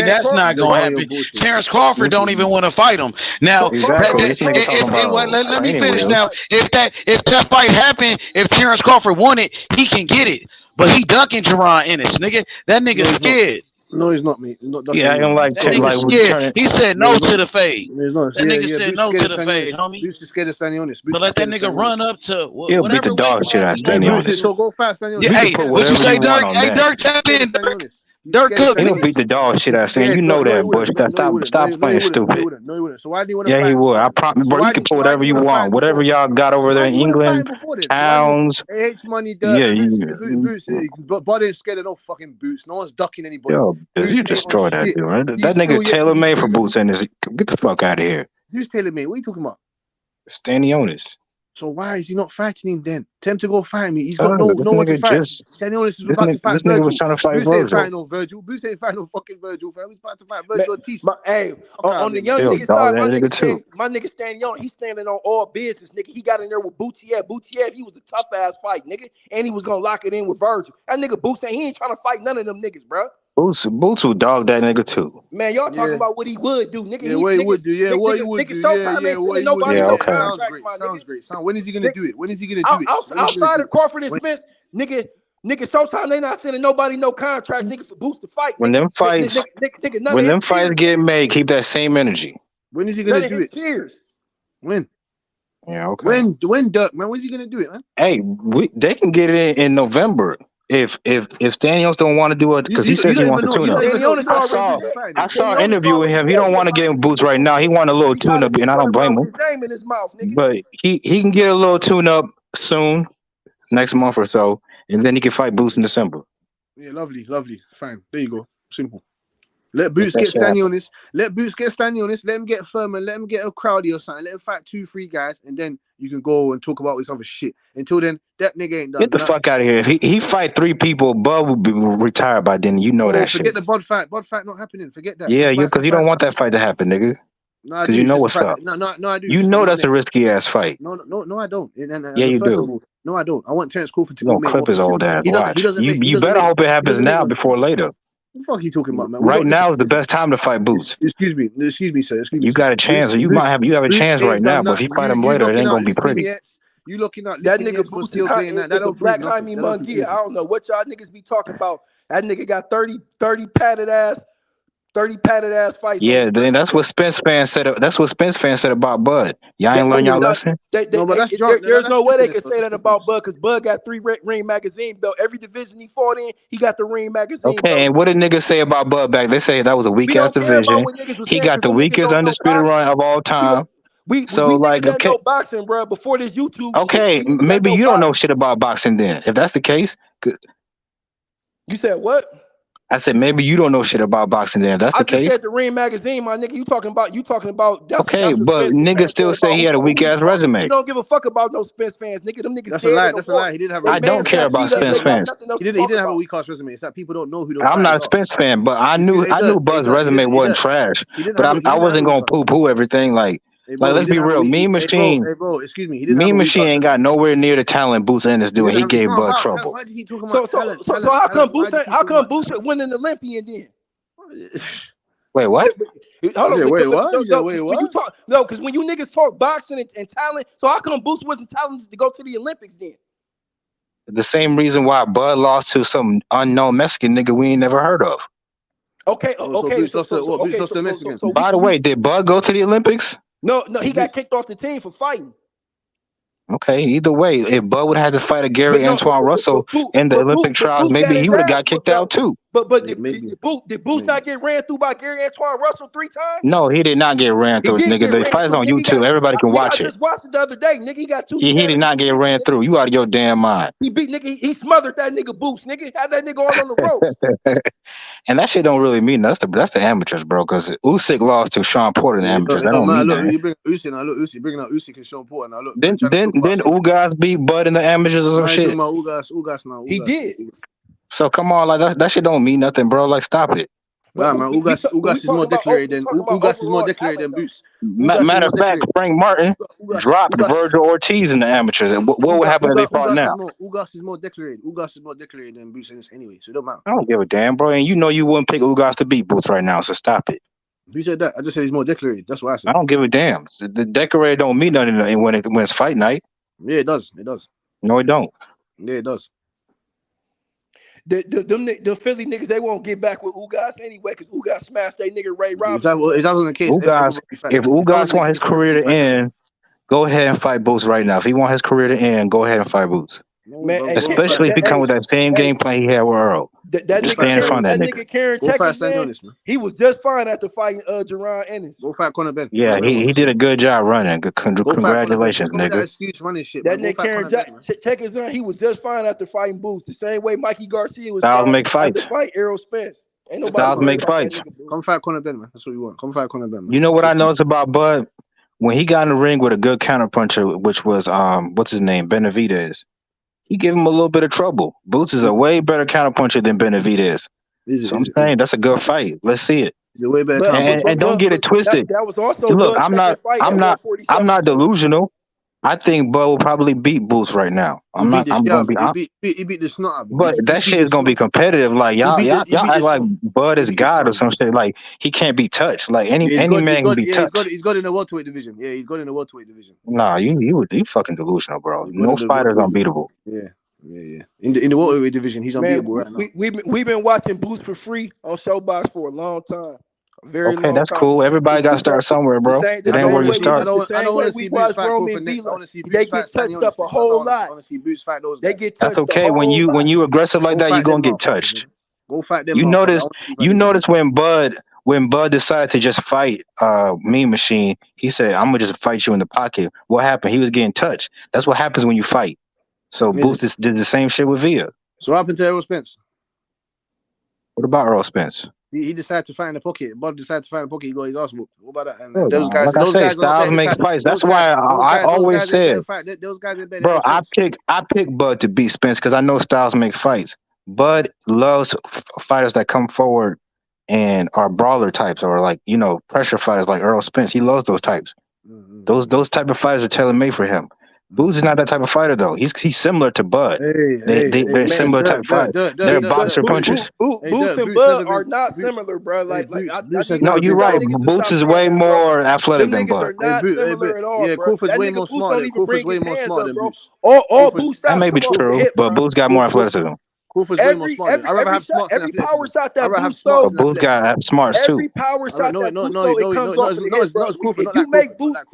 that's not gonna happen. Terence Crawford don't even want to fight him. Now, exactly. let me finish. Now, if that fight happened, if Terence Crawford won it, he can get it. But he ducking Jaron Ennis, nigga. That nigga scared. No, he's not, me. Yeah, I don't like that nigga scared. He said no to the fade. That nigga said no to the fade, homie. Boots is scared of Stanley Honest. But let that nigga run up to he'll beat the dog shit out of Stanley Honest. So go fast, Stanley Honest. Hey, what you say, Dirk? Hey, Dirk, tap in, Dirk. Dirk Cook. He'll beat the dog shit out of Stanley. You know that, Bush. Stop playing stupid. No, he wouldn't. So why do you want to fight? Yeah, he would. I promise, bro. You can put whatever you want. Whatever y'all got over there in England, towns. H money, Dirk. Yeah, Boots. Body ain't scared of no fucking Boots. No one's ducking anybody. Yo, you destroy that dude, right? That nigga tailor made for Boots and get the fuck out of here. Who's tailor made? What are you talking about? Stanley Honest. So why is he not fighting him then? Tell him to go fight me. He's got no one to fight. Stanley Honest is about to fight this Virgil. Nigga was trying to fight Boots Virgil. ain't fighting no Virgil. Boots ain't fighting no fucking Virgil, fam. He's about to fight Virgil Ortiz. Hey, on the young nigga side, my nigga standing on. He's standing on all business, nigga. He got in there with Boutiev. He was a tough ass fight, nigga, and he was gonna lock it in with Virgil. That nigga Boots he ain't trying to fight none of them niggas, bro. Boots will dog that nigga too. Man, y'all talking about what he would do, nigga. Yeah, what he would do. Yeah, what he would do. Sounds great. When is he gonna do it? When is he gonna do it? Outside of Crawford and Spence, nigga, Showtime, they not sending nobody no contract, nigga, for Boots to fight. When them fights get made, keep that same energy. When is he gonna do it? When? Yeah, okay. When Duck, man? When's he gonna do it, man? Hey, they can get it in November. If Stanios don't want to do it because he says he wants to tune up. I saw an interview with him. He don't want to get in Boots right now. He want a little tune up, and I don't blame him. But he can get a little tune up soon, next month or so, and then he can fight Boots in December. Yeah, lovely. Fine. There you go. Simple. Let Boots get Stanley on this. Let him get Furman. Let him get a Crowdy or something. Let him fight 2-3 guys, and then you can go and talk about this other shit. Until then, that nigga ain't done. Get the fuck out of here. If he fight 3 people, Bud will be retired by then. You know that shit. Forget the Bud fight. Bud fight not happening. Forget that. Yeah, because you don't want that fight to happen, nigga. Because you know what's up. No, I do. You know that's a risky ass fight. No, I don't. Yeah, you do. No, I don't. I want Terence Crawford to go make clip his old ass. You better hope it happens now before later. What the fuck are you talking about, man? Right now is the best time to fight Boots. Excuse me, sir. You got a chance. You have a chance right now, but if you fight him later, it ain't gonna be pretty. You looking at that nigga Boots still saying that. That Black Jaime Munguia. I don't know what y'all niggas be talking about. That nigga got 30 padded ass fights. Yeah, then that's what Spence fans said. That's what Spence fans said about Bud. Y'all ain't learn y'all lesson. There's no way they can say that about Bud because Bud got 3 ring magazine belt. Every division he fought in, he got the ring magazine. Okay, belt. And what did niggas say about Bud back? They say that was a weak ass division. He got the weakest undisputed run of all time. We know boxing, bro. Before this YouTube. Okay, maybe you don't know shit about boxing then. If that's the case, you said what? I said maybe you don't know shit about boxing then. If that's the case. I just said the Ring magazine, my nigga. You talking about? Okay, but niggas still say he had a weak ass resume. You don't give a fuck about no Spence fans, nigga. Them niggas. That's a lie. That's a lie. He didn't have. I don't care about Spence fans. He didn't have a weak ass resume. It's that people don't know who. I'm not a Spence fan, but I knew Bud's resume wasn't trash. But I wasn't gonna poo everything like. Like, let's be real. Mean Machine. Hey, bro, excuse me. Mean Machine ain't got nowhere near the talent Boots Ennis do, and he gave Bud trouble. Why did he talk about talent? So how come Boots win an Olympian then? Wait, what? Hold on. Wait, what? No, because when you niggas talk boxing and talent, so how come Boots wasn't talented to go to the Olympics then? The same reason why Bud lost to some unknown Mexican nigga we ain't never heard of. Okay, So okay. Boots lost to what? Boots lost to Mexican. By the way, did Bud go to the Olympics? No, he got kicked off the team for fighting. Okay, either way, if Bud would have had to fight a Gary Antoine Russell in the Olympic trials, maybe he would have got kicked out too. But did Boots not get ran through by Gary Antoine Russell 3 times? No, he did not get ran through, nigga. The fight's on YouTube. Everybody can watch it. I just watched it the other day, nigga. He got 2. He did not get ran through. You out of your damn mind. He beat nigga. He smothered that nigga Boots, nigga. Had that nigga all on the rope. And that shit don't really mean that's the amateurs, bro. Because Usyk lost to Sean Porter in the amateurs. That don't mean look, you bring Usyk. Now look, Usyk bringing out Usyk and Sean Porter. Now look. Then Ugas beat Bud in the amateurs or some shit. Ugas now. He did. So come on, like that shit don't mean nothing, bro. Like stop it. Nah, man, Ugas is more decorated than Boots. Matter of fact, Frank Martin dropped Virgil Ortiz in the amateurs. And what would happen if they fought now? Ugas is more decorated than Boots in this anyway, so it don't matter. I don't give a damn, bro. And you know you wouldn't pick Ugas to beat Boots right now, so stop it. Who said that? I just said he's more decorated. That's what I said. I don't give a damn. The decorated don't mean nothing when it's fight night. Yeah, it does. It does. No, it don't. Yeah, it does. The Philly niggas, they won't get back with Ugas anyway because Ugas smashed that nigga Ray Robinson. If that was the case, if Ugas want his career to end, go ahead and fight Boots right now. If he want his career to end, go ahead and fight Boots. Man, especially if he come with that same game plan he had with Earl. That nigga Karen Checkers, man, he was just fine after fighting Jaron Ennis. Go fight Conor Ben. Yeah, he did a good job running. Congratulations, nigga. That nigga Karen Checkers, man, he was just fine after fighting Boots. The same way Mikey Garcia was Styles fine make fights. after fight Errol Spence. Ain't nobody Styles make fights. Come fight Conor Ben, man. That's what you want. Come fight Conor Ben, man. You know what I noticed about Bud? When he got in the ring with a good counterpuncher, which was what's his name, Benavidez. He gave him a little bit of trouble. Boots is a way better counterpuncher than Benavidez. So I'm saying that's a good fight. Let's see it. Way better and don't get it twisted. That was also look, I'm not delusional. I think Bud will probably beat Boots right now. He beat the snot out of him. But that shit is gonna be competitive. Like y'all act like Bud is God or some shit. Like he can't be touched. Like any man can be touched. He's got in the welterweight division. Yeah, he's got in the welterweight division. Nah, you fucking delusional, bro. No fighter's unbeatable. Yeah. In the welterweight division, he's unbeatable right now. We've been watching Boots for free on Showbox for a long time. Okay, that's cool. Everybody got to start somewhere, bro. It ain't where you start. I don't want to see Boots fight Crawford next. I want to see Boots fight Stanley. They get touched up a whole lot. I want to see Boots fight those guys. They get touched. That's okay. When you aggressive like that, you're gonna get touched. Go fight them. You notice when Bud decided to just fight Mean Machine, he said, "I'm gonna just fight you in the pocket." What happened? He was getting touched. That's what happens when you fight. So Boots did the same shit with Villa. So what happened to Errol Spence? What about Earl Spence? He decided to fight in the pocket. Bud decided to fight in the pocket. He got his ass whooped. What about that? And those guys, like I say, Styles make fights. That's why I always said, bro, I pick Bud to beat Spence because I know Styles make fights. Bud loves fighters that come forward and are brawler types or like pressure fighters like Earl Spence. He loves those types. Those type of fighters are tailor made for him. Boots is not that type of fighter though. He's similar to Bud. They're similar type of fighters. They're boxer punchers. Boots and Bud are not similar, bro. No, you're right. Boots is way more athletic than Bud. Not similar at all, yeah, Crawford's way more smart. Crawford's way more smart than Boots. All Boots. That may be true, but Boots got more athleticism. Crawford's way more smart. I'd rather have smarts than athleticism. Power shot that Boots throw. Boots got smarts too. Every power shot that Boots throw, it comes off of his head.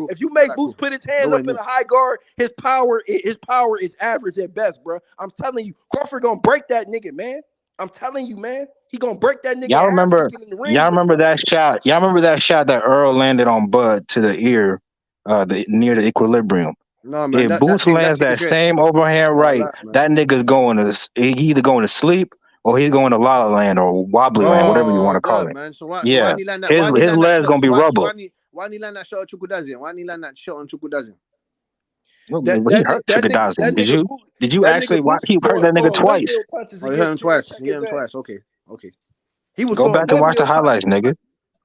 If you make Boots put his hands up in a high guard, his power is average at best, bro. I'm telling you, Crawford gonna break that nigga, man. I'm telling you, man. He gonna break that nigga. Y'all remember that shot? Y'all remember that shot that Earl landed on Bud to the ear, near the equilibrium? No, man, if Boots lands that same overhand right, that nigga's either going to sleep or he's going to La La Land or Wobbly Land, whatever you want to call it. Man. So his leg's gonna be rubber. Why didn't he land that shot on Chukwudazian? Why didn't he land that shot on Chukwudazian? He hurt Chukwudazian. Did you actually watch? He hurt that nigga twice. Oh, he hurt him twice. He hit him twice. Okay. He was go back and watch the highlights, nigga.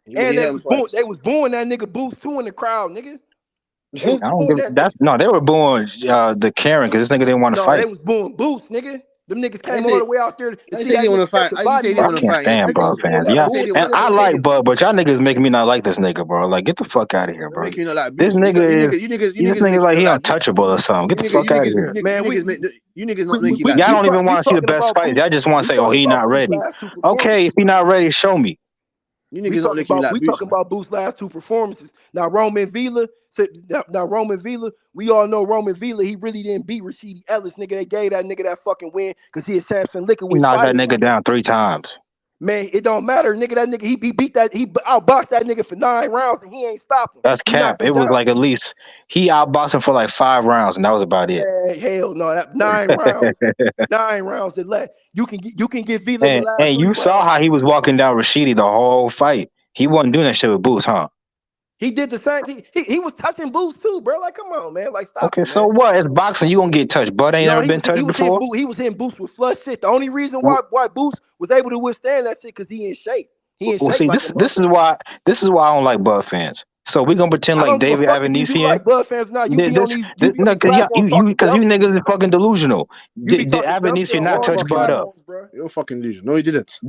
And they was booing that nigga Boots too in the crowd, nigga. They were booing the Karen because this nigga didn't want to fight. They was booing Boots, nigga. Them niggas came all the way out there. They didn't want to fight. I can't stand Bud fans. Yeah, and I like Bud, but y'all niggas making me not like this nigga, bro. Like, get the fuck out of here, bro. This nigga is like he untouchable or something. Get the fuck out of here, man. You niggas don't think y'all don't even want to see the best fights. Y'all just want to say, "Oh, he not ready." Okay, if he not ready, show me. You niggas not looking like we Boots. talking about Boots' last 2 performances. Now Roman Villa, we all know Roman Villa. He really didn't beat Rashidi Ellis, nigga. They gave that nigga that fucking win because he is Samson He Lickowitz knocked that fighter. nigga down 3 times. Man, it don't matter, nigga. That nigga, he beat that. He outboxed that nigga for 9 rounds, and he ain't stopping. That's cap. It was like at least he outboxed him for like 5 rounds, and that was about it. Hell no, that 9 rounds, 9 rounds. You can get Villa the last 3 and you saw how he was walking down Rashidi the whole fight. He wasn't doing that shit with Boots, huh? He did the same. He was touching Boots too, bro. Like, come on, man. Like, stop. Okay, so what? It's boxing. You gonna get touched, but ain't never been touched before. He was hitting Boots with flush shit. The only reason why Boots was able to withstand that shit because he in shape. See, this is why I don't like Bud fans. So we gonna pretend like David Avanesian. You like Bud fans now? You be on these. Because you niggas are fucking delusional. Did Avanesian not touch Bud up? You're fucking delusional. No, he didn't.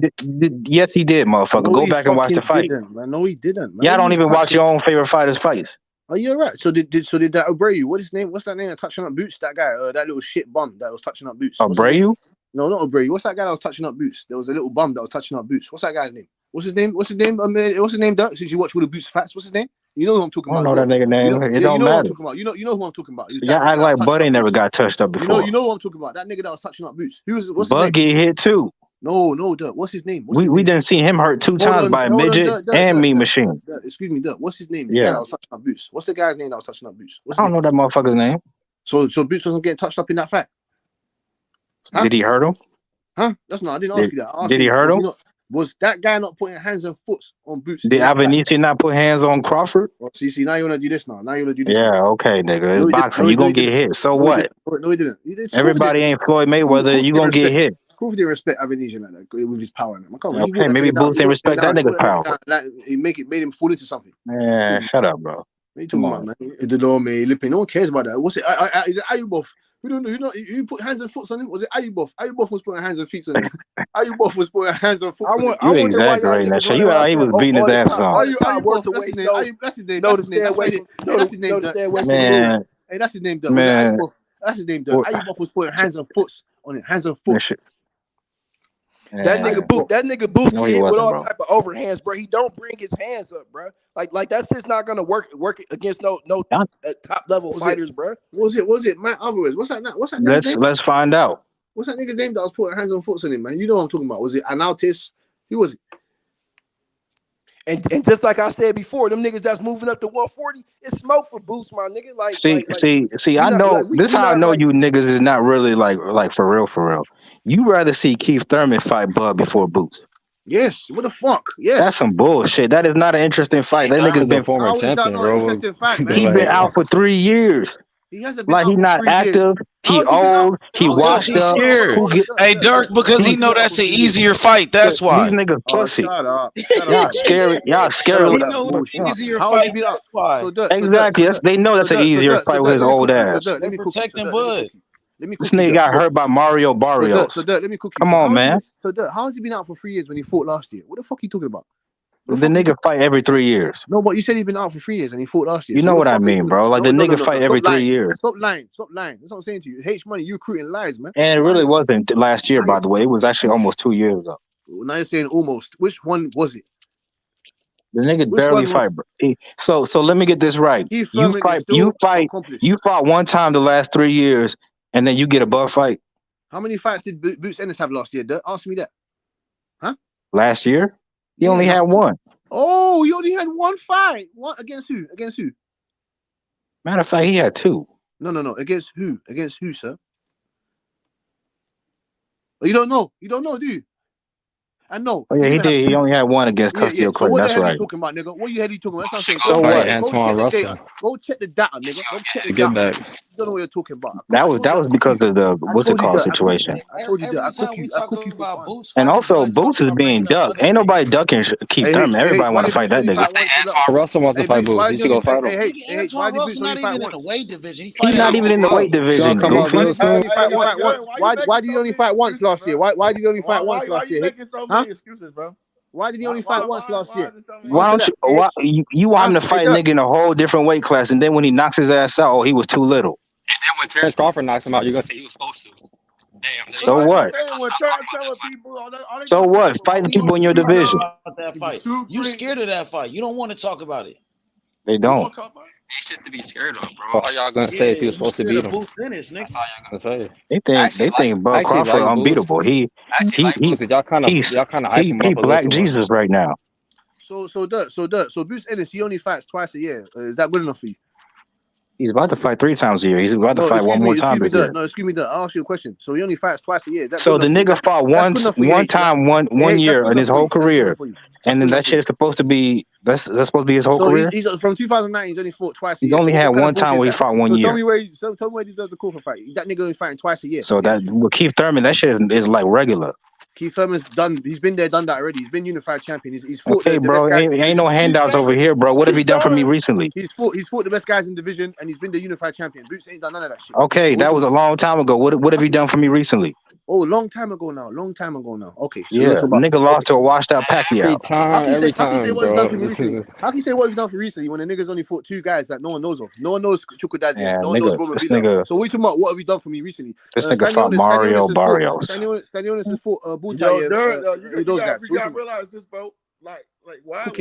Yes, he did, motherfucker. Go back and watch the fight. No, he didn't. Y'all don't even watch your own favorite fighters' fights. Oh, you're right. So did that Abreu? What's his name? What's that name? That touching up Boots? That guy, that little shit bum that was touching up Boots. Abreu? No, not Abreu. What's that guy that was touching up Boots? There was a little bum that was touching up Boots. What's that guy's name? What's his name? What's his name, Dirk? Since you watch all the Boots facts, what's his name? You know who I'm talking about. I don't know that nigga name. It don't matter. You know who I'm talking about. Y'all act like Bud ain't never got touched up before. You know who I'm talking about. That nigga that was touching up Boots. What's his name? Bud get hit too. No, Dirk. What's his name? We didn't see him hurt 2 times by a midget and Mean Machine. Excuse me, Dirk. What's his name? The guy that was touching up Boots. What's the guy's name that was touching up Boots? I don't know that motherfucker's name. So Boots wasn't getting touched up in that fight. Huh? Did he hurt him? Huh? That's not. I didn't ask you that. Did he hurt him? Was that guy not putting hands and foot on Boots? Did Avanesian not put hands on Crawford? Well, see, now you want to do this now. Yeah, okay, nigga. It's boxing. You gonna get hit. So what? No, he didn't. Everybody ain't Floyd Mayweather. You gonna get hit. Crawford didn't respect Avanesian like that with his power. Okay, maybe Boots didn't respect that nigga's power. He made him fall into something. Yeah, shut up, bro. What are you talking about, man? The law, man, lipping. No one cares about that. What's it? Is it Ayubov? We don't know. Who put hands and foot on him? Was it Ayubov? Ayubov was putting hands and feet on him. Ayubov was putting hands and foot on him. You exaggerating that shit. He was beating his ass off. Ayubov, that's his name. That's his name. Man. Hey, that's his name. Man. That's his name. Ayubov was putting hands and foot on him. Hands and foot. That nigga Boost hit with all type of overhands, bro. He don't bring his hands up, bro. Like that's just not gonna work against no top level fighters, bro. Was it Matt Alvarez? What's that name? Let's find out. What's that nigga's name that was putting hands on foot on him, man? You know what I'm talking about? Was it Analtis? Who was it? And just like I said before, them niggas that's moving up to 140, it's smoke for Boost, my nigga. See, I know this is how I know you niggas is not really like for real. You rather see Keith Thurman fight Bud before Boots. Yes, what the fuck? Yes. That's some bullshit. That is not an interesting fight. That nigga's been former champion, bro. He been out for 3 years. He hasn't been like he's not active. He old. He washed up. Hey, Dirk, because he know that's an easier fight. That's why. These niggas pussy. Shut up. Y'all scary. Y'all scary. He know it's an easier fight. That's why. Exactly. They know that's an easier fight with his old ass. They protecting Bud. This nigga got hurt by Mario Barrios. So Dirk, let me cook you. Come on, man. So Dirk, how has he been out for 3 years when he fought last year? What the fuck are you talking about? The nigga fight every 3 years. No, but you said he's been out for 3 years and he fought last year. You know what I mean, bro? Like the nigga fight every 3 years. Stop lying. That's what I'm saying to you. H Money, you recruiting lies, man. And it really wasn't last year, by the way. It was actually almost 2 years ago. Now you're saying almost. Which one was it? The nigga barely fight, bro. So let me get this right. You fought one time the last 3 years, and then you get a butt fight. How many fights did Boots Ennis have last year, Dirk? Answer me that. Huh? Last year? He only had one. Oh, you only had one fight. What against who? Against who? Matter of fact, he had 2. No. Against who? Against who, sir? Oh, you don't know. You don't know, do you? I know. Oh, yeah, he did. He only had one against Castillo Clay. So what that's the hell right. are you talking about, nigga? What you talking about? That's what I'm saying. So what? Antoine Russell. Go check the data, nigga. Go check the data. You don't know what you're talking about. That was because of the what's it called situation. I told you that. I cook you for fun. And also, Boots is being ducked. Ain't nobody ducking Keith Thurman. Everybody want to fight that nigga. Antoine Russell wants to fight Boots. He should go fight him. Antoine Russell not even in the weight division. He's not even in the weight division. Why did he only fight once last year? Why did he only fight once last year? Why are you making so many excuses, bro? Why did he only fight once last year? Why don't you want him to fight a nigga in a whole different weight class, and then when he knocks his ass out, he was too little. And then when Terence Crawford knocks him out, you're gonna say he was supposed to. So what? So what? Fight the people in your division. That fight. You scared of that fight. You don't want to talk about it. They don't. He shit to be scared of, bro. All y'all gonna say is he was supposed to beat him. Boots Ennis, nigga. That's all y'all gonna say. They think Bud Crawford unbeatable. He y'all kind of hype him up a Black little Jesus right now. So Boots Ennis, he only fights twice a year. Is that good enough for you? He's about to fight 3 times a year. He's about to fight one more time this year. No, excuse me, I'll ask you a question. So he only fights twice a year. Is that So the nigga fought one time one year in his whole career, and then that shit is supposed to be that's supposed to be his whole career. He's from 2009. He's only fought twice a year. He only had one time where he fought 1 year. Tell me where he deserves the call for fight. That nigga only fighting twice a year. So that with Keith Thurman, that shit is like regular. Keith Thurman's done. He's been there, done that already. He's been unified champion. He's fought. Okay, bro. Ain't no handouts over here, bro. What have he done for me recently? He's fought the best guys in division, and he's been the unified champion. Boots ain't done none of that shit. Okay, that was a long time ago. What have he done for me recently? Oh, long time ago now. Okay. So yeah, nigga lost to a washed out Pacquiao. How can you say what he's done for me recently? How can you say what he's done for recently when the nigga's only fought 2 guys that no one knows of? No one knows Chukwudazi. Yeah, no one knows Roman Villa. So we talking about what have we done for me recently? This nigga fought Mario Barrios. Stanionis has fought Buta. You gotta realize this, bro. Like why? Cook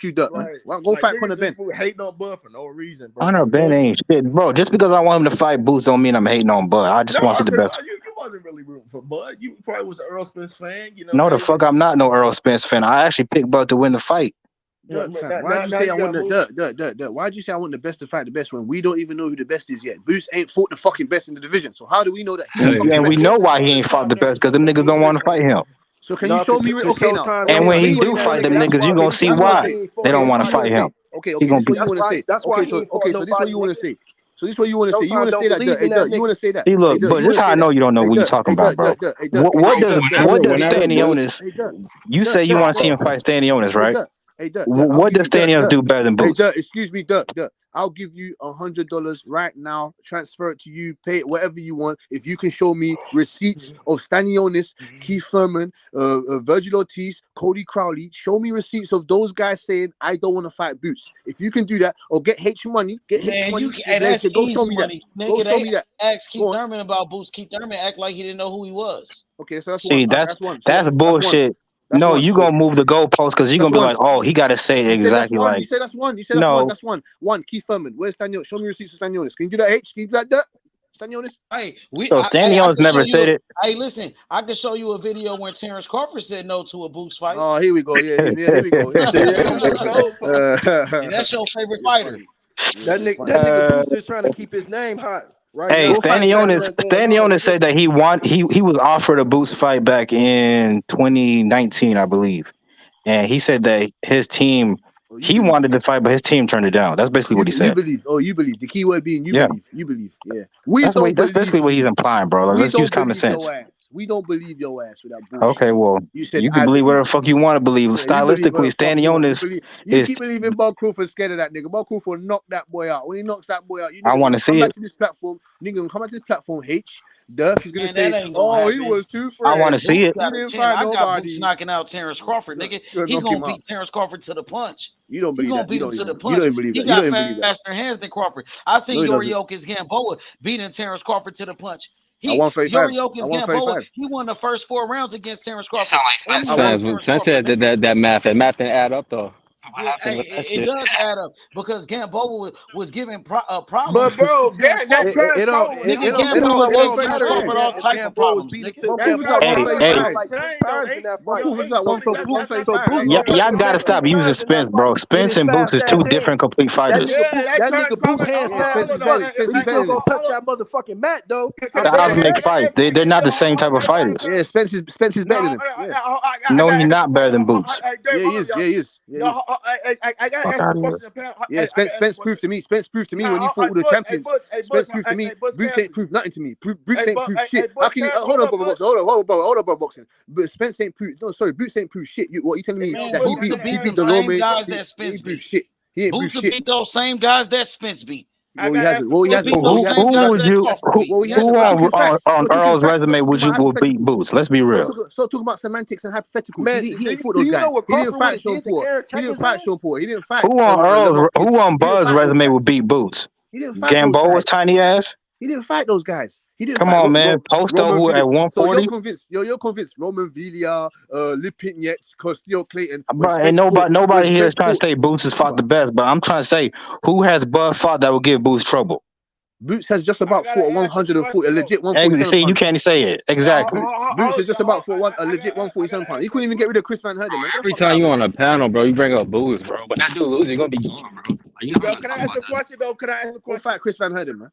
you dirt, man. Go fight Conor Ben. Hating on Bud for no reason, bro. Conor Ben ain't shit, bro. Just because I want him to fight Boots don't mean I'm hating on Bud. I just want to see the best. You wasn't really rooting for Bud. You probably was an Earl Spence fan. You know. No, the fuck, I'm not no Earl Spence fan. I actually picked Bud to win the fight. Why'd you say I want the best to fight the best when we don't even know who the best is yet? Boots ain't fought the fucking best in the division. So how do we know that? And we know why he ain't fought the best because them niggas don't want to fight him. So can you show me? Okay, now. And when he do fight them niggas, you gonna see why they don't want to fight him. Okay. This is what you want to say. So this is what you want to say. So this is what you want to say. You want to say that? You want to say that? See, look, but this is how I know you don't know what you're talking about, bro. What does Stanionis? You say you want to see him fight Stanionis, right? What does Stanionis do better than Boots? Excuse me, I'll give you $100 right now. Transfer it to you. Pay it whatever you want. If you can show me receipts of Stanionis, Keith Thurman, Virgil Ortiz, Cody Crowley, show me receipts of those guys saying I don't want to fight Boots. If you can do that, or get H money, Go show me that. Ask Keith Thurman about Boots. Keith Thurman act like he didn't know who he was. Okay, so that's bullshit. No, you gonna move the goalpost because you're gonna be like, oh, he gotta say exactly like. You said that's one. That's one. One, Keith Thurman. Where's Stanionis? Show me receipts of Stanionis. Can you do that, H? Can you do that? Stanionis? Hey, Stanionis never said it. Hey, listen, I can show you a video when Terence Crawford said no to a Boots fight. Oh, here we go. Yeah, here we go. And that's your favorite fighter. That nigga Boots just trying to keep his name hot. Right hey, Stanionis said that he was offered a Boots fight back in 2019, I believe, and he said that his team he wanted to fight, but his team turned it down. That's basically what he said. You believe. The key word being you believe. Yeah. That's basically what he's implying, bro. Like, let's use common sense. We don't believe your ass without bullshit. Okay, well, you can believe whatever the fuck you want to believe. Stylistically, Stanionis you keep believing Bob Crawford's scared of that nigga. Bob Crawford knocked that boy out. When he knocks that boy out, I want to see it. To this platform, nigga, gonna come back to this platform, H. Duff, he's gonna say, "Oh, he was too fresh." I want to see it. He didn't find nobody. I got Boots knocking out Terence Crawford, nigga. He gonna beat Terence Crawford to the punch. You don't believe that. He gonna beat him to the punch. He got faster hands than Crawford. I seen Yuriokis Gamboa beating Terence Crawford to the punch. Yuriokis Gamboa, he won the first 4 rounds against Terence Crawford. Spence said that math didn't add up though. It does add up because Gamboa was giving problems. But bro, it don't matter. All type of problems. Y'all gotta stop using Spence, bro. Spence and Boots is 2 different complete fighters. That nigga Boots hands fast. He's gonna go touch that motherfucking mat though. Styles make fights. They're not the same type of fighters. Yeah, Spence is better than him. No, he's not better than Boots. Yeah, he is. I got to ask a question. Yeah, Spence proved to me. Spence proved to me when he fought with the champions. Spence proved to me. Boots ain't proved nothing to me. Boots ain't proved shit. How can you hold up, bro, boxing? But Spence ain't proved. No, sorry, Boots ain't proved shit. What you telling me that he beat the Lomé? He proved shit. He ain't proved shit. Boots beat those same guys that Spence beat. Who on Earl's resume would beat Boots? Let's be real. So talk about semantics and hypotheticals. Man, he didn't fought those guys. He didn't fight Sean Paul. He didn't fight. Who on Buzz's resume would beat Boots? Gamboa's tiny ass. He didn't fight those guys. He didn't Come fight on, man. Posto Roman who at Villiers. So 140. you're convinced Roman Villiers, Lipinets, Castillo Clayton. When But ain't Spence fought, nobody here is trying to say Boots has fought the best. But I'm trying to say who has Bud fought that will give Boots trouble. Boots has just about fought 140, a legit 147 See, you pound. can't say it exactly. Boots has just about fought a legit 147 pound. He couldn't even get rid of Chris Van Herden, man. Every time you on a panel, bro, you bring up Boots, bro. But that dude loses, you're gonna be gone, bro. Like, you know Yo, can I ask a question though? Can I ask a Go question? fight Chris Van Herden, man.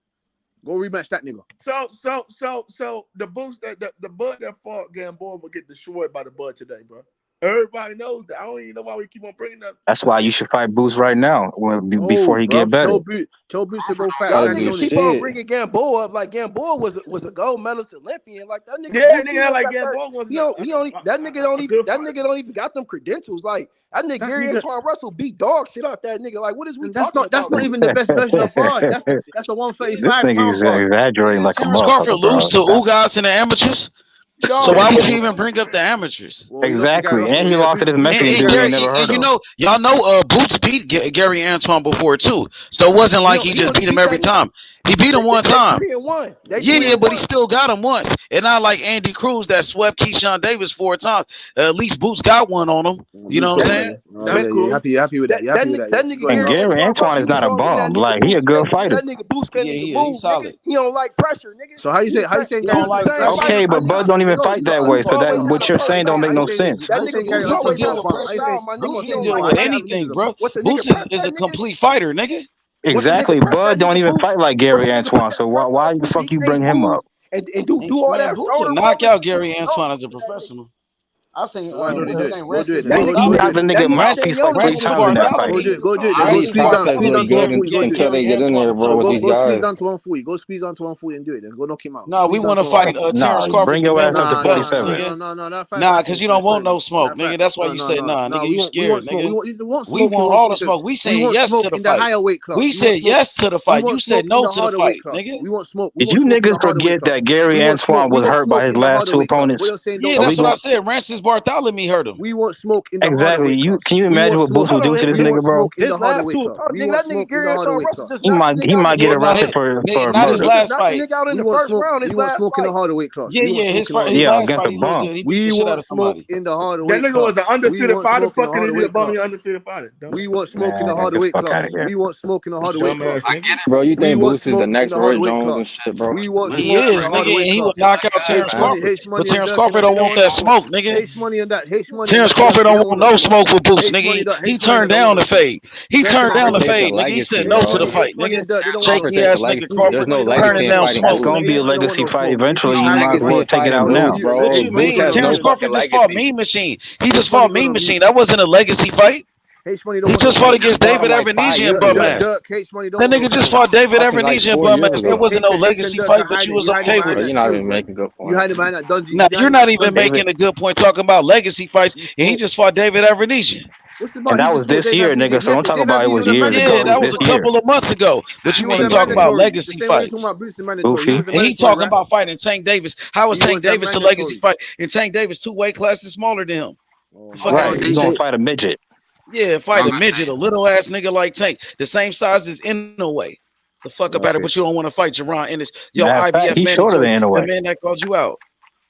Go rematch that nigga. So the Boots the Bud that fought Gamboa will get destroyed by the Bud today, bro. Everybody knows that. I don't even know why we keep on bringing up. That's why you should fight Boots right now, before he get better. Tell Boots to go fight. Y'all niggas keep on bringing Gamboa up like Gamboa was a gold medalist Olympian. Like that nigga. Yeah, nigga like Gamboa was. That nigga don't even got them credentials. Like that nigga Gary Antoine Russell beat dog shit out that nigga. Like what is we talking about? That's not even the best version of Bud. That's a 135 This nigga is exaggerating like a Terence Crawford motherfucker, lose to Ugas in the amateurs. So why would you even bring up the amateurs? Exactly, and he lost to this Mexican dude I never heard of. You know, y'all know Boots beat Gary Antoine before too. So it wasn't like he just beat him every time. He beat him one time. Yeah, but he still got him once. And not like Andy Cruz that swept Keyshawn Davis 4 times. At least Boots got one on him. You know what I'm saying? That's cool. Happy with that. That nigga And Gary Antoine is not a bum. Like he a good fighter. That nigga Boots can't even move. Nigga. He don't like pressure, nigga. So how you say Gary like okay, but Bud don't even fight that way. So that what you're saying don't make no sense. That nigga Boots always deal with pressure, my nigga. He don't deal with anything, bro. Boots is a complete fighter, nigga. Exactly, Bud don't even fight like Gary Antoine. So why the fuck you bring him up? And do all that. Knock out Gary Antoine as a professional. I say, why don't he do it? Go do it. He knocked the nigga mouthpiece like 3 times in that fight. Go do it. Go squeeze down to 140. Until they get in there, bro, with these Go squeeze guys. down to 140. Go squeeze down to 140 and do it. Then go knock him out. No, we want to fight Terence Crawford. Bring your ass up to 47. Nah, because you don't want no smoke, nigga. That's why you say nah, nigga. You scared, nigga. We want all the smoke. We said yes to the fight. We said yes to the fight. You said no to the fight, nigga. We want smoke. Did you niggas forget that Gary Antoine was hurt by his last 2 opponents? Yeah, that's what I said. Francis Bartholomew hurt him. We want smoke in the exactly. Can you imagine what Boots would do to this nigga, bro? His last 2 opponents, that nigga Gary Antoine Russell just he might get arrested for not his murder. last fight. Nigga out in the first round. We want smoke in the harder weight class. Yeah, against a bum. We want smoke in the harder weight class. That nigga was an undefeated fighter. Fucking if he a bum, he undefeated fighter. We want smoke in the harder weight class. We want smoke in the harder weight class. Bro, you think Boots is the next Roy Jones and shit, bro? We want he is, nigga, and he would knock out Terence Crawford. But Terence Crawford don't want that smoke, nigga. Terence Crawford don't want no smoke with Boots, nigga. He turned down the fade. He turned down the fade, nigga. He said no to the fight, nigga. Shaky ass nigga Crawford turning down smoke. It's gonna be a legacy fight eventually. You might as well take it out now, bro. What you mean? Terence Crawford just fought Mean Machine. He just fought Mean Machine. That wasn't a legacy fight. He just fought against David Ebenezer and bum ass. That nigga just fought David Ebenezer and bum ass. That wasn't no legacy fight, but you was okay with it. You're not even making a good point. You had him at that dungeon. Now you're not even making a good point talking about legacy fights, and he just fought David Ebenezer. And that was this year, nigga. So don't talk about it was years ago. Yeah, that was a couple of months ago. But you want to talk about legacy fights? And he talking about fighting Tank Davis. How was Tank Davis a legacy fight? And Tank Davis 2 weight classes smaller than him. Right, he's gonna fight a midget. Yeah, fight a midget, a little ass nigga like Tank, the same size as Inoue. The fuck about it, but you don't want to fight Jaron Ennis. Yo, IBF he's shorter than Inoue. The man that called you out.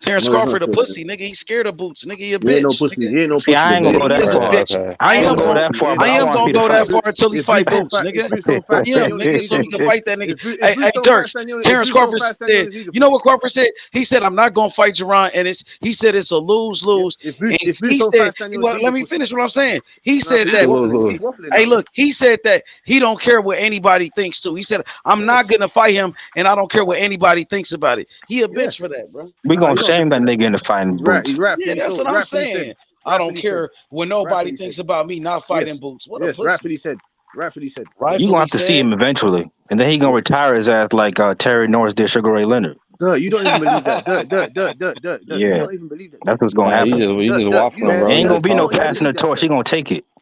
Terence Crawford a pussy, nigga. He's scared of Boots, nigga. He a bitch. He ain't no pussy. He ain't no pussy. See, I ain't gonna go that far. Okay. I am gonna go that far until he fight Boots, nigga. Yeah, nigga, so he can fight that nigga. Hey, Dirk. Terence Crawford said, you know what Crawford said? He said, I'm not gonna fight Jaron Ennis. He said it's a lose-lose. And he said, let me finish what I'm saying. He said that. Hey, look, he said that he don't care what anybody thinks too. He said, I'm not gonna fight him, and I don't care what anybody thinks about it. He a bitch for that, bro. We gonna shame that nigga into fighting Boots. Yeah, that's what I'm saying. I don't care when nobody thinks about me not fighting Boots. What a pussy. Rightfully said. Rightfully said. You gonna have to see him eventually, and then he gonna retire his ass like Terry Norris did Sugar Ray Leonard. You don't even believe that. Yeah, you don't even believe that. That's what's gonna happen. You just waffling, bro. Ain't gonna be no passing the torch. He gonna take it.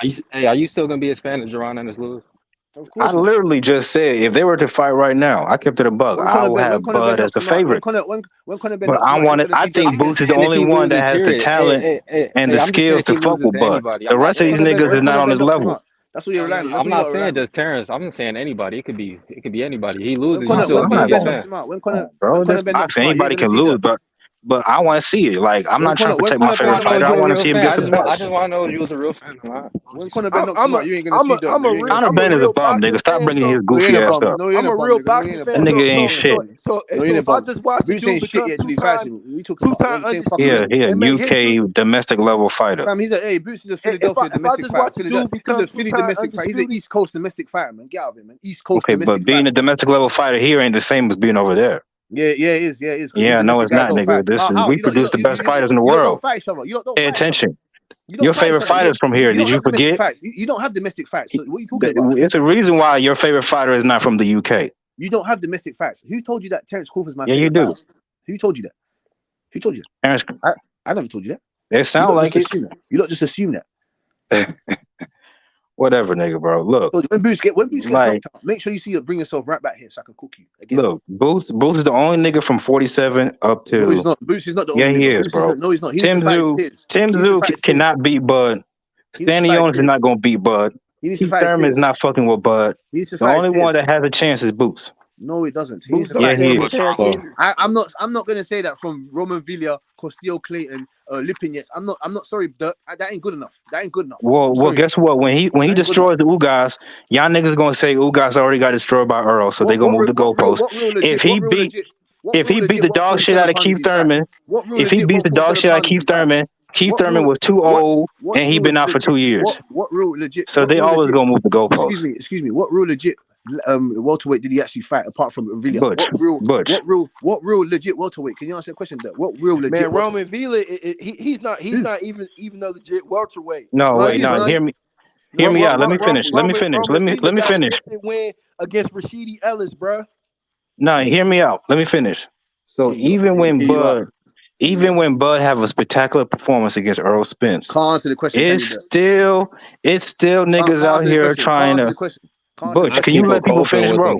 Are you still gonna be a fan of Jaron Ennis lose? Of I course not. literally just said if they were to fight right now, I kept it a buck. When I Conor will Ben, when have Conor Ben Bud as knocks the him out, favorite. when Conor Ben But knocks him out, you're gonna I see think I'm just Boots is the saying if only he one loses, that has the period. talent and the I'm just saying skills if he to fuck loses with to Bud. anybody. The rest of these niggas is not on his level. That's what you're relying on. That's I'm what you not got to saying rely on. just Terrence. I'm just saying anybody. It could be anybody. He When loses, you Conor still a Ben biggest knocks fan. him out, when Bro, Conor this Ben knocks boxing. him out, you ain't Anybody gonna can see lose, that. but I want to see it. Like I'm not trying to protect my Conor Ben favorite knocks I fighter. know I you're a want to real see him fan. get the I best. just want to know if you was a real fan or not. When Conor Ben knocks him out, you ain't gonna see that. Conor Ben is a bum, nigga. Stop bringing his No, he goofy ain't a ass bum. up. No, he ain't I'm a a bum, real nigga. No, he boxing ain't a That fan. bum. nigga So ain't shit. No, he ain't a if I bum. just watch the Boots dude ain't shit become yet till he fights him. What are you talking about? They're the same fucking Yeah, level. he and make a UK domestic level fighter. Fam, Boots is a if Philadelphia I domestic just fighter. watch a dude He's become a Philly two-time domestic fighter. He's an undisputed, East Coast domestic fighter, man. Get out of it, man. East Coast Okay, but domestic being fighter. a domestic level fighter here ain't the same as being over there. Yeah, it is. Yeah, it is. Because you Yeah, no, domestic it's guys not, don't nigga. fight. This is How? we produce the best fighters in the You lot don't world. fight each other. You lot don't Pay fight each other. attention. You don't Your fight each favorite other. fighters from here. You Did don't you have domestic forget? fights. You don't have domestic fights. So what are you talking about? It's a reason why your favorite fighter is not from the UK. You don't have domestic fights. Who told you that Terence Crawford is my Yeah, you favorite do. fighter? Who told you that? Who told you Terrence, that? I never told you that. they You sound don't like just it. assume that. You don't just assume that. Whatever, nigga, bro. Look, So when Boots gets like, knocked out, make sure you bring yourself right back here so I can cook you again. look, Boots is the only nigga from 47 up No, he's to. not. Boots is not the Yeah, only he nigga. is, bro. No, he's not. He needs to Tim fight his Zoo peers. He needs to fight his peers. cannot beat Bud. He needs to Stanley fight his Jones is peers. not gonna beat Bud. He needs to Keith fight his Thurman is peers. not fucking with Bud. He needs to The fight his only one peers. that has a chance is Boots. No, he doesn't. He needs Boots to don't fight Yeah, his he stand a is. chance So, either. I'm not gonna say that from Roman Villa, Castillo Clayton, Lipinets. I'm not sorry, Dirk. That ain't good enough. That ain't good enough. I'm well, sorry. guess what? When he That ain't good destroys the Ugas, y'all niggas gonna say Ugas already got destroyed by Earl, so they gonna move the goalposts. If he beat the dog shit out of Keith Thurman, if he beats the dog shit out of Keith Keith Thurman was too old, and he been out for 2 years. What real legit? So they always gonna move the goalposts. Excuse me. What real legit welterweight did he actually fight apart from Villa? Butch. What real legit welterweight? Can you answer that question? What real legit? Man, Roman Villa, he's not even a legit welterweight. No, wait, no. Hear me out. Let me finish. Let me finish. Win against Rashidi Ellis, bro. No, hear me out. Let me finish. So even when Bud have a spectacular performance against Earl Spence, can't answer the question. It's still niggas out here trying to. Butch, can you let people finish, bro?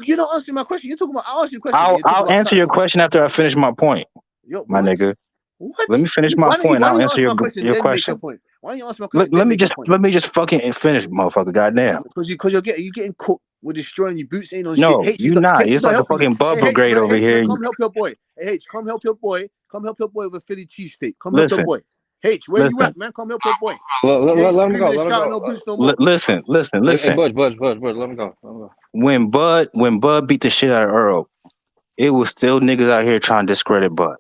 You're not answering my question. You're talking about. I'll ask you a question. I'll answer your question after I finish my point, my nigga. What? Let me finish my point. I'll answer your question. Why don't you answer my question? Let me just fucking finish, motherfucker. Goddamn. Because you're getting cooked. We're destroying your boots. Ain't on no, shit. you're not. It's like a fucking Bud Brigade over here. Come help your boy. Hey, H, come help your boy. Come help your boy with a Philly cheesesteak. Come help your boy. H, where you at, man? Come help your boy. Let him go. Listen. Hey, Bud, let him go. When Bud beat the shit out of Earl, it was still niggas out here trying to discredit Bud.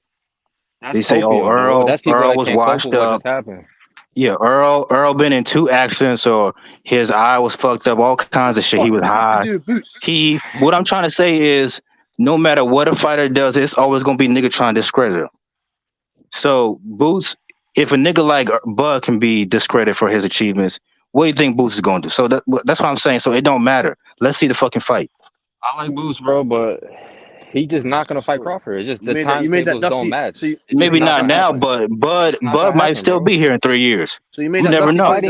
They say, Earl was washed up. Yeah, Earl been in 2 accidents, or his eye was fucked up, all kinds of shit. He was high. What I'm trying to say is, no matter what a fighter does, it's always gonna be nigga trying to discredit him. So Boots, if a nigga like Bud can be discredited for his achievements, what do you think Boots is gonna do? So that's what I'm saying. So it don't matter. Let's see the fucking fight. I like Boots, bro, but he's just not gonna fight Crawford. It's just the timetables don't match. Maybe not now, but Bud might still be here in 3 years. So you never know. He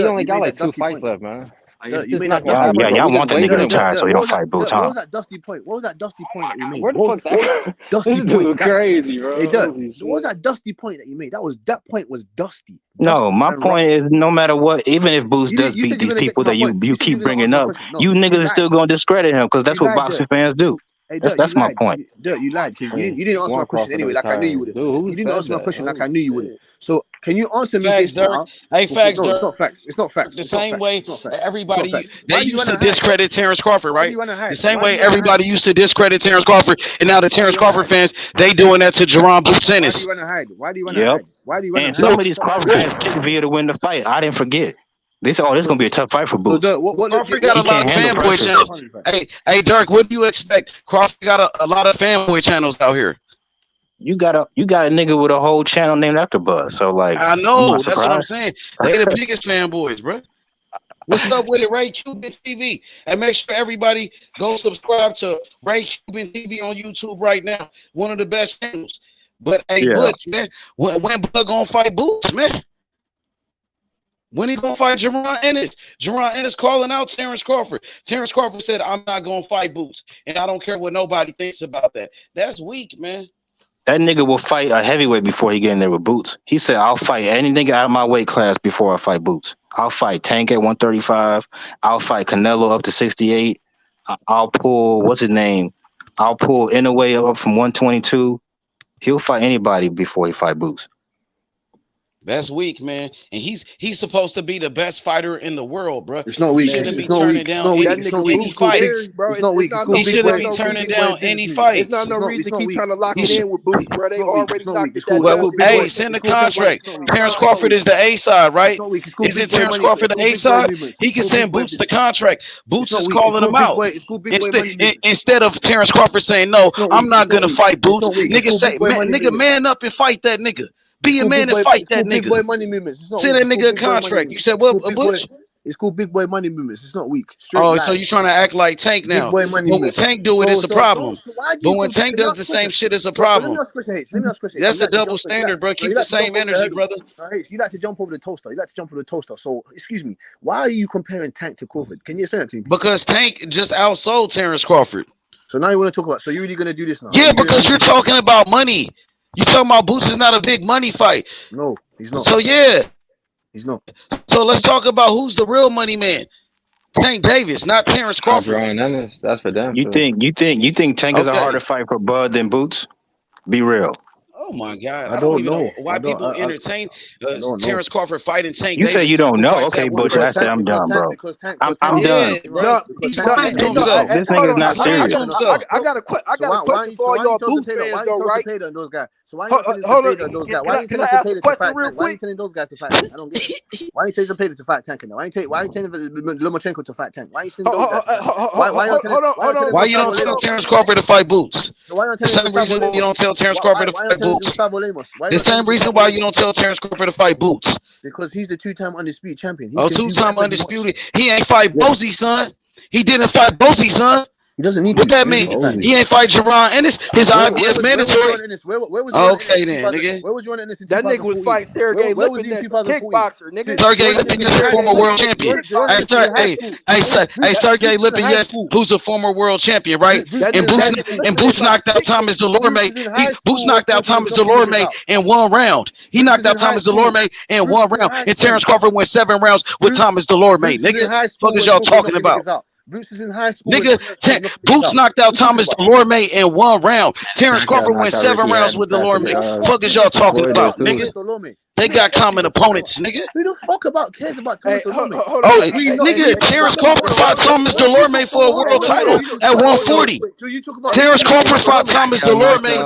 only got like 2 fights left, man. You made that dusty point. Y'all want the nigga to retire so he don't fight Boots, huh? What was that dusty point? What was that dusty point that you made? Where the fuck that? Dusty point. Crazy, bro. Hey, Doug, what was that dusty point that you made? That point was dusty. No, my point is, no matter what, even if Boots does beat these people that you keep bringing up, you niggas are still gonna discredit him because that's what boxing fans do. Hey, that's my point. Dude, you lied. You didn't answer my question anyway. Like I knew you would. You didn't answer my question like I knew you would. So can you answer me this now? Hey, facts, no, it's not facts. It's not facts. The same way everybody they used to discredit Terence Crawford, right? The same way everybody used to discredit Terence Crawford, and now the Terence Crawford fans, they doing that to Jaron Ennis. Why do you want to hide? Why do you want to hide? And some of these Crawford fans picked Villa to win the fight. I didn't forget. They said, this is going to be a tough fight for Boots. Crawford got a lot of fanboy channels. Hey, Dirk, what do you expect? Crawford got a lot of fanboy channels out here. You got a nigga with a whole channel named after Bud. So like, I know, that's what I'm saying. They the biggest fanboys, bro. What's up with it, Ray Cuban TV? And make sure everybody go subscribe to Ray Cuban TV on YouTube right now. One of the best channels. But hey, Butch, man, when Bud gonna fight Boots, man? When he gonna fight Jaron Ennis? Jaron Ennis calling out Terence Crawford. Terence Crawford said, I'm not gonna fight Boots, and I don't care what nobody thinks about that. That's weak, man. That nigga will fight a heavyweight before he get in there with Boots. He said, I'll fight any nigga out of my weight class before I fight Boots. I'll fight Tank at 135. I'll fight Canelo up to 68. I'll pull, what's his name? I'll pull Inoue up from 122. He'll fight anybody before he fight Boots. That's weak, man. And he's supposed to be the best fighter in the world, bro. It's not weak. It's not weak. Any fight. It's not weak. He shouldn't be turning down any fight. It's not no reason to keep trying to lock it in with Boots, bro. They already knocked it down. Hey, send the contract. Terence Crawford is the A side, right? Isn't Terence Crawford the A side? He can send Boots the contract. Boots is calling him out. Instead of Terence Crawford saying, no, I'm not going to fight Boots. Nigga say, nigga, man up and fight that nigga. Be a man and fight that nigga. Big boy money movements. Send that nigga a contract. You said what, Butch? It's called big boy money movements. It's not weak. So you trying to act like Tank now? Big boy money but when Tank do it, it's a problem. But when Tank does the same shit, it's a problem. Let me ask a question. That's the double standard, bro. Keep the same energy, brother. You like to jump over the toaster. So, excuse me. Why are you comparing Tank to Crawford? Can you explain that to me? Because Tank just outsold Terence Crawford. So now you want to talk about. So you're really gonna do this now? Yeah, because you're talking about money. You talking about Boots is not a big money fight. No, he's not. So yeah. He's not. So let's talk about who's the real money man. Tank Davis, not Terence Crawford. Jaron Ennis, that's for them. You think Tank is a harder fight for Bud than Boots? Be real. Oh my God! I I don't don't even know know. why people entertain don't know. Terrence Crawford fighting Tank You say Davis. you don't who know. fights Okay, at Butch, I say I'm done, bro. I'm done. bro. He's lying to This himself. nigga is not He's lying serious. to himself. I got a question for all y'all Boots fans, though, right? Those guys. So why you telling Hold on. those guys? Can Why I you telling ask a question fight real Tank? Why you quick? telling those guys to fight Tank? I don't get it. Why you telling Zepeda to fight Tank? Why you telling Lomachenko to fight Tank? Why you telling those guys? Why you don't tell Terrence Crawford to fight Boots? The same reason why you don't tell Terrence Crawford to fight Boots. The same reason why you don't tell Terrence Crawford to fight Boots. Because he's the two-time undisputed champion. Two-time undisputed. He ain't fight Bozy, son. He didn't fight Bozy, son. He doesn't need what to. that mean? He ain't fight Jaron Ennis. His IBF mandatory. Where was okay then, nigga. Where was Jaron Ennis in 2014? That nigga was fighting Sergey Lipinets, kickboxer, nigga. Sergey Lipinets, a former world champion. Hey, Sergey Lipinets, who's a former world champion, right? And Boots knocked out Thomas Delorme. Boots knocked out Thomas Delorme in 1 round. He knocked out Thomas Delorme in 1 round. And Terrence Crawford went 7 rounds with Thomas Delorme. Nigga, what is y'all talking about? Boots is in high school. Nigga, Boots knocked out Thomas Delorme in 1 round. Terrence Crawford went 7 rounds with Delorme. Fuck is y'all talking about, nigga? They got common opponents, nigga. Who the fuck cares about Thomas Delorme? Nigga, Terrence Crawford fought Thomas Delorme for a world title at 140. Terrence Crawford fought Thomas Delorme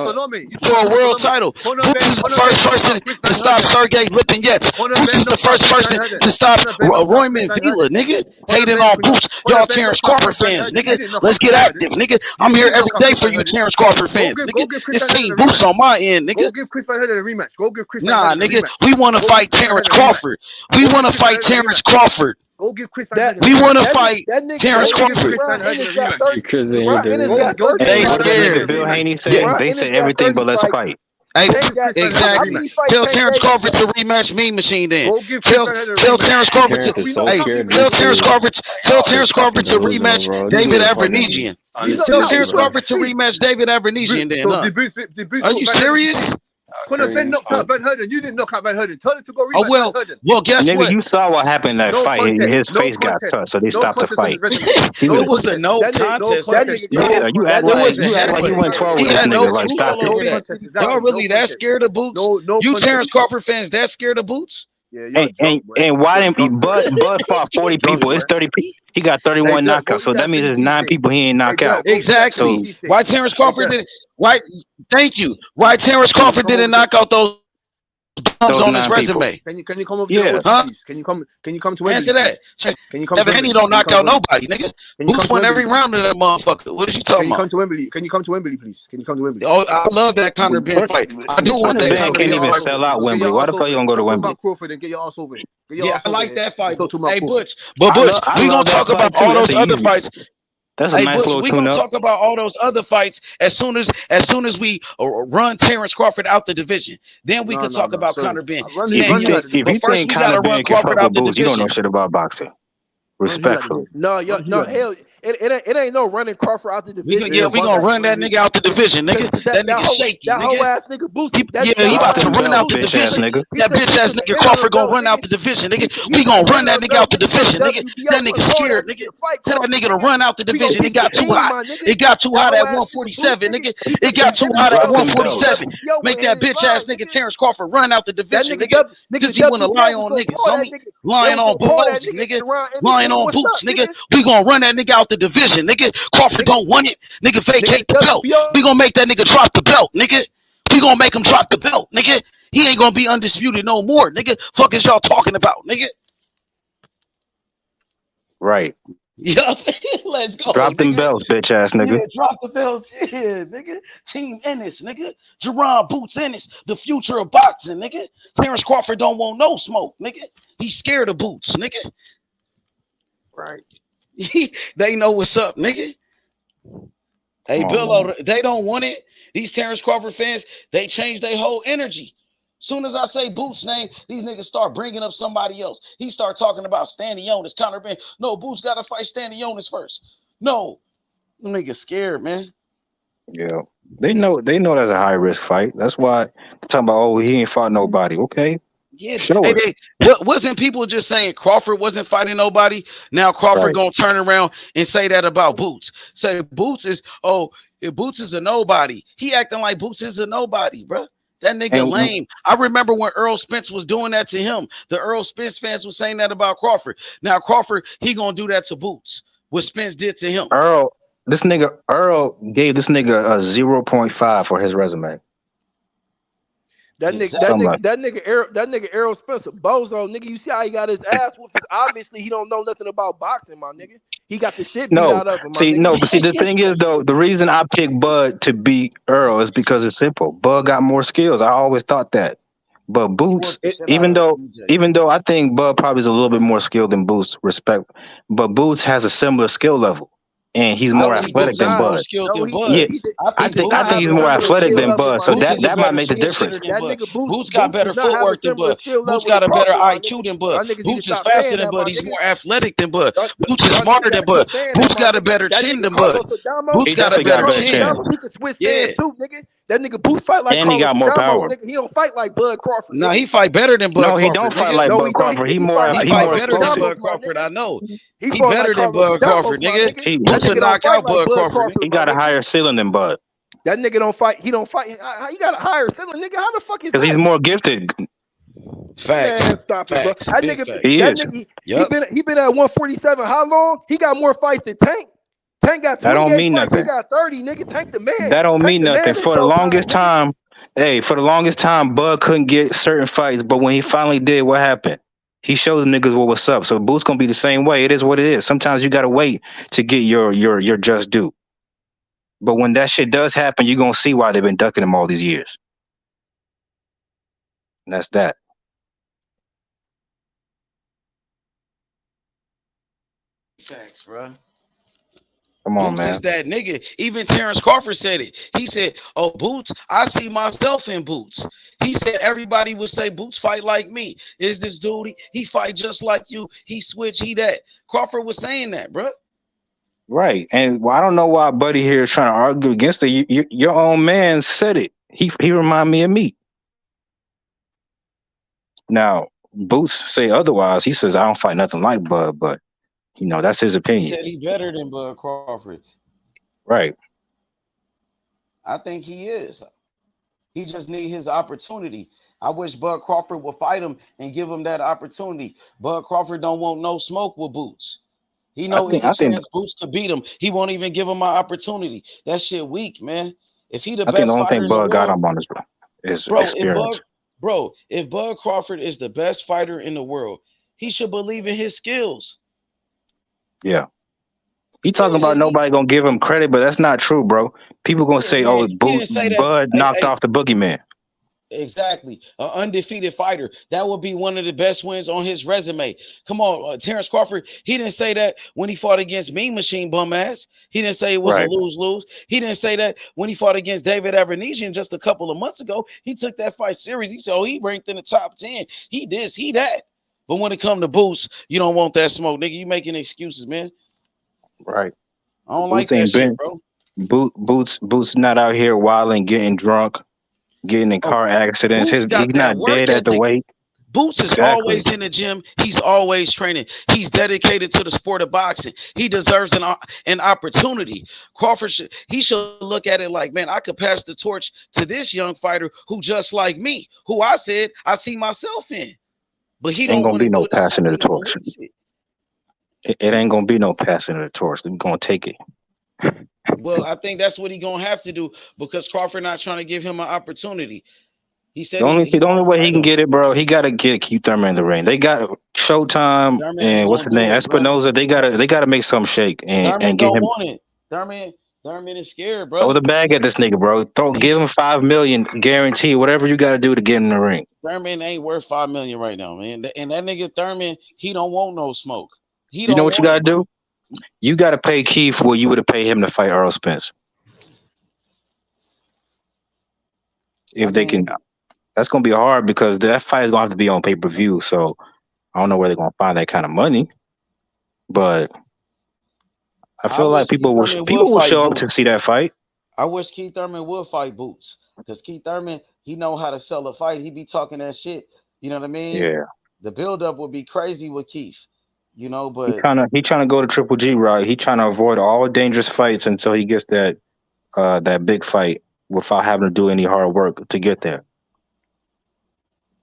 for a world title. Boots is the first person to stop Sergey Lipinets. Boots is the first person to stop Royman Vila, nigga. Hating on Boots. Y'all Terrence Crawford fans, nigga. Let's get active, nigga. I'm here every day for you Terrence Crawford fans, nigga. This team Boots on my end, nigga. Go give Chris Van Herden a rematch. Go give Chris. Nah, nigga. We want to fight Terrence Crawford. We want to fight Terrence Crawford. Go give Chris. We want to fight Terrence Crawford. They scared. Bill Haney said they said everything, but let's fight. Hey, exactly. Tell Terrence Crawford to rematch Mean Machine. Then tell Terrence Crawford to tell Terrence Crawford to rematch David Avenesian. Tell Terrence Crawford to rematch David Avenesian. Then, are you serious? Conor Ben knocked out Van Herden. You didn't knock out Van Herden. Tell him to go rematch Van Herden. Well, guess Nigga, what? you saw what happened in that fight. His face got cut, so they stopped the fight. It was a no contest. Yeah, you act like you went 12 with this nigga. Like, stop it. Y'all really that scared of Boots? You Terrence Crawford fans that scared of Boots? And why didn't Bud fought 40 people? It's 30 people. He got 31 knockouts, so that means there's 9 people he ain't knocked out. Exactly. Why Terrence Crawford didn't? Why? Thank you. Why Terrence Crawford didn't knock out those bums on his resume? Can you come over to the OG, please? Can you come to Wembley? Answer that. Can you come Evan Haney don't knock out nobody, nigga. Boots won every round of that motherfucker. What are you talking about? Can you come to Wembley? Can you come to Wembley, please? Can you come to Wembley? Oh, I love that Conor Ben fight. I do want that. Ben can't even sell out Wembley. Why the fuck you don't go to Wembley? Crawford and get your ass over it. Yeah, I like that fight. Hey, Butch. But Butch, we gonna talk about all those other fights. That's a nice little tune-up. We gonna talk about all those other fights as soon as we run Terrence Crawford out the division. Then we can talk about Conor Ben. If you think Conor Ben can fuck with Boots, you don't know shit about boxing. Respectfully. No, hell, it ain't no running Crawford out the division. We gonna run that nigga out the division, nigga. That nigga shaky. That whole ass nigga Boots. He about to run out the division. That bitch ass nigga Crawford gonna run out the division, nigga. We gonna run that nigga out the division, nigga. That nigga scared, nigga. Tell that nigga to run out the division. It got too hot. It got too hot at 147, nigga. It got too hot at 147. Make that bitch ass nigga Terrence Crawford run out the division, nigga. Because he wanna lie on niggas, homie. Lying on Boots, nigga. Lying on Boots, nigga. We gonna run that nigga out the division, nigga. Crawford don't want it, nigga. Vacate the belt. We gonna make that nigga drop the belt, nigga. We gonna make him drop the belt, nigga. He ain't gonna be undisputed no more, nigga. Fuck is y'all talking about, nigga? Right. Yeah, let's go. Drop them belts, bitch ass nigga. Yeah, drop the belts, yeah, nigga. Team Ennis, nigga. Jaron Boots Ennis, the future of boxing, nigga. Terrence Crawford don't want no smoke, nigga. He's scared of Boots, nigga. Right. They know what's up, nigga. Hey, Bill, they don't want it. These Terrence Crawford fans, they change their whole energy. Soon as I say Boots' name, these niggas start bringing up somebody else. He start talking about Stanionis, Conor Ben. No, Boots got to fight Stanionis first. No, them niggas scared, man. Yeah, they know that's a high risk fight. That's why they're talking about, oh, he ain't fought nobody. Okay. Yeah, wasn't people just saying Crawford wasn't fighting nobody? Now Crawford gonna turn around and say that about Boots. Say Boots is Boots is a nobody. He acting like Boots is a nobody, bro. That nigga lame. I remember when Earl Spence was doing that to him. The Earl Spence fans was saying that about Crawford. Now Crawford, he gonna do that to Boots. What Spence did to him. Earl gave this nigga a 0.5 for his resume. That nigga Errol Spencer, bozo nigga. You see how he got his ass whooped? Because obviously he don't know nothing about boxing, my nigga. He got the shit beat out of him. But the thing is though, the reason I picked Bud to beat Earl is because it's simple. Bud got more skills. I always thought that. But Boots, even though I think Bud probably is a little bit more skilled than Boots, but Boots has a similar skill level. And he's more athletic than Bud. Yeah, I think he's more athletic than Bud, so that might make the difference. Boots got better footwork than Bud. Boots got a better IQ than Bud. Boots is faster than Bud. He's more athletic than Bud. Boots is smarter than Bud. Boots got a better chin than Bud. Boots got a better chin. He could switch hands too, nigga. That nigga Boots fight like Carlos he got more power. Nigga. He don't fight like Bud Crawford. No, he fight better than Bud Crawford. No, he don't fight like Bud Crawford. He fight better than Bud Crawford. I know. He better than Bud Crawford, nigga. Boots will knock out Bud Crawford. He got a higher ceiling than Bud. That nigga don't fight. He don't fight. He got a higher ceiling, nigga. How the fuck is that? Because he's more gifted. Facts. Man, stop it, bro. That nigga, he been at 147. How long? He got more fights than Tank. Tank got 28 that don't mean fights. nothing. He got 30, nigga. Tank the man. That don't mean nothing. For the longest time, Bud couldn't get certain fights, but when he finally did, what happened? He showed the niggas what was up. So Boots gonna be the same way. It is what it is. Sometimes you gotta wait to get your just due. But when that shit does happen, you're gonna see why they've been ducking him all these years. And that's that. Facts, bro. Come on, Boots man. is that nigga. Even Terence Crawford said it. He said, "Oh, Boots, I see myself in Boots." He said everybody would say Boots fight like me. Is this dude? He fight just like you. He switch. He that. Crawford was saying that, bro. Right, and I don't know why Buddy here is trying to argue against it. Your own man said it. He remind me of me. Now Boots say otherwise. He says I don't fight nothing like Bud, but you know that's his opinion. He said he better than Bud Crawford. Right. I think he is. He just need his opportunity. I wish Bud Crawford would fight him and give him that opportunity. Bud Crawford don't want no smoke with Boots. He know if a chance Boots could beat him, he won't even give him my opportunity. That shit weak, man. If he the best fighter, I think the only thing Bud got him on is experience. If Bud Crawford is the best fighter in the world, he should believe in his skills. Yeah. He talking about nobody gonna give him credit, but that's not true, bro. People gonna say, "Oh, Bud knocked off the boogeyman." Exactly, an undefeated fighter. That would be one of the best wins on his resume. Come on, Terence Crawford. He didn't say that when he fought against Mean Machine bum ass. He didn't say it was a lose-lose. He didn't say that when he fought against David Avanesian just a couple of months ago. He took that fight serious. He said, "Oh, he ranked in the top 10. He this, he that." But when it come to Boots, you don't want that smoke, nigga. You making excuses, man. Right. I don't like that shit, bro. Boots not out here wilding, getting drunk, getting in car accidents. He's not dead at the weight. Boots is always in the gym. He's always training. He's dedicated to the sport of boxing. He deserves an opportunity. Crawford should look at it like, man, I could pass the torch to this young fighter who just like me, who I said I see myself in. But he ain't gonna be no passing of the torch. It ain't gonna be no passing of the torch. We're gonna take it. Well, I think that's what he's gonna have to do because Crawford not trying to give him an opportunity. He said the only way he can get it, bro. He gotta get Keith Thurman in the ring. They got Showtime and what's his name, Espinoza. They gotta make some shake and get him. Want it. Thurman is scared, bro. Throw the bag at this nigga, bro. Give him $5 million guarantee. Whatever you gotta do to get in the ring. Thurman ain't worth $5 million right now, man. And that nigga Thurman, he don't want no smoke. You know what you gotta do? You gotta pay Keith what you would have paid him to fight Earl Spence. If they can, that's gonna be hard because that fight is gonna have to be on pay-per-view. So I don't know where they're gonna find that kind of money. But I feel like people will show up to see that fight. I wish Keith Thurman would fight Boots because Keith Thurman, he know how to sell a fight. He be talking that shit. You know what I mean? Yeah. The buildup would be crazy with Keith. You know, but he trying to go to Triple G, right? He trying to avoid all dangerous fights until he gets that big fight without having to do any hard work to get there.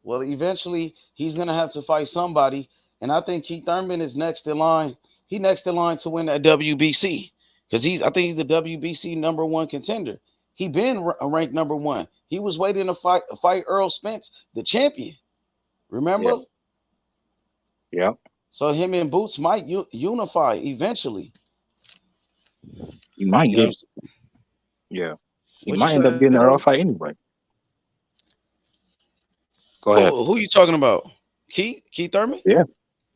Well, eventually he's gonna have to fight somebody, and I think Keith Thurman is next in line. He next in line to win that WBC because I think he's the WBC #1 contender. He been ranked #1. He was waiting to fight Earl Spence, the champion. Remember? Yeah. So him and Boots might unify eventually. He might get. Yeah. He might end up getting an Earl fight anyway. Go ahead. Who you talking about? Keith Thurman? Yeah.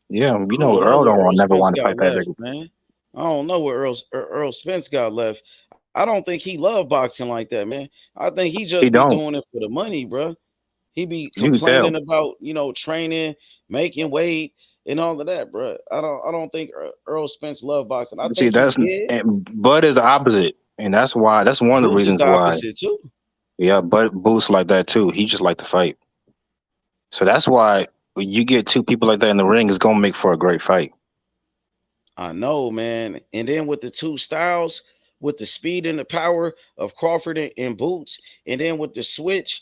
Yeah. You know, Earl don't never want to fight that nigga. Man. I don't know what Earl Spence got left. I don't think he loved boxing like that, man. I think he just be doing it for the money, bro. He be complaining about, training, making weight, and all of that, bro. I don't think Earl Spence loved boxing. I think Bud is the opposite, and that's one of the reasons why. Too. Yeah, but Boots like that too. He just like to fight. So that's why when you get two people like that in the ring, it's gonna make for a great fight. I know, man. And then with the two styles, with the speed and the power of Crawford and Boots, and then with the switch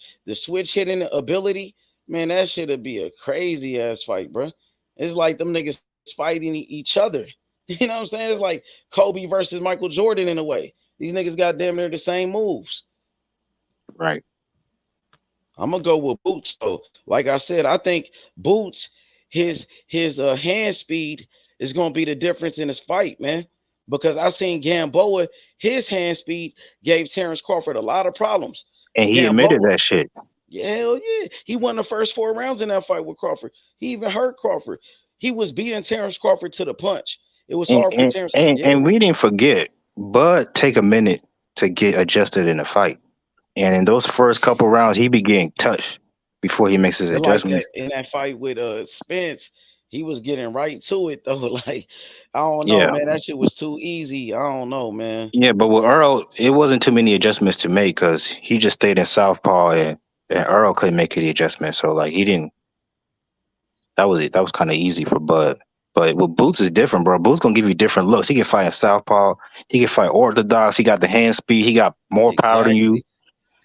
hitting ability, man, that shit'd be a crazy ass fight, bro. It's like them niggas fighting each other. You know what I'm saying? It's like Kobe versus Michael Jordan in a way. These niggas got damn near the same moves. Right. I'm gonna go with Boots though. Like I said, I think Boots, his hand speed is gonna be the difference in his fight, man. Because I seen Gamboa, his hand speed gave Terence Crawford a lot of problems. And he admitted that shit. Yeah, hell yeah. He won the first 4 rounds in that fight with Crawford. He even hurt Crawford. He was beating Terence Crawford to the punch. It was hard for Terence. And we didn't forget, Bud take a minute to get adjusted in the fight. And in those first couple rounds, he be getting touched before he makes his adjustments. In that fight with Spence, he was getting right to it though. Like, I don't know, man. That shit was too easy. I don't know, man. Yeah, but with Earl, it wasn't too many adjustments to make because he just stayed in southpaw and Earl couldn't make any adjustments. So like he didn't. That was it. That was kind of easy for Bud. But with Boots is different, bro. Boots gonna give you different looks. He can fight in southpaw. He can fight orthodox. He got the hand speed. He got more power than you.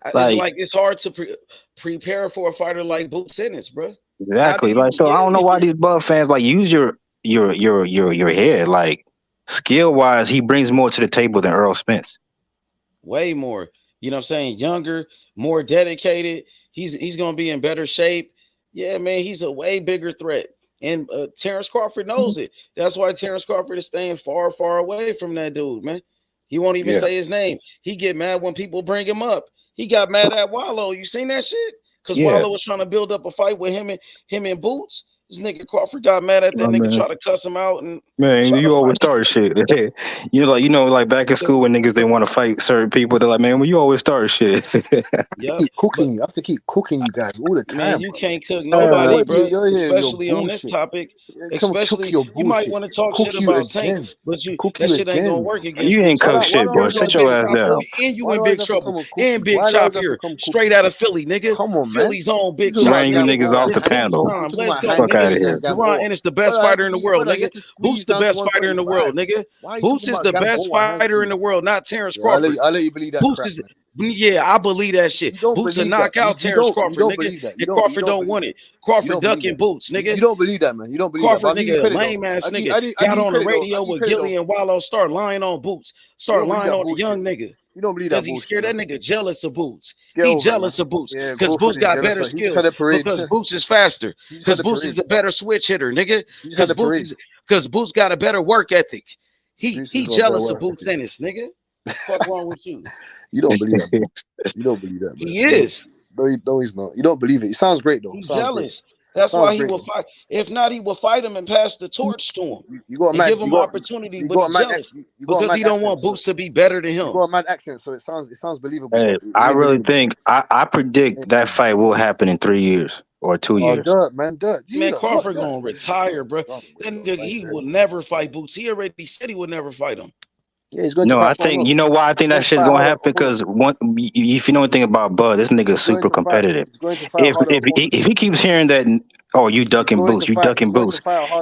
It's hard to prepare for a fighter like Boots Ennis, bro. Exactly. Like, so I don't know why these Bud fans like use your head. Like, skill wise, he brings more to the table than Earl Spence. Way more. You know what I'm saying? Younger, more dedicated. He's gonna be in better shape. Yeah, man, he's a way bigger threat. And Terence Crawford knows it. That's why Terence Crawford is staying far, far away from that dude, man. He won't even say his name. He get mad when people bring him up. He got mad at Wallow. You seen that shit? Because Wallow was trying to build up a fight with him and Boots. This nigga Crawford got mad at that nigga, try to cuss him out. And man, you always start shit. like back in school when niggas didn't want to fight certain people, they're like, man, well, you always start shit. Keep cooking you. I have to keep cooking you guys all the time. Man, you can't cook nobody, bro. Especially on this topic. Especially, you might want to talk shit about Tank, but that shit ain't gonna work again. You ain't cook shit, boy. Sit your ass down. And you in big trouble. And Big Chop here, straight out of Philly, nigga. Come on, man. Philly's own Big Chop. Ran you niggas off the panel. Let's go. Fuck out of here. Jaron Ennis the best fighter in the world, nigga. Boots the best fighter in the world, nigga. Boots is the best fighter in the world, not Terence Crawford. I'll let you believe that. Boots is, I believe that shit. Boots will knock out Terence Crawford, nigga. And Crawford don't want it. Crawford ducking Boots, nigga. You don't believe that, man. You don't believe Crawford, that. nigga, lame ass nigga. Got on the radio with Gilly and Wallow, start lying on Boots. Start lying on the young nigga. You don't believe that because he's scared that nigga jealous of Boots. He jealous of Boots because Boots got better skills. Because Boots is faster. Because Boots is a better switch hitter, nigga. Because Boots got a better work ethic. He jealous of Boots Ennis, nigga. What's wrong with you? You don't believe that. You don't believe that. He is. No, he's not. You don't believe it. It sounds great though. He's jealous. That's why he will fight. If not, he will fight him and pass the torch to him. You got a give him opportunity, but he's jealous because he don't want Boots to be better than him. You got a mad accent, so it sounds believable. Hey, I really think I predict that fight will happen in 3 years or 2 years. Dirt, man, dirt. Man, Crawford gonna retire, bro. That nigga, he will never fight Boots. He already said he would never fight him. Yeah, he's going to fight. I think you know why I think that shit's gonna happen because if you know anything about Bud, this nigga's super competitive. If he keeps hearing that, oh, you ducking Boots, you ducking Boots,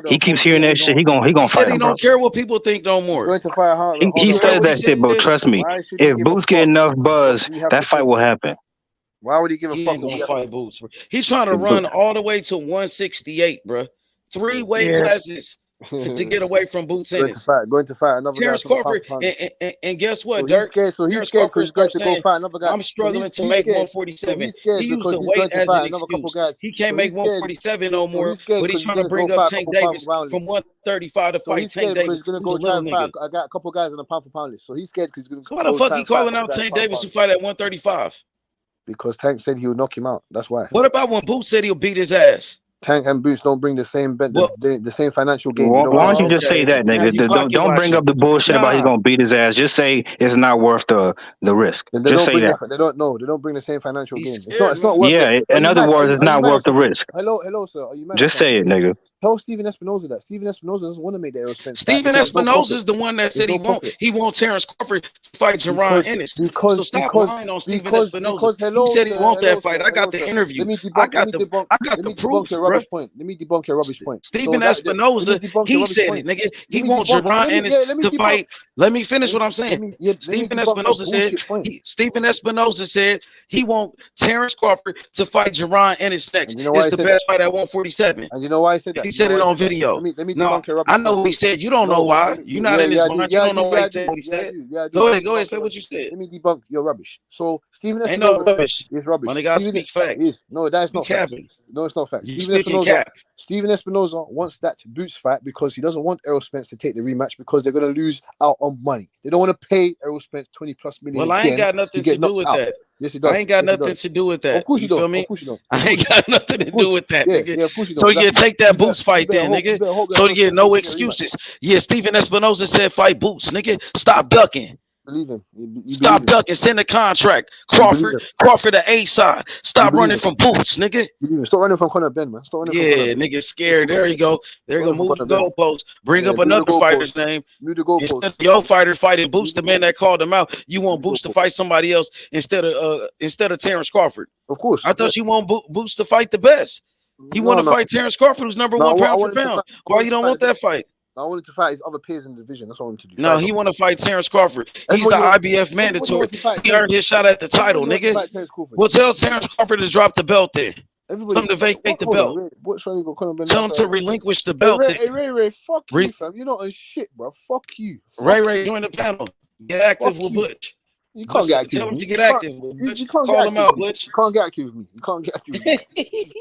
he keeps hearing that shit. He gonna fight him. He don't care what people think no more. He's going to fight hard. He says that shit, bro. Trust me. If Boots get enough buzz, that fight will happen. Why would he give a He fuck? ain't gonna fight Boots, bro. He's trying to run all the way to 168, bro. 3 weight classes to get away from Boots Ennis. Going to fight another Terrence guy from the Crawford, pound for pound. and guess what, So Dirk? he's scared because he's going to go fight another guy. I'm struggling to make 147. So he's scared He used because the he's weight going to as fight an another couple excuse. guys. He can't So make he's scared. 147 no So more, he's scared but he's because trying to bring up Tank Davis from 135 to So he's fight Tank scared because Davis. he's going to Who's go a try little and fight. nigga. I got a couple guys in the pound for pound list. So he's scared because he's going to So why the fuck he calling out Tank Davis who fight at 135? Because Tank said he would knock him out. That's why. What about when Boots said he'll beat his ass? Tank and Boots don't bring the same the same financial gain. Why don't you just say that, nigga? Don't bring up the bullshit about he's gonna beat his ass. Just say it's not worth the risk. Just say that. They don't bring the same financial gain. It's not worth it. In other words, it's not worth the risk. Hello, sir. Are you mad? Just say it, nigga. Tell Steven Espinoza that. Steven Espinoza doesn't want to make the Errol Spence. Steven Espinoza is the one that said he won't Terrence Crawford to fight Jaron Ennis. So stop lying on Steven Espinoza. He said he won't that fight. I got the interview. I got the proof, bro. Let me debunk your rubbish point. Steven Espinoza, he said it, nigga. He wants Jaron Ennis to fight. Let me finish what I'm saying. Steven Espinoza said he want Terrence Crawford to fight Jaron Ennis next. It's the best fight at 147. And you know why I said that? He said it on video. Let me debunk your rubbish. I know what he said. You don't know why. You're not in his mind. You don't know why he said what he said. Go ahead. Say what you said. Let me debunk your rubbish. So Steven Espinoza ain't no rubbish. is rubbish. When they got to speak facts. No, that's not facts. No, it's not facts. Steven Espinoza wants that Boots fight because he doesn't want Errol Spence to take the rematch because they're going to lose out on money. They don't want to pay Errol Spence 20+ million. Well, I ain't got nothing to do with that. Yes, it does. I ain't got nothing to do with that. Of course you don't. Of course you don't. I ain't got nothing to do with that, nigga. Yeah, of course you so don't. take that Boots fight then, nigga. So you get no excuses. Yeah, Steven Espinoza said fight Boots, nigga. Stop ducking. Believe him. Stop ducking. Send a contract. Crawford the A side. Stop running from Boots, nigga. Stop running from Conor Ben, man. Nigga scared. There you go. There you go. Move the goalposts. Bring up another fighter's name. Move the goalposts. Instead of your fighter fighting Boots, the man that called him out, you want Boots to fight somebody else instead of Terrence Crawford. Of course. I thought you want Boots to fight the best. You want to fight Terrence Crawford, who's number 1 pound for pound. Why you don't want that fight? I wanted to fight his other peers in the division. That's what I wanted to do. No, he want to fight Terrence Crawford. He's the IBF mandatory. He earned his shot at the title, nigga. Well, tell Terrence Crawford to drop the belt then. Tell him to vacate the belt. Tell him to relinquish the belt. Hey, Ray, fuck you, fam. You're not a shit, bro. Fuck you. Ray, join the panel. Get active with Butch. You can't get active. Tell him to get active. You can't get active. You can't get active with me. You can't get active with me.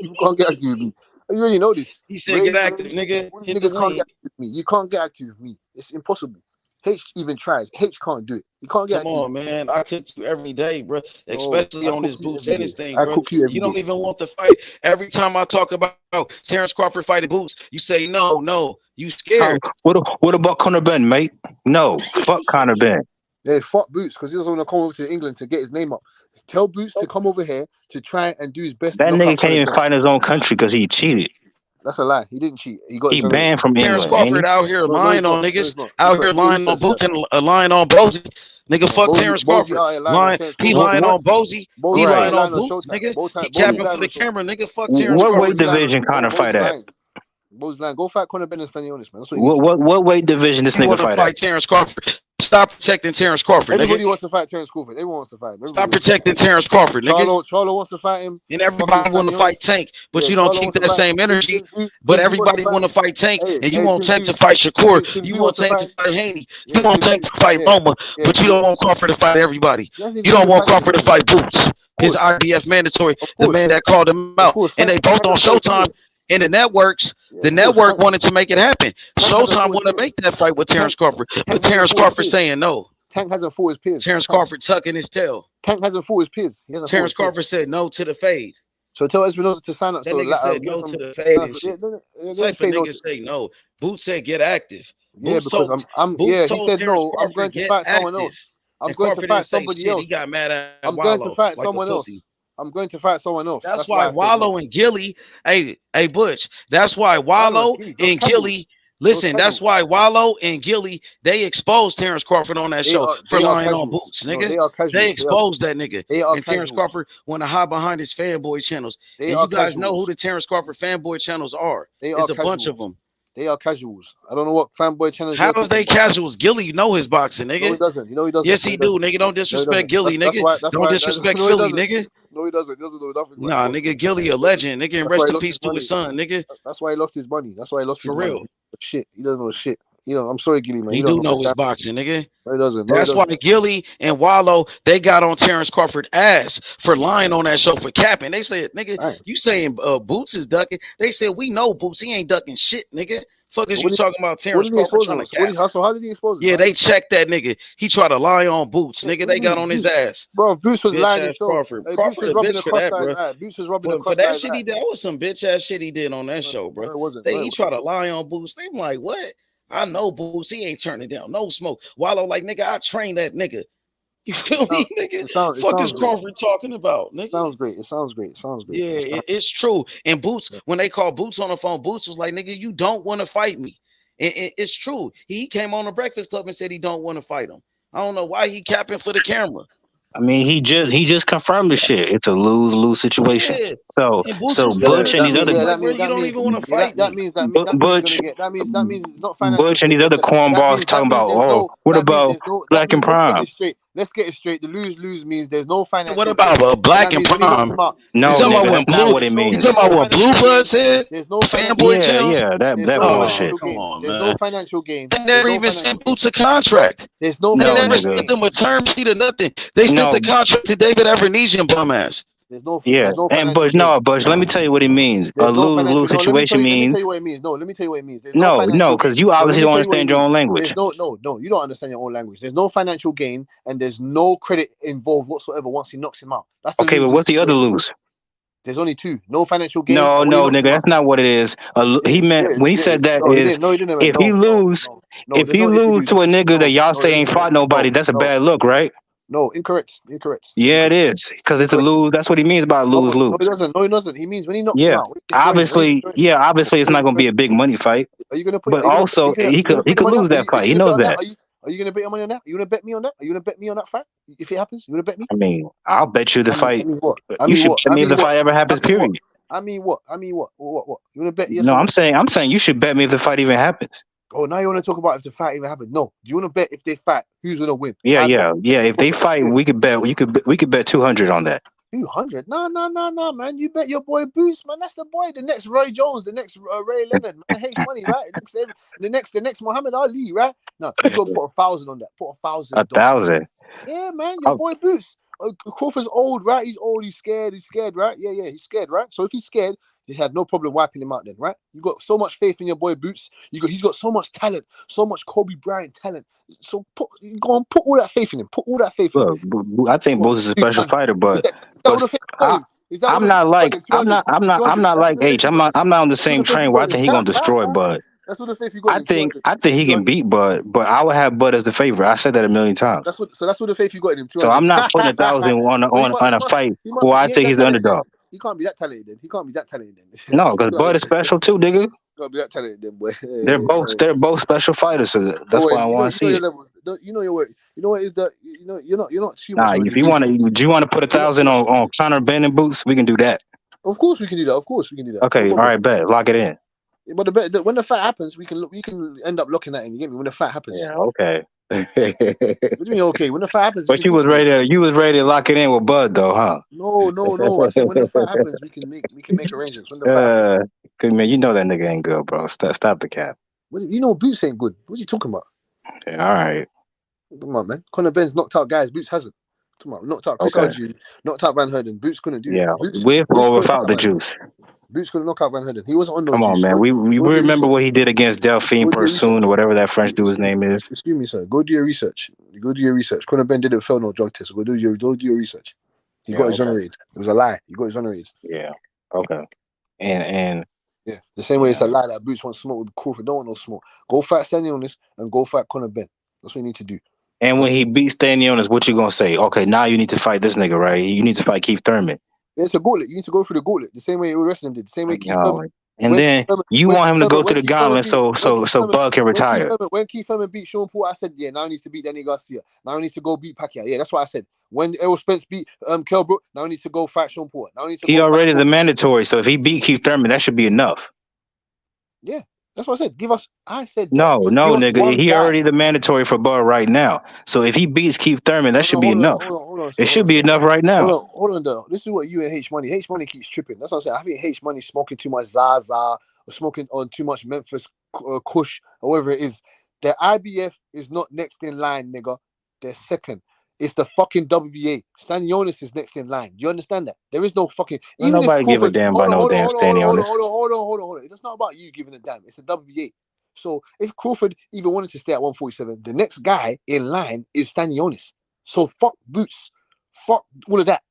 You can't get active with me. You already know this. He said, "Get active, nigga." Niggas can't get active with me. You can't get active with me. It's impossible. H even tries. H can't do it. You can't get active. Come on, man. I cook you every day, bro. Especially on this Boots Ennis thing, bro. I cook you every day. You don't even want to fight. Every time I talk about Terrence Crawford fighting Boots, you say no. You scared. What about Conor Ben, mate? No, fuck Conor Ben. Yeah, fuck Boots because he doesn't want to come over to England to get his name up. Tell Boots to come over here to try and do his best. That nigga can't even fight in his own country because he cheated. That's a lie. He didn't cheat. He banned from England. Terrence Crawford out here lying on niggas. Out here lying on Boots and lying on Bozy. Nigga, fuck Terrence Crawford. He lying on Bozy. He lying on Boots, nigga. He capping for the camera, nigga. Fuck Terrence Crawford. What weight division Conor fight at? Go fight Conor Ben and Stanionis, man. What weight division this nigga fight at? Terrence Crawford. Stop protecting Terrence Crawford, Everybody nigga. wants to fight Terrence Crawford. Everyone wants to fight him. Stop protecting Terrence Crawford, nigga. Charlo wants to fight him. And everybody want to fight Tank, but you don't keep that same energy. But everybody want to fight Tank, and you want Tank to fight Shakur. You want Tank to fight Haney. You want Tank to fight Loma, but you don't want Crawford to fight everybody. You don't want Crawford to fight Boots. His IBF mandatory, the man that called him out. And they both on Showtime. And the network wanted to make it happen. Showtime wanted to make that fight with Terrence Crawford, but Terrence Crawford saying no. Tank hasn't fought his peers. Terrence Crawford tucking his tail. Tank hasn't fought his peers. Terrence Crawford said no to the fade. So tell Espinoza to sign up. That nigga said no to the fade. Type of niggas say no. Boots said get active. Yeah, because he said no. I'm going to fight someone else. I'm going to fight somebody else. He got mad at I'm going to fight someone else. I'm going to fight someone else. That's why Wallow and Gilly, hey Butch. That's why Wallow and Gilly. Listen, that's why Wallow and Gilly, they exposed Terrence Crawford on that show for lying on Boots, nigga. They exposed that nigga. And Terrence Crawford want to hide behind his fanboy channels. And you guys know who the Terrence Crawford fanboy channels are. There's a bunch of them. They are casuals. I don't know what fanboy channels. How is they casuals? Gilly know his boxing, nigga. No, he doesn't. He doesn't. Yes, he do, nigga. Don't disrespect Gilly, nigga. Don't disrespect Philly, nigga. No, he doesn't. He doesn't know nothing about Nah, boxing. nigga, Gilly a legend, nigga, and That's why rest he in lost peace his to money. his son, nigga. That's why he lost his money. That's why he lost his For money. real. Shit. He doesn't know shit. You know, I'm sorry, Gilly, man. He You don't do know know his that. boxing, nigga. No, he doesn't. No, he That's why doesn't. Gilly and Wallow, they got on Terence Crawford ass for lying on that show for capping. They said, nigga, you saying Boots is ducking. They said, we know Boots, he ain't ducking shit, nigga. Fuck is you talking about Terence Crawford trying to cap? So how did he expose him? Yeah, they checked that nigga. He tried to lie on Boots, nigga. They got on his ass. Bro, Boots was Bitch lying ass himself. Crawford. Hey, Boots Crawford was a rubbing bitch the for cross that, guy's bro. eye. Boots was rubbing the For cross that guy's shit eye. he did, that was some bitch ass shit he did on that show, bro. No, it wasn't. He tried to lie on Boots. They like, what? I know Boots. He ain't turning down no smoke. Wallow like, nigga, I trained that nigga. You feel me, nigga? Fuck is Crawford talking about, nigga? Sounds great. It sounds great. It sounds great. Yeah, it's true. And Boots, when they called Boots on the phone, Boots was like, nigga, you don't want to fight me. It's true. He came on the Breakfast Club and said he don't want to fight him. I don't know why he capping for the camera. I mean, he just confirmed the shit. It's a lose-lose situation. Yeah. So And Boots was telling Butch and these Boots, other like, bro, you don't even want to fight me. That means he's gonna get. That means it's not financial. Butch and these other cornballs talking about, what about Black and Let's get Prime? it straight. Let's get it straight. The lose means there's no financial. What about Black and Prime? No, you talking nigga, about that's not what it you means. talking about what Blue Bud said? There's no Fanboy channels. that bullshit. Come on, There's man. no financial gain. They never even sent Boots a contract. There's no. They never financial sent them a term sheet or nothing. They sent the contract to David Avernizian bum ass. There's no. Yeah, There's no and Butch, let me tell you what it means. A lose-lose situation Let me means. tell you what it means. No, let me tell you what it means. There's No, financial because gain. you obviously let me don't tell you what it understand your means. own language. There's no, you don't understand your own language. There's no financial gain and there's no credit involved whatsoever once he knocks him out. That's the Okay, but what's the other lose? There's only two. No financial gain. No, nigga, that's not what it is. He meant when he said that is if he lose to a nigga that y'all say ain't fought nobody, that's a bad look, right? No, incorrect. Yeah, it is because it's a lose. That's what he means by lose. No, he doesn't. No, he doesn't. He means when he knocks him out. Obviously, it's not going to be a big money fight. Are you gonna put? But also, he could lose that fight. He knows that. Are you gonna bet money on that? Are you gonna bet me on that? Are you gonna bet me on that fight if it happens? You gonna bet me? I mean, I'll bet you the fight. I You should bet me if the fight ever happens. Period. I mean what? What? You wanna bet? Yes no, I'm saying you should bet me if the fight even happens. Oh, now you want to talk about if the fight even happens? No. Do you want to bet if they fight, who's gonna win? Yeah. If they fight, we could bet. We could bet 200 on that. 200? No, man. You bet your boy Boost, man. That's the boy. The next Roy Jones, the next Ray Leonard, man. Hates money, right? The next Muhammad Ali, right? No, you go put 1,000 on that. Put 1,000. 1,000. Yeah, man. Your boy Boost. Crawford's old, right? He's old. He's scared. Right? Yeah. He's scared, right? So if he's scared, they had no problem wiping him out then, right? You got so much faith in your boy Boots. He's got so much talent, so much Kobe Bryant talent. So put all that faith in him. Put all that faith in him. I think Boots is a special fighter, but I'm not like H. I'm not on the same train where I think he's gonna destroy Bud. That's what the faith you got. I think he can beat Bud, but I would have Bud as the favorite. I said that a million times. That's what the faith you got in him. So I'm not putting 1,000 on a fight where I think he's the underdog. He can't be that talented then. No, because Bud is special too, nigga. Can't be that talented then, boy. They're both special fighters, so that's why I want to see it. You know what is that? You're not too much. Nah, if you want to, do you want to put 1,000 on Conor Ben and Boots? We can do that. Of course we can do that. Okay, all right, bet. Lock it in. But when the fight happens, we can end up looking at it. You get me? When the fight happens. Yeah. Okay. What do you mean okay? When the fight happens. But you was ready to lock it in with Bud though, huh? No. I said when the fight happens, we can make arrangements. When the fight happens. Good man, you know that nigga ain't good, bro. Stop the cap. You know Boots ain't good. What are you talking about? Yeah, all right. Come on, man. Conor Ben's knocked out guys. Boots hasn't. Come on, knocked out Chris Argy, knocked out Van Herden. Boots couldn't do it. Boots, with or without the juice. Boots couldn't knock out Van Herden. He wasn't on no Come on, juice. man. We remember what he did against Delphine Persoon or whatever that French dude's name is. Excuse me, sir. Go do your research. Conor Ben didn't fail no drug test. Go do your research. He got exonerated. It was a lie. He got exonerated. Yeah. Okay. And yeah, the same way it's a lie that Boots wants smoke with Crawford. Don't want no smoke. Go fight Stanionis and go fight Conor Ben. That's what you need to do. And when he beats Stanionis, what you gonna say? Okay, now you need to fight this nigga, right? You need to fight Keith Thurman. Yeah, it's a gauntlet. You need to go through the gauntlet the same way Wrestling did. The same way Keith Thurman. And then you want him to go through the gauntlet so Bud can retire. When Keith Thurman beat Sean Paul, I said, yeah, now he needs to beat Danny Garcia. Now he needs to go beat Pacquiao. Yeah, that's what I said. When Errol Spence beat Kell Brook, now he needs to go fight Sean Paul. Now he needs to already is a mandatory, so if he beat Keith Thurman, that should be enough. Yeah, That's what I said. Give us. I said that. No, Give us nigga. one He guy. already the mandatory for Bud right now. So if he beats Keith Thurman, that should be enough. Hold on. It should be enough right now. Hold on, though. This is what you and H Money. H Money keeps tripping. That's what I'm saying. I think H Money smoking too much Zaza or smoking on too much Memphis Kush or whatever it is. The IBF is not next in line, nigga. They're second. It's the fucking WBA. Stanionis is next in line. Do you understand that? There is no fucking. Even nobody give a damn about no damn Stanionis. Hold on. It's not about you giving a damn. It's the WBA. So if Crawford even wanted to stay at 147, the next guy in line is Stanionis. So fuck Boots. Fuck all of that.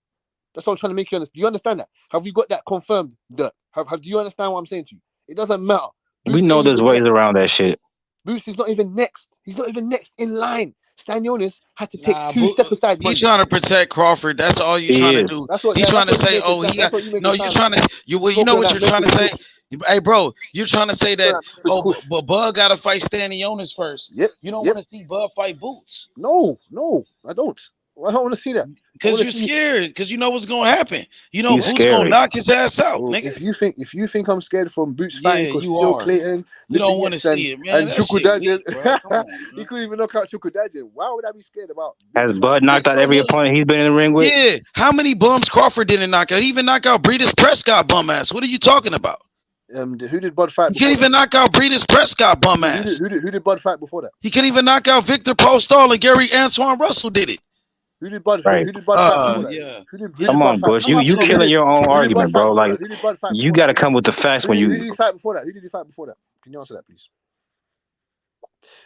That's what I'm trying to make you understand. Do you understand that? Have you got that confirmed, Dirk? Do you understand what I'm saying to you? It doesn't matter. Boots we know there's ways around that shit. Boots is not even next. He's not even next in line. Stanionis had to take two step aside. He's trying to protect Crawford. That's all you're trying to do. He's trying to say, "Oh, he got." No, you're trying to. You know what you're trying to say. Hey, bro, you're trying to say that. Oh, but Bud got to fight Stanionis first. Yep. You don't want to see Bud fight Boots. No, I don't. I don't want to see that. Because you're scared. Because you know what's going to happen. You know Boots going to knock his ass out, nigga. If you think I'm scared from Boots fighting Castillo Clayton, you don't want to see it, man. And Chukwudazin, he couldn't even knock out Chukwudazin. Why would I be scared about? Has Bud knocked out every opponent he's been in the ring with? Yeah. How many bums Crawford didn't knock out? He even knocked out Breedis Prescott bum ass. What are you talking about? Who did Bud fight? He can't even knock out Breedis Prescott bum ass. Who did Bud fight before that? He can't even knock out Victor Postol and Gary Antoine Russell did it. Who did Bud fight before that? Yeah. Come on, Bush. You killing your own argument, bro. Like you got to come with the facts when you. Who did he fight before that? Can you answer that, please?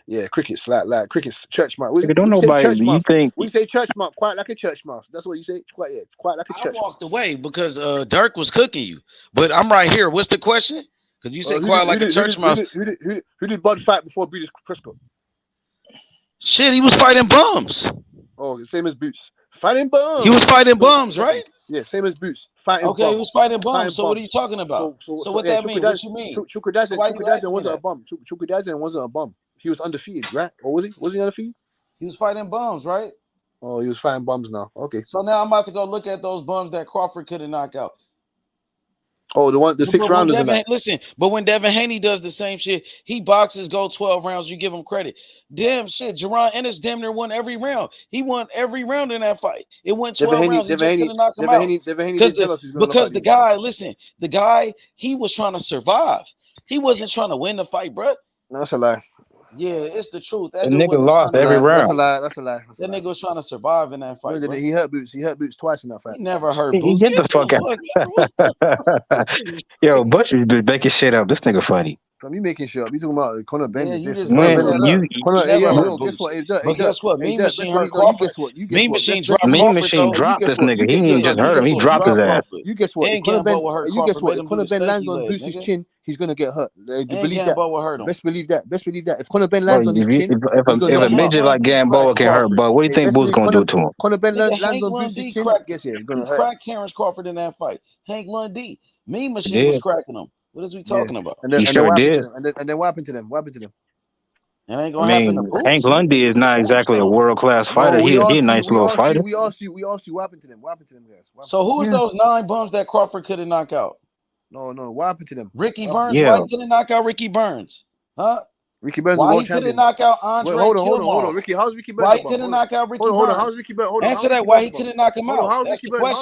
Yeah, cricket's like cricket's church mouse. Don't nobody. You think we say church mouse, quite like a church mouse. That's what you say. Quite like a church mouse. I walked away because Dirk was cooking you, but I'm right here. What's the question? Because you said quite like a church mouse. Who did Bud fight before Breedis Prescott? Shit, he was fighting bums. Oh, same as Boots. Fighting bums. He was fighting bums, right? Yeah, same as Boots. Fighting bums. Okay, he was fighting bums. So what are you talking about? So what that mean? What you mean? Chukwudazin wasn't a bum. Chukwudazin wasn't a bum. He was undefeated, right? Or was he? Was he undefeated? He was fighting bums, right? Oh, he was fighting bums now. Okay. So now I'm about to go look at those bums that Crawford couldn't knock out. Oh, the 6 rounders. Listen, but when Devin Haney does the same shit, he boxes, go 12 rounds, you give him credit. Damn shit, Jaron Ennis damn near won every round. He won every round in that fight. It went 12 rounds. Devin Haney didn't tell us he's gonna because the guy, the guy, he was trying to survive. He wasn't trying to win the fight, bro. No, that's a lie. Yeah, it's the truth. That nigga lost every round. That's a lie. That nigga was trying to survive in that fight. He hurt Boots. He hurt Boots twice in that fight. He never hurt Boots. Get the fuck out. Yo, Bush is making shit up. This nigga funny. You making shit up. You talking about Conor Ben? Guess what? Guess what? Mean Machine hurt Crawford. Mean Machine dropped this nigga. He ain't just hurt him. He dropped his ass. You guess what? You guess what? If Conor Ben lands on Boots' chin, he's gonna get hurt. Believe that. Best believe that. If Conor Ben lands on his chin, if a midget like Gamboa can hurt, but what do you think Boots gonna do to him? Conor Ben lands on Boots' chin. Guess he's gonna hurt. Cracked Terence Crawford in that fight. Hank Lundy. Mean Machine was cracking him. What is we talking about? And then what happened to them? It ain't gonna happen to Boots. Hank Lundy is not exactly a world-class fighter. He's a nice little fighter. We asked you what happened to them? What happened to them, guys? So who is those 9 bums that Crawford couldn't knock out? No. What happened to them? Ricky Burns. Why he couldn't knock out Ricky Burns? Huh? Ricky Burns why is world he champion. Couldn't knock out Andre? Hold on. Ricky, how's Ricky Burns? Why he couldn't knock out Ricky Burns? Hold on. How's Ricky Burns? Answer that. Why he couldn't knock him out? How's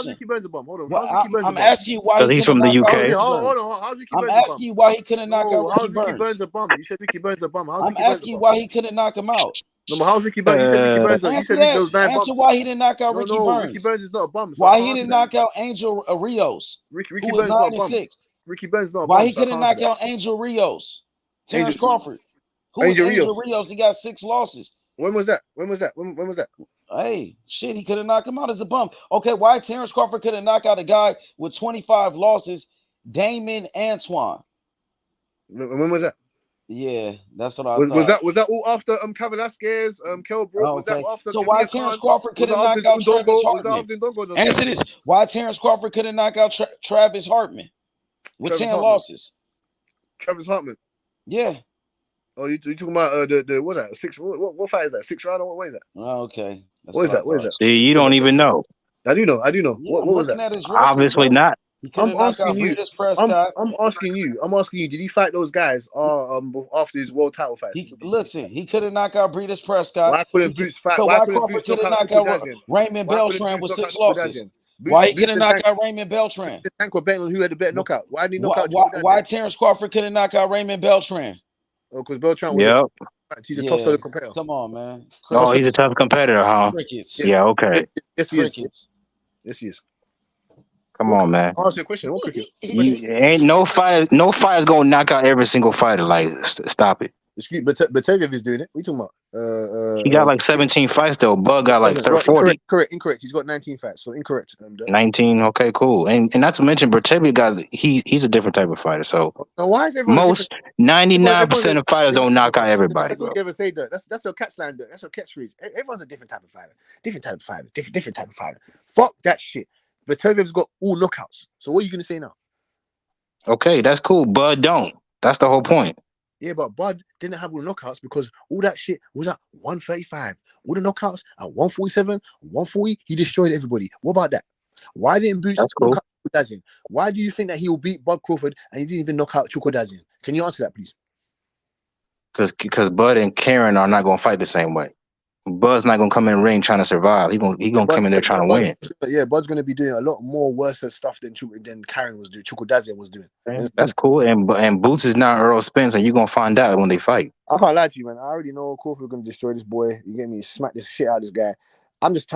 Ricky Burns a bum? Hold on. I'm asking you why. Because he's from the UK. Hold on. How's Ricky Burns? I'm asking you why he couldn't knock out Ricky Burns. How's Ricky Burns a bum? You said Ricky Burns a bum. I'm asking you why he couldn't knock him out. No, but how's Ricky Burns? You said Ricky Burns. You said those 9 bums. Answer why he didn't knock out Ricky Burns. Ricky Burns is not a bum. Why he didn't knock out Angel Rios? Ricky Burns is not a bum. Ricky Burns is not a bum. Why he couldn't knock out Angel Rios? Terence Crawford. Who was Angel Rios? He got 6 losses. When was that? Hey, shit, he could have knocked him out as a bum. Okay, why Terence Crawford couldn't knock out a guy with 25 losses, Damon Antoine? When was that? Yeah, that's what I thought. Was that all after Velasquez, Kell Brook? Was that after? So why Terence Crawford couldn't knock out Travis Hartman? Answer this: why Terence Crawford couldn't knock out Travis Hartman with 10 losses? Travis Hartman. Yeah. Oh, you talking about the what's that? 6? What fight is that? 6 round? What is that? Oh, okay. What is that? See, you don't even know. I do know. Yeah, what was that? Obviously not. I'm asking you. I'm asking you. I'm asking you. Did he fight those guys? After his world title fights. He could have knocked out Breeders Prescott. Why couldn't Boots fight? Why couldn't Boots knock out Chukwueze? Raymond Beltran with 6 losses? Why he couldn't knock out Raymond Beltran? The Tank were betting on who had the better knockout. Why did he knock out Chukwueze? Why Terence Crawford couldn't knock out Raymond Beltran? Oh, because Beltran was he's a tough solid competitor. Come on, man. Oh, he's a tough competitor, huh? Crickets. Yeah, okay. Yes, he is. Yes, he is. Come on, man. Answer your question. What cricket? Ain't no fighter gonna knock out every single fighter. Like, stop it. But Betegev is doing it. What are you talking about? He got like 17 fights though. Bud got like 40. Incorrect. He's got 19 fights. So incorrect. 19. Okay, cool. And not to mention, Betegev got he's a different type of fighter. So why is everyone most 99% of fighters don't knock out everybody. That's what you ever say. That's your catchline. That's your catchphrase. Everyone's a different type of fighter. Different type of fighter. Different type of fighter. Fuck that shit. Betegev's got all knockouts. So what are you gonna say now? Okay, that's cool. Bud don't. That's the whole point. Yeah, but Bud didn't have all the knockouts because all that shit was at 135. All the knockouts at 147, 140, he destroyed everybody. What about that? Why didn't Boots knock out Chukwueze? Why do you think that he will beat Bud Crawford and he didn't even knock out Chukwueze? Can you answer that, please? Because Bud and Karen are not gonna fight the same way. Bud's not gonna come in the ring trying to survive. He gonna come in there trying to win. Yeah, Bud's gonna be doing a lot more worse stuff than Karen was doing. Chukwueze was doing. That's cool. And Boots is not Earl Spence, and you're gonna find out when they fight. I can't lie to you, man. I already know Crawford's gonna destroy this boy. You get me? Smack this shit out of this guy. I'm just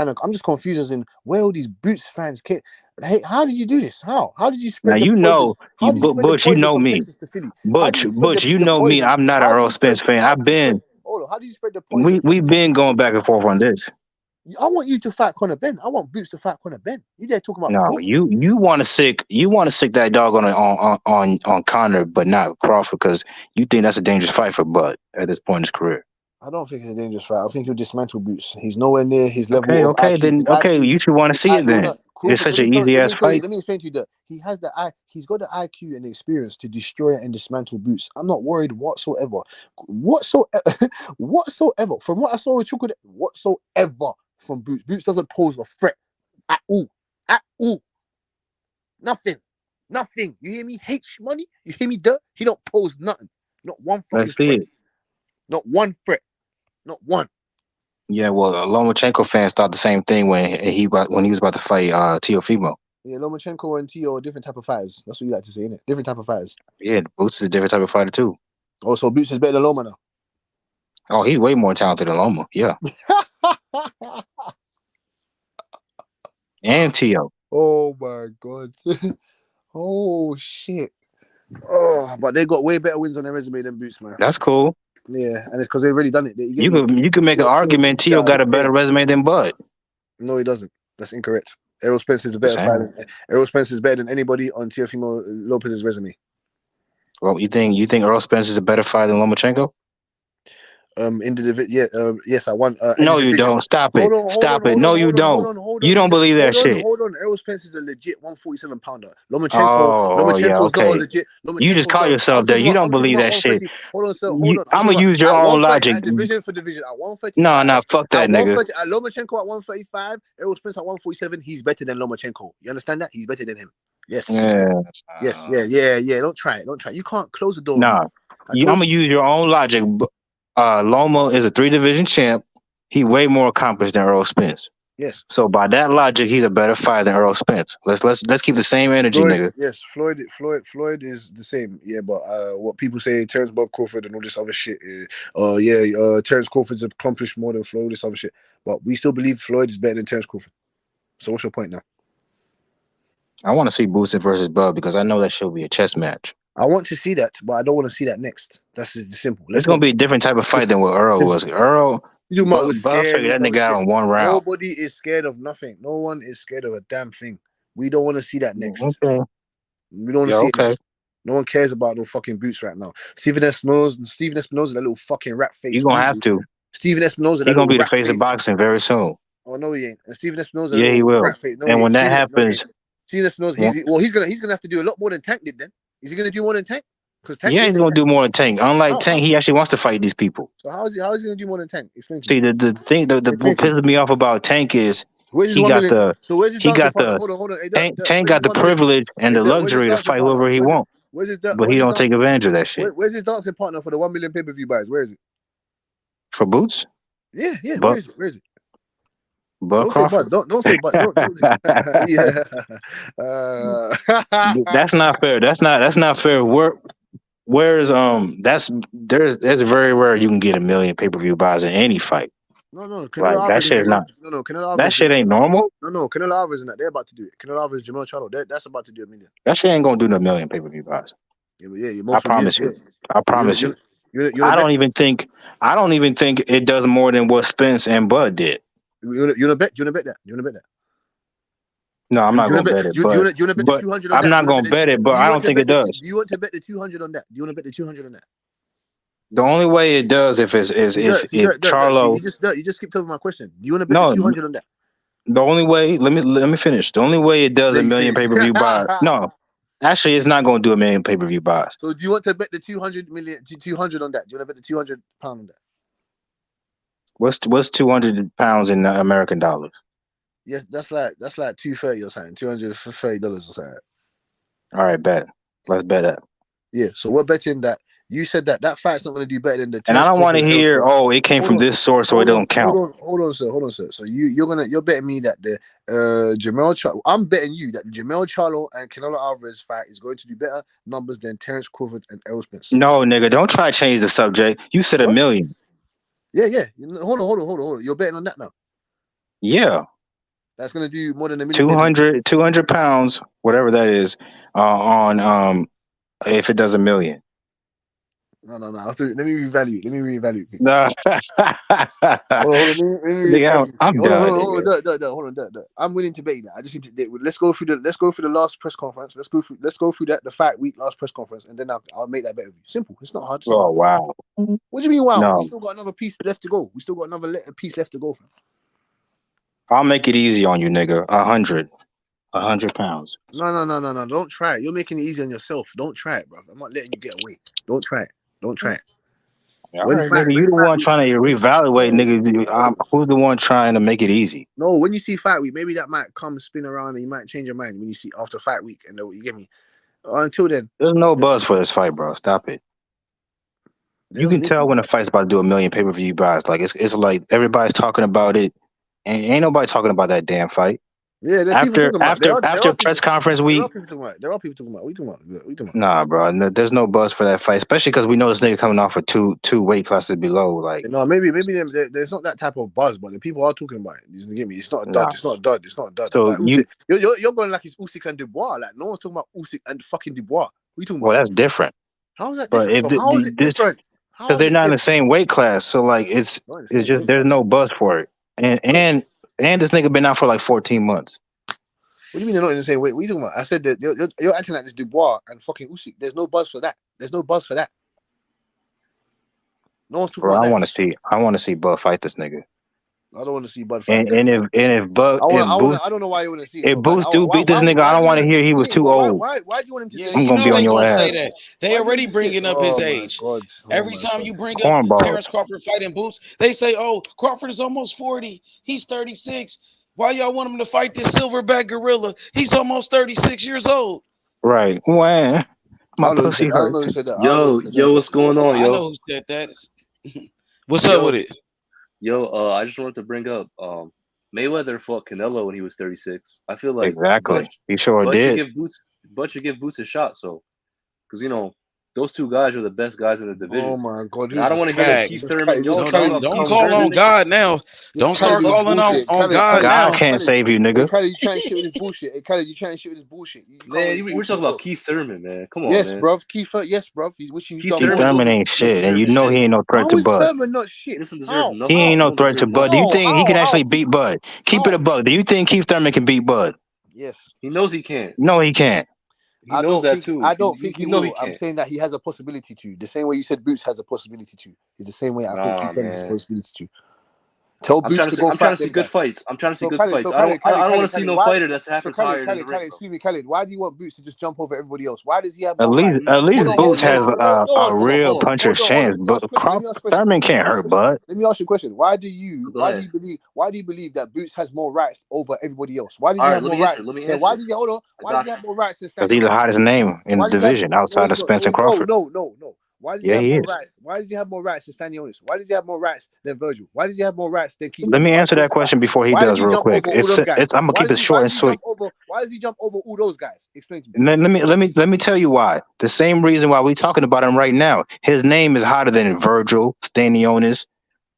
confused as in where all these Boots fans came. Hey, how did you do this? How did you spread? Now Butch, you know me. Butch, you know me. I'm not an Earl Spence fan. I've been. Hold on, how do you spread the poison? We've been going back and forth on this. I want you to fight Conor Benn. I want Boots to fight Conor Benn. You there talking about? No, Crawford? you want to sick that dog on Conor, but not Crawford, because you think that's a dangerous fight for Bud at this point in his career. I don't think it's a dangerous fight. I think he'll dismantle Boots. He's nowhere near his level. You should want to see it then. It's such an easy ass fight. Let me explain to you that he's got the IQ and the experience to destroy and dismantle Boots. I'm not worried whatsoever. Whatsoever. From what I saw with Chukwueze, whatsoever from Boots. Boots doesn't pose a threat at all. At all. Nothing. You hear me? H money? You hear me? Dirt? He don't pose nothing. Not one fucking threat. Not one threat. Not one. Yeah, well, Lomachenko fans thought the same thing when he was about to fight Teofimo. Yeah, Lomachenko and Teo are different type of fighters. That's what you like to say, innit? Different type of fighters. Yeah, Boots is a different type of fighter too. Oh, so Boots is better than Loma now? Oh, he's way more talented than Loma. Yeah. And Teo. Oh my god. Oh shit. Oh, but they got way better wins on their resume than Boots, man. That's cool. Yeah, and it's because they've already done it. You can make an argument Teo got a better resume than Bud. No, he doesn't. That's incorrect. Errol Spence is a better fighter. Errol Spence is better than anybody on Teofimo Lopez's resume. Well, you think Errol Spence is a better fighter than Lomachenko? Yes, I want. No, you don't. Stop it. Stop it. No, you don't. You don't believe that shit. Hold on. Errol Spence is a legit 147 pounder. Lomachenko's not a legit. You just call yourself that. You don't believe that shit. Hold on, sir. Hold on. I'm gonna use your own logic. Division for division at 135. No, fuck that, nigga. Lomachenko at 135. Errol Spence at 147. He's better than Lomachenko. You understand that? He's better than him. Yes. Yeah. Yes. Yeah. Don't try it. You can't close the door. Nah. I'm gonna use your own logic. Loma is a 3-division champ. He way more accomplished than Errol Spence. Yes. So by that logic, he's a better fighter than Errol Spence. Let's keep the same energy, nigga. Yes, Floyd is the same. Yeah, but what people say, Terence Bob Crawford and all this other shit. Terence Crawford's accomplished more than Floyd, this other shit. But we still believe Floyd is better than Terence Crawford. So what's your point now? I want to see Booster versus Bud because I know that should be a chess match. I want to see that, but I don't want to see that next. That's simple. It's gonna be a different type of fight than what Earl was. Earl, Bud figured that nigga out on one round. Nobody is scared of nothing. No one is scared of a damn thing. We don't want to see that next. Okay. We don't want to see it next. No one cares about no fucking Boots right now. Steven Espinoza, that little fucking rat face. You're gonna have to. Steven Espinoza, he's gonna be the face of boxing very soon. Oh no, he ain't. And Steven Espinoza, yeah, he will. And when that happens, Steven Espinoza, he's gonna have to do a lot more than Tank did. Then is he gonna do more than Tank? Yeah, he's gonna do more than Tank. Unlike Tank, he actually wants to fight these people. So how is he gonna do more than Tank? Explain to me. See, the thing, what pisses me off about Tank is Where's his he 1 got million? the So where's his he dancing got partner? the Hold on. Hey, Tank where's got his the 1 million? privilege and Hey, the where's his luxury to dancing fight partner? whoever he want, Where's his but he don't take advantage of that shit. Where's his dancing partner for the 1 million pay-per-view buys? Where is it? For Boots? Yeah. Where Buck is it? Where is it? Buck Don't say Bud. Crawford. Don't say Bud. Don't yeah. That's not fair. That's not fair. Where's there's very rare you can get 1 million pay-per-view buys in any fight. No. Canelo Like that Alvarez shit is not. No. Canelo That Alvarez. shit ain't normal. No. Canelo Alvarez and that they're about to do it. Canelo Alvarez, Jamal Charlo, that's about to do 1 million. That shit ain't gonna do no 1 million pay-per-view buys. Yeah, I promise you. I promise you. You I don't even think it does more than what Spence and Bud did. You wanna bet? You wanna bet that? No, I'm not gonna bet it. You wanna bet the 200 on that? I'm not gonna bet it, but I don't think it does. Do you want to bet the 200 on that? Do you want to bet the 200 on that? The only way it does if Charlo. You just skipped over my question. Do you want to bet the 200 on that? The only way. Let me finish. The only way it does 1 million pay-per-view buys. No, actually, it's not gonna do 1 million pay-per-view buys. So do you want to bet the 200 on that? Do you want to bet the 200 pound on that? What's 200 pounds in American dollars? Yes, that's like $230 or something. $230 or something. All right, bet. Let's bet that. Yeah, so we're betting that you said that fight's not going to do better than the. And I don't want to hear, it came from this source, so it don't count. Hold on, sir. So you're betting me that the Jamel Charlo. I'm betting you that the Jamel Charlo and Canelo Alvarez fight is going to do better numbers than Terence Crawford and Errol Spence. No, nigga, don't try to change the subject. You said what? 1 million. Yeah. Hold on. You're betting on that now. Yeah. That's gonna do more than 1 million. 200 pounds, whatever that is, on if it does 1 million. No. Let me reevaluate. No. I'm done. Hold on. I'm willing to bet you that. I just need to. Let's go through the last press conference. Let's go through that the fight week last press conference, and then I'll make that bet with you. Simple. It's not hard. Wow. What do you mean? Wow. No. We still got another piece left to go. Piece left to go. Fam. I'll make it easy on you, nigga. 100 pounds. No. Don't try it. You're making it easy on yourself. Don't try it, bro. I'm not letting you get away. Don't try it. Nigga, you the one trying to reevaluate, nigga. Who's the one trying to make it easy? No, when you see fight week, maybe that might come spin around and you might change your mind when you see after fight week. And you get me. Until then, there's no buzz for this fight, bro. Stop it. You can tell when a fight's about to do 1 million pay-per-view buys. Like it's like everybody's talking about it, and ain't nobody talking about that damn fight. Yeah, after press conference week. There are people talking about. We talking about. Nah, bro. No, there's no buzz for that fight, especially because we know this nigga coming off of two weight classes below. Like, no, maybe there's not that type of buzz, but the people are talking about it. You get me? It's not a dud. Nah. It's not a dud. So like, you're going like it's Usyk and Dubois. Like no one's talking about Usyk and fucking Dubois. What are you talking about? Well, that's different. How is that different? How is it different? Because they're not in the same weight class. So like it's just there's no buzz for it. And this nigga been out for like 14 months. What do you mean they're not in the same way? What are you talking about? I said that you're acting like this Dubois and fucking Usyk. There's no buzz for that. No one's talking about that. I want to see Bud fight this nigga. I don't want to see Bud fight. And if Bud, I don't know why you want to see it. If Boots do beat this nigga, I don't want to hear he was too old. Why do you want him to? I'm gonna be on your ass. Say that. They already bringing up his age. Every time you bring up Terence Crawford fighting Boots, they say, "Oh, Crawford is almost 40. He's 36. Why y'all want him to fight this silverback gorilla? He's almost 36 years old." Right. Why? My pussy hurts. Yo, what's going on, yo? I know who said that. What's up with it? Yo, I just wanted to bring up Mayweather fought Canelo when he was 36. I feel like exactly. He sure did. Bud should give Boots a shot, so because those two guys are the best guys in the division. Oh my God! I don't want to hear Keith Thurman. Don't call on God now. Don't start calling on God now. God can't save you, nigga. Hey, you trying to shoot with this bullshit? You trying to shoot with this bullshit? Man, we're talking about Keith Thurman, man. Come on, yes, man. bro. Keith He's wishing Keith Thurman ain't shit, and you know he ain't no threat to Bud. How is Thurman not shit? He ain't no threat to Bud. Do you think he can actually beat Bud? Keep it a buck. Do you think Keith Thurman can beat Bud? Yes. He knows he can't. No, he can't. I don't think he will. I'm saying that he has a possibility to. The same way you said Boots has a possibility to. Is the same way I think Keith has a possibility to. Tell I'm Boots trying to to go I'm trying fight to see them good guys. fights. I'm trying to see So good Khaled, fights. I don't want to see no why? fighter that's half So retired in the ring, bro. excuse me, Khaled. Why do you want Boots to just jump over everybody else? Why does he have At more rights? least Boots has a real Hold puncher's chance, but on. Let me ask a question. Thurman can't hurt Bud. Let me ask you a question. Why do Go ahead. you believe that Boots has more rights over everybody else? Why does All he right, have let more me answer. rights? Let me Then answer. why does he hold on? I Why does got he you. have more rights than Because he's the hottest name in the division outside of Spence and Crawford. No. Why does he Yeah, have he more is. rights? Why does he have more rights than Stanionis? Why does he have more rights than Virgil? Why does he have more rights than Keith? Let me answer that question before he Why does does he real jump quick. over all them guys? I'm gonna keep it short and sweet. Why does he jump over all those guys? Explain to me. Let me tell you why. The same reason why we're talking about him right now. His name is hotter than Virgil, Stanionis,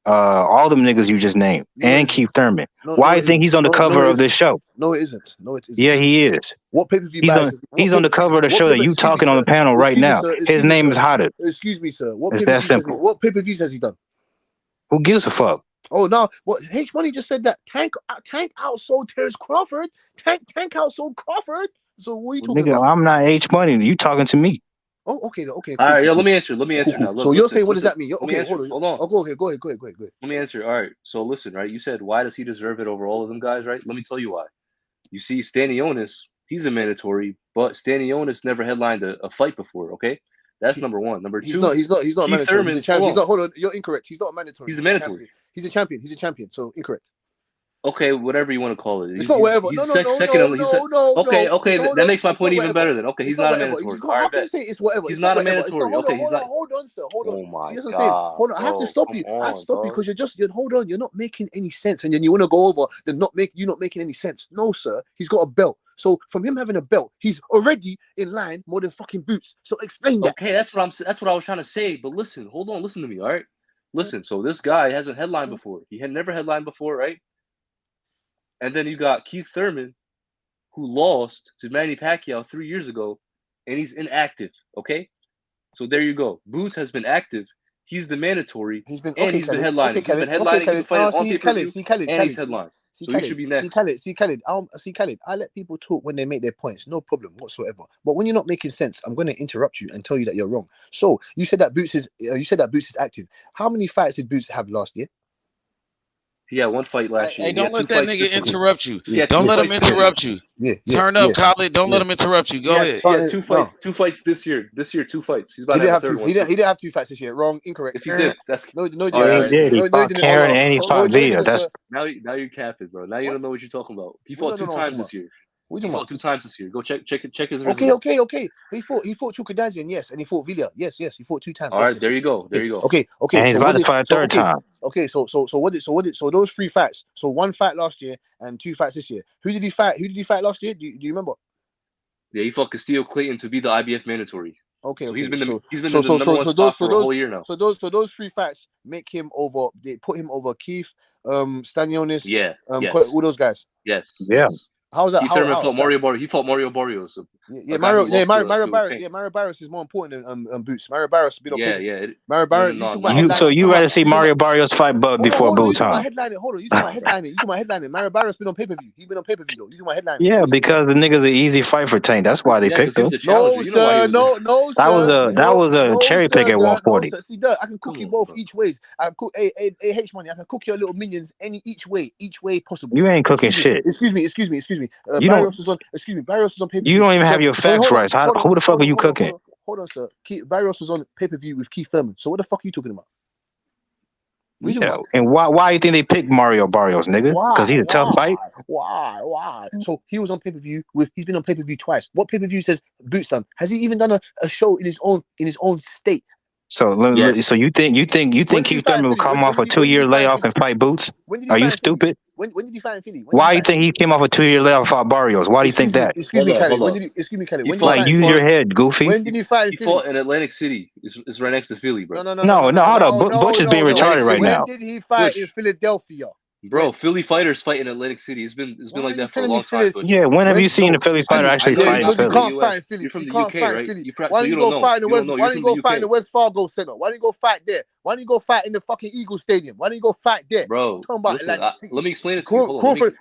all them niggas you just named, and Keith Thurman. Why do you think he's on the cover of this show? No, it isn't. No, it isn't. Yeah, he is. What pay-per-view He's buys? on. He's on the cover of the show that you talking on the panel right now. His name is hotter. Excuse me, sir. It's that simple. What pay-per-views has he done? Who gives a fuck? Oh no! What H Money just said that Tank outsold Terence Crawford. Tank outsold Crawford. So what are you talking about? I'm not H Money. You talking to me? Oh, okay. Cool, all right, cool, let me answer. Let me answer cool. now. Look, So you're saying what does that mean? Okay, hold on. Oh, go ahead. Let me answer. All right. So listen, right? You said why does he deserve it over all of them guys, right? Let me tell you why. You see, Stanionis, he's a mandatory, but Stanionis never headlined a fight before. Okay, that's number one. Number two, he's not a mandatory. Thurman, He's a champion. He's not. Hold on, you're incorrect. He's not a mandatory. He's a mandatory. He's a champion. He's a champion. So incorrect. Okay, whatever you want to call it. It's not whatever. He's No. Okay, that makes my point even better then. Okay, he's not a whatever. mandatory. How can you say it's whatever? He's not a mandatory. Hold on, sir. Hold on. See what I'm saying? Hold on. I have to stop you. I have to stop you because hold on. You're not making any sense, and then you want to go over the you're not making any sense. No, sir. He's got a belt. So from him having a belt, he's already in line more than fucking Boots. So explain that. Okay, that's what I was trying to say. But listen, hold on, listen to me, all right? Listen. So this guy hasn't headlined before. He had never headlined before, right? And then you got Keith Thurman, who lost to Manny Pacquiao 3 years ago, and he's inactive. Okay, so there you go. Boots has been active. He's the mandatory. He's been headlining. He's been headlining. He's been fighting on pay-per-view, and he's headlined. So you should be next. See, Khaled. I let people talk when they make their points. No problem whatsoever. But when you're not making sense, I'm going to interrupt you and tell you that you're wrong. So you said that Boots is active. How many fights did Boots have last year? He had one fight last year. Hey, don't let that nigga interrupt you. Don't let him interrupt you. Turn up, Khaled. Don't let him interrupt you. Go ahead. He had two fights. 2 fights this year. This year, 2 fights. He's about to have a third one. He didn't have 2 fights this year. Wrong. Incorrect. Yes, he did. No, he did. He fought Karen and he fought Villa. That's now you're capping, bro. Now you don't know what you're talking about. He fought 2 times this year. He fought 2 times this year. Go check his resume. Okay. He fought Chukadazian, yes, and he fought Villa. Yes. He fought 2 times. All right, there you go. Okay. And he's about to fight a third time. Okay, so those 3 fights. So 1 fight last year and 2 fights this year. Who did he fight last year? Do you remember? Yeah, he fought Castillo Clayton to be the IBF mandatory. Okay. So he's been in the number one spot for a whole year now. So those 3 fights make him over. They put him over Keith, Stanionis, all those guys. Yes. Yeah. How's that? Keith Thurman fought Mario Barrios. He fought Mario Barrios. So Mario Barrios is more important than Boots. Mario Barrios has been on paper. Mario Barrios. So you rather see Mario Barrios fight Bud before Boots, huh? Hold on, you talking about headlining. Mario Barrios been on pay-per-view. He's been on pay-per-view though. You talking about headlining? Yeah, because the nigga's an easy fight for Tank. That's why they picked him. No, sir. That was a cherry pick at 140. See, Doug, I can cook you both each ways. I cook H Money. I can cook your little minions each way possible. You ain't cooking shit. Excuse me. Barrios was on pay-per-view. You don't even have your facts right. Who the fuck are you cooking? Hold on, sir. Barrios was on pay-per-view with Keith Thurman. So what the fuck are you talking about? Yeah. And why you think they picked Mario Barrios, nigga? Because he's a tough fight. Why? So he was on pay-per-view he's been on pay-per-view twice. What pay-per-view says Boots done? Has he even done a show in his own state? So you think Keith Thurman will come off a 2-year layoff and fight Boots? Are you stupid? When did he fight in Philly? Why do you think he came off a 2-year layoff and fought Barrios? Why do you think that? Excuse me, Kelly. Like, use your head, goofy. When did he fight in Philly? He fought in Atlantic City. It's right next to Philly, bro. No, hold up. Butch is being retarded right now. When did he fight in Philadelphia? Bro, Philly fighters fight in Atlantic City. It's been like that for a long time. Yeah, when have you seen a Philly fighter actually fight in Philly? You can't fight in Philly. You're from the UK, right? Why don't you go fight in the West? Why don't you go fight in the West Fargo Center? Why don't you go fight there? Why don't you go fight in the fucking Eagle Stadium? Why don't you go fight there? Bro, listen, let me explain it to you.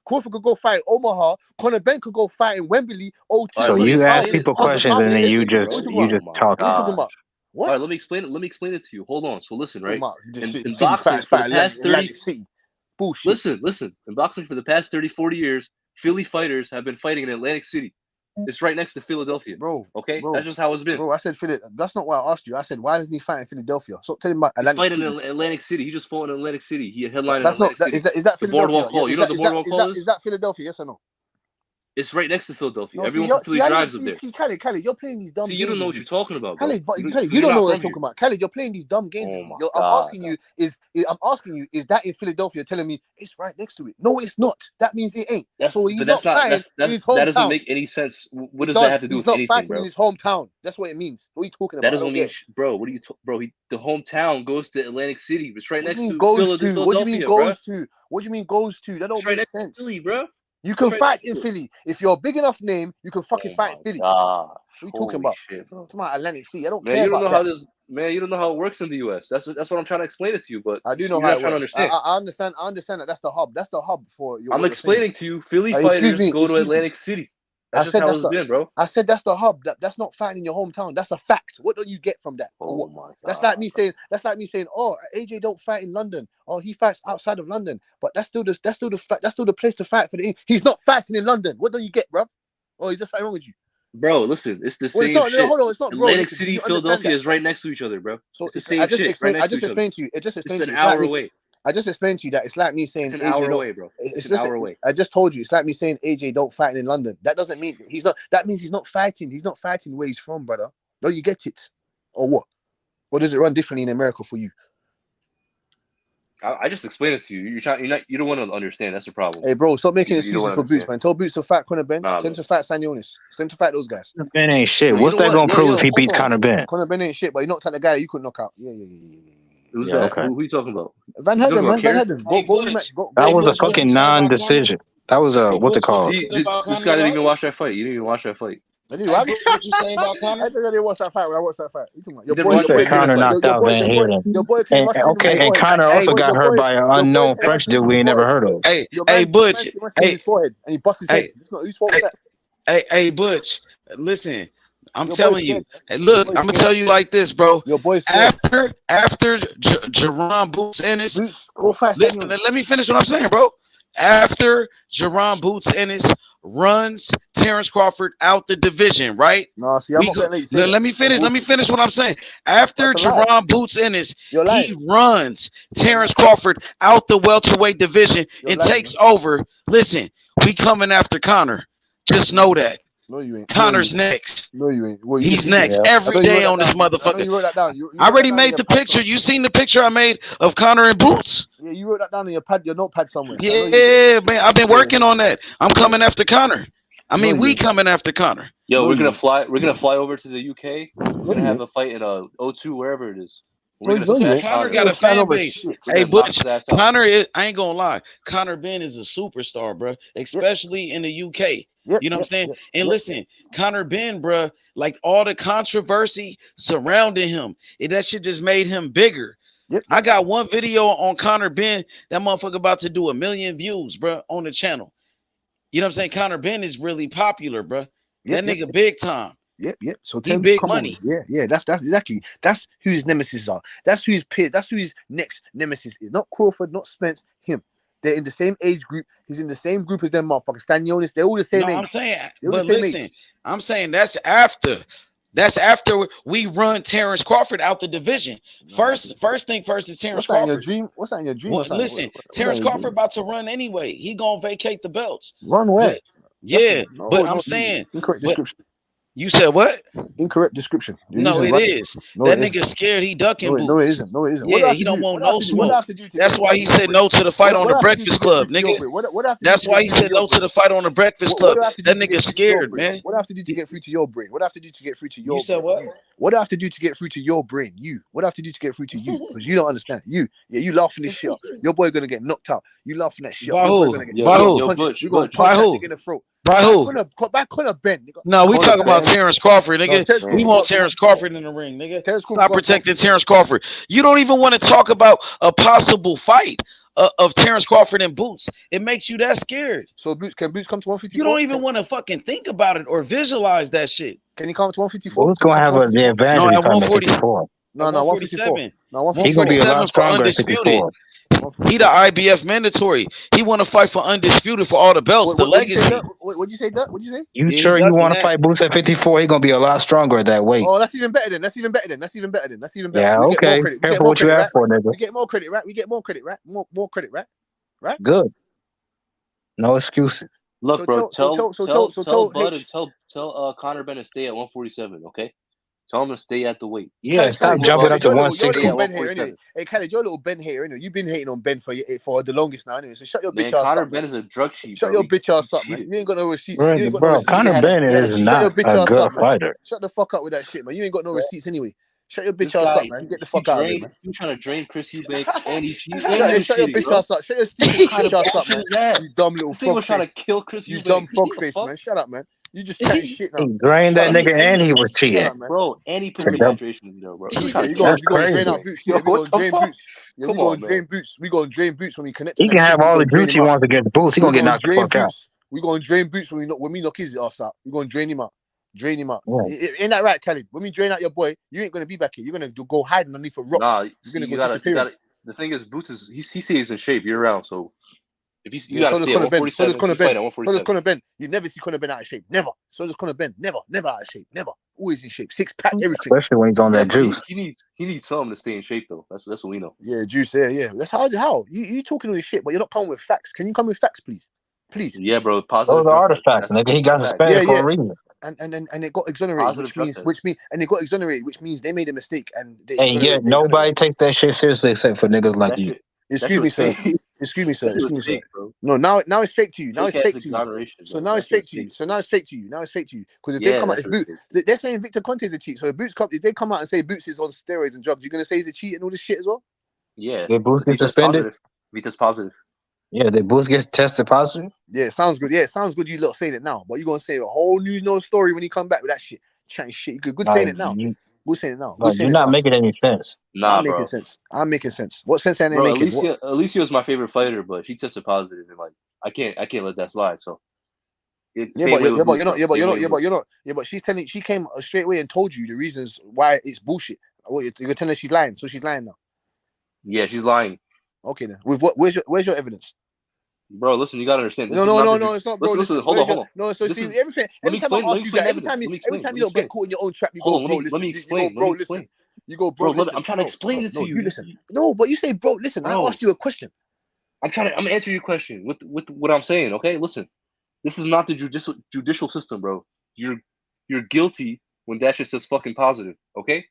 Crawford could go fight Omaha. Conor Ben could go fight in Wembley. So you ask people questions and then you just talk. What are you talking about? All right, let me explain it. Let me explain it to you. Hold on. So listen, right? In Philly boxing for the past 30 Atlantic City. Bullshit. Listen. In boxing for the past 30, 40 years, Philly fighters have been fighting in Atlantic City. It's right next to Philadelphia. Bro. Okay? That's just how it's been. Bro, I said that's not why I asked you. I said, why doesn't he fight in Philadelphia? So tell him about Atlantic City. He's fighting in Atlantic City. He just fought in Atlantic City. He headlined in That's not Atlantic City. Is that the Philadelphia? Boardwalk Call. You know what the Boardwalk Call is? Is that Philadelphia? Yes or no? It's right next to Philadelphia. No, Everyone from Philly drives up there. Khaled, you're playing these dumb games. You don't know what you're talking about, bro. Khaled, but you don't know what I'm talking about. Khaled, you're playing these dumb games. I'm asking you, is that in Philadelphia? You're telling me it's right next to it. No, it's not. That means it ain't. So he's not fighting in his hometown. That doesn't make any sense. What does that have to do with anything, bro? He's not fighting in his hometown. That's what it means. What are you talking about? That doesn't mean, bro. What are you, bro? The hometown goes to Atlantic City. It's right next to Philadelphia. What do you mean goes to? What do you mean goes to? That don't make sense. Philly, bro. You can fight in Philly. If you're a big enough name, you can fucking fight in Philly. What are you talking about? Shit, bro. Talking about Atlantic City. I don't care care about about that. Man, you don't know how it works in the US. That's what I'm trying to explain it to you, but I do know how it works. I understand that that's the hub. That's the hub for your. I'm explaining to you. Philly fighters go to Atlantic City. That's just how it's been, bro. I said that's the hub. That's not fighting in your hometown. That's a fact. What don't you get from that? Oh my God. That's like me saying, oh, AJ don't fight in London. Oh, he fights outside of London. But that's still the place to fight for the. He's not fighting in London. What don't you get, bro? Oh, is there something wrong with you? Bro, listen, it's the same shit. Hold on, it's not. Atlantic City, Philadelphia is right next to each other, bro. So it's the same shit. Right next to each other. It just explained to you. It's an hour away. I just explained to you that it's like me saying it's an hour away, bro. It's an hour away. I just told you it's like me saying AJ don't fight in London. That doesn't mean he's not. That means he's not fighting. He's not fighting where he's from, brother. Don't you get it, or what? Or does it run differently in America for you? I just explained it to you. You don't want to understand. That's the problem. Hey, bro, stop making excuses for Boots, man. Tell Boots to fight Conor Ben. Tell him to fight Stanionis. Tell him to fight those guys. Conor Ben ain't shit. What's that gonna prove if he beats Conor Ben? Conor Ben ain't shit, but he knocked out the guy that you couldn't knock out. Yeah. Who's that? Okay. Who are you talking about? Van Herden, man. Van Herden. Go rematch. That was a fucking non-decision. That was a what's it called? This guy didn't even watch that fight. You didn't even watch that fight. What you saying about Conor? I didn't watch that fight when I watched that fight. You talking about your boy? Conor knocked out Van Herden. And Conor also got hurt by an unknown French dude we ain't never heard of. Hey, Butch. His forehead and he bust his head. Whose fault was that? Hey, Butch. Listen. I'm telling you. Hey, look, I'm gonna tell you like this, bro. Your boy's after Jaron Boots Ennis. Listen, let me finish what I'm saying, bro. After Jaron Boots Ennis runs Terence Crawford out the division, right? No, see, I'm not gonna let you say let me finish. Let me finish what I'm saying. After Jaron Boots Ennis, he runs Terence Crawford out the welterweight division and takes over. Listen, we coming after Conor. Just know that. No, you ain't. Conor's next. No, you ain't. Well, he's next every day on this motherfucker. You wrote that down. I already made the picture. You seen the picture I made of Conor and Boots? Yeah, you wrote that down in your notepad somewhere. Yeah, man. I've been working on that. I'm coming after Conor. I mean, we coming after Conor. Yo, we're gonna fly. We're gonna fly over to the UK. We're gonna have a fight in O2, wherever it is. Conor got a fan base. Hey, Butch, Conor is. I ain't gonna lie. Conor Ben is a superstar, bro. Especially in the UK. You know what I'm saying? And listen, Conor Ben, bro, like all the controversy surrounding him, that shit just made him bigger. I got one video on Conor Ben. That motherfucker about to do 1 million views, bro, on the channel. You know what I'm saying? Conor Ben is really popular, bro. That nigga big time. Yep. So he big money. Yeah. That's exactly. That's who his nemesis are. That's who his peer. That's who his next nemesis is. Not Crawford, not Spence. Him. They're in the same age group. He's in the same group as them motherfuckers. Stanionis. They're all the same age. I'm saying, but listen, I'm saying that's after. That's after we run Terence Crawford out the division. First thing first is Terence Crawford. What's that in your dream? Listen, Terence Crawford about to run anyway. He gonna vacate the belts. Run where? But I'm saying incorrect description. You said what? Incorrect description. No, it is. That nigga scared. He ducking. No, it isn't. Yeah, he don't want no smoke. That's why he said no to the fight on the Breakfast Club, nigga. That's why he said no to the fight on the Breakfast Club. That nigga scared, man. What do I have to do to get through to your brain? What do I have to do to get through to your brain? You said what? What do I have to do to get through to your brain? You. What do I have to do to get through to you? Because you don't understand. You laughing this shit up. Your boy gonna get knocked out. You laughing that shit up. By who? You gonna punch that nigga in the throat. By who? Back Conor Ben. No, we talking about Terence Crawford, nigga. We want Terence Crawford in the ring, nigga. Stop protecting Terence Crawford. You don't even want to talk about a possible fight of Terence Crawford and Boots. It makes you that scared. So Boots come to 154? You don't even want to fucking think about it or visualize that shit. Can he come to 154? Boots gonna have the advantage No, if he at fight at 140. 54. No, 147. No, 147. He gonna be a lot 147 for stronger at undisputed. 54. He the IBF mandatory. He want to fight for undisputed for all the belts, the legacy. What'd you say, Duck? What'd you say? You sure you want to fight Boots at 54? He gonna be a lot stronger at that weight. Oh, that's even better then. That's even better then. That's even better then. That's even better. Yeah, We okay. Get more credit. Careful what you ask for, nigga. We get more credit, right? We get more credit, right? More credit, right? Right? Good. No excuses. Look, So bro, tell Bud and tell Conor Bennett to stay at 147, okay? Tell him to stay at the weight. Yeah, stop jumping up to 160. You're Ben hater, anyway. Hey, Khaled, you're a little Ben hater, anyway. You've been hating on Ben for the longest now, anyway. So shut your bitch ass up. Conor Bennett is a drug sheet. Shut your bitch ass up, man. You ain't got no receipts. Bro, Conor Bennett is not a good fighter. Shut the fuck up with that shit, man. You ain't got no receipts anyway. Shut your bitch ass up, man. Get the fuck out of here, man. You trying to drain Chris Eubanks and he cheated. Shut your bitch ass up. Shut your stupid bitch ass up, man. You dumb little frog face. Trying to kill Chris Eubanks. You dumb frog face, man. Shut up, man. You just chatting shit now. He drained that nigga and he was cheating. Bro, and he put rehydration in there, bro. You gonna drain out Boots. Yeah, we gonna drain Boots. Yeah, we gonna drain Boots. We gonna drain Boots when we connect. He can have all the juice he wants against Boots. He gonna get knocked the fuck out. We gonna drain Boots when we knock his ass out. We gonna drain him out. Drain him out. Yeah. Ain't that right, Khaled? When we drain out your boy, you ain't gonna be back here. You're gonna go hiding underneath a rock. Nah, you're gonna go disappear. The thing is, Boots is he stays in shape year round. So if you so gotta stay at 147, so does Conor Ben. You never see Conor Ben out of shape. Never. So does Conor Ben. Never out of shape. Never. Always in shape. 6-pack, everything. Especially when he's on that juice. He needs something to stay in shape though. That's what we know. Yeah, juice. Yeah. That's how you talking all this shit, but you're not coming with facts. Can you come with facts, please? Please. Yeah, bro. Positive. Those are artifacts, nigga. He got suspended for a reason. And it got exonerated, which means they made a mistake and yet nobody takes that shit seriously except for niggas like you. Excuse me, sir. No, now it's fake to you. Now it's fake to you. So now it's fake to you. Because if they come out, they're saying Victor Conte's a cheat. So if they come out and say Boots is on steroids and drugs, you're gonna say he's a cheat and all this shit as well? Yeah. Did Boots get suspended? Vita's positive. Yeah, did Boots get tested positive? Yeah, it sounds good. Yeah, it sounds good. You lot saying it now, but you're gonna say a whole new story when you come back with that shit. Chatting shit. You good saying it now. We're saying it now. You're not making any sense. Nah, I'm making sense. What sense am I bro, making? Alicia was my favorite fighter, but she tested positive, and like I can't let that slide. So but she came straight away and told you the reasons why it's bullshit. You're telling her she's lying, so she's lying now. Yeah, she's lying. Okay then. With what? Where's your evidence? Bro, listen, you gotta understand. No, it's not, bro. Listen, hold on. No, so see, everything. Every time I ask you that, every time you don't get caught in your own trap, you go, bro. Let me explain. You go, bro. I'm trying to explain it to you. You listen. No, but you say, bro. Listen, I asked you a question. I'm answering your question with what I'm saying. Okay, listen. This is not the judicial system, bro. You're guilty when that shit says fucking positive. Okay,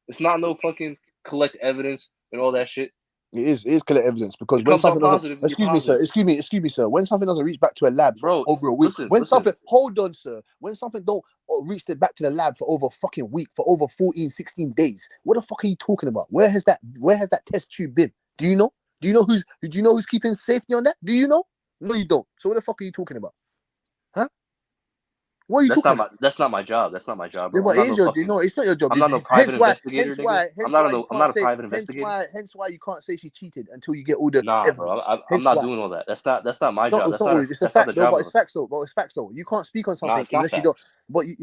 it's not no fucking collect evidence and all that shit. It is collect evidence because when something doesn't, excuse me, sir. When something doesn't reach back to a lab for over a week, hold on, sir. When something don't reach back to the lab for over a fucking week, for over 14, 16 days, what the fuck are you talking about? Where has that test tube been? Do you know? Do you know who's keeping safety on that? Do you know? No, you don't. So what the fuck are you talking about? Huh? What are you talking about? That's not my job. That's not my job. Bro. Yeah, but it's not your job. I'm not a private investigator. I'm not a private investigator. Hence why you can't say she cheated until you get all the evidence. Bro. I'm not doing all that. That's not my job. It's a fact, though. But it's facts, though. But it's facts, though. You can't speak on something unless you don't. But you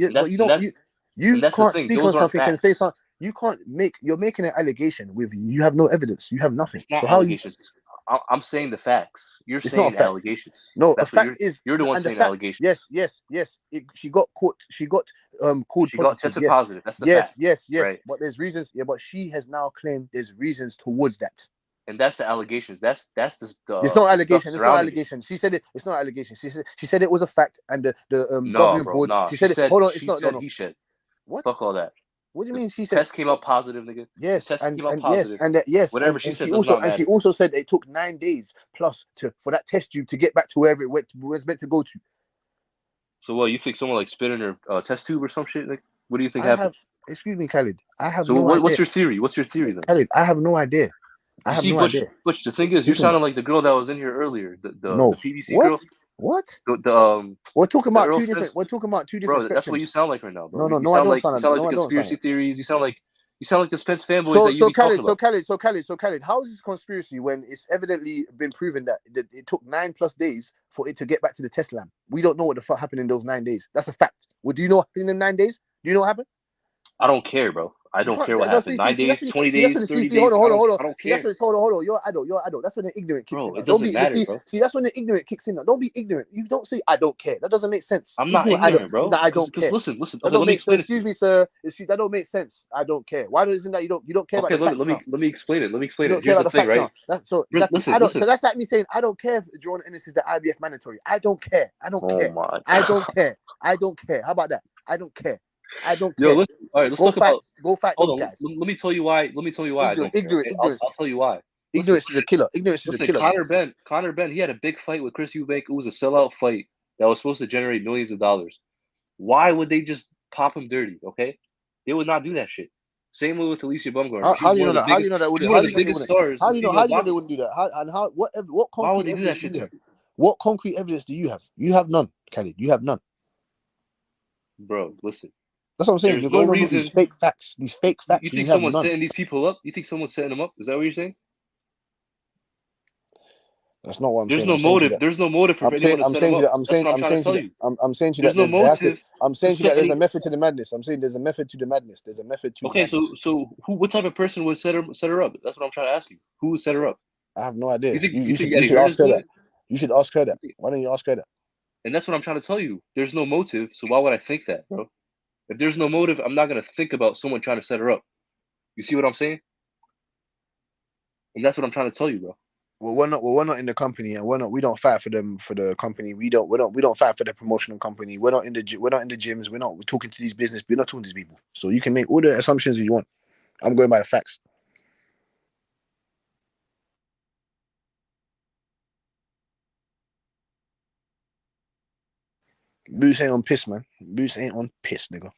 can't speak on something and say something. You can't make. You're making an allegation with you have no evidence. You have nothing. So how you? I'm saying the facts. You're saying allegations. No, the fact is you're the one saying allegations. Yes. She got caught. She got called. She got tested positive. That's the fact. Yes. Right. But there's reasons. Yeah, but she has now claimed there's reasons towards that. And that's the allegations. That's the. It's not allegation. It's not allegation. She said it. It's not allegation. She said it was a fact, and the governing board. No, she said it. Hold on. It's not. No. He said. What? Fuck all that. What do you mean? She said test came out positive, nigga. Yes, yes. Whatever she said does not matter. And she also said it took 9 days plus for that test tube to get back to wherever it was meant to go to. So what? You think someone like spit in her test tube or some shit? Like, what do you think happened? Excuse me, Khaled. I have. So no idea. What's your theory? What's your theory then? Khaled, I have no idea. I have no idea. Butch, the thing is, you're sounding like the girl that was in here earlier. The PVC girl. What? We're talking about two different. We're talking about two different. Bro, that's what you sound like right now, bro. No, I don't sound like. You sound like the conspiracy theories. You sound like You sound like the Spence fanboys that you be talking about. So Khaled, how is this conspiracy when it's evidently been proven that it took 9+ days for it to get back to the test lab? We don't know what the fuck happened in those 9 days. That's a fact. Well, do you know what happened in them 9 days? Do you know what happened? I don't care, bro. I don't care what happened. 9 days, 20 days, 30 days. Hold on. I don't care. Hold on. You're adult. That's when the ignorant kicks in. It doesn't matter, bro. See, that's when the ignorant kicks in. Don't be ignorant. You don't say I don't care. That doesn't make sense. I'm not ignorant, bro. I don't care. Listen. That don't make sense. Excuse me, sir. That don't make sense. I don't care. Why isn't that you don't care about the facts? Let me explain it. Here's the thing, right? So that's like me saying I don't care if Jaron Ennis is the IBF mandatory. I don't care. I don't care. I don't care. How about that? I don't care. I don't care. All right, let's talk about. Go fight those guys. Let me tell you why. Ignorance. I'll tell you why. Ignorance is a killer. Conor Ben, he had a big fight with Chris Eubank. It was a sellout fight that was supposed to generate millions of dollars. Why would they just pop him dirty? Okay, they would not do that shit. Same way with Alicia Baumgartner. How do you know that? How do you know that? She's one of the biggest stars. How do you know they wouldn't do that? What concrete evidence do you have? What concrete evidence do you have? You have none, Khaled. You have none. Bro, listen. That's what I'm saying. You're going on these fake facts. These fake facts. You think someone's setting these people up? You think someone's setting them up? Is that what you're saying? That's not what I'm saying. There's no motive. There's no motive for anyone to set them up. I'm saying to you that there's no motive. I'm saying to you that there's a method to the madness. I'm saying there's a method to the madness. There's a method to. Okay, so what type of person would set her up? That's what I'm trying to ask you. Who would set her up? I have no idea. You should ask her that. You should ask her that. Why don't you ask her that? And that's what I'm trying to tell you. There's no motive, so why would I think that, bro? If there's no motive, I'm not gonna think about someone trying to set her up. You see what I'm saying? And that's what I'm trying to tell you, bro. Well, we're not in the company, and we don't fight for them for the company. We don't fight for the promotional company. We're not in the gyms. We're talking to these business. We're not talking to these people. So you can make all the assumptions you want. I'm going by the facts. Boots ain't on piss, man. Boots ain't on piss, nigga.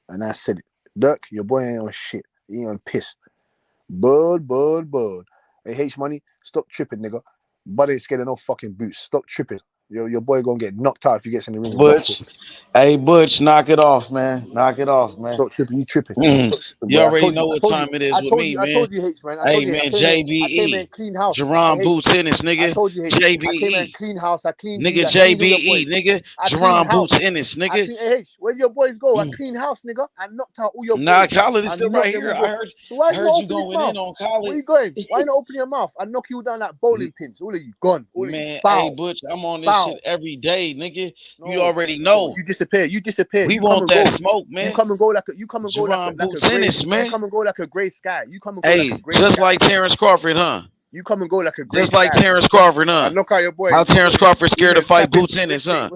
And I said it. Dirk, your boy ain't on shit. He ain't on piss. Bud. Hey, H Money, stop tripping, nigga. Bud ain't scared of no fucking boots. Stop tripping. Your boy gonna get knocked out if he gets in the ring. Butch, knock it off, man. Knock it off, man. Stop tripping. You tripping. You already know what time it is with me, man. I told you, H, man. Hey, man, JBE. Jaron Boots Ennis, nigga. I told you, H. JBE. I came in clean house. I cleaned nigga, JBE, nigga. Jaron Boots Ennis, nigga. H, where your boys go? I clean house, nigga. I knocked out all your boys. Nah, Khaled is still right here. I heard so why you going in on Khaled. Where you going? Why not open your mouth? I knock you down like bowling pins. All of you gone. Man, hey, Butch, I'm on this shit every day. Nigga, you already know. You disappear. We want that smoke, man. You come and go like a gray sky. You come and go like a gray sky. Just like Terence Crawford, huh? You come and go like a gray Just like Terence Crawford, huh? I knock out your boy. How Terence Crawford scared to fight Boots Ennis, huh?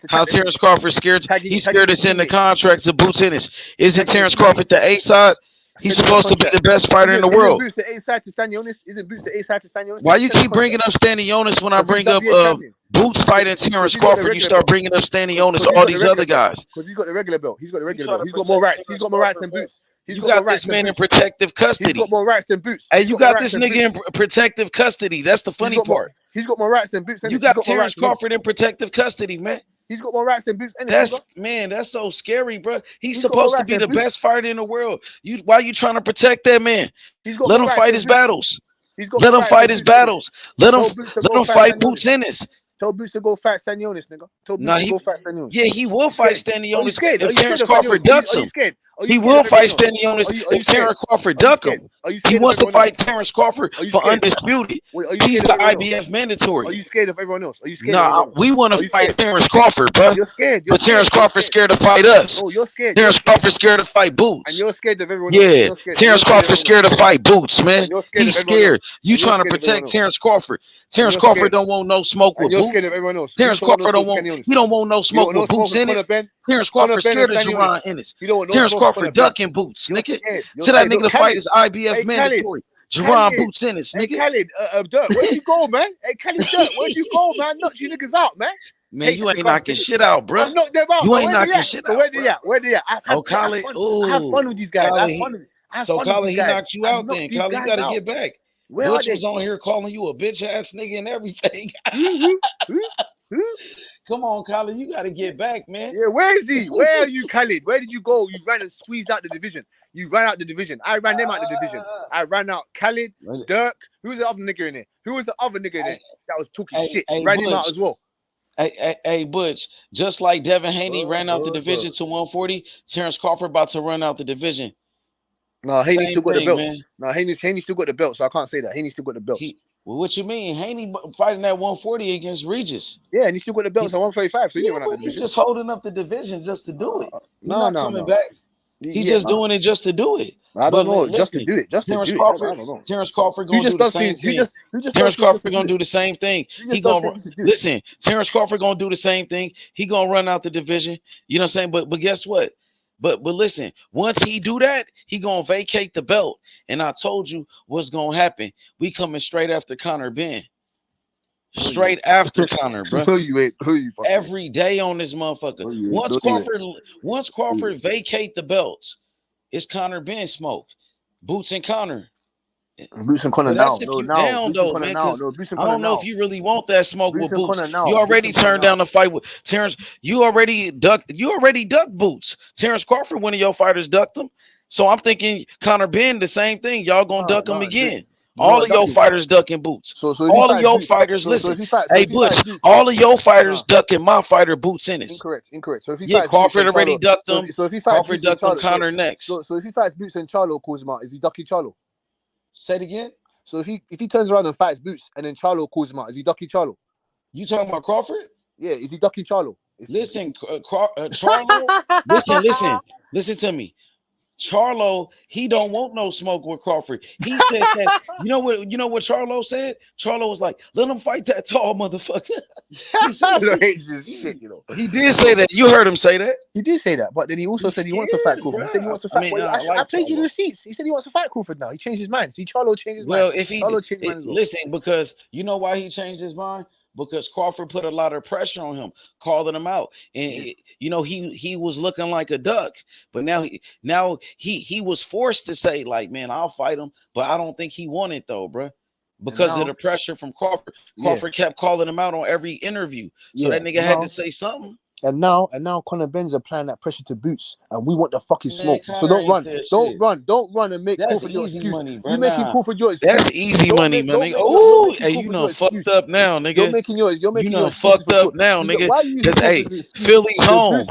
How Terence Crawford scared? He scared us in the contract to Boots Ennis. Isn't Terence Crawford the A side? He's supposed to be the best fighter in the world. Isn't Boots the A side to Stanionis? Why you keep bringing up Stanionis when I bring up Boots fighting Terence Crawford? You start bringing up Stanionis, all these other guys. Because he's got the regular belt. He's got more rights. He's got more rights than Boots. You got this man in protective custody. He's got more rights than Boots. Hey, you got this nigga in protective custody. That's the funny part. He's got more rights than Boots. You got Terence Crawford in protective custody, man. He's got more rights than Boots. That's so scary, bro. He's supposed to be the best fighter in the world. Why are you trying to protect that man? Let him fight his battles. Let him fight his battles. Let him fight Boots Ennis. Tell Boots to go fight Stanionis, nigga. Tell Boots to go fight Stanionis. Yeah, he will fight Stanionis if Terence Crawford ducks him. He will fight Stanionis if Terence Crawford duck him. He wants to fight Terence Crawford for undisputed. He's the IBF mandatory. Are you scared of everyone else? Nah, we want to fight Terence Crawford, bro. You're scared. But Terence Crawford's scared to fight us. Oh, you're scared. Terence Crawford's scared to fight Boots. And you're scared of everyone else. Yeah, Terence Crawford's scared to fight Boots, man. He's scared. You trying to protect Terence Crawford. Terence Crawford don't want no smoke with Boots. Terence Crawford don't want no smoke with Boots in it. Terence Crawford scared of Jaron Ennis. Terence Crawford ducking Boots, nigga. Tell that nigga to fight his IBF mandatory. Jaron Boots Ennis, nigga. Hey, Khaled, Dirk, where'd you go, man? Hey, Khaled, Dirk, where'd you go, man? Knock you niggas out, man. Man, you ain't knocking shit out, bro. Knock them out. You ain't knocking shit out. Where they at? Oh, Khaled. I have fun with these guys. So, Khaled, he knocked you out then. Khaled, you gotta get back. Butch was on here calling you a bitch ass nigga and everything. Come on, Khaled, you got to get back, man. Yeah, where is he? Where are you, Khaled? Where did you go? You ran and squeezed out the division. You ran out the division. I ran them out the division. I ran out Khaled, Dirk. Who's the other nigga in there? Who was the other nigga in there that was talking shit? Ran him out as well. Hey, Butch, just like Devin Haney ran out the division to 140, Terence Crawford about to run out the division. No, Haney still got the belt. Man. No, Haney still got the belt, so I can't say that. Haney still got the belt. Well, what you mean? Haney fighting at 140 against Regis. Yeah, and he still got the belts at 135, so he didn't run out the He's division. just holding up the division just to do it. No. Back. He's just doing it just to do it. I don't know, just to do it. Just to do it. I don't know. Terence Crawford gonna do the same thing. Terence Crawford gonna do the same thing. He gonna listen. Terence Crawford gonna do the same thing. He gonna run out the division. You know what I'm saying? But guess what? But listen, once he do that, he gonna vacate the belt. And I told you what's gonna happen. We coming straight after Conor Ben. Straight after Conor, bro. Who you every day on this motherfucker. Once Crawford vacate the belts, it's Conor Ben smoke. Boots and Conor. Boots and Conor now. No, down, though, man, I don't know if you really want that smoke with Boots. You already turned down the fight with Terence. You already ducked Boots. Terence Crawford, one of your fighters, ducked him. So I'm thinking Conor Ben, the same thing. Y'all gonna duck him again. All of your fighters ducking Boots. So all of your fighters, listen. Hey, Butch, all of your fighters ducking my fighter, Boots Ennis. Incorrect. So if he fights Crawford already ducked him. So if he fights Crawford ducked him, Conor next. So if he fights Boots and Charlo calls him out, is he ducking Charlo? Say it again. So if he turns around and fights Boots and then Charlo calls him out, is he ducking Charlo? You talking about Crawford? Yeah, is he ducking Charlo? Listen, Charlo. Listen to me. Charlo, he don't want no smoke with Crawford. He said that. You know what Charlo said? Charlo was like, "Let him fight that tall motherfucker." He did say that. You heard him say that. He did say that, but then he also said he wants to fight Crawford. He said he wants to fight. I played you the receipts. He said he wants to fight Crawford now. He changed his mind. See, Charlo changed his mind. Well, if he listen, because you know why he changed his mind? Because Crawford put a lot of pressure on him, calling him out, and he was looking like a duck. But now he was forced to say, like, man, I'll fight him, but I don't think he wanted though, bro, because of the pressure from Crawford. Crawford kept calling him out on every interview, so that nigga had to say something. And now Conor Ben's applying that pressure to Boots, and we want the fucking smoke. So don't run and make Crawford your excuse. You making Crawford your excuse. That's easy money, man. Oh, hey, you know fucked up now, nigga. You're making yours. You know fucked up now, nigga. Because hey, Philly's home.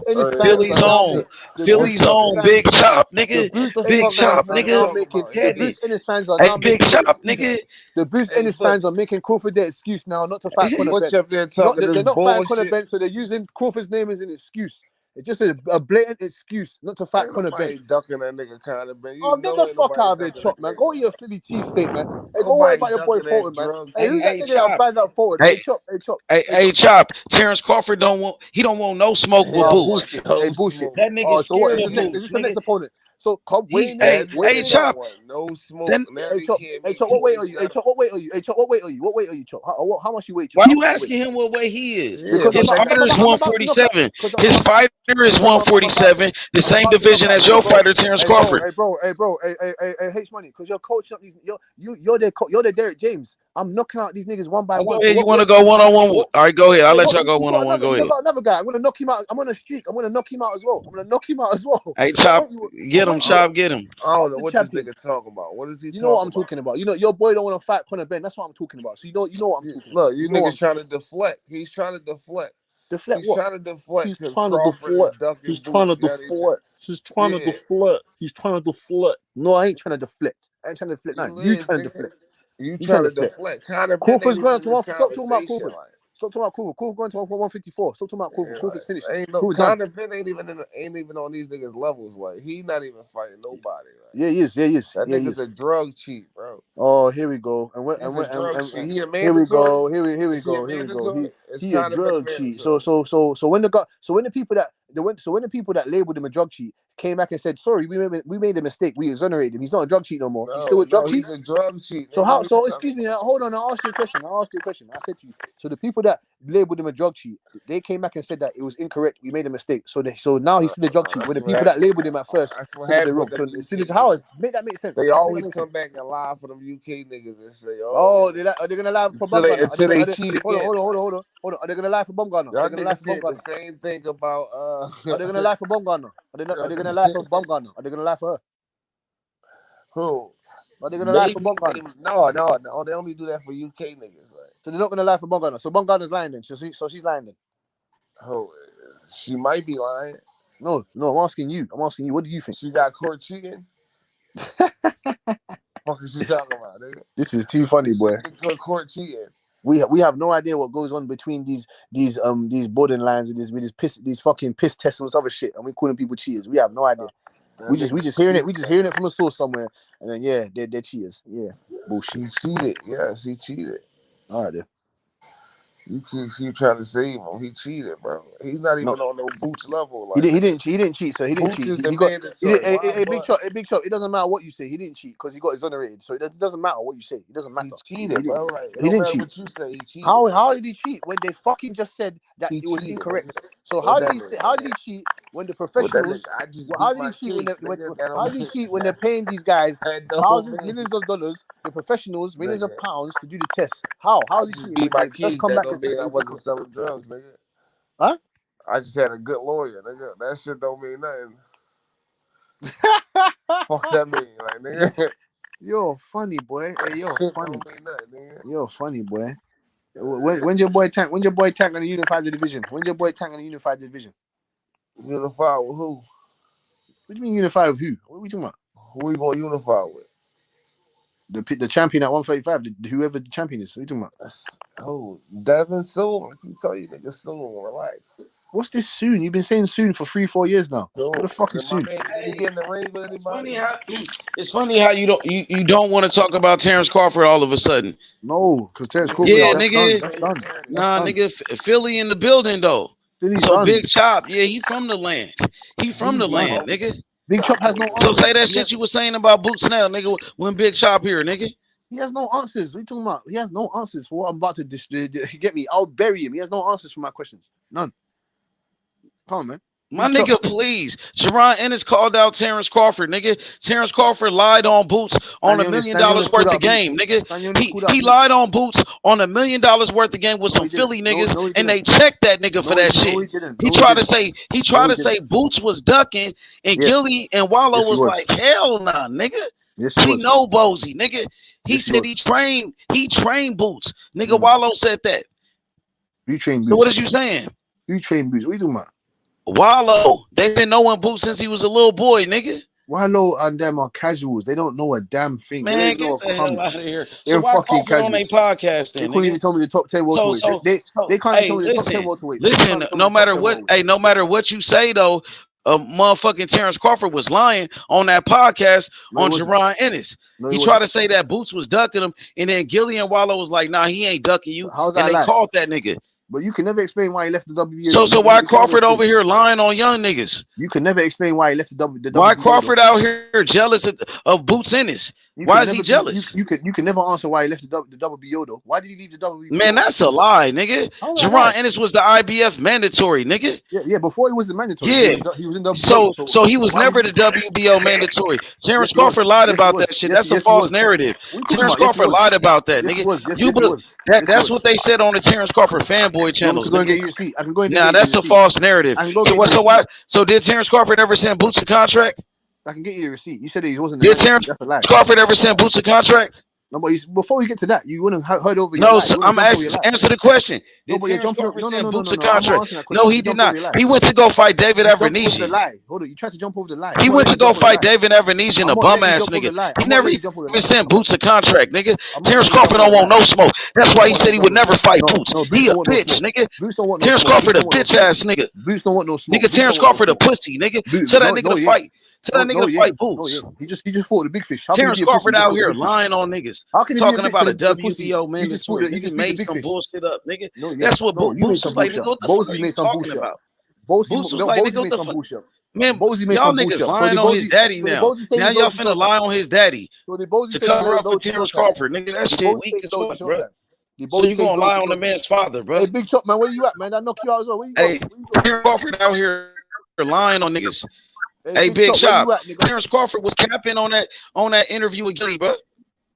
Philly's home. Big chop, nigga. Big chop, nigga. The Boots Ennis fans are now big chop, nigga. The Boots Ennis fans are making Crawford their excuse now, not to fight Conor Ben. They're not fighting Conor Ben, so they're using Crawford's name as an excuse. It's just a blatant excuse not to fight Conor Ben. Ducking that nigga Conor Ben. Get the fuck out of there, Chop, man. Go eat your Philly cheesesteak, man. Hey, go worry about your boy Fulton, man. Hey, who's that nigga that'll bang up Fulton? Hey, Chop. Hey, Chop. Terence Crawford don't want no smoke with Boots. Bullshit. That nigga so what? scared of Boots. Is this the next opponent? So come win. Hey, Chop. No smoke. Hey, Chop. What weight are you? Hey, Chop. What weight are you? Hey, Chop. What weight are you? What weight are you, Chop? How much you weigh? Why you asking him what weight he is? Because his fighter is 147. His fighter is 147. The same division as your fighter, Terence Crawford. Hey, bro. Hey, H Money. Because you're coaching up these. You're the Derek James. I'm knocking out these niggas one by one. You want to go one-on-one? All right, go ahead. I'll let y'all go one-on-one. Go ahead. Another guy. I'm gonna knock him out. I'm on a streak. I'm gonna knock him out as well. Hey, Chop, get him. Chop, get him. I don't know what this nigga talking about. What is he? You know what I'm talking about. You know your boy don't want to fight Conor Ben. That's what I'm talking about. So you know what I'm talking about. Look, you niggas trying to deflect. He's trying to deflect. Deflect He's what? trying to deflect. He's trying to deflect. He's trying to deflect. He's trying to deflect. He's trying to deflect. No, I ain't trying to deflect. I ain't trying to deflect. No, you trying to deflect. You trying to deflect. Crawford's going to one. Stop talking about Crawford. Stop talking about Crawford. Crawford going to 154. Stop talking about Crawford. Crawford's finished. Conor Ben ain't even on these niggas' levels. Like, he not even fighting nobody. Like. Yeah, he is. That nigga's a drug cheat, bro. Oh, here we go. Here we go. He a drug cheat. So when the people that So when the people that labeled him a drug cheat came back and said, sorry, we made a mistake. We exonerated him. He's not a drug cheat no more. He's still a drug cheat. He's a drug cheat. So how? So excuse me. Hold on. I asked you a question. I said to you. So the people that labeled him a drug cheat, they came back and said that it was incorrect. We made a mistake. So now he's still a drug cheat. When the people that labeled him at first said they're wrong. So as soon as make that make sense. They always come back and lie for them UK niggas and say, "Oh, they're gonna lie for bomb gunner." Until they cheat again. Hold on. Are they gonna lie for bomb gunner? Y'all niggas said the same thing about. Are they gonna lie for bomb gunner? Are they gonna lie for bomb gunner? Are they gonna lie for her? Who? Are they gonna lie for bomb gunner? No. They only do that for UK niggas. Like. So they're not gonna lie for bomb gunner. So bomb gunner's lying then. So she's lying then. Oh, she might be lying. No. I'm asking you. What do you think? She got caught cheating. Fuck is she talking about, nigga? This is too funny, boy. Court cheating. We have no idea what goes on between these boarding lines and these fucking piss tests and this other shit, and we calling people cheaters. We have no idea. We just hearing it from a source somewhere, and then they're cheaters. Yeah, bullshit. He cheated. Yes, he cheated. All right, then. You keep trying to save him. He cheated, bro. He's not even on no Boots level. Like, he didn't cheat. So he didn't Boots cheat. is He the got mandatory. Big Chop. It doesn't matter what you say. He didn't cheat because he got exonerated. So it doesn't matter what you say. It doesn't matter. He cheated, bro. Like, he didn't cheat. What you say, he cheated. How did he cheat when they fucking just said that it was incorrect? So how did he cheat when the professionals? How did he cheat when they're paying these guys thousands, millions of dollars, the professionals millions of pounds to do the test? How is he cheating? Beat my kids. Come back and say I wasn't selling drugs, nigga. Huh? I just had a good lawyer, nigga. That shit don't mean nothing. Fuck that mean, like, nigga. You're funny, boy. Hey, you're funny. Don't mean nothing, nigga. You're funny, boy. When's your boy tank? When's your boy tank on the unified division? Unify with who? What do you mean unify with who? What are we talking about? Who are you gonna unify with? The champion at 135, whoever the champion is. What are you talking about? Oh, Devin soon. I can tell you niggas soon. Relax. What's this soon? You've been saying soon for 3-4 years now. So, what the fuck is soon? It's funny how you don't want to talk about Terence Crawford all of a sudden. No, because Terence Crawford. Yeah, that's done. Done. Nah, nigga, Philly in the building though. Philly's so done. Big Chop, yeah, he from the land. He from the land, nigga. Big Chop has no answers. So say that shit you were saying about Boots now, nigga. When Big Chop here, nigga. He has no answers. What are you talking about? He has no answers for what I'm about to get me. I'll bury him. He has no answers for my questions. None. Come on, man. My nigga, please. Jaron Ennis called out Terence Crawford, nigga. Terence Crawford lied on Boots on $1 million worth of game, nigga. He lied on Boots on $1 million worth of game with some Philly niggas, and they checked that nigga for that shit. He tried to say Boots was ducking, and Gilly and Wallow was like, hell nah, nigga. He know Bozy, nigga. He said he trained Boots. Nigga, Wallow said that. You trained Boots. So what is you saying? You trained Boots. What are you talking about? Wallow. They've been knowing Boots since he was a little boy, nigga. Wallow and them are casuals. They don't know a damn thing. Man, they don't get know the hell out of here. They're fucking casuals. On their podcast, then, they couldn't even tell me the top 10 welterweights. They can't tell me the top 10 welterweights. Listen, no matter what you say though, motherfucking Terence Crawford was lying on that podcast on Jaron Ennis. He tried to say that Boots was ducking him, and then Gilly and Wallow was like, nah, he ain't ducking you. How's and that they called that nigga. But you can never explain why he left the WBO. So why Crawford over here lying on young niggas? You can never explain why he left the WBO. Why Crawford out here jealous of Boots Ennis? Why is he jealous? You can never answer why he left the WBO though. Why did he leave the WBO? Man, that's a lie, nigga. Jaron Ennis was the IBF mandatory, nigga. Yeah, before he was the mandatory. Yeah, he was in WBO. So he was never the WBO mandatory. Terence Crawford lied about that shit. That's a false narrative. Terence Crawford lied about that, nigga. That's what they said on the Terence Crawford fanboy channel. I can go and nah, that's a false narrative. So did Terence Crawford ever send Boots a contract? I can get you the receipt. You said he wasn't. Did Terence Crawford ever send Boots a contract? No, but before we get to that, you wouldn't heard over. No, so I'm asking. Answer the question. Did Terence Crawford send Boots a contract? No, he did not. He went to go fight David Avernesian. Hold on, you tried to jump over the line. He went to go fight David Avernesian, a bum ass nigga. He never even sent Boots a contract, nigga. Terence Crawford don't want no smoke. That's why he said he would never fight Boots. He a bitch, nigga. Terence Crawford a bitch ass nigga. Boots don't want no smoke. Nigga, Terence Crawford a pussy, nigga. Tell that nigga to fight. Tell that nigga to fight Boots. He just fought the big fish. Terence Crawford out here lying on niggas. How can he talking be about a WBO mandatory? He just made some bullshit up, nigga. That's what Boots was like. Nigga, what the fuck are you talking about? Boots was like, nigga, what the fuck? Man, y'all niggas lying on his daddy now. Now y'all finna lie on his daddy to cover up for Terence Crawford, nigga. That shit weak as fuck, bro. So you gonna lie on the man's father, bro? Hey, Big Chop, man, where you at, man? I knock you out as well. Where you Hey, Terence Crawford out here lying on niggas. Hey, Big Chop, Terence Crawford was capping on that interview with Gilly, bro.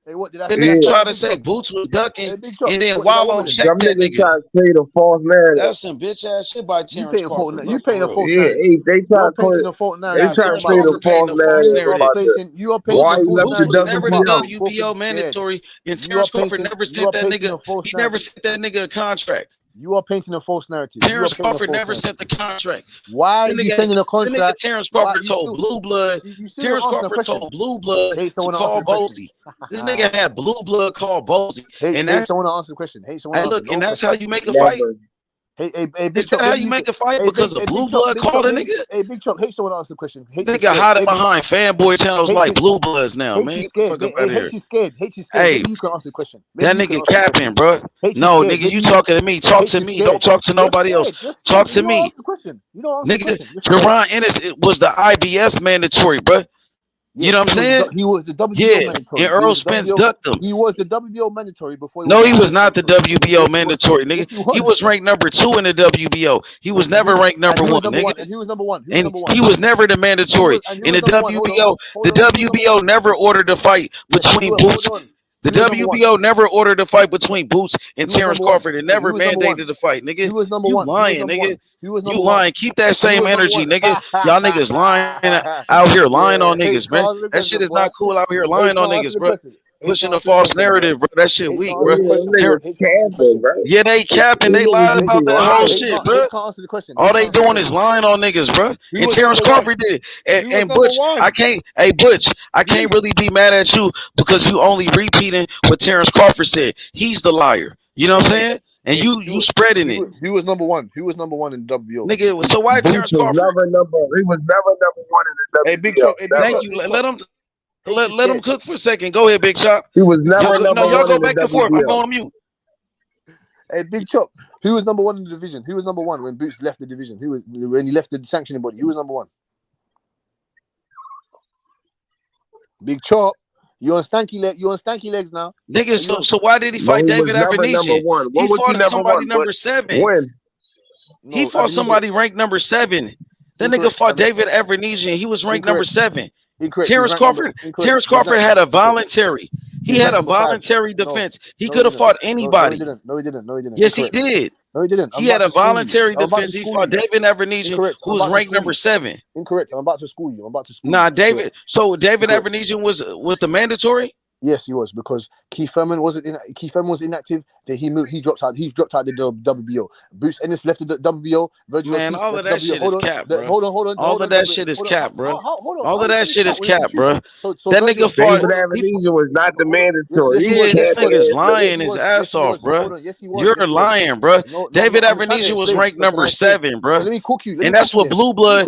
Hey, what did I say? The nigga tried to say Boots was ducking, and then Wallow checked that nigga. Try to play the false narrative. That's some bitch ass shit by Terence Crawford. You paying a false narrative. Yeah, they try to play a false narrative. They try to play the false narrative. You are painting a false narrative. Boots was never the WBO mandatory, and Terence Crawford never sent that nigga. He never sent that nigga a contract. You are painting a false narrative. Terence Crawford never sent the contract. Why is he sending a contract? Terence Crawford told Blue Blood. Terence Crawford told Blue Blood to call Bosey. This nigga had Blue Blood call Bosey. And that's someone to answer the question. Look, and that's how you make a fight. Hey, Big Is that how you make a fight? Because the Blue Blood called a nigga? Hey, Big Chop, hate someone to answer the question. Nigga hiding behind fanboy channels like Blue Bloods now, man. Hate you scared. Hey, you can answer the question. That nigga capping, bro. No, nigga, you talking to me. Talk to me. Don't talk to nobody else. Talk to me. Nigga, Jaron Ennis was the IBF mandatory, bro. You know what I'm saying? He was the WBO mandatory. And Earl Spence ducked him. He was the WBO mandatory before. No, he was not the WBO mandatory, nigga. He was ranked number 2 in the WBO. He was never ranked number 1, nigga. And he was number 1. And he was never the mandatory. In the WBO, the WBO never ordered a fight between Boots. The WBO never ordered a fight between Boots and Terence Crawford. It never mandated the fight, nigga. You lying, nigga. You lying. Keep that same energy, nigga. Y'all niggas lying out here, lying on niggas, man. That shit is not cool out here, lying on niggas, bro. Pushing a false narrative, bro. That shit weak, bro. Yeah, they capping. They lied about that whole shit, bro. All they doing is lying on niggas, bro. And Terence Crawford did it. And Butch, I can't really be mad at you because you only repeating what Terence Crawford said. He's the liar. You know what I'm saying? And you spreading it. He was number 1. He was number 1 in WBO. Nigga, so why Terence Crawford? He was never number 1 in the WBO. Hey, Big Chop. Thank you. Let him cook for a second. Go ahead, Big Chop. He was never number 1. Y'all go back and forth. I'm on mute. Hey, Big Chop. Who was number 1 in the division? Who was number 1 when Boots left the division? When he left the sanctioning body? Who was number 1? Big Chop. You're on stanky legs now. Nigga, so why did he fight David Ebenezer? What was he number 1? Number 7. When? He fought somebody ranked number 7. That nigga fought David Ebenezer and he was ranked number 7. Terence Crawford had a voluntary. He had a voluntary defense. He could have fought anybody. No, he didn't. Yes, he did. No, he didn't. He had a voluntary defense. He fought David Ebenezer, who was ranked number 7. Incorrect. I'm about to school you. Nah, David. So David Ebenezer was the mandatory? Yes, he was, because Keith Thurman was inactive. Then he dropped out. He dropped out the WBO. Bruce Ennis left the WBO. Man, all of that shit is cap, bro. Hold on. All of that shit is cap, bro. All of that shit is cap, bro. That nigga fought. David Ebenezer was not the mandatory. Yeah, this nigga's lying his ass off, bro. You're lying, bro. David Ebenezer was ranked number 7, bro. Let me cook you. And that's what Blue Blood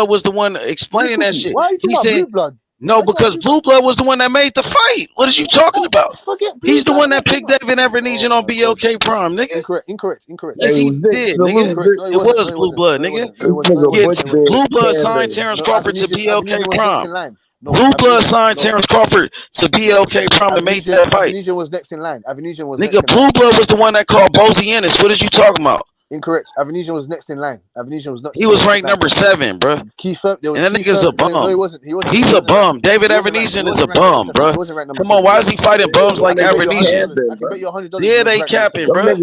was the one explaining that shit. Why are you talking about Blue Blood? No, because Blue Blood was the one that made the fight. What are you talking about? He's the one that picked David Ebenezer on BLK Prime, nigga. Incorrect. Yes, he did, nigga. It was Blue Blood, nigga. Yeah, Blue Blood signed Terence Crawford to BLK Prime. Blue Blood signed Terence Crawford to BLK Prime and made that fight. Avenesian was next in line. Nigga, Blue Blood was the one that called Bozy Ennis. What is you talking about? Incorrect. Avenesian was next in line. Avenesian was not. He was ranked number 7, bro. And that nigga's a bum. No, he wasn't. He's a bum. David Ebenezer is a bum, bro. Come on, why is he fighting bums like Ebenezer? Yeah, they capping, bro.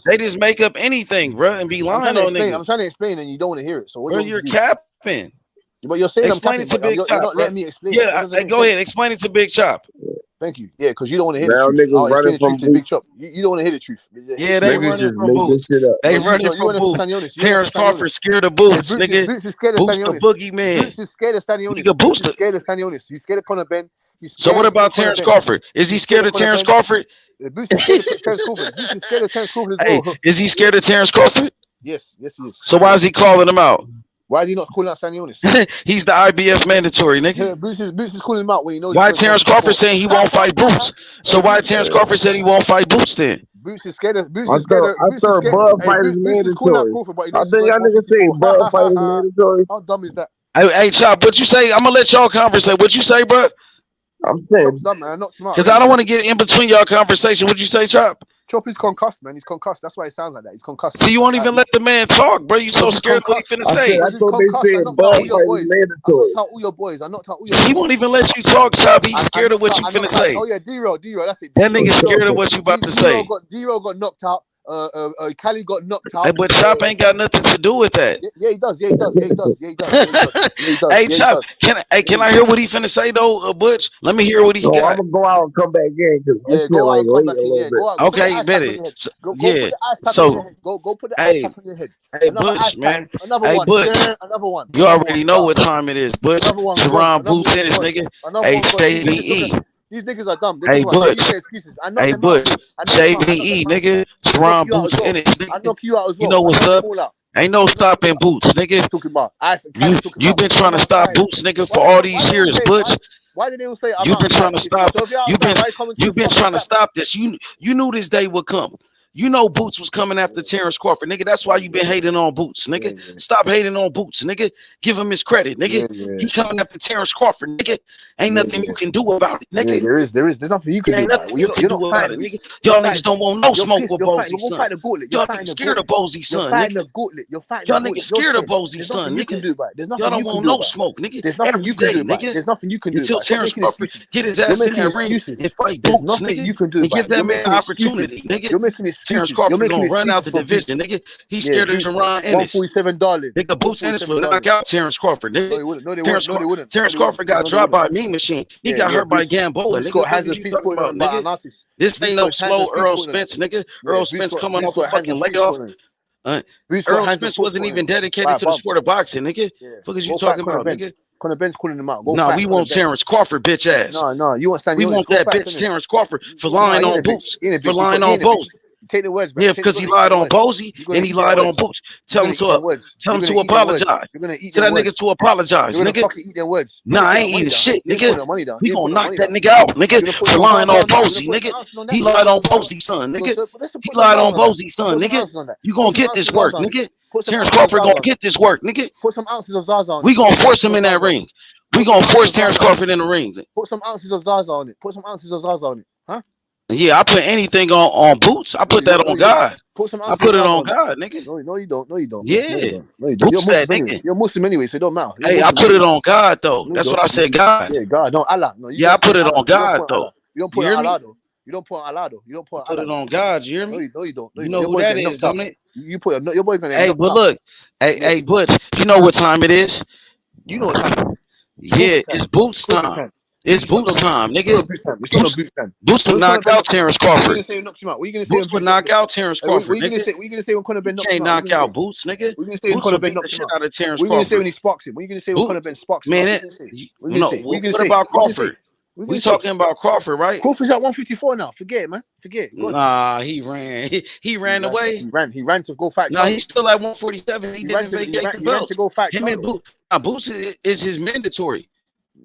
They just make up anything, bro, and be lying on niggas. I'm trying to explain, and you don't want to hear it. So bro, you're capping. But you're saying explain it to Big Chop. You're not letting me explain. Yeah, go ahead. Explain it to Big Chop. Thank you. Yeah, because you don't want to hear the truth. I'll explain the truth to Big Chop. You don't want to hear the truth. Yeah, they running from Boots. They running from Boots. Terence Crawford scared of Boots, nigga. Boots is scared of Stanionis. Boots the boogeyman. Boots is scared of Stanionis. Nigga, Boots is scared of Stanionis. He's scared of Conor Ben. So what about Terence Crawford? Is he scared of Terence Crawford? Boots is scared of Terence Crawford. Boots is scared of Terence Crawford as well. Is he scared of Terence Crawford? Yes, he is. So why is he calling him out? Why is he not calling out Stanionis? He's the IBF mandatory, nigga. Yeah, Bruce is calling him out when he knows. Why Terence Crawford saying he won't fight Boots? So why Terence Crawford said he won't fight Boots then? Boots is scared of. Boots I is scared of. Boots is thought scared. Bud Hey, fight is Boots is calling out mandatory. Crawford, but he I knows he's think going y'all niggas say 154. Bud fight is mandatory. How dumb is that? Hey, Chop, what you say? I'm gonna let y'all conversate. What you say, bro? I'm saying, Chop's dumb, man. I knocked him out. Because I don't want to get in between y'all conversation. What you say, Chop? Chop is concussed, man. He's concussed. That's why it sounds like that. He's concussed. So you won't even let the man talk, bro. You so scared of what he finna say. I thought they said Bud fight is mandatory. I knocked out all your boys. He won't even let you talk, Chop. He's scared of what you finna say. Oh yeah, D-Roll, that's it. That nigga scared of what you about to say. D-Roll got knocked out. Cali got knocked out. Hey, but Chop ain't got nothing to do with that. Yeah, he does. Hey, Chop, can I hear what he finna say though, Butch? Let me hear what he's got. I'm gonna go out and come back in. Yeah, go out and come back in. Yeah, go out. Okay, bet it. Go put the ice pack on your head. Hey, Butch, man. Another one. Butch. Yeah, another one. You already know what time it is, Butch. Jaron Boots in his nigga. Hey, JBE. These niggas are dumb. Hey, Butch. Hey, Butch. JBE, nigga. Jaron Boots in his nigga. I knock you out as well. You know what's up? Ain't no stopping Boots, nigga. You been trying to stop Boots, nigga, for all these years, Butch. Why did they say you've been trying to stop? You've been trying to stop this. You knew this day would come. You know Boots was coming after Terence Crawford, nigga. That's why you been hating on Boots, nigga. Yeah. Stop hating on Boots, nigga. Give him his credit, nigga. Yeah. He coming after Terence Crawford, nigga. Ain't nothing you can do about it, nigga. Yeah, there's nothing you can do about it. You don't fight it, nigga. Y'all niggas don't want no smoke with Bozy, son. Y'all niggas scared of Bozy, son. You're fighting the gauntlet. Y'all niggas scared of Bozy, son, nigga. Y'all don't want no smoke, nigga. There's nothing you can do, nigga. There's nothing you can do. Until Terence Crawford get his ass in that ring and fight Boots, nigga. And give that man an opportunity, nigga. You're making excuses. Terence Crawford gonna run out the division, nigga. He's scared of Jaron Ennis. $147. Nigga, Boots Ennis will knock out Terence Crawford, nigga. No, they wouldn't. Terence Crawford got dropped by a mean machine. He got hurt by Gamboa, nigga. What are you talking about, nigga? This ain't no slow Earl Spence, nigga. Earl Spence coming off a fucking layoff. Earl Spence wasn't even dedicated to the sport of boxing, nigga. Fuck is you talking about, nigga? Conor Ben's calling him out. No, we want Terence Crawford, bitch ass. No, you want Stanley. We want that bitch Terence Crawford for lying on Boots, for lying on Bozy. Take the words, bro. Yeah, because he lied on Bozy and he lied on Boots. Tell him to apologize. Tell that nigga to apologize, nigga. Eat their words. Nah, I ain't eating shit, nigga. We gonna knock that nigga out, nigga, for lying on Bozy, nigga. He lied on Bozy's son, nigga. He lied on Bozy's son, nigga. You gonna get this work, nigga. Terence Crawford gonna get this work, nigga. Put some ounces of Zaza on it. We gonna force him in that ring. We gonna force Terence Crawford in the ring. Put some ounces of Zaza on it. Put some ounces of Zaza on it. Huh? Yeah, I put anything on Boots. I put that on God. I put it on God, nigga. No, you don't. Yeah. No, you don't. Boots that nigga. You're Muslim anyway, so it don't matter. Hey, I put it on God though. That's what I said, God. Yeah, God. No, Allah. No, yeah, I put it on God though. You don't put it on Allah though. You don't put Allah though. You don't put it on God. You hear me? No, you don't. You know who that is, don't it? You put your boy's gonna. Hey, but look, hey, Butch. You know what time it is? You know what time it is. Yeah, it's Boots time. It's Boots time, nigga. Boots would knock out Terence Crawford. Boots would knock out Terence Crawford. What you gonna say when Conor Ben knocks him out? Can't knock out Boots, nigga. What you gonna say when Conor Ben knocks him out? What you gonna say when he sparks him? What you gonna say when Conor Ben sparks him? Man, what about Crawford? We talking about Crawford, right? Crawford's at 154 now. Forget it, man. Forget it. Nah, he ran. He ran away. He ran to go fight. No, he's still at 147. He didn't vacate the belt. He ran to go fight. Him and Boots is his mandatory.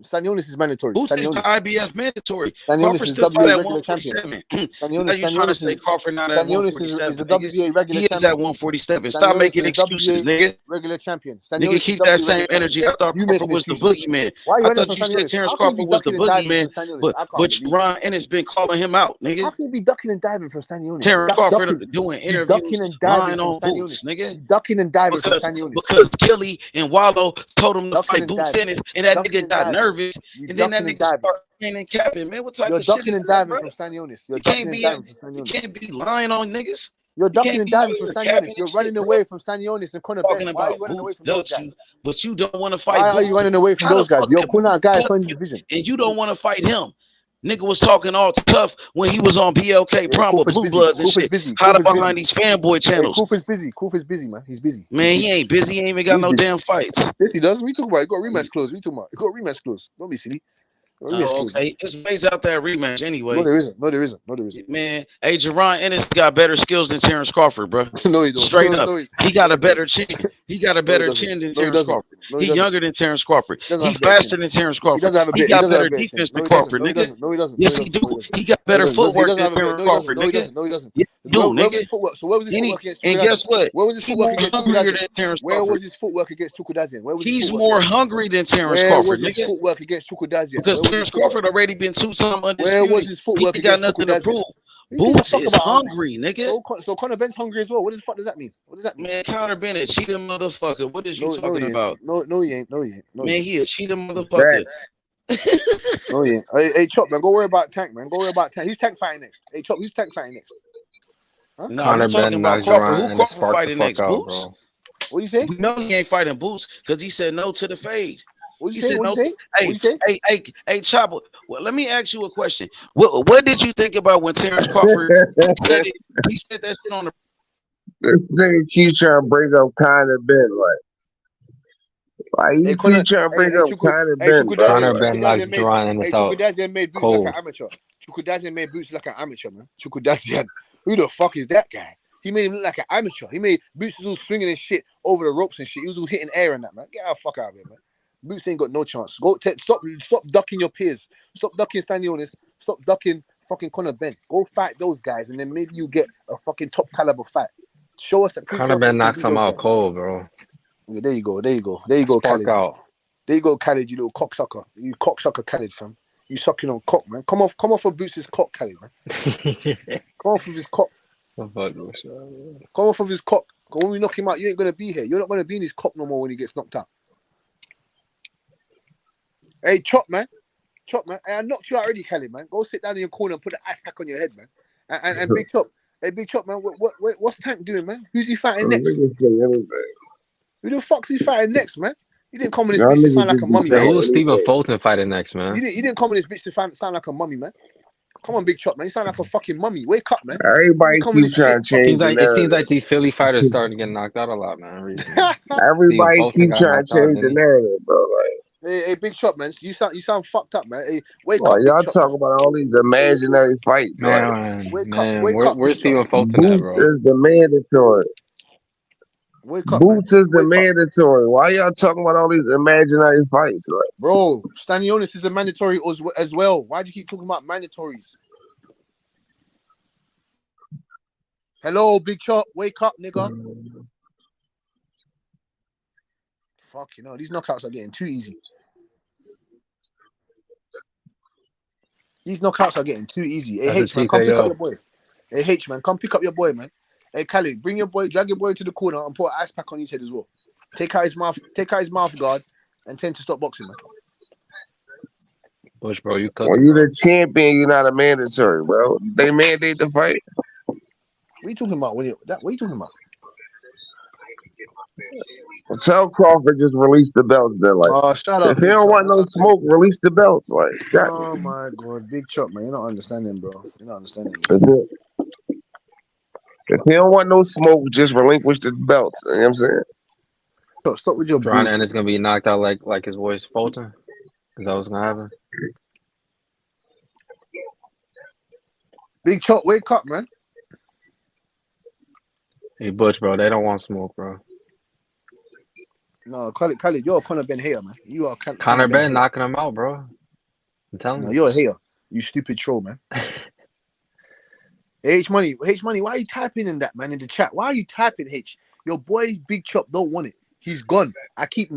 Stanionis is mandatory. Boots is the IBF mandatory. Stanionis is WBA regular champion. Stanionis is say Crawford not at 147. Is the WBA regular champion. He is at 147. Stop making excuses, nigga. Regular champion. Nigga, keep that same energy. I thought Crawford was the boogeyman. I thought you said Terence Crawford was the boogeyman, but Jaron Ennis been calling him out, nigga. How can you be ducking and diving from Stanionis? Terence Crawford doing interviews, lying on Boots, nigga. Ducking and diving from Stanionis. Because Gilly and Wallow told him to fight Boots Ennis, and that nigga got nervous, and then that nigga started capping, man. What type of shit? You're ducking and diving from Stanionis. You can't be lying on niggas. You're ducking and diving from Stanionis. You're running away from Stanionis and Conor Ben. Why are you running away from those guys? But you don't want to fight. Why are you running away from those guys? You're Kuna guy from division, and you don't want to fight him. Nigga was talking all tough when he was on BLK Prom with Blue Bloods and shit. How to behind these fanboy channels. Koofa's busy. Koofa's busy, man. He's busy. Man, he ain't busy. He ain't even got no damn fights. Yes, he does. We talk about it. He got rematch close. We talk about it. He got rematch close. Don't be silly. Okay, it's ways out there rematch anyway. No, there isn't. Man, hey, Jaron Ennis got better skills than Terence Crawford, bro. No, he don't. Straight up, he got a better chin. He got a better chin than Terence Crawford. He's younger than Terence Crawford. He's faster than Terence Crawford. He doesn't have a He bit. got better defense than Crawford, nigga. No, he doesn't. Yes, he do. He got better footwork than Terence Crawford, nigga. No, he doesn't. Yeah, he do, Where was his nigga. footwork? So where was his footwork against And Chukwueze? guess what? Where was his He's footwork more against hungrier Chukwueze? than Terence Where Crawford. was his footwork against Chukwueze? Where was his He's footwork? more hungry than Terence Where Crawford, was his nigga. footwork against Chukwueze? Because Terence Crawford already been 2-time undisputed. Where was his footwork He got against nothing to Chukwueze? prove. Who gives a Boots fuck is about hungry, nigga. So Conor Benn's hungry as well. What the fuck does that mean? What does that mean? Man, Conor Bennett, cheating motherfucker. What is you talking he about? No, he ain't. No, he ain't. Man, he a cheating motherfucker. No, he ain't. Hey, Chop, man, go worry about Tank, man. Go worry about Tank. Who's Tank fighting next? Hey, Chop, who's Tank fighting next? Huh? No, we talking about Crawford. Who Crawford fighting next? Boots? Bro. What do you say? We know he ain't fighting Boots because he said no to the fade. What you say? What you say? Hey, Chopper. Well, let me ask you a question. What did you think about when Terence Crawford said it? He said that shit on the. This nigga keep trying to bring up Conor Ben, like you keep trying to bring up Conor Ben, bro. Conor Ben knocked Jaron Ennis out. Chukwueze made Boots like an amateur. Chukwueze made Boots like an amateur, man. Chukwueze, who the fuck is that guy? He made him look like an amateur. He made Boots was all swinging and shit over the ropes and shit. He was all hitting air and that, man. Get the fuck out of here, man. Boots ain't got no chance. Stop ducking your peers. Stop ducking Stanley Onis. Stop ducking fucking Conor Ben. Go fight those guys, and then maybe you get a fucking top caliber fight. Show us that. Conor Ben knocks him out cold, bro. Yeah, there you go, Spark Khaled. out. There you go, Khaled. You little cocksucker. You cocksucker, Khaled, fam. You sucking on cock, man. Come off of Boots' cock, Khaled, man. Come off of his cock. Come off of his cock. When we knock him out, you ain't gonna be here. You're not gonna be in his cock no more when he gets knocked out. Hey, Chop, man. Hey, I knocked you out already, Khaled, man. Go sit down in your corner and put the ice pack on your head, man. And Big Chop. Hey, Big Chop, man. What's Tank doing, man? Who's he fighting next? Who the fuck's he fighting next, man? He didn't come on his bitch to sound like a mummy, man. Who's Stephen Fulton fighting next, man? You didn't come on his bitch to sound like a mummy, man. Come on, Big Chop, man. You sound like a fucking mummy. Wake up, man. Everybody keep trying to change. It seems like these Philly fighters starting to get knocked out a lot, man. Everybody keep trying to change the narrative, bro. Hey, Big Chop, man. You sound fucked up, man. Hey, wake up. Y'all Big talk about all these imaginary fights. Man, wake up. Where's Stephen Fulton at, bro? Boots is the mandatory. Wake up, Boots is the mandatory. Why y'all talking about all these imaginary fights? Bro, Stanionis is a mandatory as well. Why do you keep talking about mandatories? Hello, Big Chop. Wake up, nigga. Fuck, these knockouts are getting too easy. Hey, H, man, come pick up your boy. Hey, H, man, come pick up your boy, man. Hey, Khaled, bring your boy, drag your boy to the corner and put an ice pack on his head as well. Take out his mouth guard and tell him to stop boxing, man. Bush, bro, you when you're the champion, you're not a mandatory, bro. They mandate the fight. What are you talking about? What are you talking about? Well, tell Crawford just release the belts. Then, shut up. If he don't want no smoke, release the belts. Oh my god, Big Chop, man, you're not understanding, bro. You're not understanding. If he don't want no smoke, just relinquish the belts. You know what I'm saying? Stop with your Jaron Ennis gonna be knocked out like his boy's Fulton. Is that what's gonna happen? Big Chop, wake up, man. Hey, Butch, bro, they don't want smoke, bro. No, Khaled, you're a Conor Ben hater, man. You are Conor Ben knocking him out, bro. I'm telling you. You're a hater. You stupid troll, man. H Money, why are you typing in that, man, in the chat? Why are you typing H? Your boy Big Chop don't want it. He's gone. I keep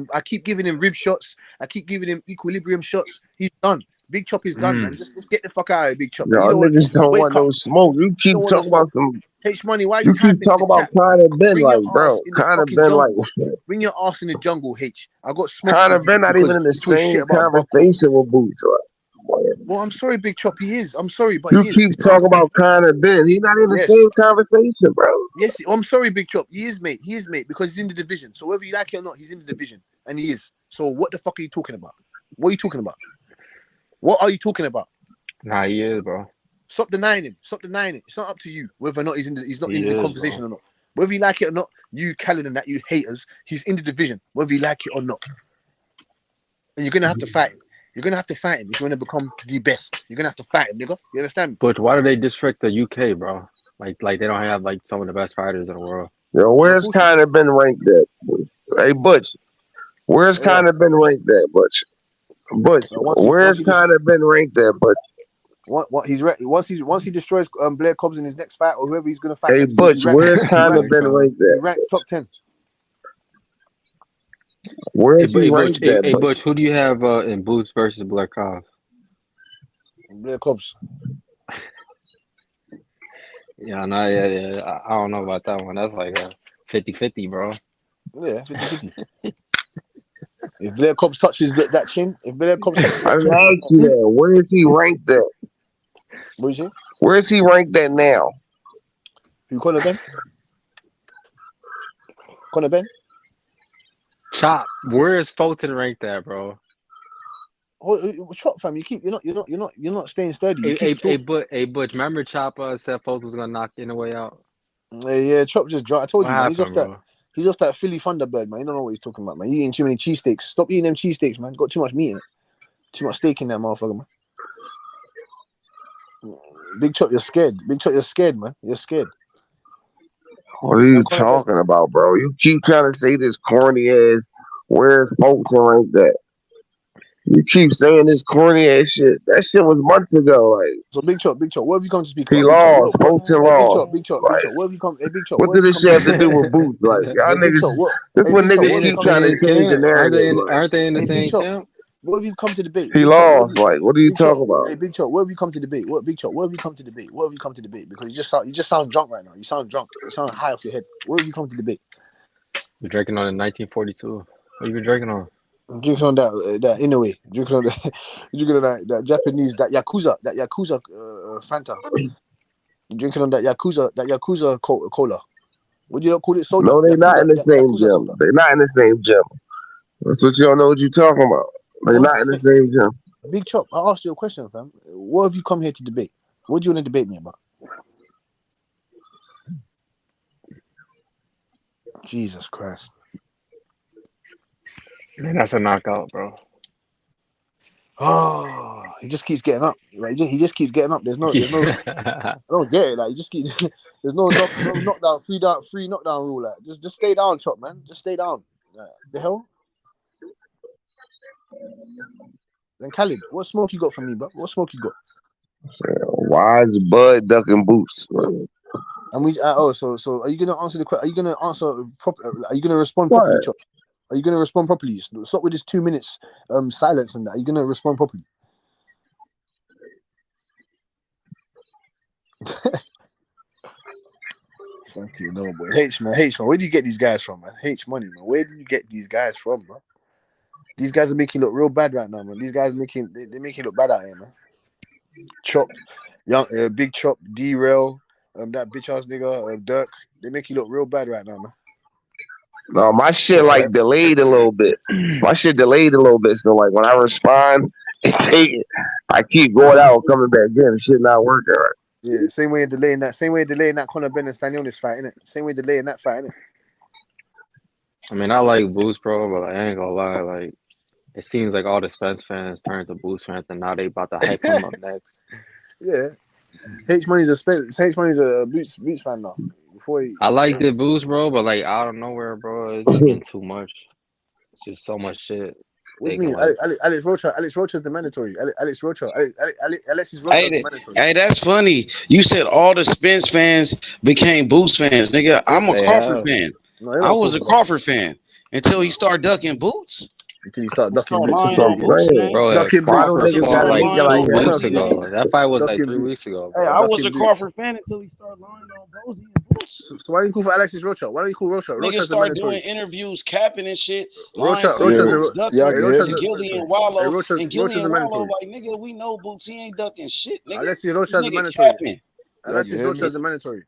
giving him rib shots. I keep giving him equilibrium shots. He's done. Big Chop is done, man. Just get the fuck out of here, Big Chop. Y'all niggas don't want no smoke. You keep talking about some H Money. Why you keep talking about Conor Ben, bro? Conor Ben, bring your ass in the jungle, H. I got smoke. Conor Ben not even in the same conversation with Boots. Well, I'm sorry, Big Chop. He is. I'm sorry, but you keep talking about Conor Ben. He's not in the same conversation, bro. Yes, I'm sorry, Big Chop. He is, mate. He is, mate, because he's in the division. So whether you like it or not, he's in the division, and he is. So what the fuck are you talking about? What are you talking about? What are you talking about? Nah, he is, bro. Stop denying him. Stop denying it. It's not up to you whether or not he's in the conversation or not. Whether you like it or not, you Khaled and that, you haters, he's in the division, whether you like it or not. And you're gonna have to fight him. You're gonna have to fight him if you want to become the best. You're gonna have to fight him, nigga. You understand me? But why do they disrespect the UK, bro? Like they don't have some of the best fighters in the world. Yo, where's Conor Ben ranked at? Hey, Butch, Where's kind of been ranked at, Butch? Butch, where's kind of been ranked at, Butch? Once he destroys Blair Cobbs in his next fight or whoever he's gonna fight. Hey, Butch, where's kind of been ranked at? He ranks top 10. Where's he ranked at? Hey, Butch, who do you have in Boots versus Blair Cobbs? Blair Cobbs. Yeah, no, yeah. I don't know about that one. That's like a 50-50, bro. Yeah, 50-50. If Blair Cobbs touches that chin, I asked you that. Where is he ranked at? What you say? Where is he ranked at now? Who, Conor Ben? Conor Ben? Chop. Where is Fulton ranked at, bro? Chop, fam. You're not staying steady. Hey, Butch. Remember Chop said Fulton was gonna knock in the way out? Yeah, Chop just dropped. I told you, man. Happened, He's off that Philly Thunderbird, man. You don't know what he's talking about, man. You eating too many cheesesteaks. Stop eating them cheesesteaks, man. Got too much meat in it. Too much steak in that motherfucker, man. Big Chop, you're scared. Big Chop, you're scared, man. You're scared. What are you talking about, bro? You keep trying to say this corny ass, where's Fulton ranked at? You keep saying this corny ass shit. That shit was months ago. Like, so Big Chop, what have you come to speak about? He lost. Fulton lost. Big Chop, what have you come? Hey, Big Chop, what did this shit have to do with Boots? Like, y'all niggas. This is what niggas keep trying to change the narrative. Aren't they in the same camp? What have you come to debate? He lost. Like, what are you talking about? Hey, Big Chop, what have you come to debate? Big Chop, what have you come to debate? What have you come to debate? Because you just sound drunk right now. You sound drunk. You sound high off your head. What have you come to debate? You're drinking on in 1942. What have you been drinking on? I'm drinking on that in a way. Drinking on that Japanese, that Yakuza Fanta. You're drinking on that Yakuza cola. Would you not call it soda? No, they're not in the same gym. They're not in the same gym. That's what you don't know what you're talking about. They're not in the same gym. Big Chop, I asked you a question, fam. What have you come here to debate? What do you want to debate me about? Jesus Christ. Man, that's a knockout, bro. Oh, he just keeps getting up. Like, he just keeps getting up. There's no. I don't get it. Like, he just keeps. There's no knockdown, free knockdown rule. Like, just stay down, Chop, man. Just stay down. The hell. Then Khalid, what smoke you got from me, bro? What smoke you got? Why is Bud ducking Boots? And we so are you gonna answer the question? Are you gonna answer properly? Are you gonna respond properly, Chop? Are you gonna respond properly? Stop with this 2 minutes silence and that. Are you gonna respond properly? Thank you, no boy. H man. Where do you get these guys from, man? H money, man. Where do you get these guys from, bro? These guys are making look real bad right now, man. These guys they make it look bad out here, man. Chop, Big Chop, Derail, that bitch ass nigga, Dirk. They make you look real bad right now, man. No, my shit like delayed a little bit. So like when I respond, I keep going out, coming back in. Shit not working right. Yeah, same way delaying that Conor Ben and Stanionis fight, innit? Same way delaying that fight, innit? I mean, I like Boost, bro, but I ain't gonna lie, like, it seems like all the Spence fans turned to Boost fans, and now they about to hype him up next. Yeah, H Money's a Boots fan now. I like the Boost, bro, but like out of nowhere, bro, it's just getting too much. It's just so much shit. What do you mean? Alex Rocha's the mandatory. Alexis Rocha is the mandatory. Hey, that's funny. You said all the Spence fans became Boost fans, nigga. I'm a Crawford fan. No, I was a Crawford fan until he started ducking Boots. Until he started ducking Bro, ducking Crawford fought like 2 weeks ago. That fight was like 3 weeks ago. Hey, I was a Crawford fan until he started lying on Bozy and Boots. So why do you call for Alexis Rocha? Why do you call Rocha? Niggas started doing interviews, capping and shit. Rocha's Gillian Wallow. And Gillian Wallow, like, nigga, we know Boots. He ain't ducking shit, nigga. Alexis Rocha's the mandatory. Alexis Rocha's the mandatory.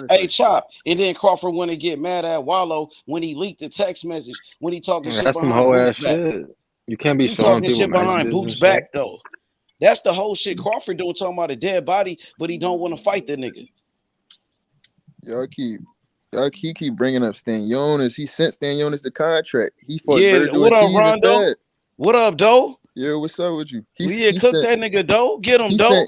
Hey, Chop. And then Crawford went to get mad at Wallow when he leaked the text message when he talking shit that's behind some whole Boots' ass back. shit. You can't be He showing talking people shit behind Boots' back though. That's the whole shit Crawford doing, talking about a dead body, but he don't want to fight the nigga. Y'all keep bringing up Stanionis. He sent Stanionis the contract. He fought Virgil what and up, Keys Rondo? instead. What up, Doe? Yeah, what's up with you? Cook that nigga, Doe. Get him, Doe.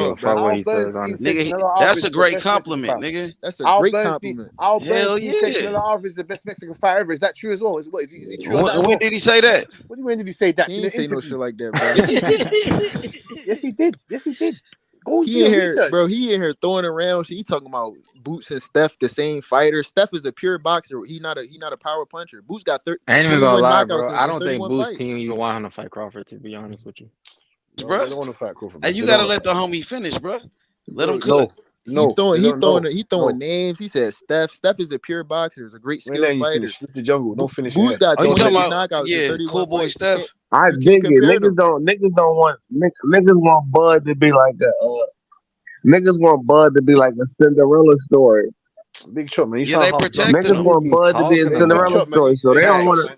give a fuck what he says, honestly. Nigga, Canelo that's Alvarez a is the great best Mexican compliment, fighter. nigga. That's a great compliment. Al Hell Bernstein said yeah. Canelo Alvarez is the best Mexican fighter ever. Is that true as well? Is he true on that as When well? did he say that? What do you mean did he say that He in ain't an say no interview? shit like that, bro. Yes, he did. Yes, he did. Go do He in your here, research. bro. He in here throwing around shit. He talking about Boots and Steph, the same fighter. Steph is a pure boxer. He not a power puncher. Boots got I ain't even gonna 21 lie, knockouts bro. I in don't think 31 Boost fights. team even want him to fight Crawford, to be honest with you. No, they don't want to fight Crawford. Hey, you gotta let the homie finish, bro. Let him cook. He throwing names. He said Steph. Steph is a pure boxer. He's a great We're skilled letting you fighter. finish. This the jungle. Don't finish Boots got Oh, you talking 28 about knockouts in 31 cool boy fights. Steph? I You can't dig it. compare them. Niggas don't want niggas want Bud to be like niggas want Bud to be like a Cinderella story. Big Chop, man. Yeah, they protecting Niggas him. want Bud to be a Cinderella story, so they don't want to.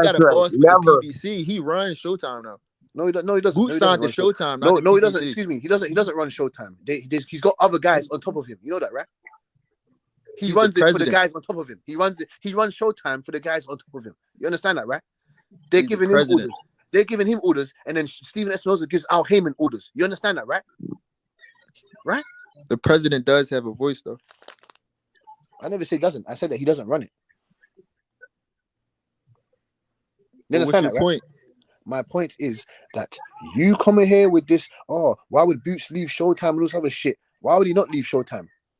got a contract. boss with the Never. PBC. He runs Showtime now. No, he doesn't. No, he doesn't. Boots No, he doesn't signed to run Showtime. Showtime. No, not the no, he doesn't. PBC. Excuse me. He doesn't run Showtime. He's got other guys on top of him. You know that, right? He He's runs the it for the president. guys on top of him. He runs Showtime for the guys on top of him. You understand that, right? They're He's the giving him president. orders. They're giving him orders, and then Steven Espinosa gives Al Heyman orders. You understand that, right? Right? The president does have a voice, though. I never said he doesn't. I said that he doesn't run it. You Well, what's understand your that, right? point? My point is that you come in here with this, oh, why would Boots leave Showtime and all this other shit? Why would he not leave Showtime?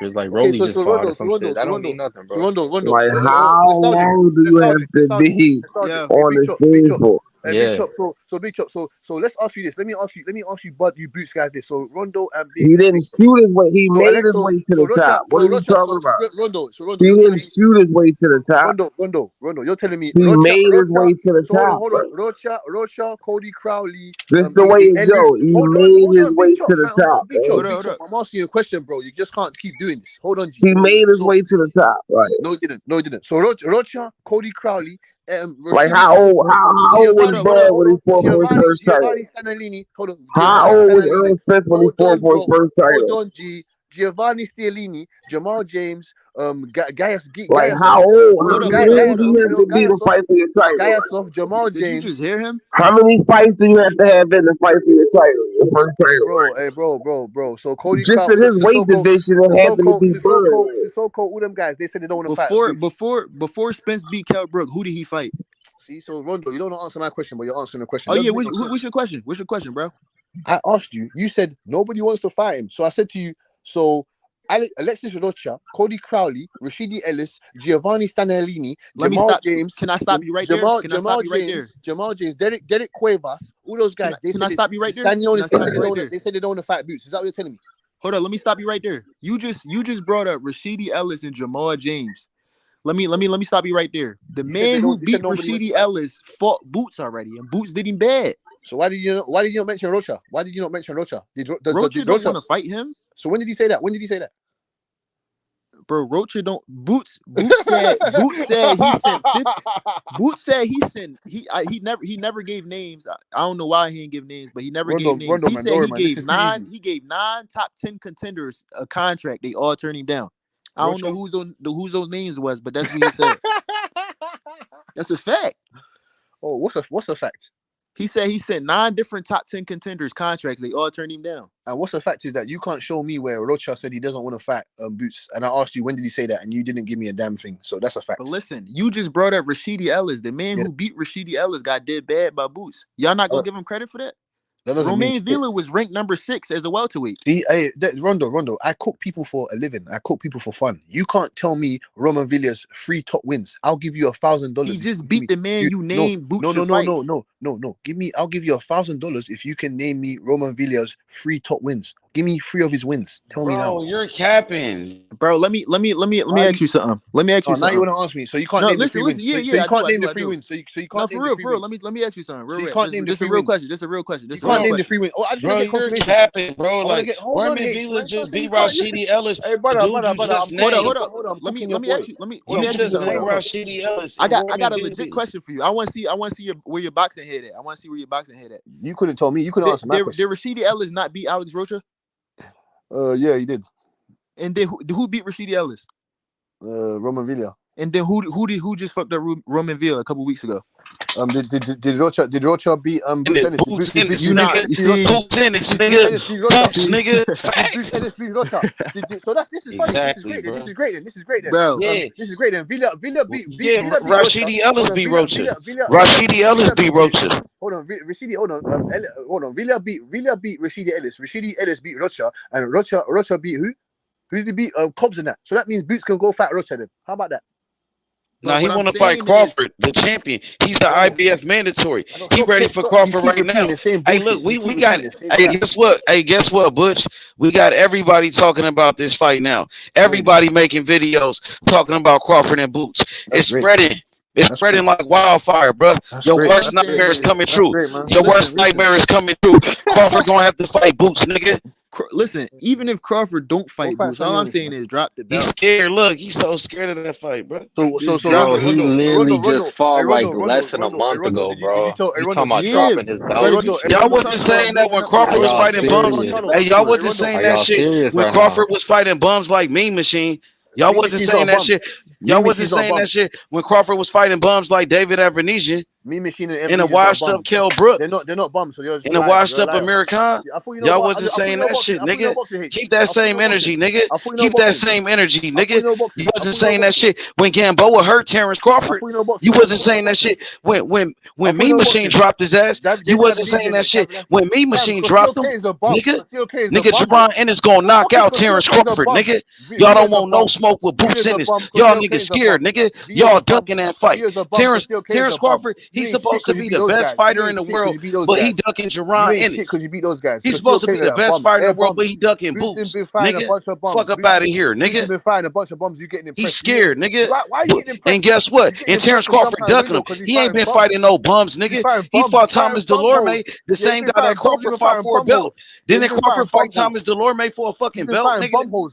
Because like Okay, Rolly just fought or some shit. That don't mean nothing, bro. Rondo. Like, how long do you have to be on the stage for? Hey, Big Chop, so Big Chop, so let's ask you this. Let me ask you, Bud, you Boots guys this. So Rondo and He didn't shoot his way. He made his way to the top. What are you talking about? Rondo, He didn't shoot his way to the top. Rondo, you're telling me He made his way to the top. Hold on. Rocha, Cody Crowley. This is the way it go. He made his way to the top. Big Chop, I'm asking you a question, bro. You just can't keep doing this. Hold on, G. He made his way to the top, right? No, he didn't. So Rocha, Cody Crowley, like how old was Bud when he fought for his first title? Hold on. How old was Earl Spence when he fought for his first title? Hold on, G. Giovanni Stialini, Jamal James, Like how old? How old do you have to be to fight for your title? Gaiasov, Jamal James. Did you just hear him? How many fights do you have to have in to fight for your title? Your first title, bro. So Cody just Crawford, in his weight division, it happened to be Sissoko, all them guys, they said they don't want to fight. Before Spence beat Kell Brook, who did he fight? See, so Rondo, you don't answer my question, but you're answering the question. Oh yeah, what's your question? What's your question, bro? I asked you. You said nobody wants to fight him. So I said to you, Alexis Rocha, Cody Crowley, Rashidi Ellis, Giovanni Stanellini, James. Can I stop you right there? Jamal James, Derek Cuevas, all those guys. Can I stop you right there? They said they don't want to fight Boots. Is that what you're telling me? Hold on, let me stop you right there. You just brought up Rashidi Ellis and Jamal James. Let me stop you right there. The man who beat Rashidi Ellis fought Boots already, and Boots did him bad. So why did you not mention Rocha? Rocha don't want to fight him. So when did he say that? Bro, Rocha don't. Boots said he never gave names. I don't know why he didn't give names, but he never gave names. He said he gave 9 top 10 contenders a contract. They all turned him down. I don't know whose those names was, but that's what he said. That's a fact. Oh, what's a fact? He said he sent 9 different top 10 contenders contracts. They all turned him down. And what's the fact is that you can't show me where Rocha said he doesn't want to fight Boots. And I asked you, when did he say that? And you didn't give me a damn thing. So that's a fact. But listen, you just brought up Rashidi Ellis. The man who beat Rashidi Ellis got did bad by Boots. Y'all not going to give him credit for that? Romain Villa was ranked number 6 as a welterweight. See, Rondo, I cook people for a living. I cook people for fun. You can't tell me Roman Villa's 3 top wins. I'll give you $1,000. He just beat the man you named Boots. No. I'll give you $1,000 if you can name me Roman Villa's 3 top wins. Give me 3 of his wins. Tell me now. Bro, you're capping. Bro, let me ask you something. Let me ask you something. Now you want to ask me. So you can't name the 3 wins. Yeah, you can't name the 3 wins. So you can't name the 3 wins. Let me ask you something. You can't name the 3 wins. This is a real question. You can't name the 3 wins. Oh, I just want to get confirmation. You're capping, bro. Like, Roman Villa just beat Rashidi Ellis. Hey, brother. Hold on. Let me ask you. Let me ask you something. Rashidi Ellis. I got a legit question for you. I want to see where your boxing head at. I want to see where your boxing head at. You couldn't tell me. You couldn't answer my question. Did Rashidi Ellis not beat Alex Rocha? Yeah, he did. And then who beat Rashidi Ellis? Roman Villa. And then who just fucked up Roman Villa a couple weeks ago? Did Rocha beat Bruce Ennis? Boots Ennis, nigga. Bruce Ennis beat Rocha. So this is funny. Exactly, this is great. This is great then. Bro. This is great then. Villa beat Rashidi Ellis beat Rocha. Rashidi Ellis beat Rocha. Hold on. Villa beat Rashidi Ellis. Rashidi Ellis beat Rocha, and Rocha beat who? Who did he beat? Cobbs in that. So that means Boots can go fight Rocha then. How about that? No, he want to fight Crawford, the champion. He's the IBF mandatory. He ready for Crawford right now. Hey, look, we got it. Hey, guess what, Butch? We got everybody talking about this fight now. Everybody making videos talking about Crawford and Boots. It's spreading. It's spreading like wildfire, bro. Your worst nightmare is coming true. Your worst nightmare is coming true. Crawford gonna have to fight Boots, nigga. Listen, even if Crawford don't fight Boots, all I'm saying is drop the belt. He's scared. Look, he's so scared of that fight, bro. Bro, he literally just fought like less than a month ago, bro. You talking about dropping his belt? Y'all wasn't saying that when Crawford was fighting bums. Hey, y'all wasn't saying that shit when Crawford was fighting bums like Mean Machine. Y'all wasn't saying that shit. Y'all wasn't saying that shit when Crawford was fighting bums like David Avenesian. Mean Machine and a washed up Kell Brook. They're not bums. So in a washed up Amir Khan. Y'all wasn't saying that shit, nigga. Keep that same energy, nigga. Keep that same energy, nigga. You wasn't saying that shit when Gamboa hurt Terence Crawford. You wasn't saying that shit when Mean Machine dropped his ass. You wasn't saying that shit when Mean Machine dropped him, nigga. Nigga, Jaron Ennis gonna knock out Terence Crawford, nigga. Y'all don't want no smoke with Boots Ennis. Y'all niggas scared, nigga. Y'all ducking that fight. Terence Crawford. He's supposed to be the best fighter in the world, but he ducking Jaron Ennis. Because you beat those guys. He's supposed to be the best fighter in the world, but he ducking Boots. Nigga, fuck up out of here, nigga. He's been fighting a bunch of bums. You getting impressed? He's scared, nigga. Why you getting impressed? And guess what? And Terence Crawford ducking him. He ain't been fighting no bums, nigga. He fought Thomas Delorme, the same guy that Crawford fought for a belt. Didn't Crawford fight Thomas Delorme for a fucking belt, nigga?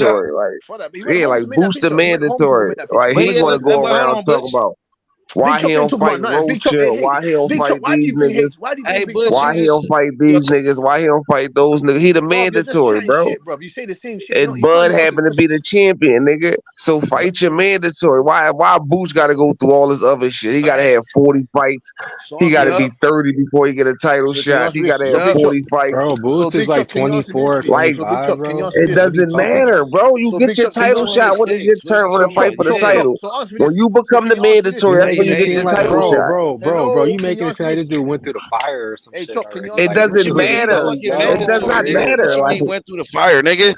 mandatory. Like Boots the mandatory. Like But he yeah, want to go but hold around on, talking Butch. about Big why he Chop ain't don't talking fight about nothing. Big Chop ain't Rocha, hate. why he don't Big Chop, fight why do these you bring hate? niggas, Why do you Hey, bring Big Butch, Chop you why hate? he just don't fight yo, these niggas, why he don't fight those niggas. He the Bro, you're just mandatory, chatting bro. shit, bro. You say the same shit. And You can't Bud even answer happened to be the questions. champion, nigga. So fight your mandatory. Why Boots got to go through all this other shit? He got to have 40 fights. So He answer got me to this. be 30 before he get a title So can you shot. answer He me got this? to So have Big Chop. 40 fights. Bro, So Boost is Big like Chop, can you answer me this, 24, please? Like So Big 25, Chop, can you bro. answer me it this? So Big, doesn't so Big Chop. matter, bro. You So get Big your Chop, can you title answer me shot this? when it's your turn when So to fight Chop, for the Chop, yeah. Chop. title. So answer me When this. you So become can the you answer me this? You mandatory, that's make when Hey, you it hey, get seem your like, title hello, shot. bro, you Can you making it answer seem me like this? this dude went through the fire or some Hey shit Chop, can you already. answer It me Like, this? this doesn't shit what you is mean matter. so fucking It young, does mandatory, not bro. nigga? What matter. you Like mean went through the fire, nigga?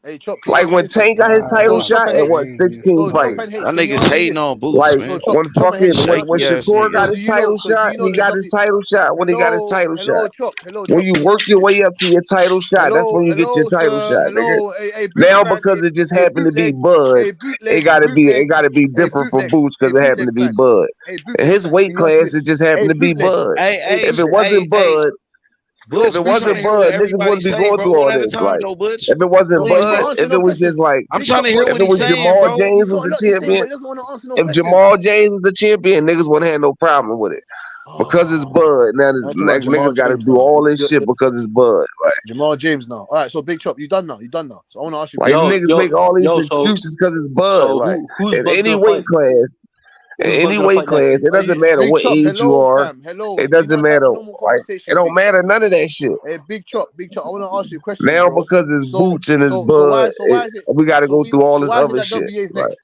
Hey Chop, can you like answer me when this then? Tank got his title So Nah, Chop shot and in H. what crazy. 16 So Chop fights. and H, That can you nigga's answer me hating this? on Boots, Like So man. Chop, when Chop and H, fucking can you when answer when Shaky me this? ass Shakur nigga. got So his do you know? title So do shot, you know he the got his W? title shot when he got his title shot. Hello, Chop. Hello, When Chop. you Can you work answer me your this? way up to your title shot, that's when you get your Hello, title sir. shot, nigga. Hello, a Now bootleg, because it just a happened to be bootleg, Bud, a bootleg, it gotta be a different for bootleg, Boots a because it happened to bootleg be fan, Bud. a In bootleg his fan. weight Can you answer me class, this? it just A happened to be bootleg, Bud. a If it bootleg. wasn't Bud, if Butch, it we trying wasn't to hear what Bud, niggas everybody wouldn't be say, going bro, through one all at a this. time, Like though, Butch. if it wasn't No, he's Please. not Bud, answering if no it was questions. just like I'm Big trying Chop, to hold hear on. if what it he's was saying, Jamal bro. James He's was got the a lot to say, but champion, he doesn't want to answer no if questions. Jamal James was the champion, niggas wouldn't have no problem with it. Because it's Oh, Bud. Now this I'm talking about like Jamal niggas gotta James do now. all this shit because it's Bud. Jamal James now. All right, so Big Chop, you done now. You done now. So I want to ask you a Like question. Yo, niggas yo, make all these yo. So, excuses because it's Bud. Like who's in Buzz any gonna weight fight? class, in Who's Buzz any gonna weight fight class, next? it doesn't matter Big what Chop, age you hello, are. fam. Hello. It Can we doesn't not have a matter. normal Like it conversation, don't Big Chop? matter none of that shit. Hey, Big Chop. I want to ask you a question, Now bro. because it's So, Boots and it's so Bud, why is it? we got to So go we through know. all So this why is it other that shit. WBA is Like next?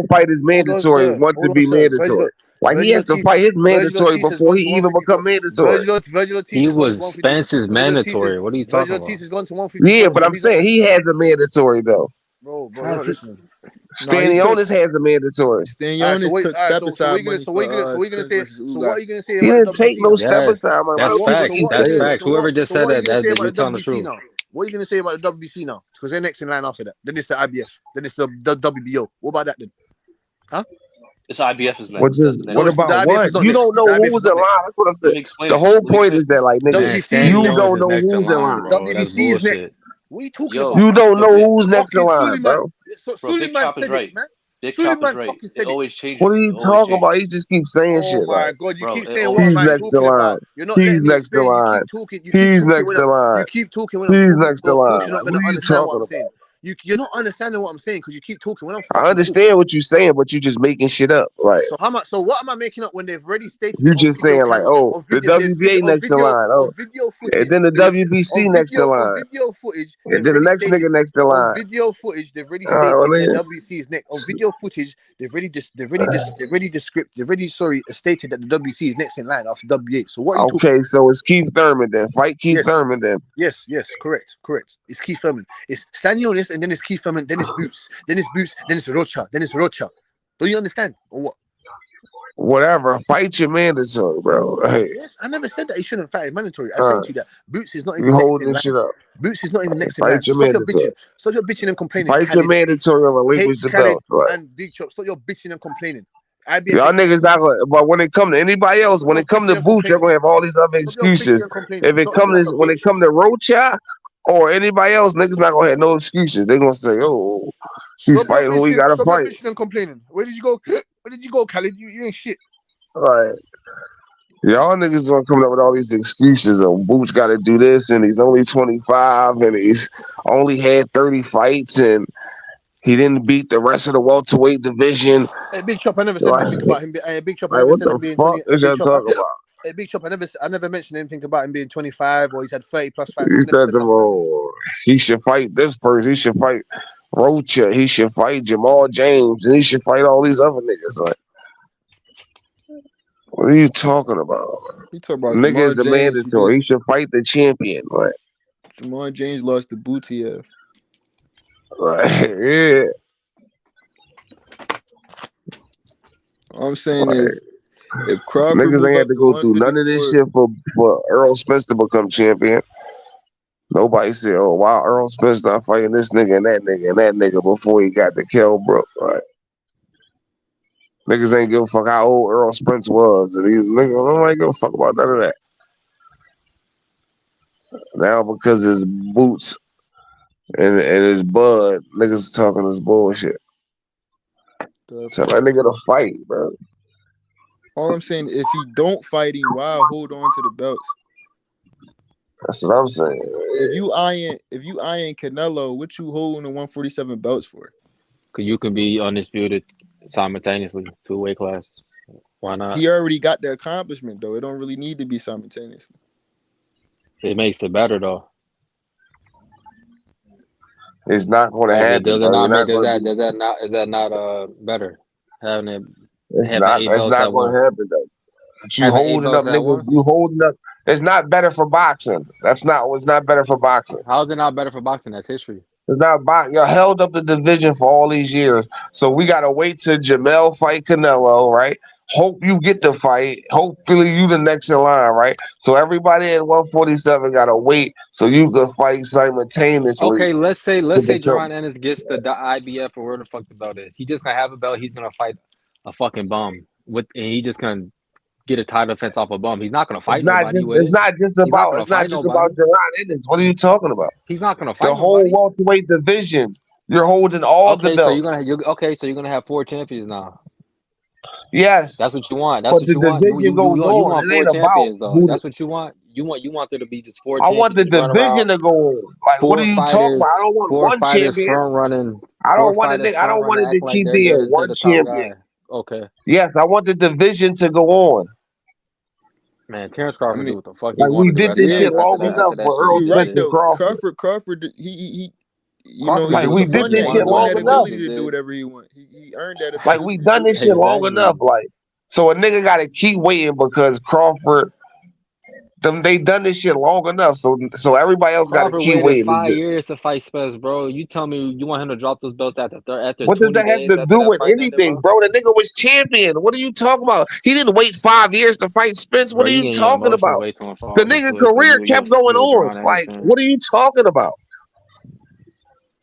no fight is mandatory once it be mandatory. Like he has to fight his mandatory before he even become mandatory. He was Spence's mandatory. What are you talking about? Has gone to 154. Yeah, but I'm saying he has a mandatory though. Bro, you're not listening. Stanionis has a mandatory. Stanionis took step aside money. So what are you gonna say? So what are you gonna say? He didn't take no step aside money. That's facts. That's facts. Whoever just said that, you're telling the truth. What are you gonna say about the WBC now? Because they're next in line after that. Then it's the IBF. Then it's the WBO. What about that then? Huh? It's IBF is next. What about what? You don't know who's in line. That's what I'm saying. The whole point is that, like, nigga, you don't know who's in line. WBC is next. What are you talking about? You don't know who's next in line, bro. Suleiman said it, man. Suleiman fucking said it. Always changes. What are you talking about? He just keeps saying shit. Oh my god, you keep saying he's next in line. He's next in line. He's next in line. You keep talking. He's next in line. You're not What gonna are you understand talking what I'm saying. You're not understanding what I'm saying because you keep talking when I'm I fucking talking. understand what you're saying, but you're just making shit up. Like So what am I making up when they've already stated you it on just video saying, like, camera, oh, on the video, there's WBA next in line, on oh, video and footage, then the but listen, WBC next in on line, video footage, and they've then the already next stated nigga next in on line. video footage, they've already All right, stated well, that then, WC is next. On video footage, they've already stated that the WC is next in line after WA. So what are you talking okay, about? so it's Keith Thurman then. Fight Keith Thurman then. Yes, correct. It's Keith Thurman. It's Stanionis, and then it's Keith Thurman, then it's Boots, then it's Rocha, then it's Rocha. Do you understand or what? Whatever, fight your mandatory, bro. Hey, Yes, I never said that he shouldn't fight. It's mandatory. I said to you that Boots is not you even next holding in this line. shit up. Boots is not even next in line. Fight So your mandatory. Stop your bitching and complaining. Fight your Khaled, mandatory and relinquish H the Khaled belt. Right. and Big Chop. Stop your bitching and complaining. IBF Y'all ain't next. niggas not gonna, but when it come to anybody else, Stop when your it come bitching to and Boots, you're complaining. gonna have all these other Stop your bitching excuses. and complaining. If it Stop come being like to a when it bitch. come to Rocha or anybody else, niggas not gonna have no excuses. They're gonna say, "Oh, he's Stop your fighting who he gotta fight." bitching and complaining. Where did you go? Where did you go, Khaled? You ain't shit. Right. Y'all niggas gonna come up with all these excuses of Boots got to do this, and he's only 25, and he's only had 30 fights, and he didn't beat the rest of the welterweight division. Hey, Big Chop, I never said Like, anything about him. Hey, Big Chop, I like never what said him the being fuck 20. is y'all Big Chop, talking about? hey, Big Chop, I never mentioned anything about him being 25 or he's had 30 plus fights. You I've never said said to nothing like that. he should fight this person, he should fight Rocha, he should fight Jamal James, and he should fight all these other niggas. Like, what are you talking about? He talking about Nigga Jamal is the James. mandatory. He should fight the champion. Like, James lost to Booty. yeah. All I'm saying is, if Crawford Niggas move ain't had up to to go through none of this 154, shit for Earl Spence to become champion. Nobody said, "Oh, wow, Earl Spence not fighting this nigga and that nigga before he got to Kell Brook." Right? Niggas ain't give a fuck how old Earl Spence was, and these niggas nobody give a fuck about none of that. Now because his Boots and his Bud, niggas talking this bullshit. Tell that nigga to fight, bro. all I'm saying, if he don't fight him, why hold on to the belts? That's what I'm saying. If you eyeing Canelo, what you holding the 147 belts for? Cause you can be undisputed simultaneously, 2 weight classes. Why not? He already got the accomplishment though. It don't really need to be simultaneously. It makes it better though. It's not going to happen. Does that not better? It's not going to happen though. But you Having 8 holding belts up, at niggas. once? You holding up. It's not better for boxing. It's not better for boxing. How is it not better for boxing? That's history. It's not boxing. You held up the division for all these years, so we gotta wait till Jamel fight Canelo, right? Hope you get the fight. Hopefully you the next in line, right? So everybody at 147 gotta wait so you can fight simultaneously. Okay, let's say Jaron Ennis gets the IBF or where the fuck the belt is. He just gonna have a belt. He's gonna fight a fucking bum and he just gonna get a title defense off a bum. He's not gonna fight nobody with it. It's not just about Jaron Ennis. What are you talking about? He's not gonna fight the whole nobody. welterweight division. You're holding all the belts. So you're gonna have 4 champions now. Yes, that's what you want. That's what you want. You want 4 champions though. That's what you want. You want there to be just 4 champions. I want the division to go on. Like, what are you talking about? I don't want 1 champion. Front running. I don't want it to keep being 1 champion. Okay. Yes, I want the division to go on. Man, Terence Crawford do what the fuck he like wanted. We did this shit long enough for Earl Spence and Crawford. Crawford, he we did this shit long enough. To do whatever he want. He earned that. Like, we done this shit long enough. Like, so a nigga got to keep waiting because Crawford. They done this shit long enough, so everybody else got to keep waiting. 5 years to fight Spence, bro. You tell me you want him to drop those belts after what does that have to do with anything, bro? The nigga was champion. What are you talking about? He didn't wait 5 years to fight Spence. What are you talking about? The nigga career kept going on. Like, what are you talking about?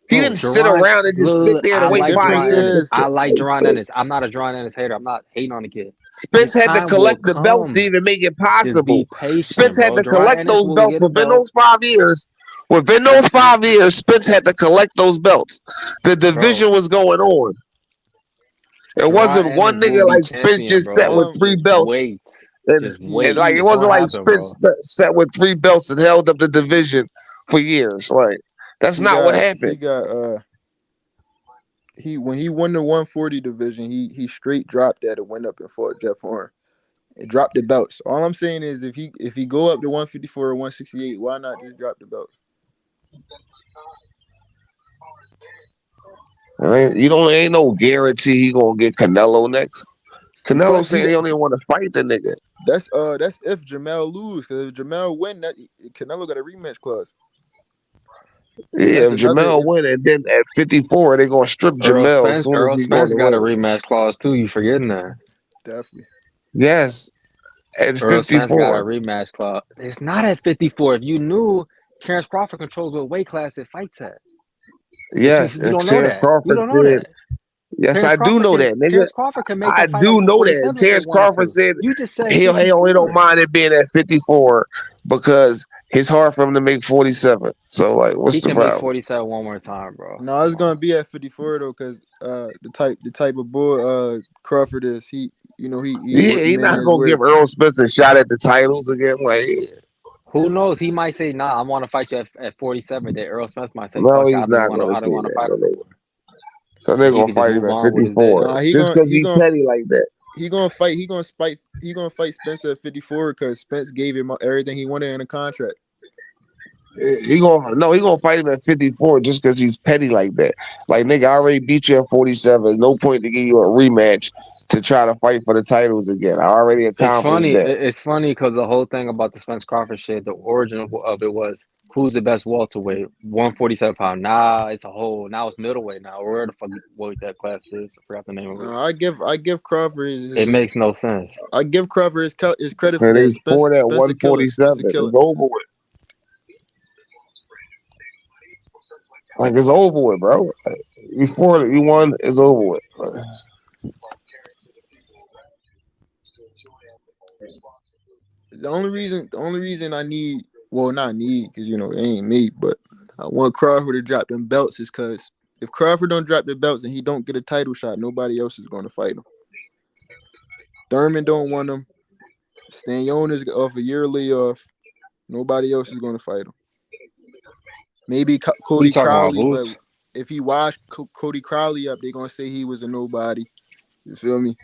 He didn't sit around and just sit there and wait 5 years. I like Jaron Ennis. I'm not a Jaron Ennis hater. I'm not hating on the kid. Spence had to collect the belts to even make it possible. Spence had to collect those belts within those 5 years. Within those 5 years, Spence had to collect those belts. The division was going on. It wasn't one nigga like Spence just sat with 3 belts. And like, it wasn't like Spence sat with 3 belts and held up the division for years. Like, that's not what happened. when he won the 140 division, he straight dropped that and went up and fought Jeff Horn. It dropped the belts. All I'm saying is if he go up to 154 or 168, why not just drop the belts? Ain't no guarantee he gonna get Canelo next. Canelo saying he only want to fight the nigga. That's if Jamel lose, because if Jamel win, that Canelo got a rematch clause. Yeah, if Jamel win, and then at 54 they gonna strip Jamel as soon as he Spence got a rematch clause too. You forgetting that? Definitely. Yes, at Earl 54. Spence got a rematch clause. It's not at 54. If you knew, Terence Crawford controls what weight class it fights at. Yes, you don't know Terence that. Crawford You don't know said. that. Yes, I do know that, nigga. Terence Crawford can make I that fight do at know that. 147 Terence Crawford said you just said he only don't mind it being at 54 because it's hard for him to make 47. So like, what's the make problem? 47 one more time, bro. No, it's gonna be at 54 though, because the type of bull Crawford is, he He not gonna give Earl Spence a shot at the titles again. Like, who knows? He might say, "Nah, I want to fight you at 47." That Earl Spence might say, no, "Fuck, he's not gonna say want to fight him." So they're gonna can fight just him move at on with his 54 day. just because he's petty like that. He gonna fight Spencer at 54 because Spence gave him everything he wanted in a contract. He gonna fight him at 54 just because he's petty like that. Like, nigga, I already beat you at 47. No point to give you a rematch to try to fight for the titles again. I already accomplished that. It's funny because the whole thing about the Spence Crawford shit, the origin of it was who's the best welterweight, 147 pound. Now it's middleweight now. Where the fuck what that class is? I forgot the name of it. I give Crawford it makes no sense. I give Crawford his credit Man, for that. they fought at 147. It's over with. Like, it's over with, bro. You fought it. You won. It's over with. The only reason I need, well, not need, because it ain't me, but I want Crawford to drop them belts is because if Crawford don't drop the belts and he don't get a title shot, nobody else is going to fight him. Thurman don't want him. Stanyon is off a year layoff. Nobody else is going to fight him. Maybe Cody Crowley, but if he washed Cody Crowley up, they're going to say he was a nobody. You feel me?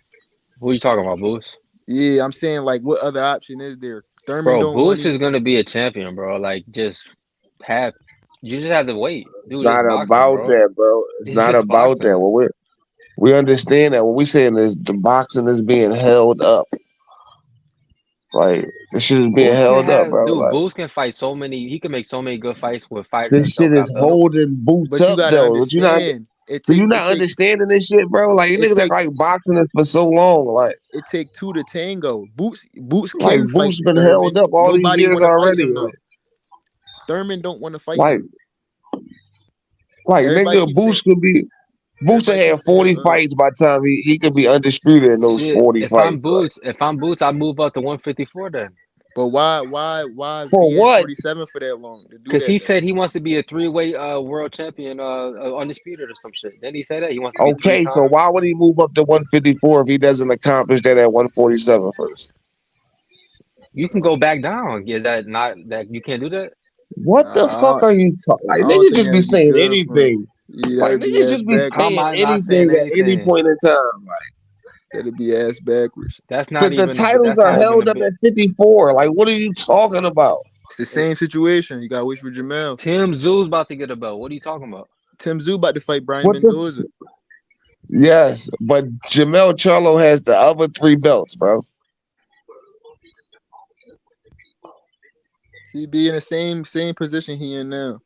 Who are you talking about, Boost? Yeah, I'm saying, like, what other option is there? Thurman bro, Boost is going to be a champion, bro. Like, you just have to wait. Dude, it's not about that, bro. It's not about that. Well, we understand that. What we saying is the boxing is being held up. Like, this shit is being held up, bro. Dude, like, Boost can fight so many. He can make so many good fights with fighters. This shit is holding Boots up, though. Do you not understanding this shit, bro? Like, you niggas act like boxing is for so long. Like, it take two to tango. Boots like, can fight. Boots been held up all these years already. Like, Thurman don't want to fight him. Like, nigga, Boots could be. Boots will have 40 fights by the time he could be undisputed in those 40 fights. If I'm Boots, I move up to 154 then. But why for be what? 47 for that long? Because he said he wants to be a 3-way world champion, undisputed or some shit. Then he said that he wants to be 3 times. So why would he move up to 154 if he doesn't accomplish that at 147 first? You can go back down. Is that not that you can't do that? What the fuck are you talking? Like, niggas just be saying anything. Like, niggas just be saying anything at any point in time. Like, that'd be ass backwards. That's not even. The titles are held up at 54. Like, what are you talking about? It's the same situation. You gotta wait for Jamel. Tim Tszю's about to get a belt. What are you talking about? Tim Tszyu about to fight Brian Mendoza. Yes, but Jamel Charlo has the other 3 belts, bro. He be in the same position he in now.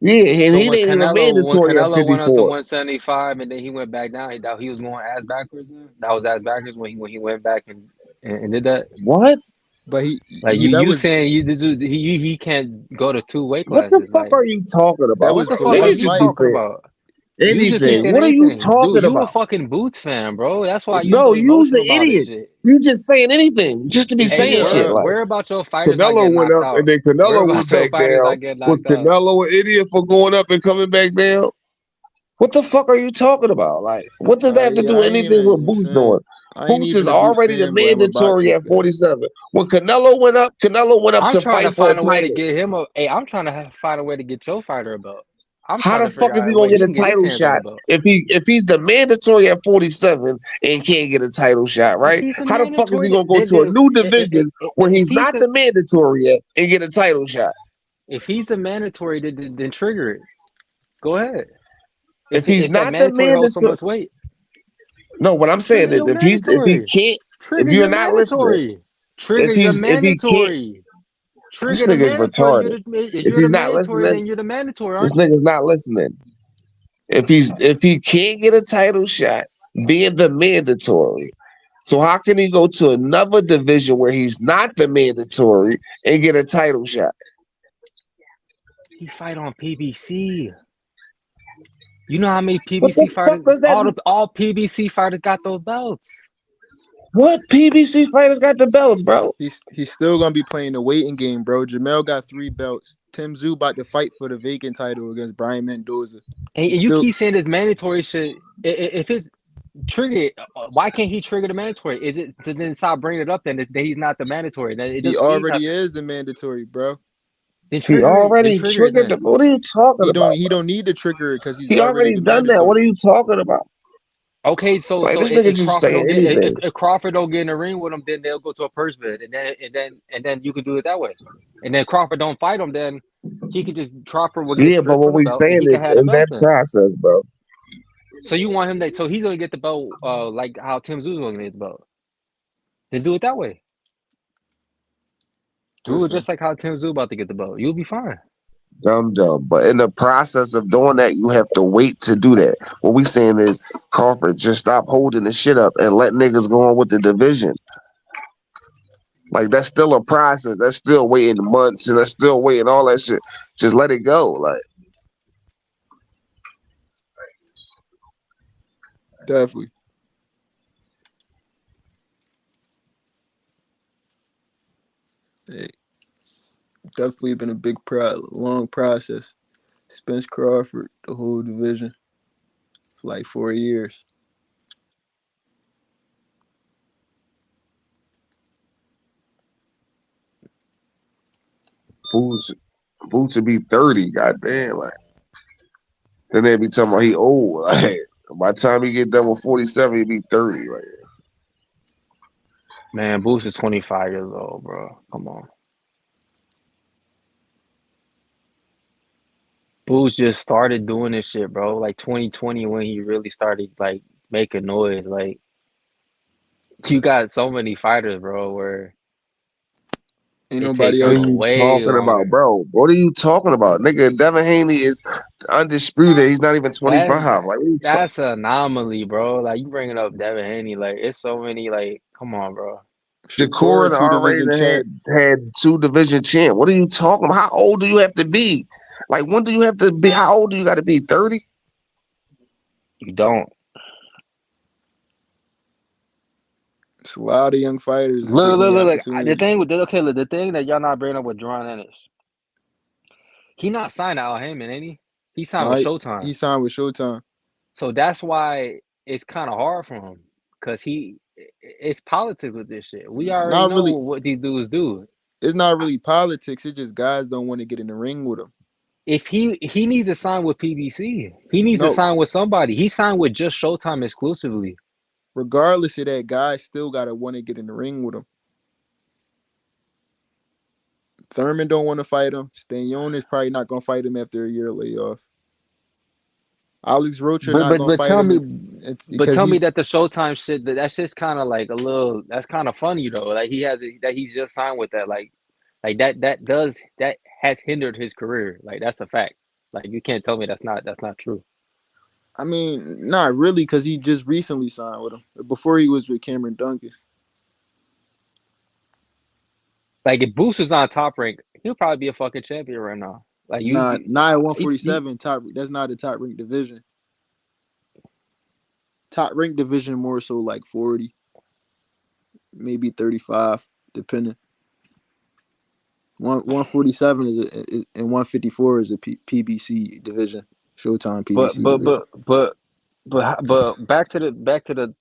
Yeah, and he didn't even mandatory at 54. When Canelo went up to 175 and then he went back down, he was going ass backwards. That was ass backwards when he went back and did that. What? But he saying he can't go to 2 weight classes. What the fuck are you talking about? What the fuck are you talking about? Anything. What are you talking about? You a fucking Boots fan, bro. That's why you's an idiot. You just saying anything just to be saying shit. Like, where about your fighters? Canelo went up and then Canelo went back down. Was Canelo an idiot for going up and coming back down? What the fuck are you talking about? Like, what does that have to do anything with Boots doing? Boots is already the mandatory at 47. When Canelo went up to fight for a title. I'm trying to find a way to get your fighter a belt. How the fuck is he gonna get a title shot if he's the mandatory at 47 and can't get a title shot, right? How the fuck is he gonna go to a new division where he's not the mandatory yet and get a title shot? If he's the mandatory, then trigger it. Go ahead. If he's not the mandatory, holds so much weight. No, what I'm saying is if you're not listening, trigger your mandatory. This nigga's retarded. If he's not listening, then you're the mandatory. This nigga's not listening. If he can't get a title shot, being the mandatory, so how can he go to another division where he's not the mandatory and get a title shot? He fight on PBC. You know how many PBC fighters? All PBC fighters got those belts. What PBC fighters got the belts, bro? He's still gonna be playing the waiting game, bro. Jamel got 3 belts. Tim Tszyu about to fight for the vacant title against Brian Mendoza. And you keep saying this mandatory shit. If it's triggered, why can't he trigger the mandatory? Is it to then stop bringing it up then that he's not the mandatory? He already is the mandatory, bro. He already triggered the. What are you talking about? He don't need to trigger it because he already done that. What are you talking about? Okay, so this nigga just say anything. If Crawford don't get in the ring with him, then they'll go to a purse bid, and then you could do it that way. And then Crawford don't fight him, then he could just Crawford will. Yeah, but what we saying is in that process, bro. So you want him that? So he's gonna get the belt, like how Tim Tszyu gonna get the belt. Then do it that way. Do it just like how Tim Tszyu about to get the belt. You'll be fine. Dumb. But in the process of doing that, you have to wait to do that. What we saying is, Crawford, just stop holding the shit up and let niggas go on with the division. Like, that's still a process. That's still waiting months and that's still waiting all that shit. Just let it go. Like, definitely. Hey. Definitely been a big long process. Spence Crawford, the whole division, for like 4 years. Boots would be 30, goddamn. Like, then they be talking about he old. Like, by the time he get done with 47, he'd be 30. Like, man, Boots is 25 years old, bro. Come on. Boots just started doing this shit, bro. Like 2020 when he really started like making noise. Like, you got so many fighters, bro, where ain't nobody else talking about, bro. What are you talking about? Nigga, Devin Haney is undisputed. He's not even 25. That's an anomaly, bro. Like, you bringing up Devin Haney, like, it's so many, like, come on, bro. Shakur and R-Rated had 2 division champ. What are you talking about? How old do you have to be? Like, when do you have to be? How old do you got to be? 30? You don't. It's a lot of young fighters. Look. The thing that y'all not bringing up with Jaron Ennis. He not signed to Al Heyman, ain't he? He signed with Showtime. He signed with Showtime. So that's why it's kind of hard for him. Because it's politics with this shit. We already know what these dudes do. It's not really politics. It's just guys don't want to get in the ring with him. If he needs to sign with PBC. He needs to sign with somebody. He signed with just Showtime exclusively. Regardless of that, guys still gotta want to get in the ring with him. Thurman don't want to fight him. Stanion is probably not gonna fight him after a year layoff. Alex Rocha not gonna fight him. Tell me that the Showtime shit, that's just kind of like a little. That's kind of funny though. Like he's just signed with that. Like that has hindered his career. Like, that's a fact. Like, you can't tell me that's not true. I mean, not really, because he just recently signed with him. Before he was with Cameron Duncan. Like, if Boots was on Top Rank, he'll probably be a fucking champion right now. Like, not at 147. That's not a top rank division. Top rank division more so like 40, maybe 35, depending. 147 is and 154 is a PBC division. Showtime PBC. But back to the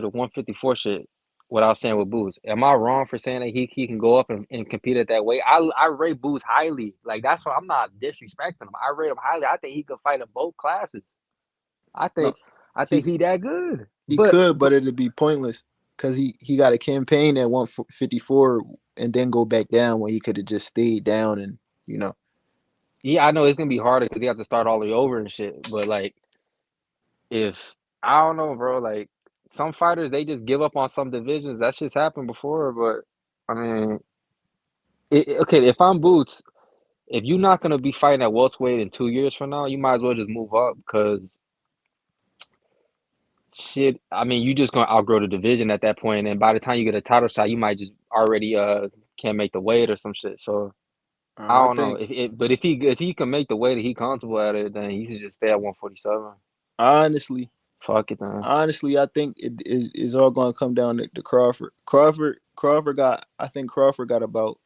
154 shit. what I was saying with Boots. Am I wrong for saying that he can go up and compete at that weight? I rate Boots highly. Like that's why I'm not disrespecting him. I rate him highly. I think he could fight in both classes. I No, think he he that good. he But could, but it'd be pointless because he got a campaign at 154 and then go back down when he could have just stayed down and yeah, I know it's gonna be harder because you have to start all the way over and shit. But like, if I don't know, bro, like some fighters they just give up on some divisions. That shit's happened before. But I mean, okay, if I'm Boots, if you're not gonna be fighting at welterweight in 2 years from now, you might as well just move up because shit. I mean, you just gonna outgrow the division at that point, and by the time you get a title shot, you might just already can't make the weight or some shit. So I I don't know think but if he can make the weight that he comfortable at it, then he should just stay at 147. honestly, Fuck it, then. I think it's all going to come down to Crawford. Crawford got I think Crawford got about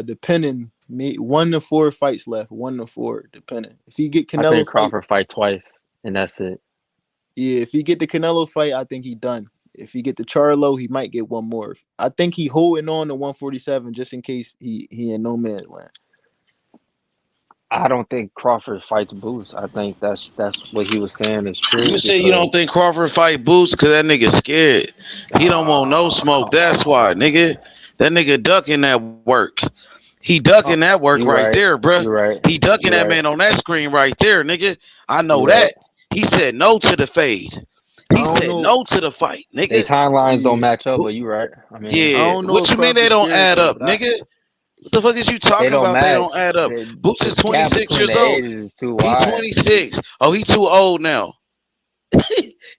depending 1 to 4 fights left, 1 to 4 depending. If he get I think Canelo fight, Crawford fight twice, and that's it. yeah. If he get the Canelo fight, I think he done. If he get the Charlo, he might get one more. I think he holding on to 147 just in case he in no man's land. I don't think Crawford fights Boots. I think that's what he was saying is true You say you don't because think Crawford fight Boots because that nigga scared. He don't want no smoke. That's why, nigga. That nigga ducking that work. He ducking that work you right right. there, bruh. You right. He ducking You that right. man on that screen right there, nigga. I know You right. that. He said no to the fade. I He don't said know. no to the fight, They nigga. timelines don't Yeah, match up, but you right. I mean, I Yeah. don't know What if you mean they Crawford's don't scared add though, up, but nigga? What the fuck is you they talking don't about? They match. don't add up. Boots is The gap 26 between years the old. ages is too He wide. 26. Oh, he too old now.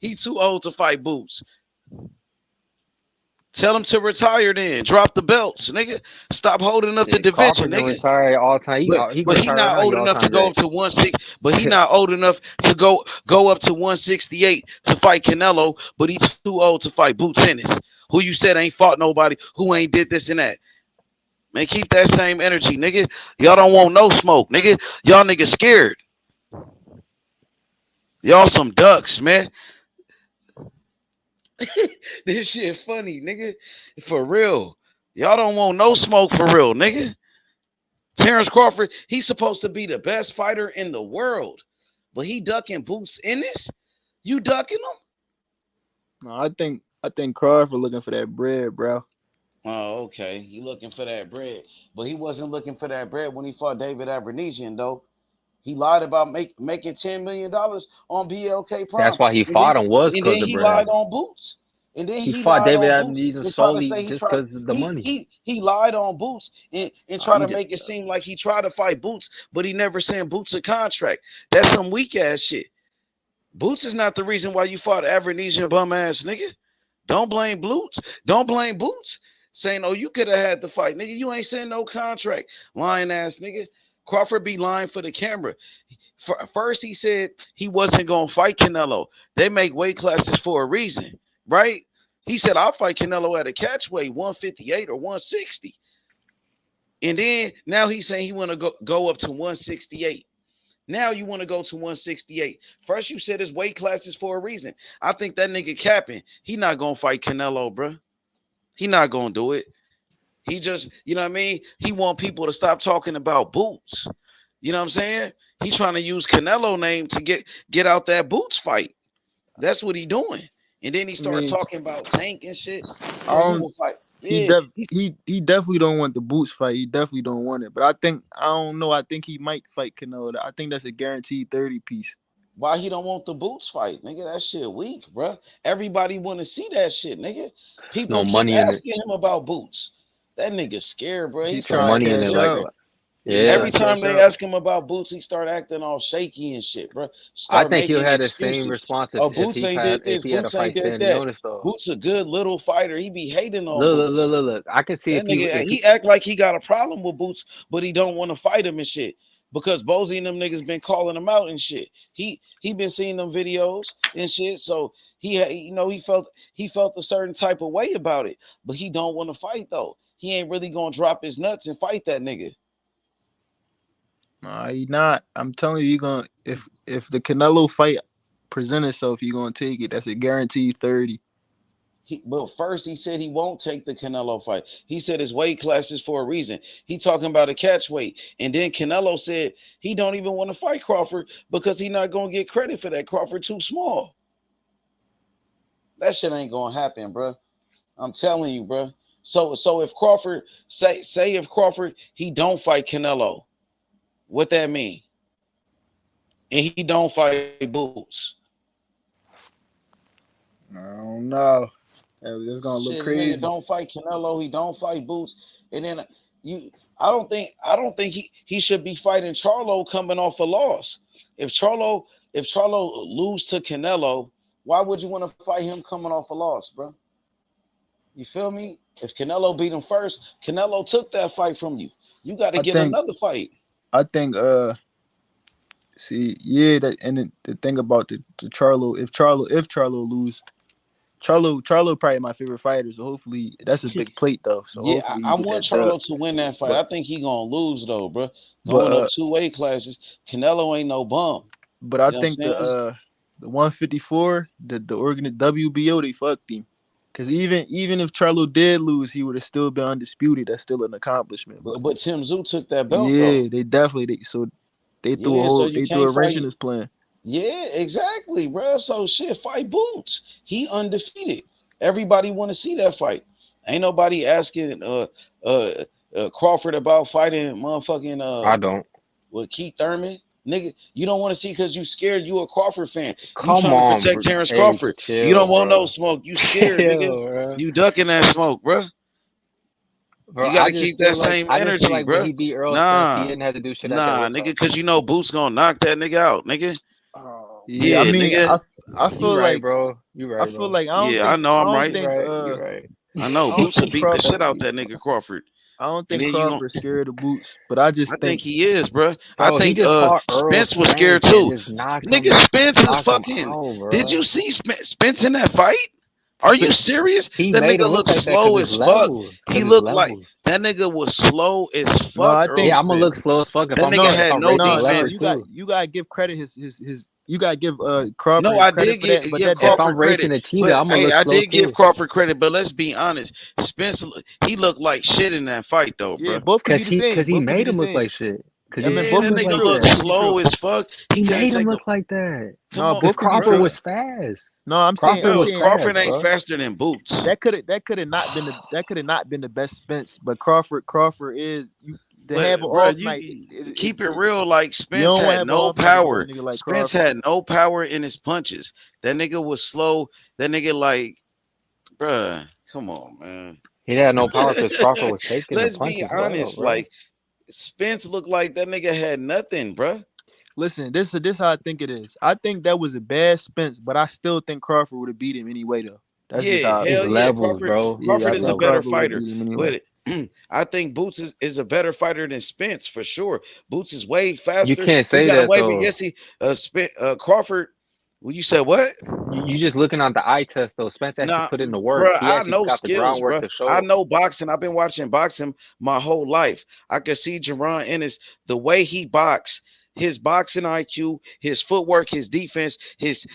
He too old to fight Boots. Tell him to retire then. Drop the belts, nigga. Stop holding up the Shit, division, Crawford can nigga. retire all time. He can But he retire right not now. He old all enough to time go great. up to 160. But he not old enough to go up to 168 to fight Canelo. But he's too old to fight Boots Ennis, who you said ain't fought nobody, who ain't did this and that. Man, keep that same energy, nigga. Y'all don't want no smoke, nigga. Y'all niggas scared. Y'all some ducks, man. This shit funny, nigga. For real. Y'all don't want no smoke for real, nigga. Terence Crawford, he's supposed to be the best fighter in the world. But he ducking Boots Ennis? You ducking him? no, I think Crawford looking for that bread, bro. Oh, okay. He looking for that bread. But he wasn't looking for that bread when he fought David Abernesian, though. He lied about making $10 million on BLK That's Prime. why he And then fought him was and because then the he lied bread. on Boots. And then He he fought lied David on Boots Abernesian and tried to solely say just because of the money. he lied on Boots and try You to just make it seem like he tried to fight Boots, but he never sent Boots a contract. That's some weak ass shit. Boots is not the reason why you fought Abernesian bum ass nigga. Don't blame Boots. Don't blame Boots. Saying, oh, you could have had the fight. Nigga, you ain't sent no contract. Lying ass nigga. Crawford be lying for the camera. First, he said he wasn't going to fight Canelo. They make weight classes for a reason, right? He said, I'll fight Canelo at a catch weight, 158 or 160. And then now he's saying he want to go up to 168. Now you want to go to 168. First, you said his weight classes for a reason. I think that nigga capping. He not going to fight Canelo, bro. He not going to do it. He just, you know what I mean? He want people to stop talking about Boots. You know what I'm saying? He trying to use Canelo name to get out that Boots fight. That's what he doing. And then he I started mean, talking about Tank and shit. I Bro, he don't. will fight. Yeah, He definitely don't want the Boots fight. He definitely don't want it. But I don't know. I think he might fight Canelo. I think that's a guaranteed 30 piece. why he don't want the Boots fight, nigga? That shit weak, bro. Everybody want to see that shit, nigga. There's no People keep money in it. asking him about Boots. That nigga scared, bro. He He No start trying to money acting in it. cash Like, out. different. He yeah. Every trying to time cash they out. ask him about Boots, he start acting all shaky and shit, bro. I Start think he'll making have the same excuses. response Oh, if Boots he ain't had did if this. he had to Boots fight ain't did that. Stanionis though. Boots a good little fighter. He be hating on Boots. Look. I can see That if he nigga, if he he act like he got a problem with Boots, but he don't want to fight him and shit. Because Bozy and them niggas been calling him out and shit. He been seeing them videos and shit. So he felt a certain type of way about it, but he don't want to fight though. He ain't really gonna drop his nuts and fight that nigga. Nah, he not. I'm telling you, he gonna if the Canelo fight present itself, he gonna take it. That's a guaranteed 30. But first he said he won't take the Canelo fight. He said his weight class is for a reason. He talking about a catch weight. And then Canelo said he don't even want to fight Crawford because he not going to get credit for that. Crawford too small. That shit ain't going to happen, bro. I'm telling you, bro. So if Crawford, say if Crawford, he don't fight Canelo, what that mean? And he don't fight Boots. I don't know. It's gonna look crazy. Nigga don't fight Canelo. He don't fight Boots. And then I don't think he should be fighting Charlo coming off a loss. If Charlo lose to Canelo, why would you want to fight him coming off a loss, bro? You feel me? If Canelo beat him first, Canelo took that fight from you. You got to get another fight. I think see, yeah, and the thing about the Charlo, if Charlo lose, Charlo probably my favorite fighter, so hopefully that's a big plate though. So Yeah, hopefully I want Charlo to win that fight. I think he gonna lose though, bro. Going up 2 weight classes, Canelo ain't no bum. But I think the 154, the WBO, they fucked him. Because even if Charlo did lose, he would have still been undisputed. That's still an accomplishment. But Tim Tszyu took that belt. Yeah, they definitely they threw a wrench in his plan. Yeah, exactly, bro. So shit, fight Boots. He undefeated. Everybody want to see that fight. Ain't nobody asking Crawford about fighting motherfucking I don't. With Keith Thurman. Nigga, you don't want to see because you scared. You a Crawford fan. Come you trying on, to protect Terence hey, Crawford. chill, You don't want bro. no smoke. You scared, nigga. Bro. You ducking that smoke, bro. Bro, You got to keep that same energy, like bro. When he beat Earl Spence, he didn't have to do shit. Nigga, because you know Boots gonna knock that nigga out, nigga. Yeah, I mean, nigga. I feel right, like, bro. You right, I feel like I don't think, I know I'm right. Think, you right. I know Boots will beat the shit out that nigga Crawford. I don't think Crawford's scared of Boots, but I think he is, bro. Bro, I think Spence was scared too. Nigga, Spence is fucking. Did you see Spence in that fight? Are you serious? That nigga looked slow as fuck. He looked like that nigga was slow as fuck. No, I think I'm gonna look slow as fuck. That nigga had no defense. You gotta give credit his. You gotta give Crawford. No, I credit did for that, give Crawford if I'm racing credit. a cheetah, I'm gonna look slow I did too. give Crawford credit, but let's be honest. Spence, he looked like shit in that fight, though, bro. Yeah, both could be the same. Because he made him look like shit. Yeah, man, that nigga looked slow as fuck. He made him look like that. No, both Crawford was fast. No, I'm saying Crawford ain't faster than Boots. That could have not been the best Spence, but Crawford is have an off night. Keep it real, like Spence had no power. Spence had no power in his punches. That nigga was slow. That nigga bruh, come on, man. He had no power because Crawford was taking Let's the punches. Be honest, like Spence looked like that nigga had nothing, bruh. Listen, this how I think it is. I think that was a bad Spence, but I still think Crawford would have beat him anyway, though. That's just how hell levels, Crawford, bro. Crawford is a better fighter. But I think Boots is a better fighter than Spence for sure. Boots is way faster. You can't say that though. Yes, Crawford. Well, you said what? You just looking on the eye test though. Spence actually put in the work. Bro, he I know got skills, the groundwork bro. to show. I know boxing. I've been watching boxing my whole life. I can see Jaron Ennis, the way he boxes, his boxing IQ, his footwork, his defense, his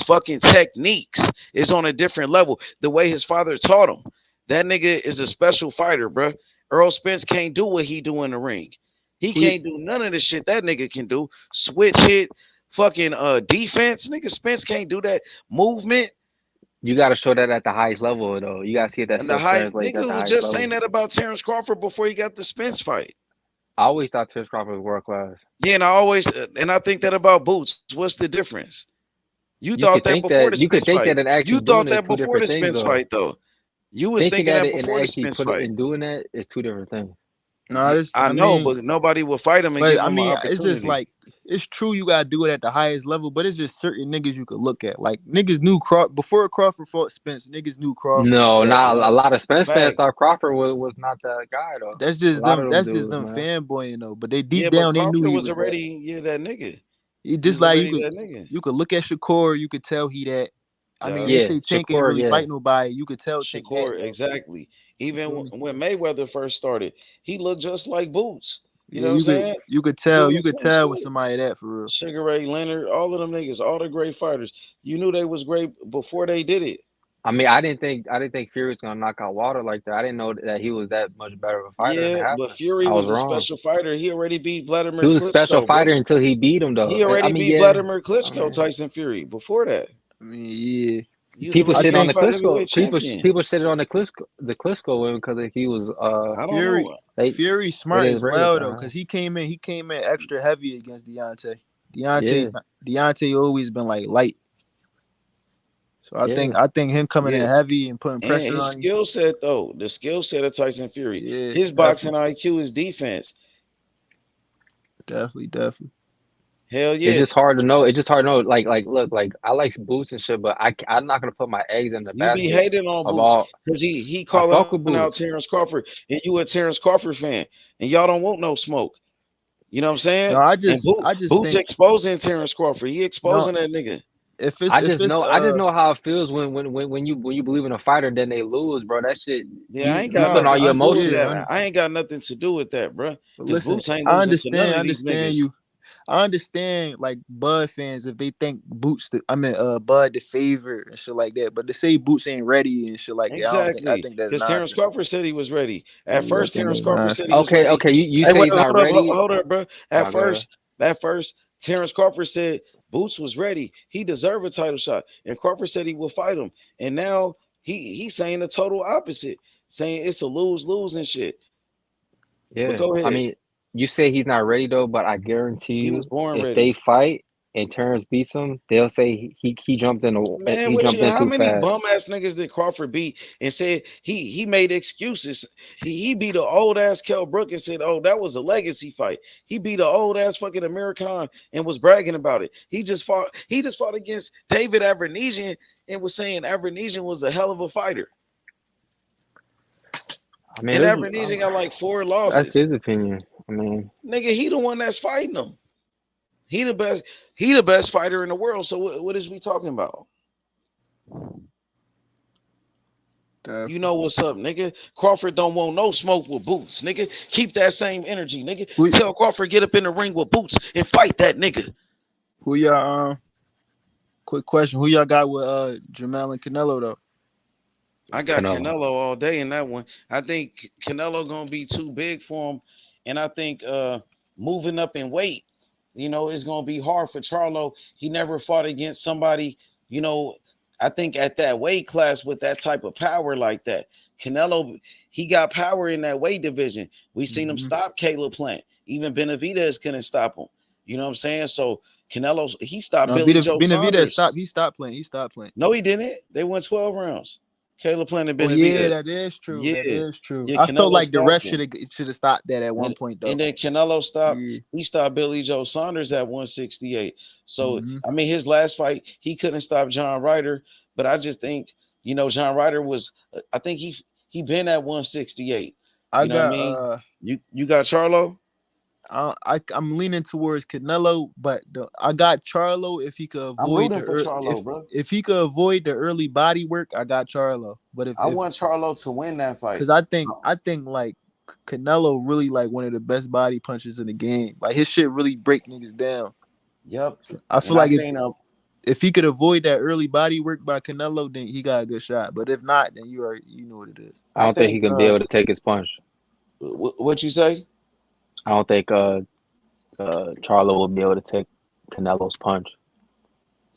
fucking techniques is on a different level. The way his father taught him. That nigga is a special fighter, bro. Earl Spence can't do what he do in the ring. He can't do none of the shit that nigga can do. Switch hit, fucking defense. Nigga Spence can't do that movement. You got to show that at the highest level, though. You got to see that. And the highest nigga was just saying that about Terence Crawford before he got the Spence fight. I always thought Terence Crawford was world class. Yeah, and I think that about Boots. What's the difference? You thought that before the Spence fight. You could think that and actually. You thought that before the Spence fight, though. You was thinking that before the Spence fight. And doing that is two different things. No, I know, but nobody will fight him. And give him an it's just like it's true. You gotta do it at the highest level, but it's just certain niggas you could look at. Like niggas knew Crawford before Crawford fought Spence. Niggas knew Crawford. No, not a lot of Spence fans thought Crawford was not that guy though. That's just them. That's just them fanboying though. But they deep down they knew he was already that nigga. He just like you could look at Shakur. You could tell he that. I mean, they say Tank ain't really fight nobody. You could tell Shakur exactly. Even when Mayweather first started, he looked just like Boots. You know what I'm saying? You could tell with somebody that for real. Sugar Ray Leonard, all of them niggas, all the great fighters. You knew they was great before they did it. I mean, I didn't think Fury was gonna knock out Wilder like that. I didn't know that he was that much better of a fighter than it Yeah, but happened. Fury I was was a wrong. special fighter. He already beat He Vladimir was a special Klitschko, bro. fighter until he beat him, though. He I already mean, beat yeah. Vladimir I Klitschko, mean, Tyson Fury. Before that, I mean, yeah. he was people a shit on the unified Klitschko. heavyweight champion. People shitted on the Klitschko win because he was I don't know. Fury they smart didn't as rate it well that though, high. because he came in extra heavy against Deontay. Yeah. Deontay always been like light. So I Yeah. think him coming in Yeah. heavy and putting And pressure his on him. skill set, though, the skill set of Tyson Fury, Yeah, his boxing IQ, his defense. Definitely. Hell yeah. It's just hard to know. Like, look, like I like Boots and shit, but I'm not gonna put my eggs in the You be basket hating on of Boots all. because he I fuck calling with out Boots. Terence Crawford, and you a Terence Crawford fan, and y'all don't want no smoke. You know what I'm saying? No, I And just Boots think exposing Terence Crawford. He no. exposing that nigga. I just know how it feels when you believe in a fighter, then they lose, bro. That shit, Yeah, I ain't you got put all nothing your to do with emotions on that. it. I ain't got nothing to do with that, bro. But Because listen, Boots ain't I losing to none of these understand niggas. you. I understand like Bud fans if they think Bud the favorite and shit like that. But to say Boots ain't ready and shit like that, I Exactly. think that's Because Terence nonsense. Crawford said he was ready. At Yeah, I first, think Terence that's Crawford said he nonsense. was ready. Okay, you Hey, say wait, he's not ready. hold up, bro. Oh, go ahead. At first, Terence Crawford said Boots was ready. He deserved a title shot. And Crawford said he would fight him. And now he's saying the total opposite, saying it's a lose-lose and shit. But Yeah, go I ahead. mean, you say he's not ready though, but I guarantee He was you, born if ready. they fight and Terrence beats him, they'll say he jumped in Man, how too many fast. bum ass niggas did Crawford beat and said he made excuses? He beat an old ass Kell Brook and said, "Oh, that was a legacy fight." He beat an old ass fucking American and was bragging about it. He just fought against David Avernesian and was saying Avernesian was a hell of a fighter. I mean, And Avernesian got like 4 losses. that's his opinion. I mean, Nigga, he the one that's fighting him. He the best fighter in the world. So what is we talking about? You know what's up, nigga. Crawford don't want no smoke with Boots, nigga. Keep that same energy, nigga. Tell Crawford get up in the ring with Boots and fight that nigga. Who y'all? Quick question: who y'all got with Jamel and Canelo though? I got Canelo all day in that one. I think Canelo gonna be too big for him, and I think moving up in weight, it's gonna be hard for Charlo. He never fought against somebody, I think at that weight class with that type of power like that. Canelo, he got power in that weight division. We seen him stop Caleb Plant. Even Benavidez couldn't stop him. You know what I'm saying? So Canelo, he stopped Billy Joe Saunders. He stopped playing. No, he didn't. They went 12 rounds. Caleb Plant and Benavidez. Oh yeah, that is true. Yeah. That is true. Yeah, I felt Canelo like the ref stopped should have stopped that at one point though. And then Canelo stopped. Yeah. He stopped Billy Joe Saunders at 168. So I mean, his last fight, he couldn't stop John Ryder. But I just think, John Ryder was. I think he been at 168. You know what I mean? You got Charlo. I'm leaning towards Canelo, but I got Charlo if he could avoid if he could avoid the early body work. I got Charlo, but if I want Charlo to win that fight, because I think like Canelo really like one of the best body punchers in the game. Like his shit really break niggas down. Yep. I feel like if he could avoid that early body work by Canelo, then he got a good shot. But if not, then you know what it is. I don't think he can be able to take his punch. What you say? I don't think Charlo will be able to take Canelo's punch.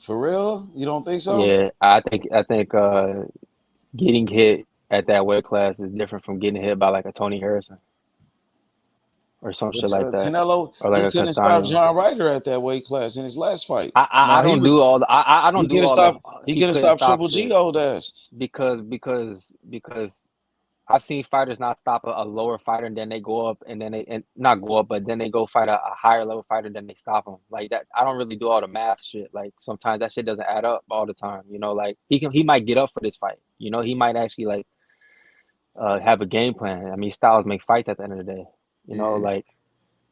For real? You don't think so? Yeah, I think getting hit at that weight class is different from getting hit by like a Tony Harrison or some shit like that. Canelo, or like he couldn't stop John Ryder at that weight class in his last fight. I don't do all the. I don't do all the. He couldn't stop Triple G old ass because I've seen fighters not stop a lower fighter and then they go up and not go up, but then they go fight a higher level fighter and then they stop him like that. I don't really do all the math shit. Like sometimes that shit doesn't add up all the time. Like he might get up for this fight. He might actually like have a game plan. I mean, styles make fights at the end of the day. Like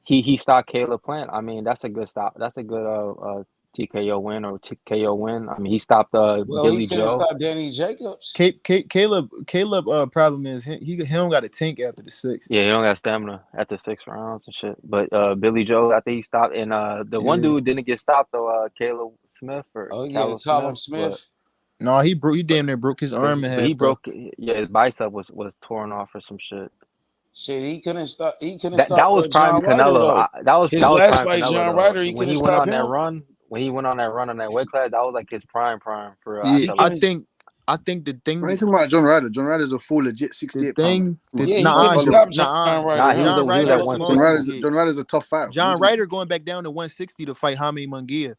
he stopped Caleb Plant. I mean, that's a good stop. That's a good TKO win or TKO win. I mean, he stopped Billy Joe. Stop Danny Jacobs. Caleb problem is he don't got a tank after the 6th. Yeah, he don't got stamina after 6 rounds and shit. But Billy Joe, I think he stopped, and the one dude didn't get stopped though. Caleb Smith or Callum Smith. No, he damn near broke his arm in half. He broke. Yeah, his bicep was torn off or some shit. Shit, he couldn't stop. He couldn't That stop was prime John Ryder Canelo. though. That was His last prime fight, Canelo John though. Ryder, he When couldn't he went stop on that him. run, on that weight class, that was like his prime for. Yeah, I think the thing. What are you talking about, John Ryder? John Ryder's a full legit 68 pounder. Yeah, he couldn't stop John Ryder. Nah, he was at 160. John Ryder's a tough fighter. John Ryder going back down to 160 to fight Jaime Munguia.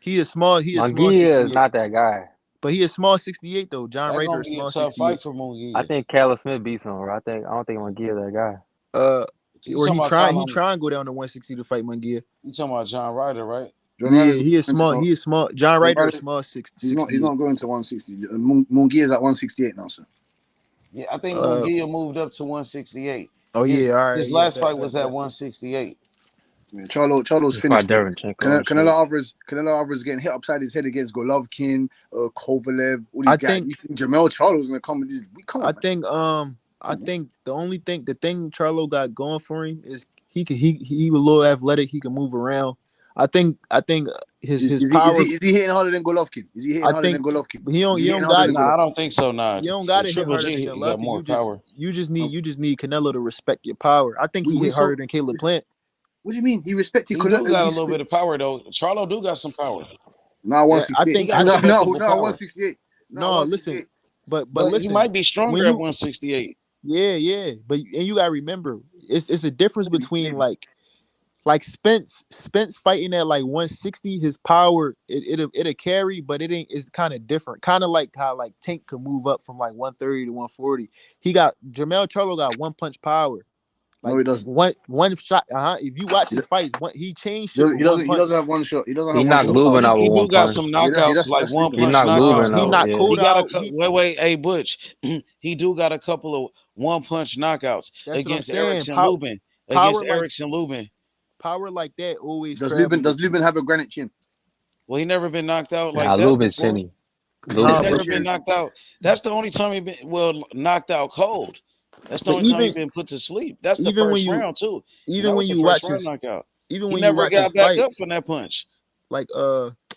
He is small. Munguia is not that guy. But he is small 68 though. John That's Ryder gonna is be small a tough 68. fight for Munguia. I think Callum Smith beats him. I don't think Munguia that guy. Or he try and go down to 160 to fight Munguia. You talking about John Ryder, right? He is small. He is small. John Ryder is small 60. He's not going to 160. Munguia is at 168 now, sir. Yeah, I think Munguia moved up to 168. Oh yeah, all right. His last fight was at 168. Yeah, Charlo's finished. Canelo Alvarez getting hit upside his head against Golovkin, Kovalev. All these guys. You think Jamel Charlo's gonna come with this? I think the thing Charlo got going for him is he was a little athletic. He can move around. I think his power. Is he hitting harder than Golovkin? Is he hitting harder than Golovkin? He don't got it. Nah, I don't think so. Nah, you don't got to hit harder than Golovkin. You just need Canelo to respect your power. I think he hit harder than Caleb Plant. What do you mean? He respected Canelo. He got a little bit of power though. Charlo do got some power. No, 168. No, 168. No, listen. But listen, he might be stronger at 168. Yeah. But you gotta remember, it's a difference between like Spence fighting at like 160. His power it'll carry, but it ain't. It's kind of different. Kind of like how like Tank could move up from like 130 to 140. Jamel Charlo got one punch power. Like no, he doesn't. One shot. If you watch his fights, he changed. He doesn't have one shot. He doesn't have one shot. Lubin out with one got punch. some knockouts like one punch. He knocked Lubin out. He knocked Cole out. Wait, hey Butch. He do got a couple of one punch knockouts against Erickson Lubin. Power like that always. Does Lubin have a granite chin? Well, he never been knocked out like that. Lubin's chinny. He's never been knocked out. That's the only time he been knocked out cold. That's the only time he's been put to sleep. That's the first round too. Even when you watch his knockout, even when he never you watch got his back fights, up from that punch. Like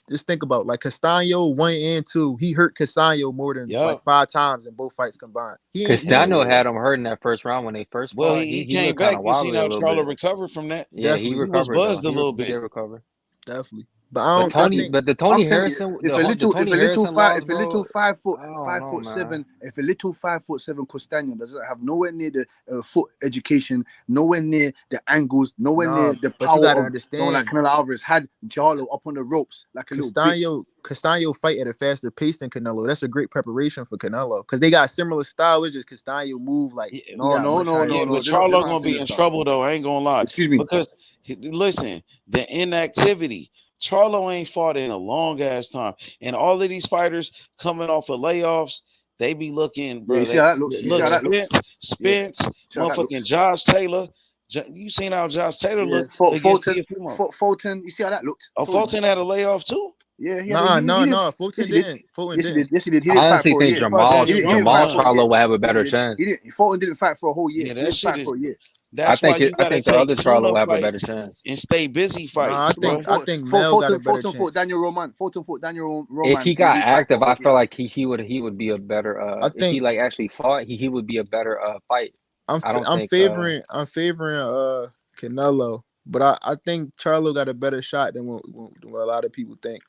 just think about like Castaño 1 and 2. He hurt Castaño more than like 5 times in both fights combined. Castaño had him hurt in that first round when they first fought. Well, he came back. You see how Charlo recovered from that? Yeah, he recovered. He was buzzed a little bit. He did recover. Definitely. But the Tony Harrison, if a little 5'7", if a little 5'7" Castaño doesn't have nowhere near the foot education, nowhere near the angles, nowhere near the power of someone like Canelo Alvarez had Charlo up on the ropes like a little bitch. Castaño fight at a faster pace than Canelo. That's a great preparation for Canelo because they got similar style. It's just Castaño move like no. But Charlo gonna be in trouble though. I ain't gonna lie. Excuse me. Because listen, the inactivity. Charlo ain't fought in a long ass time, and all of these fighters coming off of layoffs, they be looking, bro. Yeah, you see how that looks. Spence, motherfucking Josh Taylor. You seen how Josh Taylor looked? Fulton. You see how that looked? Oh, Fulton had a layoff too. Yeah, no. Fulton didn't. Yes, he did. He didn't I fight honestly for a think year. Jamal Charlo will have a better chance. Fulton didn't fight for a whole year. Yeah, he didn't fight for a year. That's why you gotta I think the other Charlo will have a better chance and stay busy fights. I think Mel got a better chance. Fulton fought Daniel Roman. If he got active, I feel like he would be a better. I think if he like actually fought, he would be a better fight. I'm favoring Canelo, but I think Charlo got a better shot than what a lot of people think.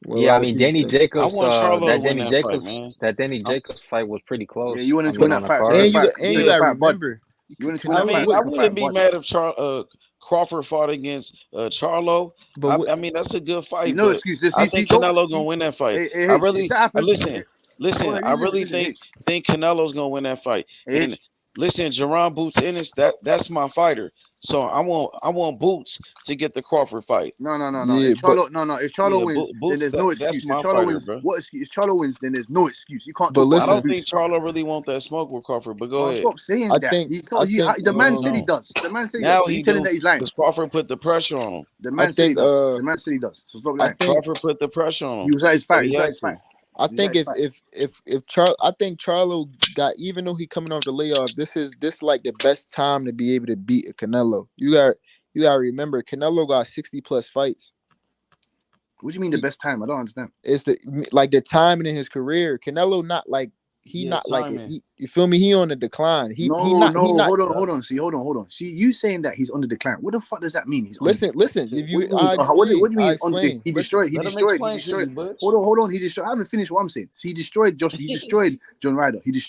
Yeah, I mean Danny Jacobs. I want Charlo to win that fight, man. That Danny Jacobs fight was pretty close. Yeah, you want to win that fight. And you got to remember. I wouldn't be mad if Crawford fought against Charlo. But I mean, that's a good fight. No excuse. I think Canelo's gonna win that fight. I really listen. I really think Canelo's gonna win that fight. And listen, Jaron Ennis, that's my fighter. So I want Boots to get the Crawford fight. No. If Charlo wins, then there's no excuse. If Charlo wins, what excuse? If Charlo wins, then there's no excuse. You can't. I don't think Charlo really want that smoke with Crawford. But go ahead. Stop saying that. The man said he does. The man said he does. He's telling that he's lying. Because Crawford put the pressure on him. The man said he does. The man said he does. So stop lying. Crawford put the pressure on him. He was at his fight. I think if Charlo got, even though he coming off the layoff, this like the best time to be able to beat a Canelo. You got to remember Canelo got 60 plus fights. What do you mean the best time? I don't understand. It's the timing in his career. Canelo not like not like it. You feel me? He on the decline. He not. Hold on. See, hold on. See, you saying that he's on the decline. What the fuck does that mean? He's listen. If you, what do you mean he's on the? He destroyed. Hold on. He destroyed. I haven't finished what I'm saying. So he destroyed Josh. He destroyed John Ryder. What are you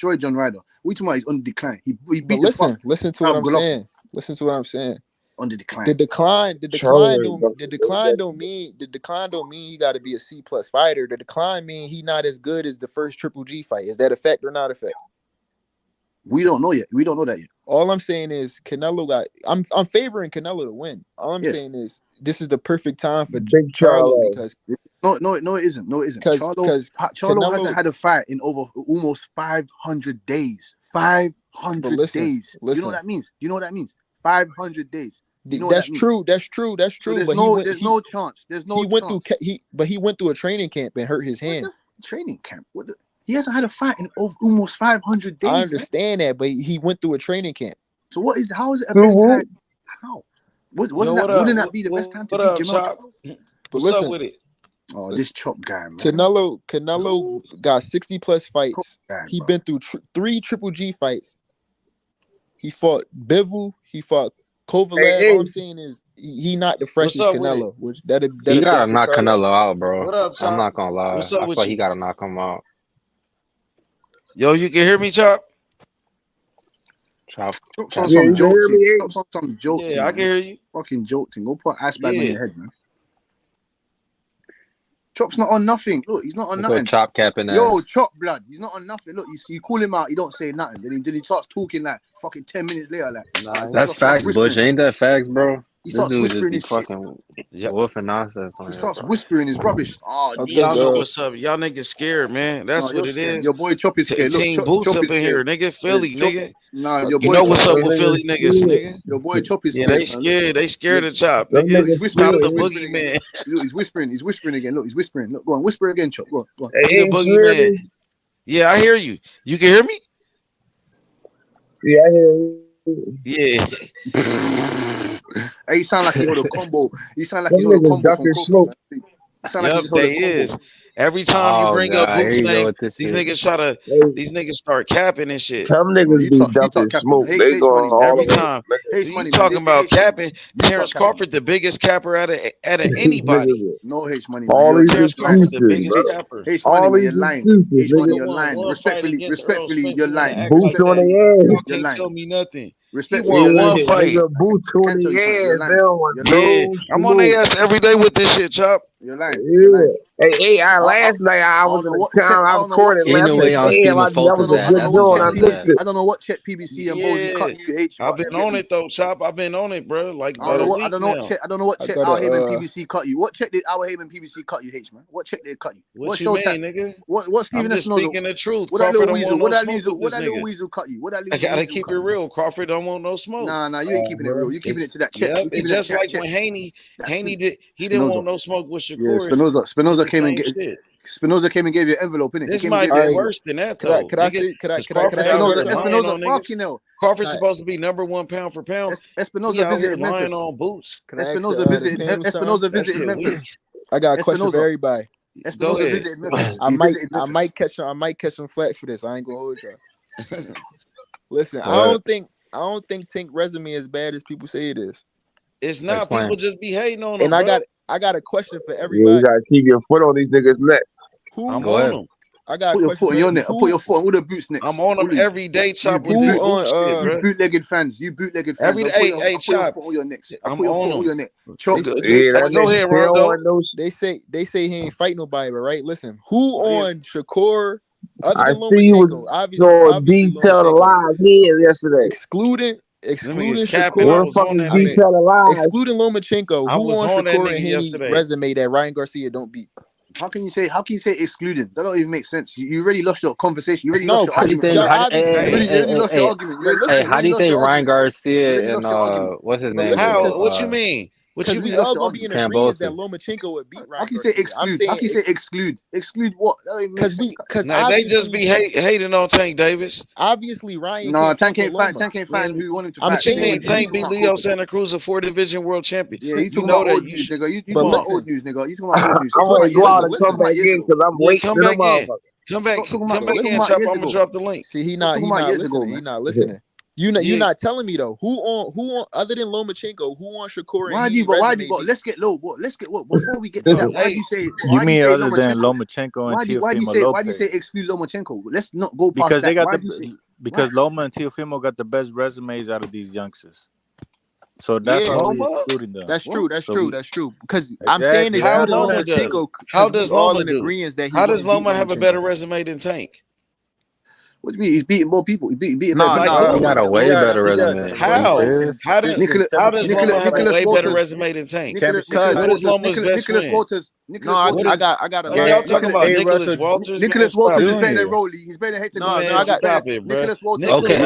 talking about? He's on the decline. He beat the fuck. Listen to what I'm saying. Listen to what I'm saying. On the decline. The decline don't mean he got to be a C+ fighter. The decline mean he not as good as the first Triple G fight. Is that a fact or not a fact? We don't know yet. We don't know that yet. All I'm saying is Canelo got. I'm favoring Canelo to win. All I'm saying is this is the perfect time for Charlo because no, it isn't. Charlo hasn't had a fight in over almost 500 days. 500 days. You know what that means? 500 days. That's true. So there's no chance. He went through a training camp and hurt his hand. Training camp? He hasn't had a fight in almost 500 days. I understand that, but he went through a training camp. So how is it a best time? How? Wouldn't that be the best time to beat Jamal? But listen, up with it? Oh, this Chop guy, man. Canelo got 60+ fights. He been through 3 Triple G fights. He fought Bivol. He fought Kovalev. All I'm saying is he not the freshest Canelo. He gotta knock Canelo out, bro. What up, Chop? I'm not gonna lie. I thought he gotta knock him out. Yo, you can hear me, Chop? Chop's on some jolting. Yeah, I can hear you. Fucking jolting. Go put ice bag on your head, man. Chop's not on nothing. Look, he's not on nothing. Chop capping ass. Yo, Chop blood. He's not on nothing. Look, you call him out. He don't say nothing. Then he starts talking like fucking 10 minutes later. Like, that's facts, Bush. Ain't that facts, bro? He starts whispering his fucking wolfing nonsense on He starts whispering his rubbish. Y'all know what's up. Y'all niggas scared, man. That's what it is. Your boy Chop is scared. Team Boots up in here, nigga. Philly, nigga. Nah, your boy. You know what's up with Philly niggas, nigga. Your boy Chop is scared. Yeah, they scared. They scared of Chop. Nigga, Chop the boogeyman. He's whispering. He's whispering again. Look, he's whispering. Look, go on, whisper again, Chop. Go on. Hey, boogeyman. Yeah, I hear you. You can hear me? Yeah, I hear you. Yeah. Hey, you sound like you hold a combo. You sound like you hold a combo from Smoke. They is. Every time you bring up Boots name, these niggas start capping and shit. Some niggas be ducking smoke. They go every time. You talking about capping? Terence Crawford, the biggest capper out of anybody. No H money. All these excuses. H money, you're lying. H money, you're lying. Respectfully, you're lying. Boots on the ass. You can't tell me nothing. Respectfully, one fight. Boots on the ass. I'm on their ass every day with this shit, Chop. You're lying. Hey, last night I was recording. I don't know what check PBC and Bozy cut you, H. I've been on it though, Chop. I've been on it, bro. Like I don't know what check Al Heyman PBC cut you. What check did Al Heyman PBC cut you, H, man? What check did cut you? What you mean, nigga? What Steven I'm just speaking the truth. What that little weasel cut you? I gotta keep it real. Crawford don't want no smoke. Nah, you ain't keeping it real. You keeping it to that check. It's just like when Haney didn't want no smoke with Shakur. Spinoza came and gave you an envelope, innit? This might be worse than that, though. Could I say? Espinoza, fucking hell. Crawford's supposed to be #1 pound for pound. Espinoza visited Memphis. On Boots. Espinoza visited Memphis. I got a question for everybody. Espinoza visited Memphis. I might catch some flack for this. I ain't gonna hold y'all. Listen, I don't think Tank resume is bad as people say it is. It's not. People just be hating on him. And I got a question for everybody. You gotta keep your foot on these niggas' neck. I'm on them. I got put your foot on your neck. Put your foot on all the boots next. I'm on them every day, Chop. You bootlegged fans. Every day, hey, Chop. Put your necks. I'm on your neck. Chop. Go ahead, Rondo. They say he ain't fight nobody, but right? Listen, who on Shakur? I see you was detailed alive here yesterday. Excluding Excluding Lomachenko, who on Shakur and Haney resume that Ryan Garcia don't beat? How can you say excluding? That don't even make sense. You already lost your conversation. You already lost your argument. You lost your argument. How do you think Ryan Garcia and what's his name? How? What you mean? Because we all gonna be in agreement that Lomachenko would beat Ryan. How can you say exclude? How can you say exclude? Exclude what? Because nah, they just be hating on Tank Davis. Obviously, Ryan. No, Tank ain't fight. Tank ain't fighting who want him to fight. What you mean? Tank beat Leo Santa Cruz, a 4-division world champion. Yeah, you talking about old news, nigga. You talking about old news, nigga. You talking about old news. I'm gonna go out and come back in because I'm late come to the back in. motherfucker. Come back in, Chop. I'm gonna drop the link. See, he not listening. He not listening. You not telling me though. Who on other than Lomachenko? Who on Shakur? Why do you? Let's get low. Let's get what? Before we get to that, why do you say? You mean other than Lomachenko and Teofimo Lopez? Why do you say exclude Lomachenko? Let's not go past because that. They got because Loma and Teofimo got the best resumes out of these youngsters. So that's why we're excluding them. That's true. That's true. Because I'm saying is how Lomachenko. How does all Loma in agreement that he how does Loma have a better resume than Tank? What do you mean? He's beating more people. He beat he got a way better resume. How does Loma have a way better resume than Tank? Nicholas Walters. I got a y'all talking about Nicholas Walters. Nicholas Walters is better than Rolly. He's better than Hector. No, I got stop it, bro. Nicholas Walters. Okay.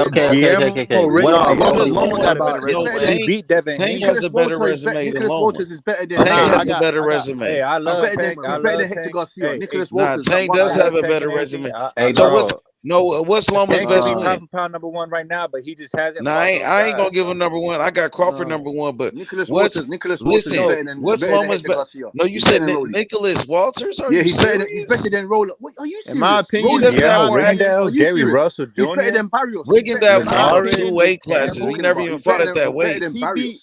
Loma got a better resume. He beat Devin. Tank has a better resume than Nicholas Loma. Walters is better than. Tank has a better resume. Hey, I love Tank. He's better than Hector Garcia. Nicholas Walters. Tank does have a better resume. So what's Loma's best win? Pound number one right now, but he just hasn't. Nah, I ain't gonna give him number one. I got Crawford number one, but Nicholas Walters is better than. What's Loma's best? No, you said Nicholas Walters. Yeah, he's better than Roller. What are you serious? In my opinion, Rigondeaux, Jerry Russell Jr. He's better than Barrios. Rigondeaux fought 2 weight classes. We never even fought at that weight.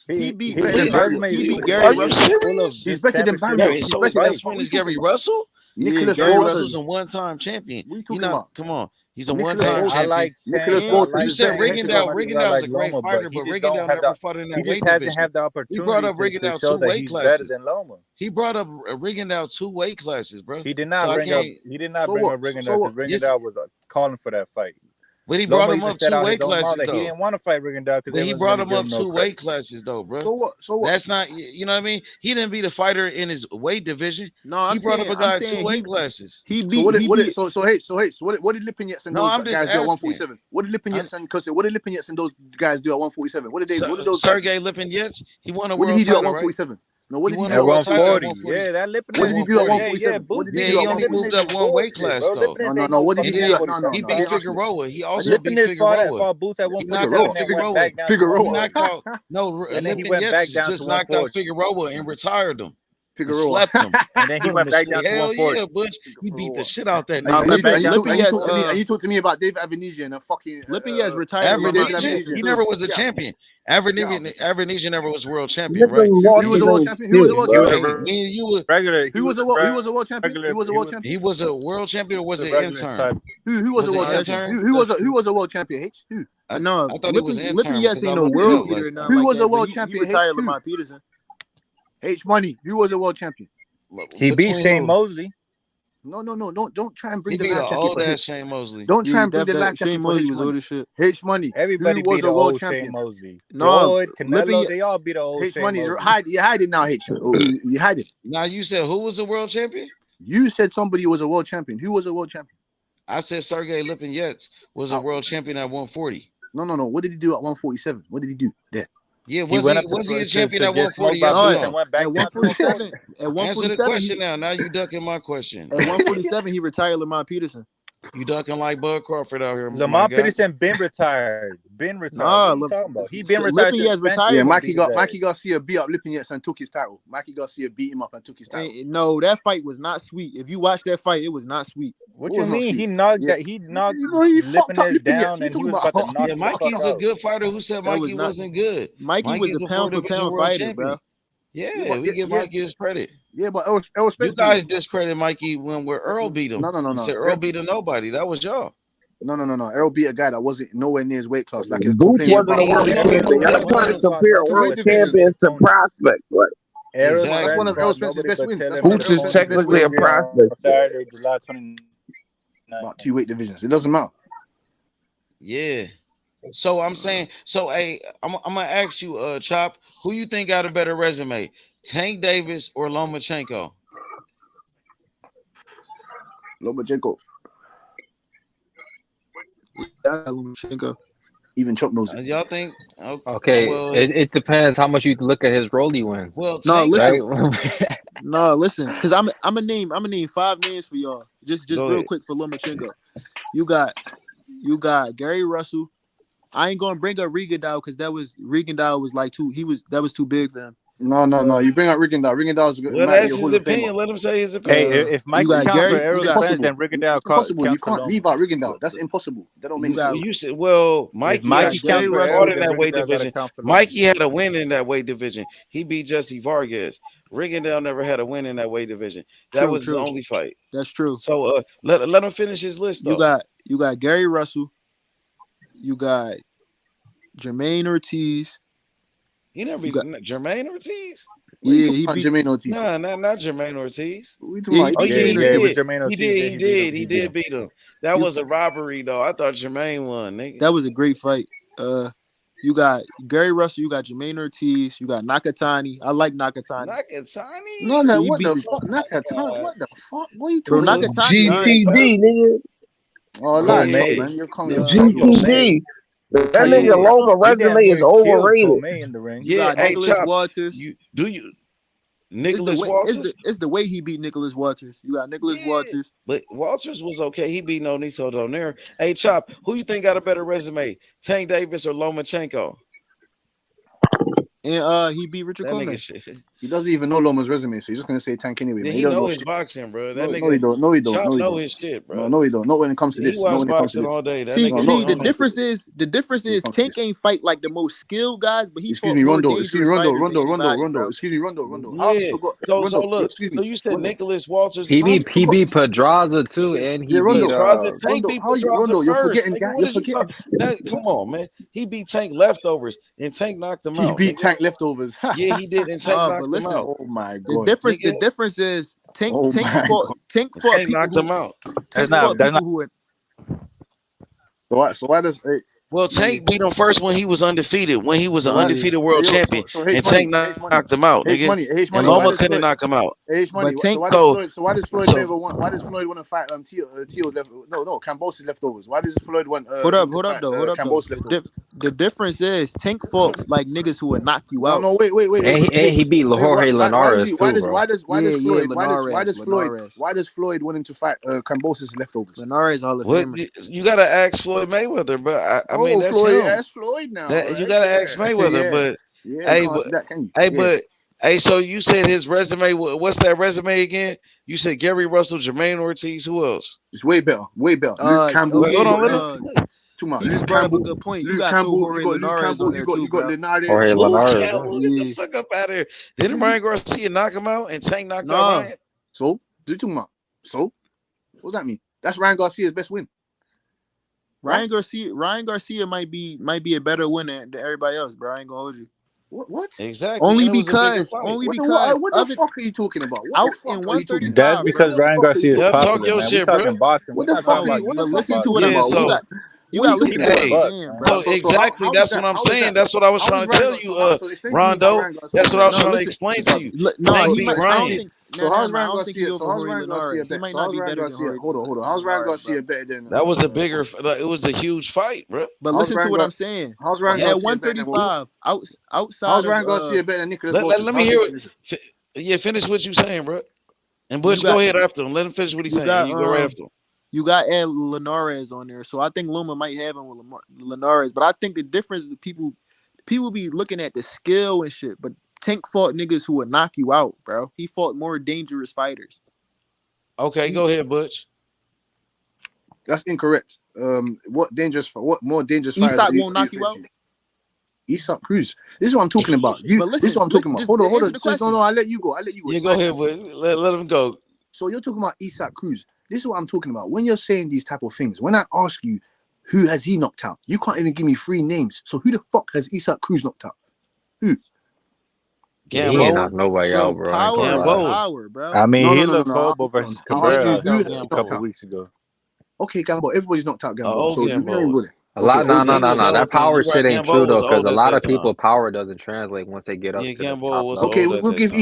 He beat Gary Russell. He's better than Barrios. So his best friend is Gary Russell. Nicholas Walters is a one-time champion. What are you talking about? Come on. He's a one-time champion. I like Nicholas Walters. You said Rigondeaux is a great fighter, but Rigondeaux never fought in that weight division. He just hasn't had the opportunity. He brought up Rigondeaux 2 weight classes. Better than Loma. He brought up Rigondeaux 2 weight classes, bro. He did not bring up Rigondeaux because Rigondeaux was calling for that fight. But he brought him up 2 weight classes, though. He didn't want to fight Rigondeaux because he brought him up 2 weight classes, though, bro. So what? That's not, you know what I mean? He didn't beat a fighter in his weight division. No, he brought up a guy 2 weight classes. What did Lipinets and those guys do at 147? What did Lipinets and those guys do at 147? What did those Sergey Lipinets? He won a world title. What did he do at 147? No, what did he do at 140? Yeah, that Lipinets. What did he do at 147? What did he do? He only moved up 1 weight class, though. No. What did he do? No. He beat Figueroa. He also beat Figueroa. Fought Boots at 140. Figueroa. Lipinets just knocked out Figueroa and retired him. Figueroa slept him, and then he went back down to 140. Yeah, Butch, he beat the shit out that. And you talk to me about Dave Avenesian and fucking Lipinets retired. He never was a champion. Avenesian never was world champion, right? He was a world champion. He was a world champion. You were regular. He was a world champion. He was a world champion. He was a world champion, or was it intern? Who was a world champion? Who was a world champion? H. Who? No, I thought he was intern. Lipinets ain't no world leader now. Who was a world champion? He retired Lamont Peterson. H Money. Who was a world champion? He beat Shane Mosley. No. Don't try and bring He the life jacket for H. Shane Mosley. Don't try and bring the life jacket Shane for Mosley H was old as shit. H Money. Everybody who was beat a world Shane champion. Mosley. No, Floyd, Canelo, they all beat the old H Shane Money. Mosley. You hiding now, H. You hiding. Now you said who was a world champion? You said somebody was a world champion. Who was a world champion? I said Sergey Lipinets was a world champion at 140. No. What did he do at 147? What did he do there? Yeah, was he a champion at 140? Yes or no? At 147. Answer the question now. Now you ducking my question. At 147, he retired Lamont Peterson. You ducking like Bud Crawford out here. Lamont Peterson been retired. What you talking about? He been retired. Yeah, Mikey Garcia beat up Lipinets and took his title. Mikey Garcia beat him up and took his title. No, that fight was not sweet. If you watch that fight, it was not sweet. What you mean? He knocked Lipinets down, and he was about to knock him out. Mikey's a good fighter. Who said Mikey wasn't good? Mikey was a pound for pound fighter, bro. Yeah, we give Mikey his credit. Yeah, but Earl Spence. You guys discredit Mikey when Earl beat him. No. You said Earl beat a nobody. That was y'all. No. Earl beat a guy that wasn't nowhere near his weight class. Like Boots wasn't a world champion. Y'all trying to compare world champions to prospects, right? Exactly. That's one of Earl Spence's best wins. Boots is technically a prospect. Saturday, July 29th. About 2 weight divisions. It doesn't matter. Yeah. So I'm saying, hey, I'm gonna ask you, Chop, who you think got a better resume, Tank Davis or Lomachenko? Lomachenko. Yeah, Lomachenko. Even Chop knows it. Y'all think? Okay, Well, it depends how much you look at his rollie wins. well, No, Tank. listen. Right? No, listen, because I'm a name 5 names for y'all. Just Go real ahead. quick for Lomachenko. You got Gary Russell. I ain't gonna bring up Regendow because Regendow was like that was too big for him. No. You bring out Rigondeaux. Rigondeaux's Well, might be that's a his Hall of opinion. Famer. Let him say his Hey, opinion. if Mike You got counts for Gary. It's Errol Spence, impossible. then Rigondeaux It's impossible. You counts for can't Loma. leave out Rigondeaux. That's impossible. That don't make You got sense. You said, well, If Mikey Mikey actually Gary counts for Russell. fought Errol, in then that weight Rigondeaux got to division. count for Loma. Mikey had a win in that weight division. He beat Jesse Vargas. Rigondeaux never had a win in that weight division. That was his only fight. That's true. So let him finish his list though. You got Gary Russell. You got Jermaine Ortiz. He never beat Jermaine Ortiz. Yeah, he beat Jermaine Ortiz. Nah, not Jermaine Ortiz. Yeah, he beat Jermaine Ortiz. It was Jermaine Ortiz. He did beat him. That was a robbery though. I thought Jermaine won, nigga. That was a great fight. You got Gary Russell, you got Jermaine Ortiz, you got Nakatani. I like Nakatani. Nakatani? No, what the fuck? Nakatani? What the fuck? What are you Bro, talking about? GTD, nigga. Oh, lie, man. You're calling GTD. That nigga Loma resume is overrated. In the ring. You got Nicholas Walters. Nicholas Walters? It's the way he beat Nicholas Walters. You got Nicholas Walters. But Walters was okay. He beat Nonito Donaire. Hey, Chop, who you think got a better resume? Tank Davis or Lomachenko? And he beat Richard Coleman. He doesn't even know Loma's resume, so he's just gonna say Tank anyway. Man. He know his boxing, bro. That no, he don't. No, he don't. Chop No, he know don't. his shit, bro. No, he don't. Not when it comes to this. He Not watch when it comes to boxing this. all day. See, the difference is Tank ain't fight like the most skilled guys, but he Excuse me, Rondo. Excuse me, Rondo. Excuse me, Rondo. Yeah. So look. So you said Nicholas Walters. He beat Pedraza too, and he beat Tank beat Pedraza Rondo, you're first. forgetting. You're forgetting. Come on, man. He beat Tank leftovers, and Tank knocked him out. He beat Tank leftovers. Yeah, he did, and Tank knocked him out. Oh my god. The difference is Tank fought people knocked him out. Tank fought people who had. So why does Well, Tank beat him first when he was undefeated, when he was an undefeated world champion, and Tank knocked him out. And Loma couldn't knock him out. So why does Floyd never want? Why does Floyd want to fight Tio left? No, Cambosis leftovers. Why does Floyd want? Hold up. The difference is Tank fought like niggas who would knock you out. No, wait. And he beat Jorge Linares too, bro. Why does Floyd want him to fight Cambosis leftovers? Linares Hall of Famer. You gotta ask Floyd Mayweather, but I mean that's Floyd. him. Ask Floyd now. You gotta ask Mayweather, but hey, so you said his resume. What's that resume again? You said Gary Russell, Jermaine Ortiz. Who else? It's way better. Luke Campbell. Hold on, too much. You brought up a good point. You got Jorge Linares on there too, you got Linares. Jorge Linares. Get the fuck up out of here. Didn't Ryan Garcia knock him out and Tank knocked out Ryan? So do too much. So what does that mean? That's Ryan Garcia's best win. Ryan Garcia might be a better winner than everybody else, bro. I ain't gonna hold you. What? Exactly. What the fuck are you talking about? Out in 135. That's because Ryan Garcia is popular, talk your man. shit, We're talking bro. boxing. What the fuck are you? What the fuck are you talking about? You got to listen to what I'm saying, bro. So exactly, that's what I'm saying. That's what I was trying to tell you, Rondo. That's what I was trying to explain to you. No, he might. So how's Ryan Garcia? Hold on. How's Ryan Garcia better than? That was a bigger. It was a huge fight, bro. But listen to what I'm saying. How's Ryan Garcia? At 135, outside. How's Ryan Garcia better than Nicholas Walters? Let me hear it. Yeah, finish what you saying, bro. And Butch, go ahead after him. Let him finish what he's saying. You go right after him. You got Ed Linares on there, so I think Loma might have him with Linares. But I think the difference is people be looking at the skill and shit. But Tank fought niggas who would knock you out, bro. He fought more dangerous fighters. Okay, go ahead, Butch. That's incorrect. What more dangerous fighters? Isak won't knock you out. Isak Cruz. This is what I'm talking about. This is what I'm talking about. Hold on. No, I'll let you go. Yeah, go ahead, Butch. Let him go. So you're talking about Isak Cruz. This is what I'm talking about. When you're saying these type of things, when I ask you, who has he knocked out? You can't even give me 3 names. So who the fuck has Isak Cruz knocked out? Who? He ain't knocked nobody out, bro. Power, bro. I mean, he looked Bobo versus Cabrera a couple weeks ago. Okay, Gambo. Everybody's knocked out Gambo. So you ain't good. A lot, no. That power shit ain't true though, because a lot of people power doesn't translate once they get up to the top. Okay, we'll give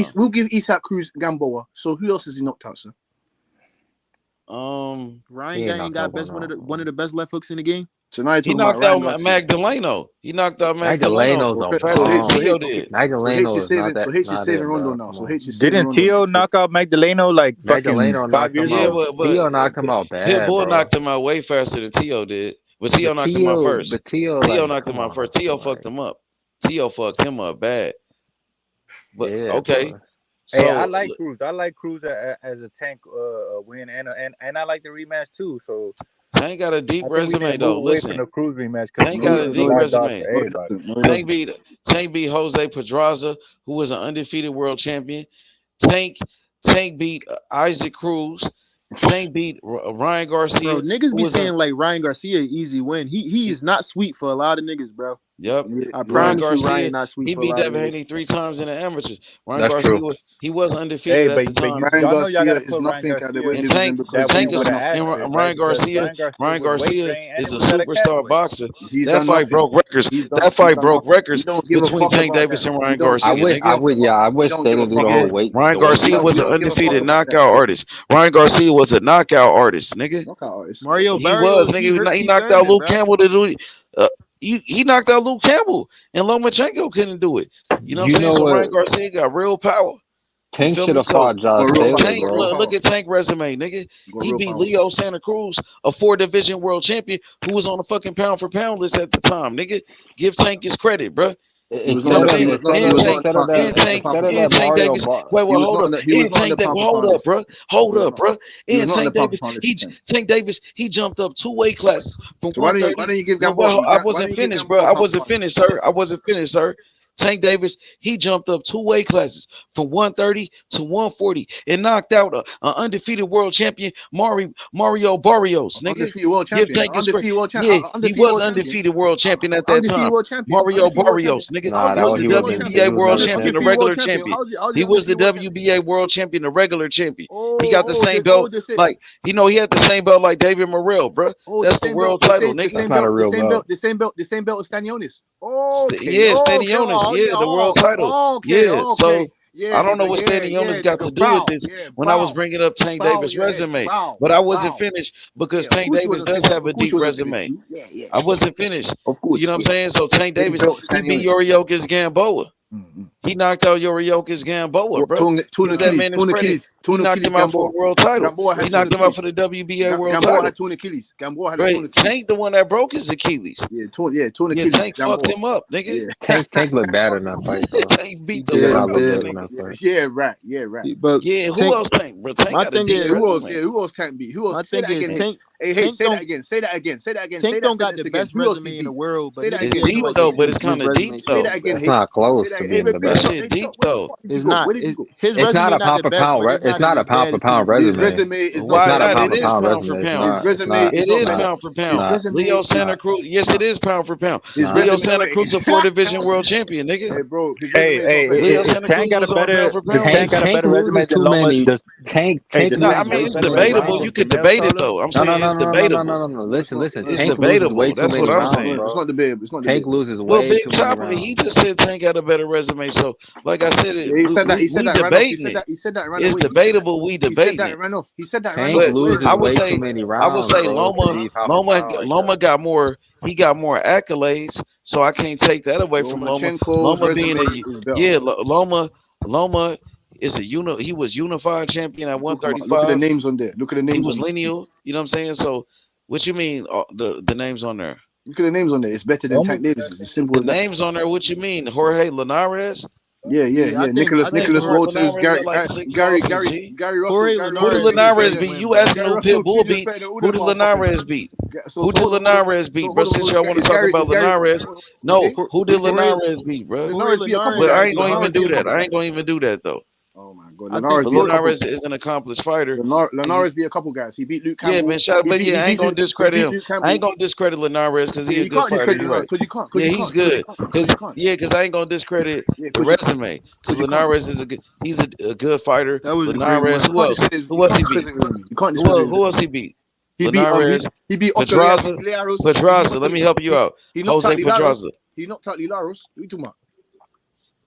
Isak Cruz Gamboa. So who else has he knocked out, sir? Ryan ain't got one of the best left hooks in the game. So now you're He talking about knocked out Ryan Garcia. Magdaleno. He knocked out Magdaleno's Magdaleno a faster than bum. Tio did. Magdaleno is not So that. H is Not saving it, Rondo bro. now. Come So on. H is saving Didn't Rondo. Tio knock out Magdaleno like fucking Magdaleno 5 knocked him years Yeah, ago? out. Tio knocked him out bad, Pitbull bro. knocked him out way faster than Tio did. But Tio knocked him out first. But Tio, Tio like, knocked him come out first. on, Tio fucked him up. Tio fucked him up bad. But yeah, okay. bro. Hey, I So like Cruz. I like Cruz as a Tank win, and I like the rematch too. So Tank got a deep I think we resume can though. move away from Listen, the Cruz rematch because Tank Cruz got a is deep a dog resume. for everybody. Tank beat Jose Pedraza, who was an undefeated world champion. Tank beat Isaac Cruz. Tank beat Ryan Garcia. Bro, niggas who be was a saying like Ryan Garcia easy win. He is not sweet for a lot of niggas, bro. Yep. I Ryan promise you, Garcia, Ryan not sweet he for a beat lot of Devin niggas. Haney 3 times in the amateurs. Ryan That's Garcia true. he was undefeated at the time. Ryan Garcia is nothing at the weight And division because Tank he's is done nothing. and Ryan Garcia is a superstar boxer. He's That done fight nothing. broke records. He's That fight done broke nothing. records He don't give a between fuck Tank about Davis that. and He Ryan don't. Garcia. I wish nigga. I He wish don't they give a didn't do fuck the about whole that. weight. Ryan The weight Garcia don't- was he an don't give a fuck undefeated about that. knockout artist. Ryan Garcia was a knockout artist, nigga. Knockout artist. Mario He Barrios, was, nigga. hurt He Keith knocked out Thurman, Luke bro. Campbell to do it. He knocked out Luke Campbell, and Lomachenko couldn't do it. You know what I'm You saying? know So what? Ryan Garcia got real power. You Tank feel should me? have So fought Josh Taylor, Tank, bro. look at Tank resume, nigga. He beat Leo Santa Cruz, a 4-division world champion who was on the fucking pound for pound list at the time, nigga. Give Tank his credit, bro. Instead of that Tank Mario Davis. Wait, hold up. And Tank Davis. Hold up, bro. Hold up, bro. And Tank Davis. Tank Davis. He jumped up 2 weight classes from So why 130. don't you give No, Gamboa? I wasn't finished, bro. I wasn't finished, sir. I wasn't finished, sir. Tank Davis, he jumped up 2 weight classes from 130 to 140 and knocked out an undefeated world champion, Mario Barrios. Nigga, undefeated world champion. Undefeated world champion. Yeah, he was undefeated world champion at that time. Mario Barrios, nigga. Nah, He was the WBA world champion, the regular champion. champion. How's He was the WBA world champion, the regular champion. He got the same belt, like he had the same belt like David Morrell, bro. That's the world title, nigga. That's not a real belt. The same belt as Stanionis. Yeah, Stanionis, the world title. So I don't know what Stanionis got to do with this when I was bringing up Tank Davis' resume, but I wasn't finished because Tank Davis does have a deep resume. I wasn't finished. Of course, you know what I'm saying? So Tank Davis, he beat Yoriokas Gamboa. He knocked out Yoriokas Gamboa, bro. He knocked him out for a world title. He knocked him out for the WBA world title. Gamboa had torn Achilles. Gamboa had a torn Achilles. Tank the one that broke his Achilles. Torn Achilles. Tank fucked him up, nigga. Tank looked bad in that fight, bro. Tank beat the fuck out of nigga. Yeah, right. But who else Tank, bro? Tank my got thing is, who else Tank beat? Who else? My thing is, Tank. Hey, say that again. Say that again. Tank don't got the best resume in the world, but it's deep though. But it's kind of deep though. Say that again. It's not close to being the best. That shit deep though. It's not. His it's not a pound for pound. It's not a pound for pound resume. His resume is not a pound for pound. His resume is pound for pound. Leo Santa Cruz. Yes, it is pound for pound. Leo Santa Cruz, a 4-division world champion, nigga. Hey, bro. Leo Santa Cruz got a better. Tank got a better resume than Loma. Tank. I mean, it's debatable. You could debate it though. I'm saying it's debatable. No. Listen. It's Tank debatable. loses way That's too what many I'm saying. rounds, It's not debatable. Tank loses way well, Big too Chopper, many rounds. he just said Tank got a better resume. So, like I said, he said that. He said that. He said that. It's debatable. We debating it. He said that. Tank loses way too many rounds. I would say Loma got more. He got more accolades, so I can't take that away from Loma. Loma being Loma is he was unified champion at 135. Look at the names on there. Look at the names. He was lineal. You know what I'm saying? So, what you mean? The names on there? Look at the names on there. It's better than Tank Davis. It's as simple as that. Names on there. What you mean? Jorge Linares? Yeah. Nicholas Walters, Gary Russell. Who did Linares beat? You asking who Pitbull beat? Who did Linares beat? Who did Linares beat, bro? Since y'all want to talk about Linares, no. Who did Linares beat, bro? But I ain't gonna even do that. I ain't gonna even do that though. Oh my god, Linares is an accomplished fighter. Linares beat a couple guys. He beat Luke Campbell. Yeah, man. I ain't gonna discredit him. I ain't gonna discredit Linares because he's a good fighter. Because you can't. Yeah, he's good. Because I ain't gonna discredit the resume. Because Linares is he's a good fighter. Linares. Who else? Who else he beat? Who else he beat? He beat Pedraza. Let me help you out. Jose Pedraza. He knocked out Lilaros. What are you talking about?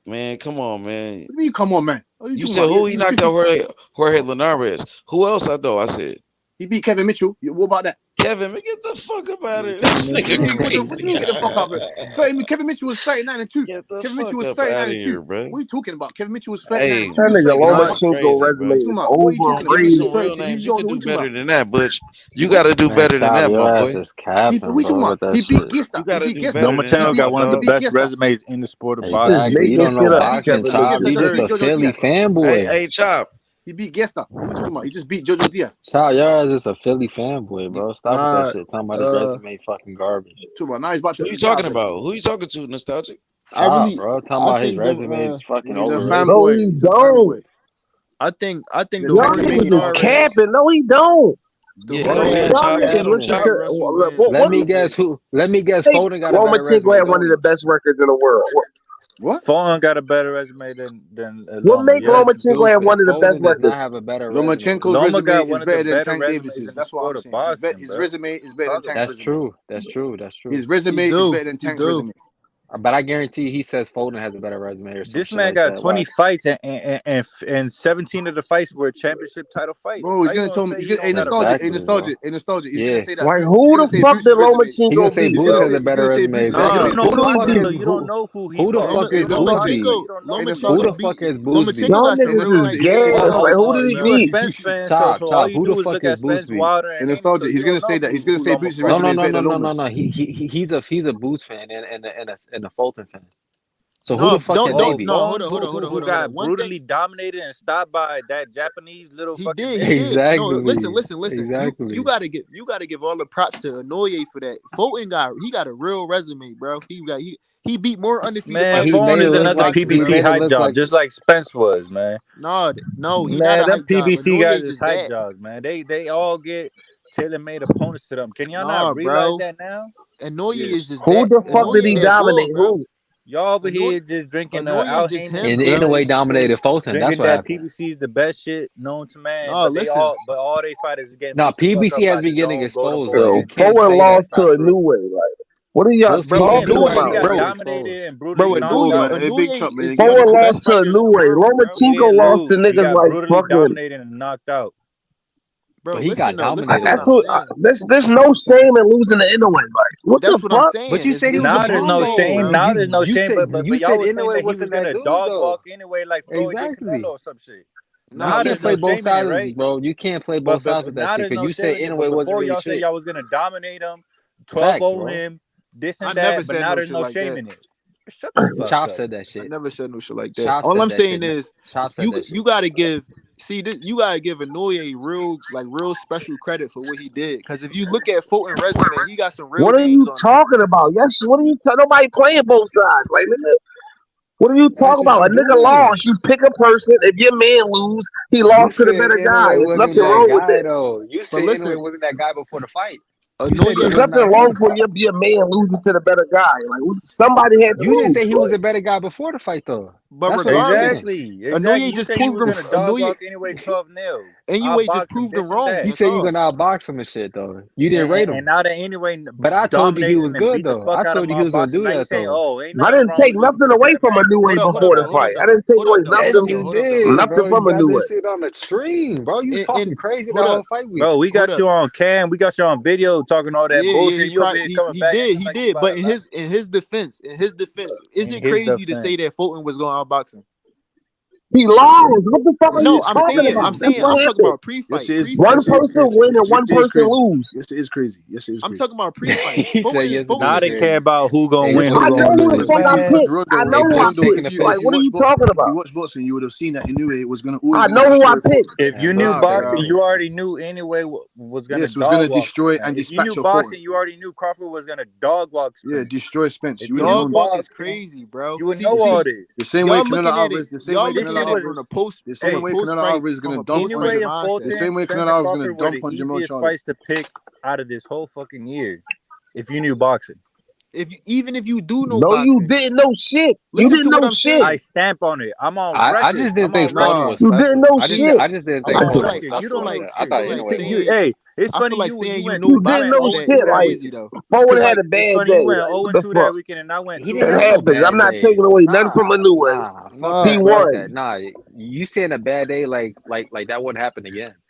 Man, come on, man. What do you mean, come on, man? You said who he knocked out Jorge Linares. Who else I said? He beat Kevin Mitchell. What about that? Kevin, man, get the fuck up out of here. This nigga What do you mean get the fuck up? Kevin Mitchell was 39-2. Kevin Mitchell was 39-2. What are you talking about? Kevin Mitchell was 39-2. That nigga Lomachenko resume is overrated. You can do better than that, Butch. You got to do better than that, my boy. He beat Gista. You got to do better. Lomachenko got one of the best resumes in the sport of boxing. Exactly. You don't know boxing, Chop. You just a Philly fanboy. Hey, Chop. He beat Gesta. What are you talking about? He just beat Jojo Diaz. Chop, your ass just a Philly fanboy, bro. Stop with that shit. Talking about his resume fucking garbage. Now he's about to. Who you talking about? Who you talking to, Nostalgic? Chop, bro. Talking about his resume is fucking overrated. No, he don't. I think the y'all niggas is capping. No, he don't. Let me guess who. Let me guess. Foden got a better resume. Lomachenko had one of the best records in the world. What? Foden got a better resume than what make Lomachenko have one of the best records? Have a better Lomachenko's resume is better than Tank Davis's. That's what I'm saying. His resume is better than Tank's resume. That's true. His resume is better than Tank's resume. But I guarantee he says Foden has a better resume or something. This man got 20 fights and 17 of the fights were championship title fights. Bro, he's gonna tell me. He's gonna nostalgic. He's gonna say that. Like who the fuck did Lomachenko say Boots has a better resume? You don't know who he. Who the fuck is Bootsy? Who the fuck is Bootsy? Y'all niggas is gas. Like who did he beat? Chop. Who the fuck is Bootsy? And nostalgic. He's gonna say that. He's gonna say Boots' resume is better than Loma's. No. He's a Boots fan and a Fulton fan. So who the fuck had baby? Hold on. Who got brutally dominated and stopped by that Japanese little fucking. He did. Exactly. No, listen. Exactly. You gotta give all the props to Inoue for that. Fulton got a real resume, bro. He beat more undefeated. Man, Fulton is another PBC hype job, just like Spence was, man. No, he man, not a hype PBC job. guys is hype jobs, man. They all get tailor-made opponents to them. Can y'all not realize that now? Inoue is just who the fuck did he dominate? Who? Y'all over here just drinking out in a way dominated Fulton. That's what happened. PBC is the best shit known to man. Oh, but all they fighters is getting. No, PBC has been getting exposed. Fulton lost to a new way. Like, what are y'all talking about, bro? Fulton lost to a new way. Lomachenko lost to niggas like fucking dominated and knocked out. But he got dominated. There's no shame in losing to Inoue. Like, what the fuck? But you said he was now there's no shame. Now there's no shame. But you y'all said Inoue wasn't gonna dog walk anyway, like exactly or some shit. No, you can't play both sides, right? Bro. You can't play both sides with that shit. Because you said Inoue wasn't really y'all shit. said y'all was gonna dominate him, 12-0 him, this and that. But now there's no shame in it. Shut the fuck Chop up. said that shit. I never said no shit like that. All I'm saying is you gotta give. See, you gotta give Inoue real special credit for what he did. Because if you look at Fulton's resume, he got some real. What are you talking about? Yes, what are you talking? Nobody playing both sides. Like, nigga, what are you talking about? A nigga lost. You pick a person. If your man lose, he lost to the better guy. There's nothing wrong with it. You said Inoue wasn't that guy before the fight. There's nothing wrong for your man losing to the better guy. Like, somebody had to You didn't say he was a better guy before the fight, though. But regardless, Inoue just proved him. Anyway, 12-0. Inoue just proved him wrong. You said you gonna outbox him and shit, though. You didn't rate him. And now that anyway, but I told you he was good, though. I told you he was gonna do that, though. I didn't take nothing away from Inoue before the fight. I didn't take away nothing from Inoue. Shit on the stream, bro. You talking crazy the whole fight week. Bro, we got you on cam. We got you on video talking all that bullshit. He did. But in his defense, is it crazy to say that Fulton was going to outbox him? He lost. What the fuck are you talking about? I'm talking about pre-fight. One person win and one person lose. Yes, it is crazy. Yes, it is. I'm talking about pre-fight. He said yes. Now they care about who gonna win. I know who the fuck I picked. I know who I picked. Like, what are you talking about? If you watch boxing, you would have seen that Inoue was gonna. I know who I picked. If you knew boxing, you already knew anyway was gonna. Yes, was gonna destroy and dispatch your If you knew boxing, you already knew Crawford was gonna dog walk. Yeah, destroy Spence. Dog walk is crazy, bro. You would know all this. The same way Canelo Alvarez. The same way Canelo Alvarez on the post. The same way Canelo Alvarez is gonna dump on Jamal. The same way Canelo Alvarez is gonna dump on Jamal Charlo. Fights to pick out of this whole fucking year. If you knew boxing. Even if you do know, no, you didn't know shit. You didn't know shit. I stamp on it. I'm on record. I just didn't think Fulton was special. You didn't know shit. I just didn't think Fulton was special. You don't like. I thought anyway. Hey, it's I funny feel like you saying you didn't know shit. Like, Fulton had a bad day. You went 0-2 that weekend, and I went. It happens. I'm not taking away nothing from Inoue. He won. Nah, you saying a bad day like that wouldn't happen again.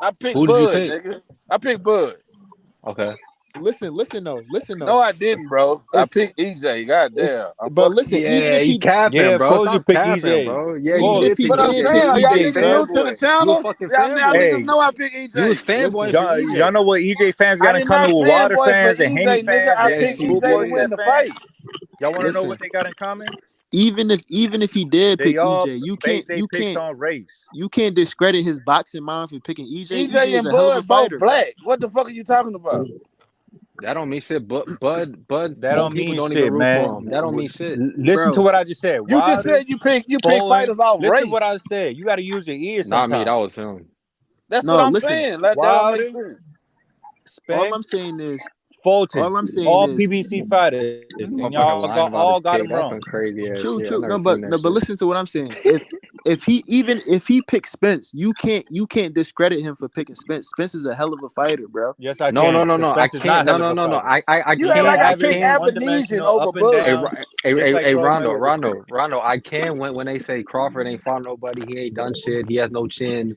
I picked Who did you Bud, pick? nigga. I picked Bud. Okay. Listen though. No, I didn't, bro. I picked EJ. Goddamn. But listen, even if he Yeah, of bro. course you Stop pick capping, EJ. bro. Yeah, even you if did he pick But I'm did EJ. pick saying, y'all EJ, niggas fam, new to the You a channel. fucking Y'all fanboy. niggas know I picked EJ. You was fanboying for Y'all EJ. know what EJ fans I got in did not common with Water fanboy for fans and Henny EJ, nigga. fans I and Yes, picked you EJ to Schoolboy win Step did. the fans? fight. Y'all want to know listen, what they got in common? even if he did They pick all EJ, base they picks on race. you can't discredit his boxing mind for picking EJ. EJ EJ is and a hell of a Bud both fighter, bro. black. What the fuck are you talking about? That don't mean shit. Bud's That own don't people mean don't even shit, root for man. him. That don't mean shit, Listen to Bro, what I just said. You just Wilder, said you pick Bowen. fighters off Listen to what race. I said. You got to use your ears not me. sometimes. That was him. That's what no, I'm listen. saying. Like, that don't make Wilder, sense. All Spence, I'm saying is, Fulton, all all PBC fighters, and Motherfucker y'all lying about all his got pick. them That's some wrong. crazy ass true. shit. I never No, seen that but shit. listen to what I'm saying. If he picks Spence, you can't discredit him for picking Spence. Spence is a hell of a fighter, bro. Yes, I No. can. Because I Spence is not can't. hell of a No. fighter. I You act He like can't. I I picked averaging can't. one Abenesian dimensional, over up and Bud. down, just like Floyd Mayweather. Rondo. I can when they say Crawford ain't fought nobody. He ain't done shit. He has no chin.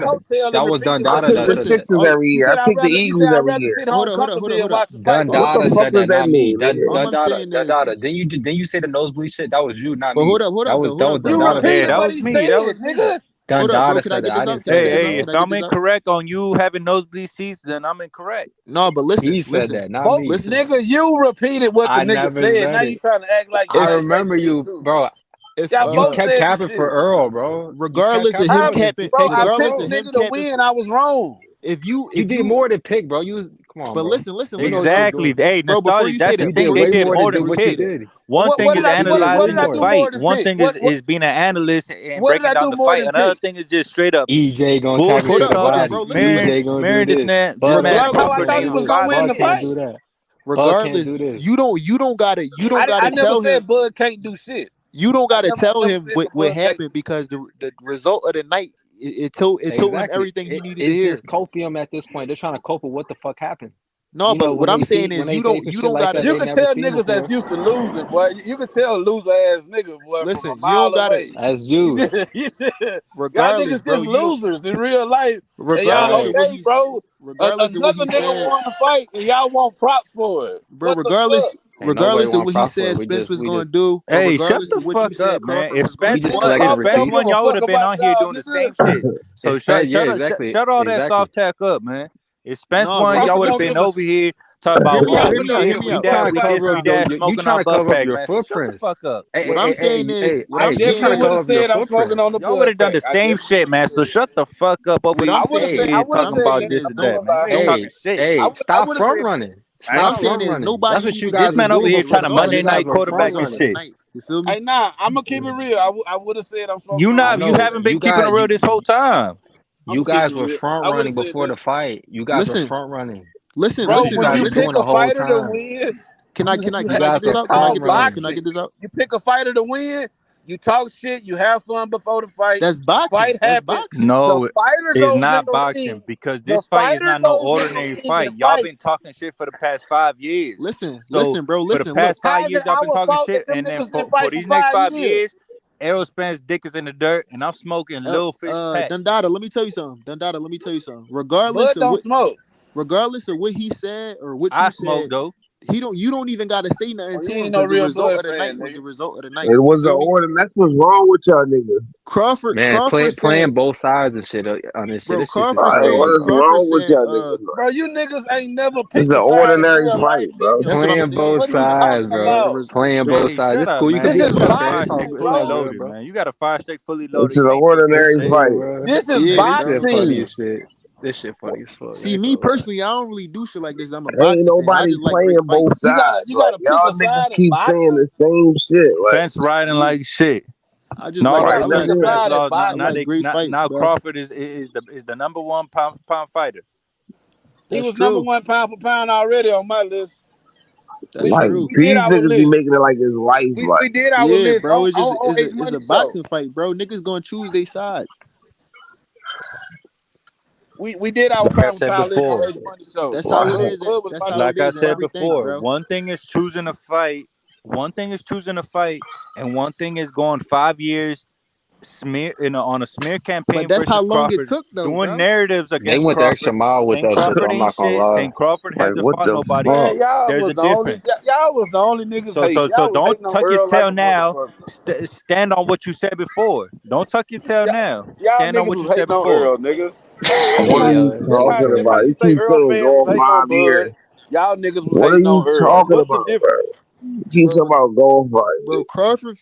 coattail That and was repeating I what you Dundada pick that the said. said that. Sixers every You year. I said I'd pick the rather. You Eagles said I'd every rather year. sit home comfortably and Hold up. watch the fight. What the Dundada fuck said does that, that not me. mean, nigga? All I'm Dundada, saying is, Dundada. Then you say the nosebleed shit? That was you, not but me. hold That up, was though. Hold up, bro. You Hold up, Dundada bro. repeated said what that. he That was said, me. nigga. Hold up, bro. Dundada Can I said get that. this I out? didn't Can I say get that. this Hey, out? if Can I get I'm this out? incorrect on you having nosebleed seats, then I'm incorrect. No, but He said listen, that, not Both me. listen. nigga, you repeated what the I nigga never said. said Now you it. trying to act like you I ain't If say the remember shit you, too. bro. if Y'all You both kept said the capping for shit. Earl, bro. You kept regardless of capping for him I, Earl. capping, Just bro, take I it, regardless picked of bro. him nigga to capping, win. I was wrong. You did more than pick, bro. Come on, but bro. listen, You know what you was Exactly. doing. Hey, bro. Before nostalgia. you say That's the You that, did thing. before They you way say did that, more more than than before you what you say pick. that, did. One thing is You did What analyzing did way I the do more. more fight. than One pick? thing is being an analyst and What did breaking I down do the more fight. than Another pick? thing is just straight up EJ gonna tackle hold bullshit up, talking, somebody. bro. Listen, listen. EJ gonna do smearing this this. man. This Bud man That's can't how fought I for thought control he niggas was with this. gonna five win and the Bud ten. can't fight. do that. Bud can't Regardless, do this. you don't I gotta never tell him. said Bud can't do shit. You don't gotta I tell never him said what Bud can't. happened because the result of the night it told him Exactly. everything he needed to It's hear. just copium at this point. They're trying to cope with what the fuck happened. No, but what I'm saying is you don't gotta. You can tell niggas that's used to losing, boy. You can tell a loser ass nigga, boy, from a mile away. That's you. Y'all niggas just losers in real life. And y'all okay, bro. Another nigga want to fight and y'all want props for it. Bro, regardless of what he said Spence was going to do, hey, shut the fuck up, man. If Spence won, y'all would have been on here doing the same shit. So shut all that soft tack up, man. If Spence won, y'all would have been over here talking about we smoking our butt pack, man. Shut the fuck up. What I'm saying is, I definitely would have said I'm smoking on the butt. Y'all would have done the same shit, man. So shut the fuck up over here talking about this and that, man. Ain't talking shit. Hey, stop front running. I'm saying is nobody. That's what you guys. This man over here trying to Monday night quarterback and shit. You feel me? Hey, nah, I'm gonna keep it real. I would have said I'm smoking. You haven't been keeping it real this whole time. You guys were front running before the fight. You guys were front running. Listen, bro, when you pick a fighter to win, can I get this out? Can I get this out? You pick a fighter to win. You talk shit. You have fun before the fight. That's boxing. Fight happens. No, the fighter it's goes not in the boxing ring. because this fight is not no ordinary fight. Y'all been talking shit for the past 5 years. Listen, bro. For the past 5 years, y'all been talking shit, and then for these next 5 years, Errol Spence's dick is in the dirt, and I'm smoking Lil Fish Pack. Dundada, let me tell you something. Regardless of what he said or what you smoke said, though. You don't even gotta say nothing to him. No real the result of the night was the result of the night. It was an order. That's what's wrong with y'all niggas. Crawford playing both sides and shit on this shit. What is wrong with y'all niggas? Bro, you niggas ain't never picked It's an ordinary fight, bro. Playing both sides, bro. Playing both sides. It's cool. You can this is boxing fully loaded, man. You got a 5-stick fully loaded. It's an ordinary fight. This is boxing. This shit funny as fuck. See, me personally, I don't really do shit like this. I'm a Ain't nobody playing both sides. You gotta pick y'all a niggas side keep saying the same shit. Fence riding like shit. I just like now Crawford is the number one pound fighter. He was number one pound for pound already on my list. These niggas be making it like his life. We did our list, bro. It's a boxing fight, bro. Niggas gonna choose their sides. We did our pound for pound list on the Money Show. That's how it is. Like I said before, one thing is choosing a fight. One thing is choosing a fight, and one thing is going 5 years on a smear campaign. But that's how long Crawford, it took, though. Doing narratives against they went the extra mile with that shit. So I'm not gonna lie. Saying Crawford hasn't fought nobody. Man, There's a difference. Y'all was the only niggas. So don't tuck your tail now. Stand on what you said before. Don't tuck your tail now. Stand on what you said before, nigga. What are you talking about? You keep saying go off my beard. Y'all niggas was what are you talking about, bro? You keep talking about go off bro. Crawford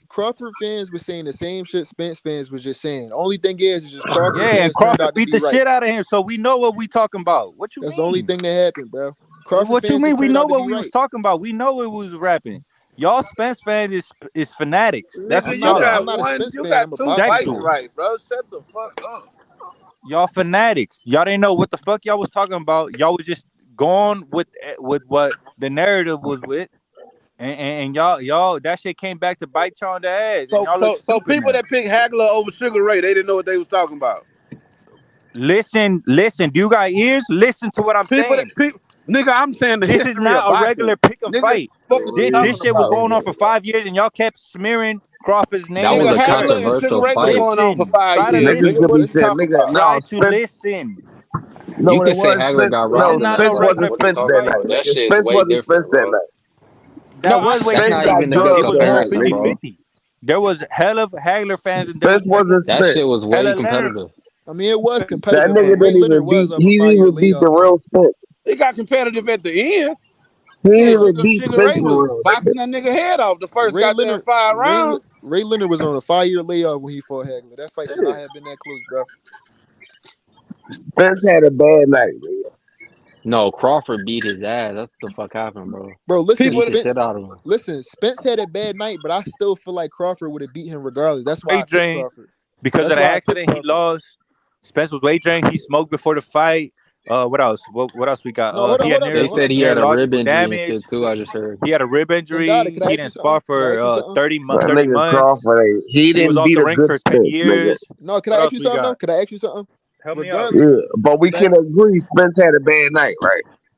fans were saying the same shit Spence fans was just saying. Only thing is just Crawford fans and Crawford beat the right. shit out of him, so we know what we talking about. What you That's mean? the only thing that happened, bro. Crawford what you mean? We know what we right. was talking about. We know it was rapping. Y'all Spence fans is fanatics. That's what y'all got. I'm not a Spence you fan. got I'm a two boxing fights fan. right, bro. Shut the fuck up. Y'all fanatics. Y'all didn't know what the fuck y'all was talking about. Y'all was just going with what the narrative was with, and y'all that shit came back to bite y'all on the ass. So people that pick Hagler over Sugar Ray, they didn't know what they was talking about. Listen. Do you got ears? Listen to what I'm saying. Nigga, I'm saying this is not a regular pick 'em fight. This shit was going on for 5 years, and y'all kept smearing Crawford's name. That was a Hagler and Sugar Ray was going on for 5 years. Niggas gonna be saying, nigga, try to listen. No, you can say Hagler got robbed. No, Spence wasn't Spence that night. That shit Spence wasn't Spence that night. That was way that's not even a good comparison, bro. 50-50. There was hell of Hagler fans. Spence wasn't Spence. That shit was way competitive. I mean, it was competitive. That nigga didn't even beat. He didn't even beat the real Spence. He got competitive at the end. He didn't even beat Spence. Was boxing that nigga head off the first goddamn 5 rounds. Ray Leonard was on a 5-year layoff when he fought Hagler. That fight should not have been that close, bro. Spence had a bad night, man. No, Crawford beat his ass. That's what the fuck happened, bro. Bro, listen, Spence had a bad night, but I still feel like Crawford would have beat him regardless. That's why I picked Crawford. Because of the accident he lost. Spence was weight drained. He smoked before the fight. What else? What else we got? They said he had a rib injury and shit too. I just heard he had a rib injury. He didn't spar for 30 months. Crawford, he didn't beat a good Spence. Years. No, can I ask you something? Help me out. Yeah, but we can agree Spence had a bad night, right?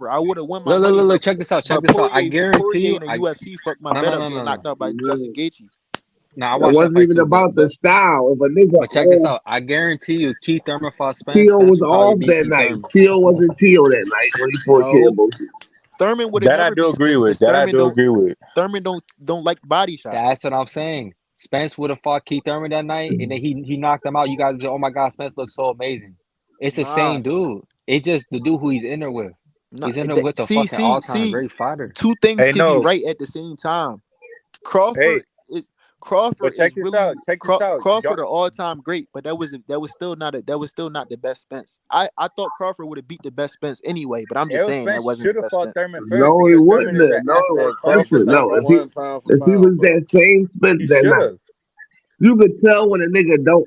Crawford. I would have won my money. Look, check this out. Check this out. I guarantee Poirier you. in the UFC fucked my bet up getting knocked out by Justin Gaethje. Nah, I It watched that wasn't fight even too, about the style. If a nigga but check this out. I guarantee you, Keith Thurman fought Spence. Tio Spence was would probably off beat that Keith night. Thurman. Tio wasn't Tio that night when he fought Kid Bullshit. Thurman would have never beat Spence because Thurman don't like body shots. That's what I'm saying. Spence would have fought Keith Thurman that night, and then he knocked him out. You guys, oh my God, Spence looks so amazing. It's the same dude. It's just the dude who he's in there with. He's in there with the fucking all-time great fighter. Two things can be right at the same time. Crawford is Crawford an all-time great, but that was still not the best Spence. I thought Crawford would have beat the best Spence anyway, but I'm just saying that wasn't the best Spence. No, he wouldn't have. No. If he was that same Spence that night, you could tell when a nigga don't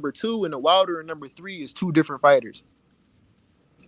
number 2 and the Wilder in number 3 is two different fighters.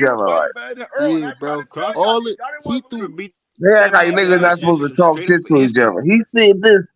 each other. Like, yeah, bro. All it he threw. they act like niggas not supposed to talk shit to each other. He said this.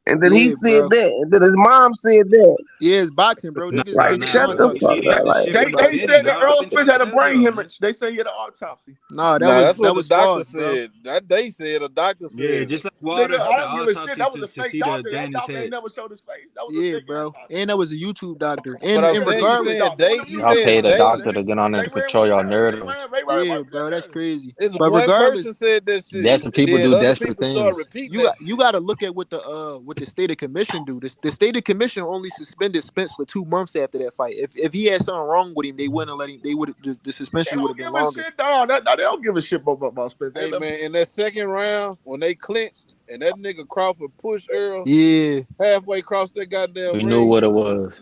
And then he Yeah, said bro. that. And then his mom said that. Yeah, it's boxing, bro. Niggas, Like, niggas shut don't the talk fuck shit. up. Like, They said that Earl Spence had a brain hemorrhage. They say he had an autopsy. Nah, Nah, that that's what the was doctor false, bro. said. That they said. A doctor said. Yeah, just like Nigga, Walter I had the don't give a shit. autopsy That was a to fake see the doctor. That damage doctor ain't head. never showed his face. That was a Yeah, fake ass bro. doctor. And that was a YouTube doctor. But And I'm saying, you regardless, said they. You Y'all said paid a they. doctor to get on there to control y'all narrative. yeah, bro, that's crazy. It's But one regardless, person said that shit, Desperate and people then do other desperate people start things. repeating that you shit. got to look at what the state of commission do. The state of commission only suspended Spence for 2 months after that fight. If he had something wrong with him, they wouldn't let him. They would the They suspension would don't have been give a longer. shit, dog. They don't give a shit about Spence. Hey man, in that second round when they clinched and that nigga Crawford pushed Earl Yeah, halfway across that goddamn We knew ring. what it was.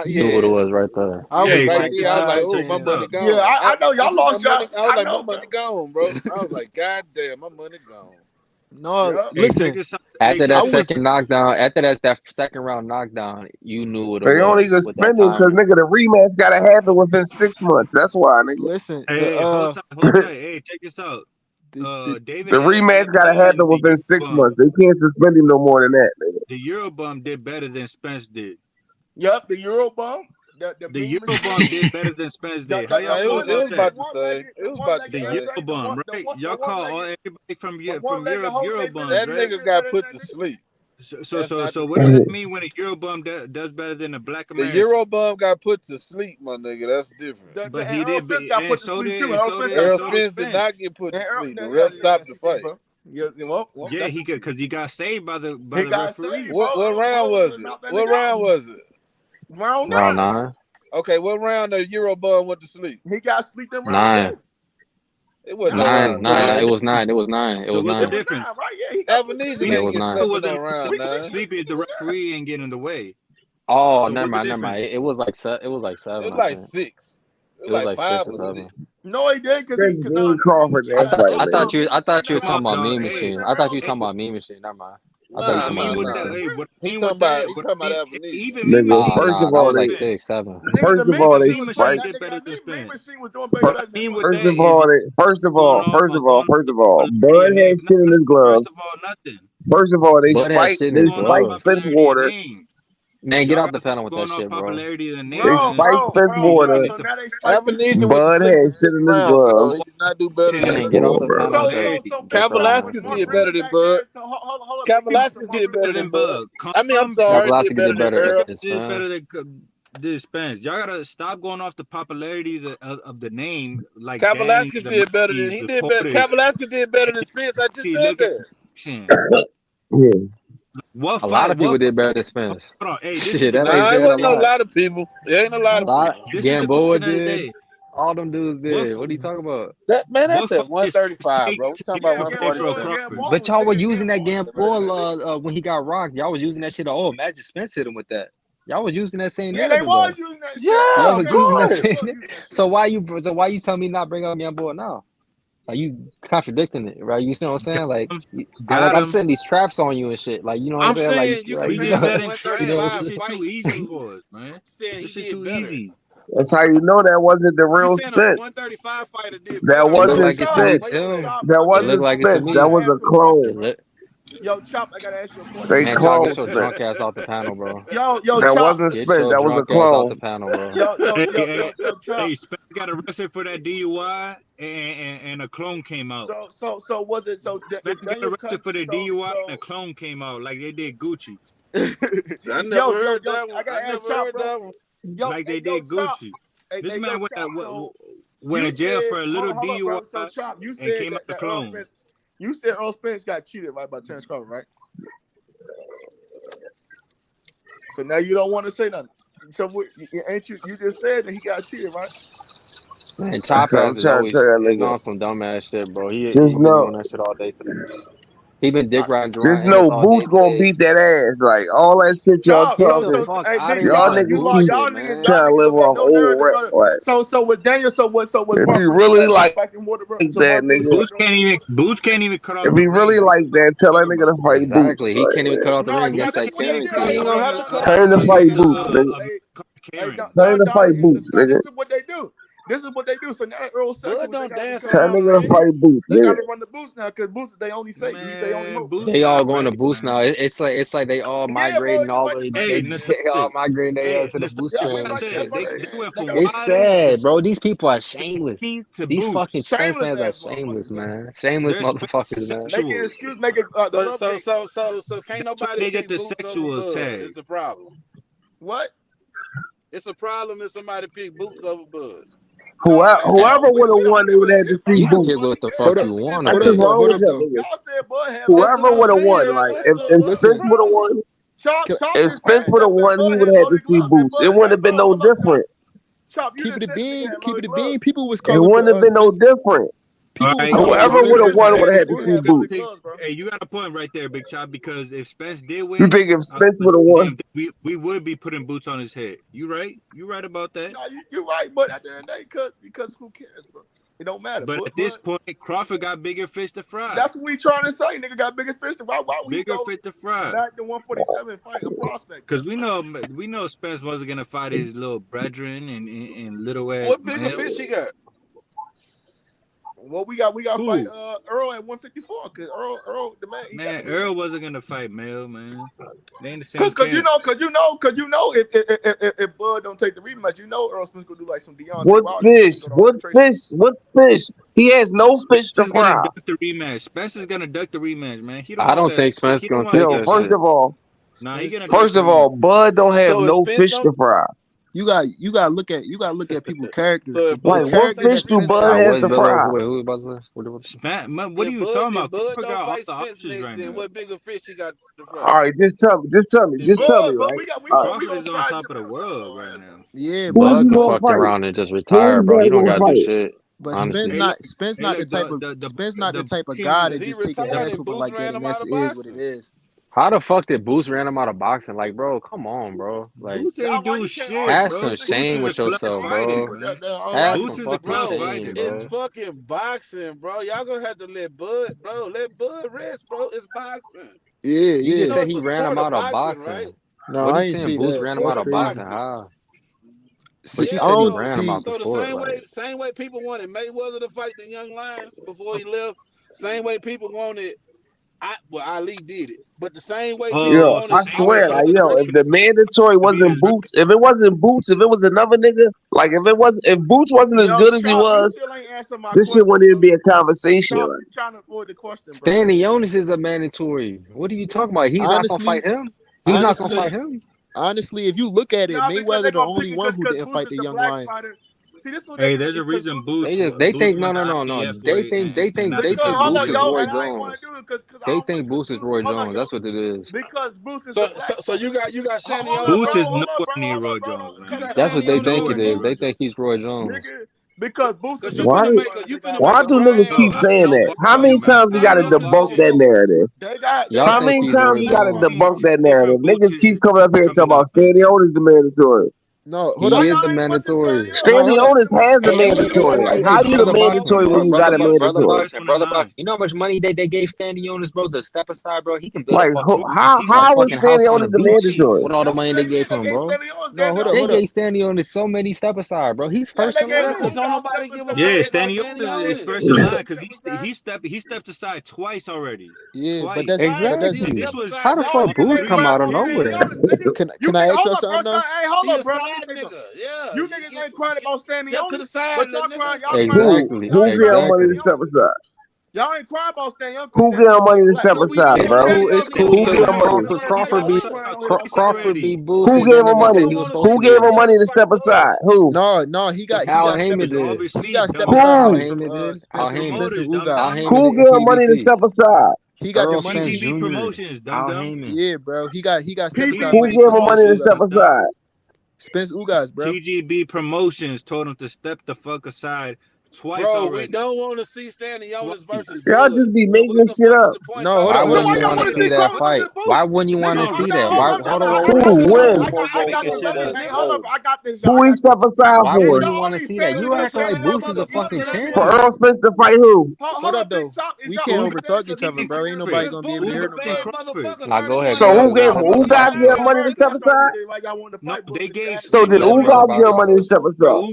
Knew what it was right there. I Yeah, was right like, there. I was like, God oh, my damn. money gone. Yeah, I know y'all lost y'all. I was like, my money gone, bro. I was like, God damn, my money gone. No, Yep. listen. After I that was second knockdown, after that second round knockdown, you knew what it they only was with that suspended because timing. nigga, the rematch gotta happen within 6 months. That's why, nigga. listen. Hey, hold tight. Hey, check this out. David The rematch gotta happen and within 6 months. They can't suspend him no more than that, nigga. the Eurobomb did better than Spence did. Yep, the Eurobomb. The Eurobomb did better than Spence did. How y'all feel about that? It was about The Eurobomb, right? Y'all call all everybody from Europe Eurobombs, that right? nigga got put to sleep. So what does that mean when a Eurobomb does better than a black The American? Eurobomb got put to sleep, my nigga. That's different. But he did. Earl Spence did not get put to sleep. The ref stopped the fight. Yeah, he could because he got saved by the referee. What round was it? What round was it? Round 9. Okay, what round the Eurobomb went to sleep? He got sleep in round 2. It was 9. It was 9. It was 9. It was 9. What's the difference? Ebenezer Yeah, it didn't was get 9. slept in on round 9. Sleepy, the referee ain't getting in the way. Oh, So never what's the mind. It was like 7. It was like I think. 6. It was like 5 6 or or 7. 6. No, he didn't because he Dean Crawford, that fight, I thought you were talking about No, Mean hey, Machine. I thought you were talking about Mean Machine. Never mind. I thought you were talking about Mean Machine. What I He mean talking with that, about Ebenezer. even Mean Nigga, Machine. first of That all, was like 6, 7. first of all, they Mean Machine spiked. did better than Spence. was doing better than Mean with First that of all, is Bud had shit in his gloves. First of all, nothing. First of all, they Bud had spiked shit in his Spence gloves. water. Y'all They Man, get off gotta the panel stop with that going off shit, bro. popularity of the name. spiked Spence water. So now they Ebenezer went to Bud sleep had in shit 6 in his rounds, bro. gloves. He did not do better than Man, Bud. get off the Bro. panel with that. Kavalaskis did better than Bud. Kavalaskis did better than Bud. I mean, I'm sorry, Kavalaskis did better than Earl. Did better than Spence. Y'all gotta stop going off the popularity of the name. Like Kavalaskis did better than he did better. Kavalaskis did better than Spence. I just said that. Yeah. What A lot of people did better than Spence. Shit, that ain't Nah, it saying a wasn't no lot. lot of people. There ain't a lot of people. This is the Gamboa question of the did. day. All them dudes did. What are you talking about? That man, that's What at fight 135, bro. We're talking about 147. 147. But y'all were using that Gamboa when he got rocked. Y'all was using that shit. Oh, Magic Spence hit him with that. Y'all was using that same Yeah, they narrative. was Though. using that shit. Y'all Yeah, was of using that course. same. So why you telling me not bring up Gamboa now? Like you contradicting it, right? You see what I'm saying? Like, I'm setting these traps on you and shit. Like, you know what I'm I'm saying? saying Like, you right, can We pay just him setting traps. 135 This shit too easy for us, man. Saying This he shit did too better. easy. That's how you know that wasn't the real You saying a Spence. 135 fighter did That better. It looked wasn't like it to me Spence. too. That It looked wasn't like it to Spence. That me. was a clone. Yo, Chop, I gotta ask you a question. They Man, Chop, get cloned your drunk Spence. ass off the panel, bro. Yo, That Chop. wasn't Get Spence. your That was a drunk ass off the clone. panel, bro. Yo, Chop. Hey, Spence got arrested for that DUI, and a clone came out. So was it so? Spence got arrested for the DUI, and a clone came out like they did Gucci. I never heard that one. I never heard that one. Like they did Gucci. This man went in jail for a little DUI and came out a clone. You said Earl Spence got cheated, right, by Terence Crawford, right? So now you don't want to say nothing. So ain't you just said that he got cheated, right? Man, Chop So ass I'm is trying to always tell that is nigga. on some dumb ass shit, bro. He Just been know, doing that shit all day today. He been dick riding just Jaron Ennis know, all day Boots gonna today. beat that ass. Like all that shit y'all Chop, Get the talking. fuck hey, out of here Y'all with that niggas keep y'all bullshit, niggas man. trying to live don't got off no old rap. narrative. Like, So with Daniel, so with if Mark he Bruce really got like back in water, so that Mark Bruce nigga, Boots can't even cut off if the he really ring. like that, tell that nigga to fight Boots. Exactly. He Like, can't even cut off the ring No, against this that is what they Karen did. kid. He ain't gonna have to cut turn to off. fight Boots, nigga. Hey, Turn to fight Boots, nigga. this is what they do. This is what they do. So now that Earl Sexton, Bud don't dance Tell around nigga to Frank. fight Boots. they Yeah. got to run the Boots now because Boots is their only safe. He's their only hope. They all going to Boost now. It's like they all Yeah, bro. migrating Just like the they same. all migrating their ass to the Boost Yeah, train that's and like shit. they went from got It's Wilder to sad, bro. These people are shameless. to These Boots. fucking Spence shameless fans are ass shameless, motherfuckers, bro. man. Shameless They're motherfuckers, man. Making excuse, making So can't nobody They get pick the Boots over sexual Bud. tag. It's a problem. What? It's a problem if somebody pick Boots over Bud. Whoever would have won, they would have to see You can Boots. kick what the fuck you want That's to what's pick. wrong with y'all Y'all niggas. said Bud had Whoever would have won, Like, like if what's the Spence would have problem? won, Chop if just Spence said would have that won, he Bud would had have had to loaded see gloves. Boots. It wouldn't have been no different. Chop, you Keep just it a said the nigga bean. had Keep loaded it a gloves. bean. People was It calling wouldn't have for been no Spence. different. People was All right, calling Whoever for would have Spence. won would have had to see Boots. Hey, you got a point right there, Big Chop. Because if Spence did You win, think if Spence would have won? we would be putting boots on his head. You right? You right about that? No, you're right, but at the end of the day, because who cares, bro? It don't matter. But at this point, Crawford got bigger fish to fry. That's what we trying to say. Nigga got bigger fish to fry. Why we bigger go fish to fry? back to 147 fight a prospect? Because we know Spence wasn't gonna fight his little brethren and little ass. What bigger fish he got? Well, we got fight Earl at 154 because Earl the man. Earl wasn't gonna fight Mel, man. They ain't the same. Cause you know if Bud don't take the rematch, Earl Spence gonna do like some Deontay. What fish? He has no fish to fry. Gonna duck the rematch. Spencer's gonna duck the rematch, man. He don't. I don't think Spence gonna take that. First of all, Spence, Bud don't have no fish to fry. You gotta look at people's characters. Like what fish do Bud has to fry? Who about to say? What are you talking about? Bud don't fight Spence next, then what bigger fish he got to fry? All right, just tell me, right? Crawford is on top of the world right now. Yeah, Bud can fuck around and just retire, bro. He don't gotta do shit. But honestly. Spence not the type of guy that just take advantage of people like that. And that's is what it is. How the fuck did Boost ran him out of boxing? Like, bro, come on, bro. Like, have some shame with yourself, bro. Have some fucking shame, bro. It's fucking boxing, bro. Y'all gonna have to let Bud rest, bro. It's boxing. Yeah. You just said he ran him out of boxing. Right? No, what I are you ain't saying? see Boost that. ran him out of boxing. How? But you said he ran him out the sport. Same way people wanted Mayweather to fight the Young Lions before he left. Same way people wanted. Ali did it, but the same way. I swear, if the mandatory wasn't Boots, if it was another nigga, like if Boots wasn't as good as he was, this shit wouldn't even be a conversation. Trying to avoid the question, bro. Stanionis is a mandatory. What are you talking about? He's not gonna fight him. He's not gonna fight him. Honestly, if you look at it, Mayweather the only one who didn't fight the Young Lion. See, this one. Hey, there's a reason Boots. They think no. They think Boots is Roy Jones. They think Boots is Roy Jones. That's what it is. Because Boots is so you got Stanionis. Boots is nowhere near Roy Jones. That's what they think it is. They think he's Roy Jones. Because Boots is why do niggas keep saying that? How many times we gotta debunk that narrative? How many times we gotta debunk that narrative? Niggas keep coming up here and talking about Stanionis the mandatory. No, he is the mandatory. Stanionis has a mandatory. Like, how you the mandatory when you got a mandatory? Brother Box, you know how much money they gave Stanionis, bro, to step aside, bro? He can build like, how is Stanionis the mandatory? With all the money they gave him, bro. They gave Stanionis so many step aside, bro. He's first in line. Yeah, Stanionis is first in line because he stepped aside twice already. Yeah, twice. but that's exactly. How the fuck Boots come out of nowhere? Can I ask you something though? Hey, hold up, bro. Yeah, you niggas ain't crying about standing on to the side. But y'all crying. Who get money to step aside? Y'all ain't crying about standing on. Who get money to step aside, bro? It's cool. Who gave him money? Crawford beat Boots. Who gave him money? Who gave him money to step aside? Who? No, he got Al Heyman did. He got step Al aside. Who gave him money to step aside? He got the money. TGB Promotions, yeah, bro. He got step aside. Who gave him money to step aside? Spence Ugas, bro. TGB Promotions told him to step the fuck aside twice already. We don't want to see Stanionis versus. Y'all just be making shit up. No, why wouldn't you want to see that fight? Why wouldn't you want to see that? Who wins? I got this. Who he step aside Why for? wouldn't you want to see that? You acting like Boots is a fucking champion. For Earl Spence to fight who? Hold up, though. We can't overtalk each other, bro. Ain't nobody gonna be able to hear nobody. Now go ahead. So who guys get money to step aside? No, they gave. So did who guys get money to step aside?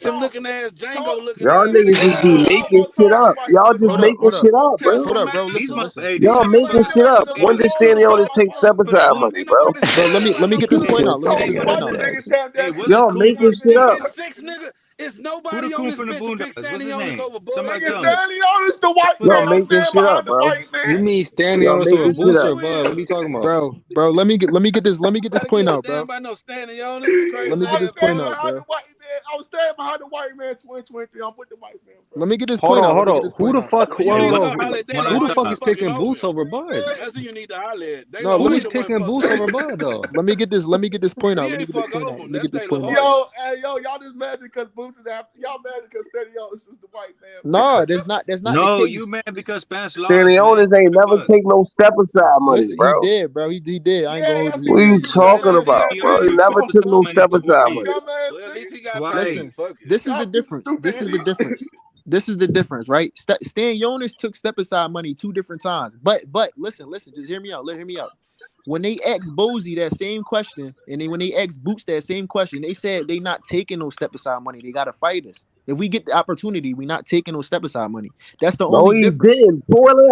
Jackson looking ass, Django looking Y'all ass niggas nigga. just be making shit up. Y'all just making shit up, bro. Hold up, bro. Listen. Y'all making shit up. When did Stanionis take step aside money, bro? Bro, let me get this point out. Let me get this point out. Y'all making shit up. It's six nigga. It's Who nobody the on coon this from the bitch who picked Boondocks? What's his Stanionis name? over Bud. Somebody tell me. Stanionis the white Y'all man. I'm making standing shit behind up, the bro. white You man. mean standing Y'all on us over making shit Boots up. or Bud? What are you talking about? Bro, let me get this point out, bro. By no Stanionis, you crazy. Let me get I'm this standing point out, behind the bro. white man. I was standing behind the white man 2023. I'm with the white man, bro. Let me get this Hold point out. on, Let hold me get on. this Who point the out. fuck? You Whoa, need to whoa. go holler at they Who the Why fuck you is fucking picking over Boots him? over Bud? That's who you need to holler at. They No, La let me Who's Hoya wasn't picking fucked Boots over over. Bud though? let me get this point out. He Let me ain't get this fuck point over out. him. Let me That's get this they La point out. Hoya. Y'all just mad because Boots is after. Y'all mad because Stanionis is the white man. No, that's not the No, you case. mad because Spence lost, man. Stanionis ain't never Bud. take no step aside money, Listen, he bro. did, bro. He did. I ain't gonna Yeah, hold yes, you. he What are you did. But at talking least he got about, bro? He paid. never took no step aside You money. dumbass But at least he nigga. got Listen, paid. Fuck it. this is the Y'all be difference. stupid This is the idiots. difference. This is the difference, right? Stan Jonas took step aside money 2 different times. But listen, just hear me out. Hear me out. When they asked Bozy that same question, and when they asked Boots that same question, they said they not taking no step aside money. They gotta fight us. If we get the opportunity, we not taking no step aside money. That's the No, only he difference. didn't. Pull it up.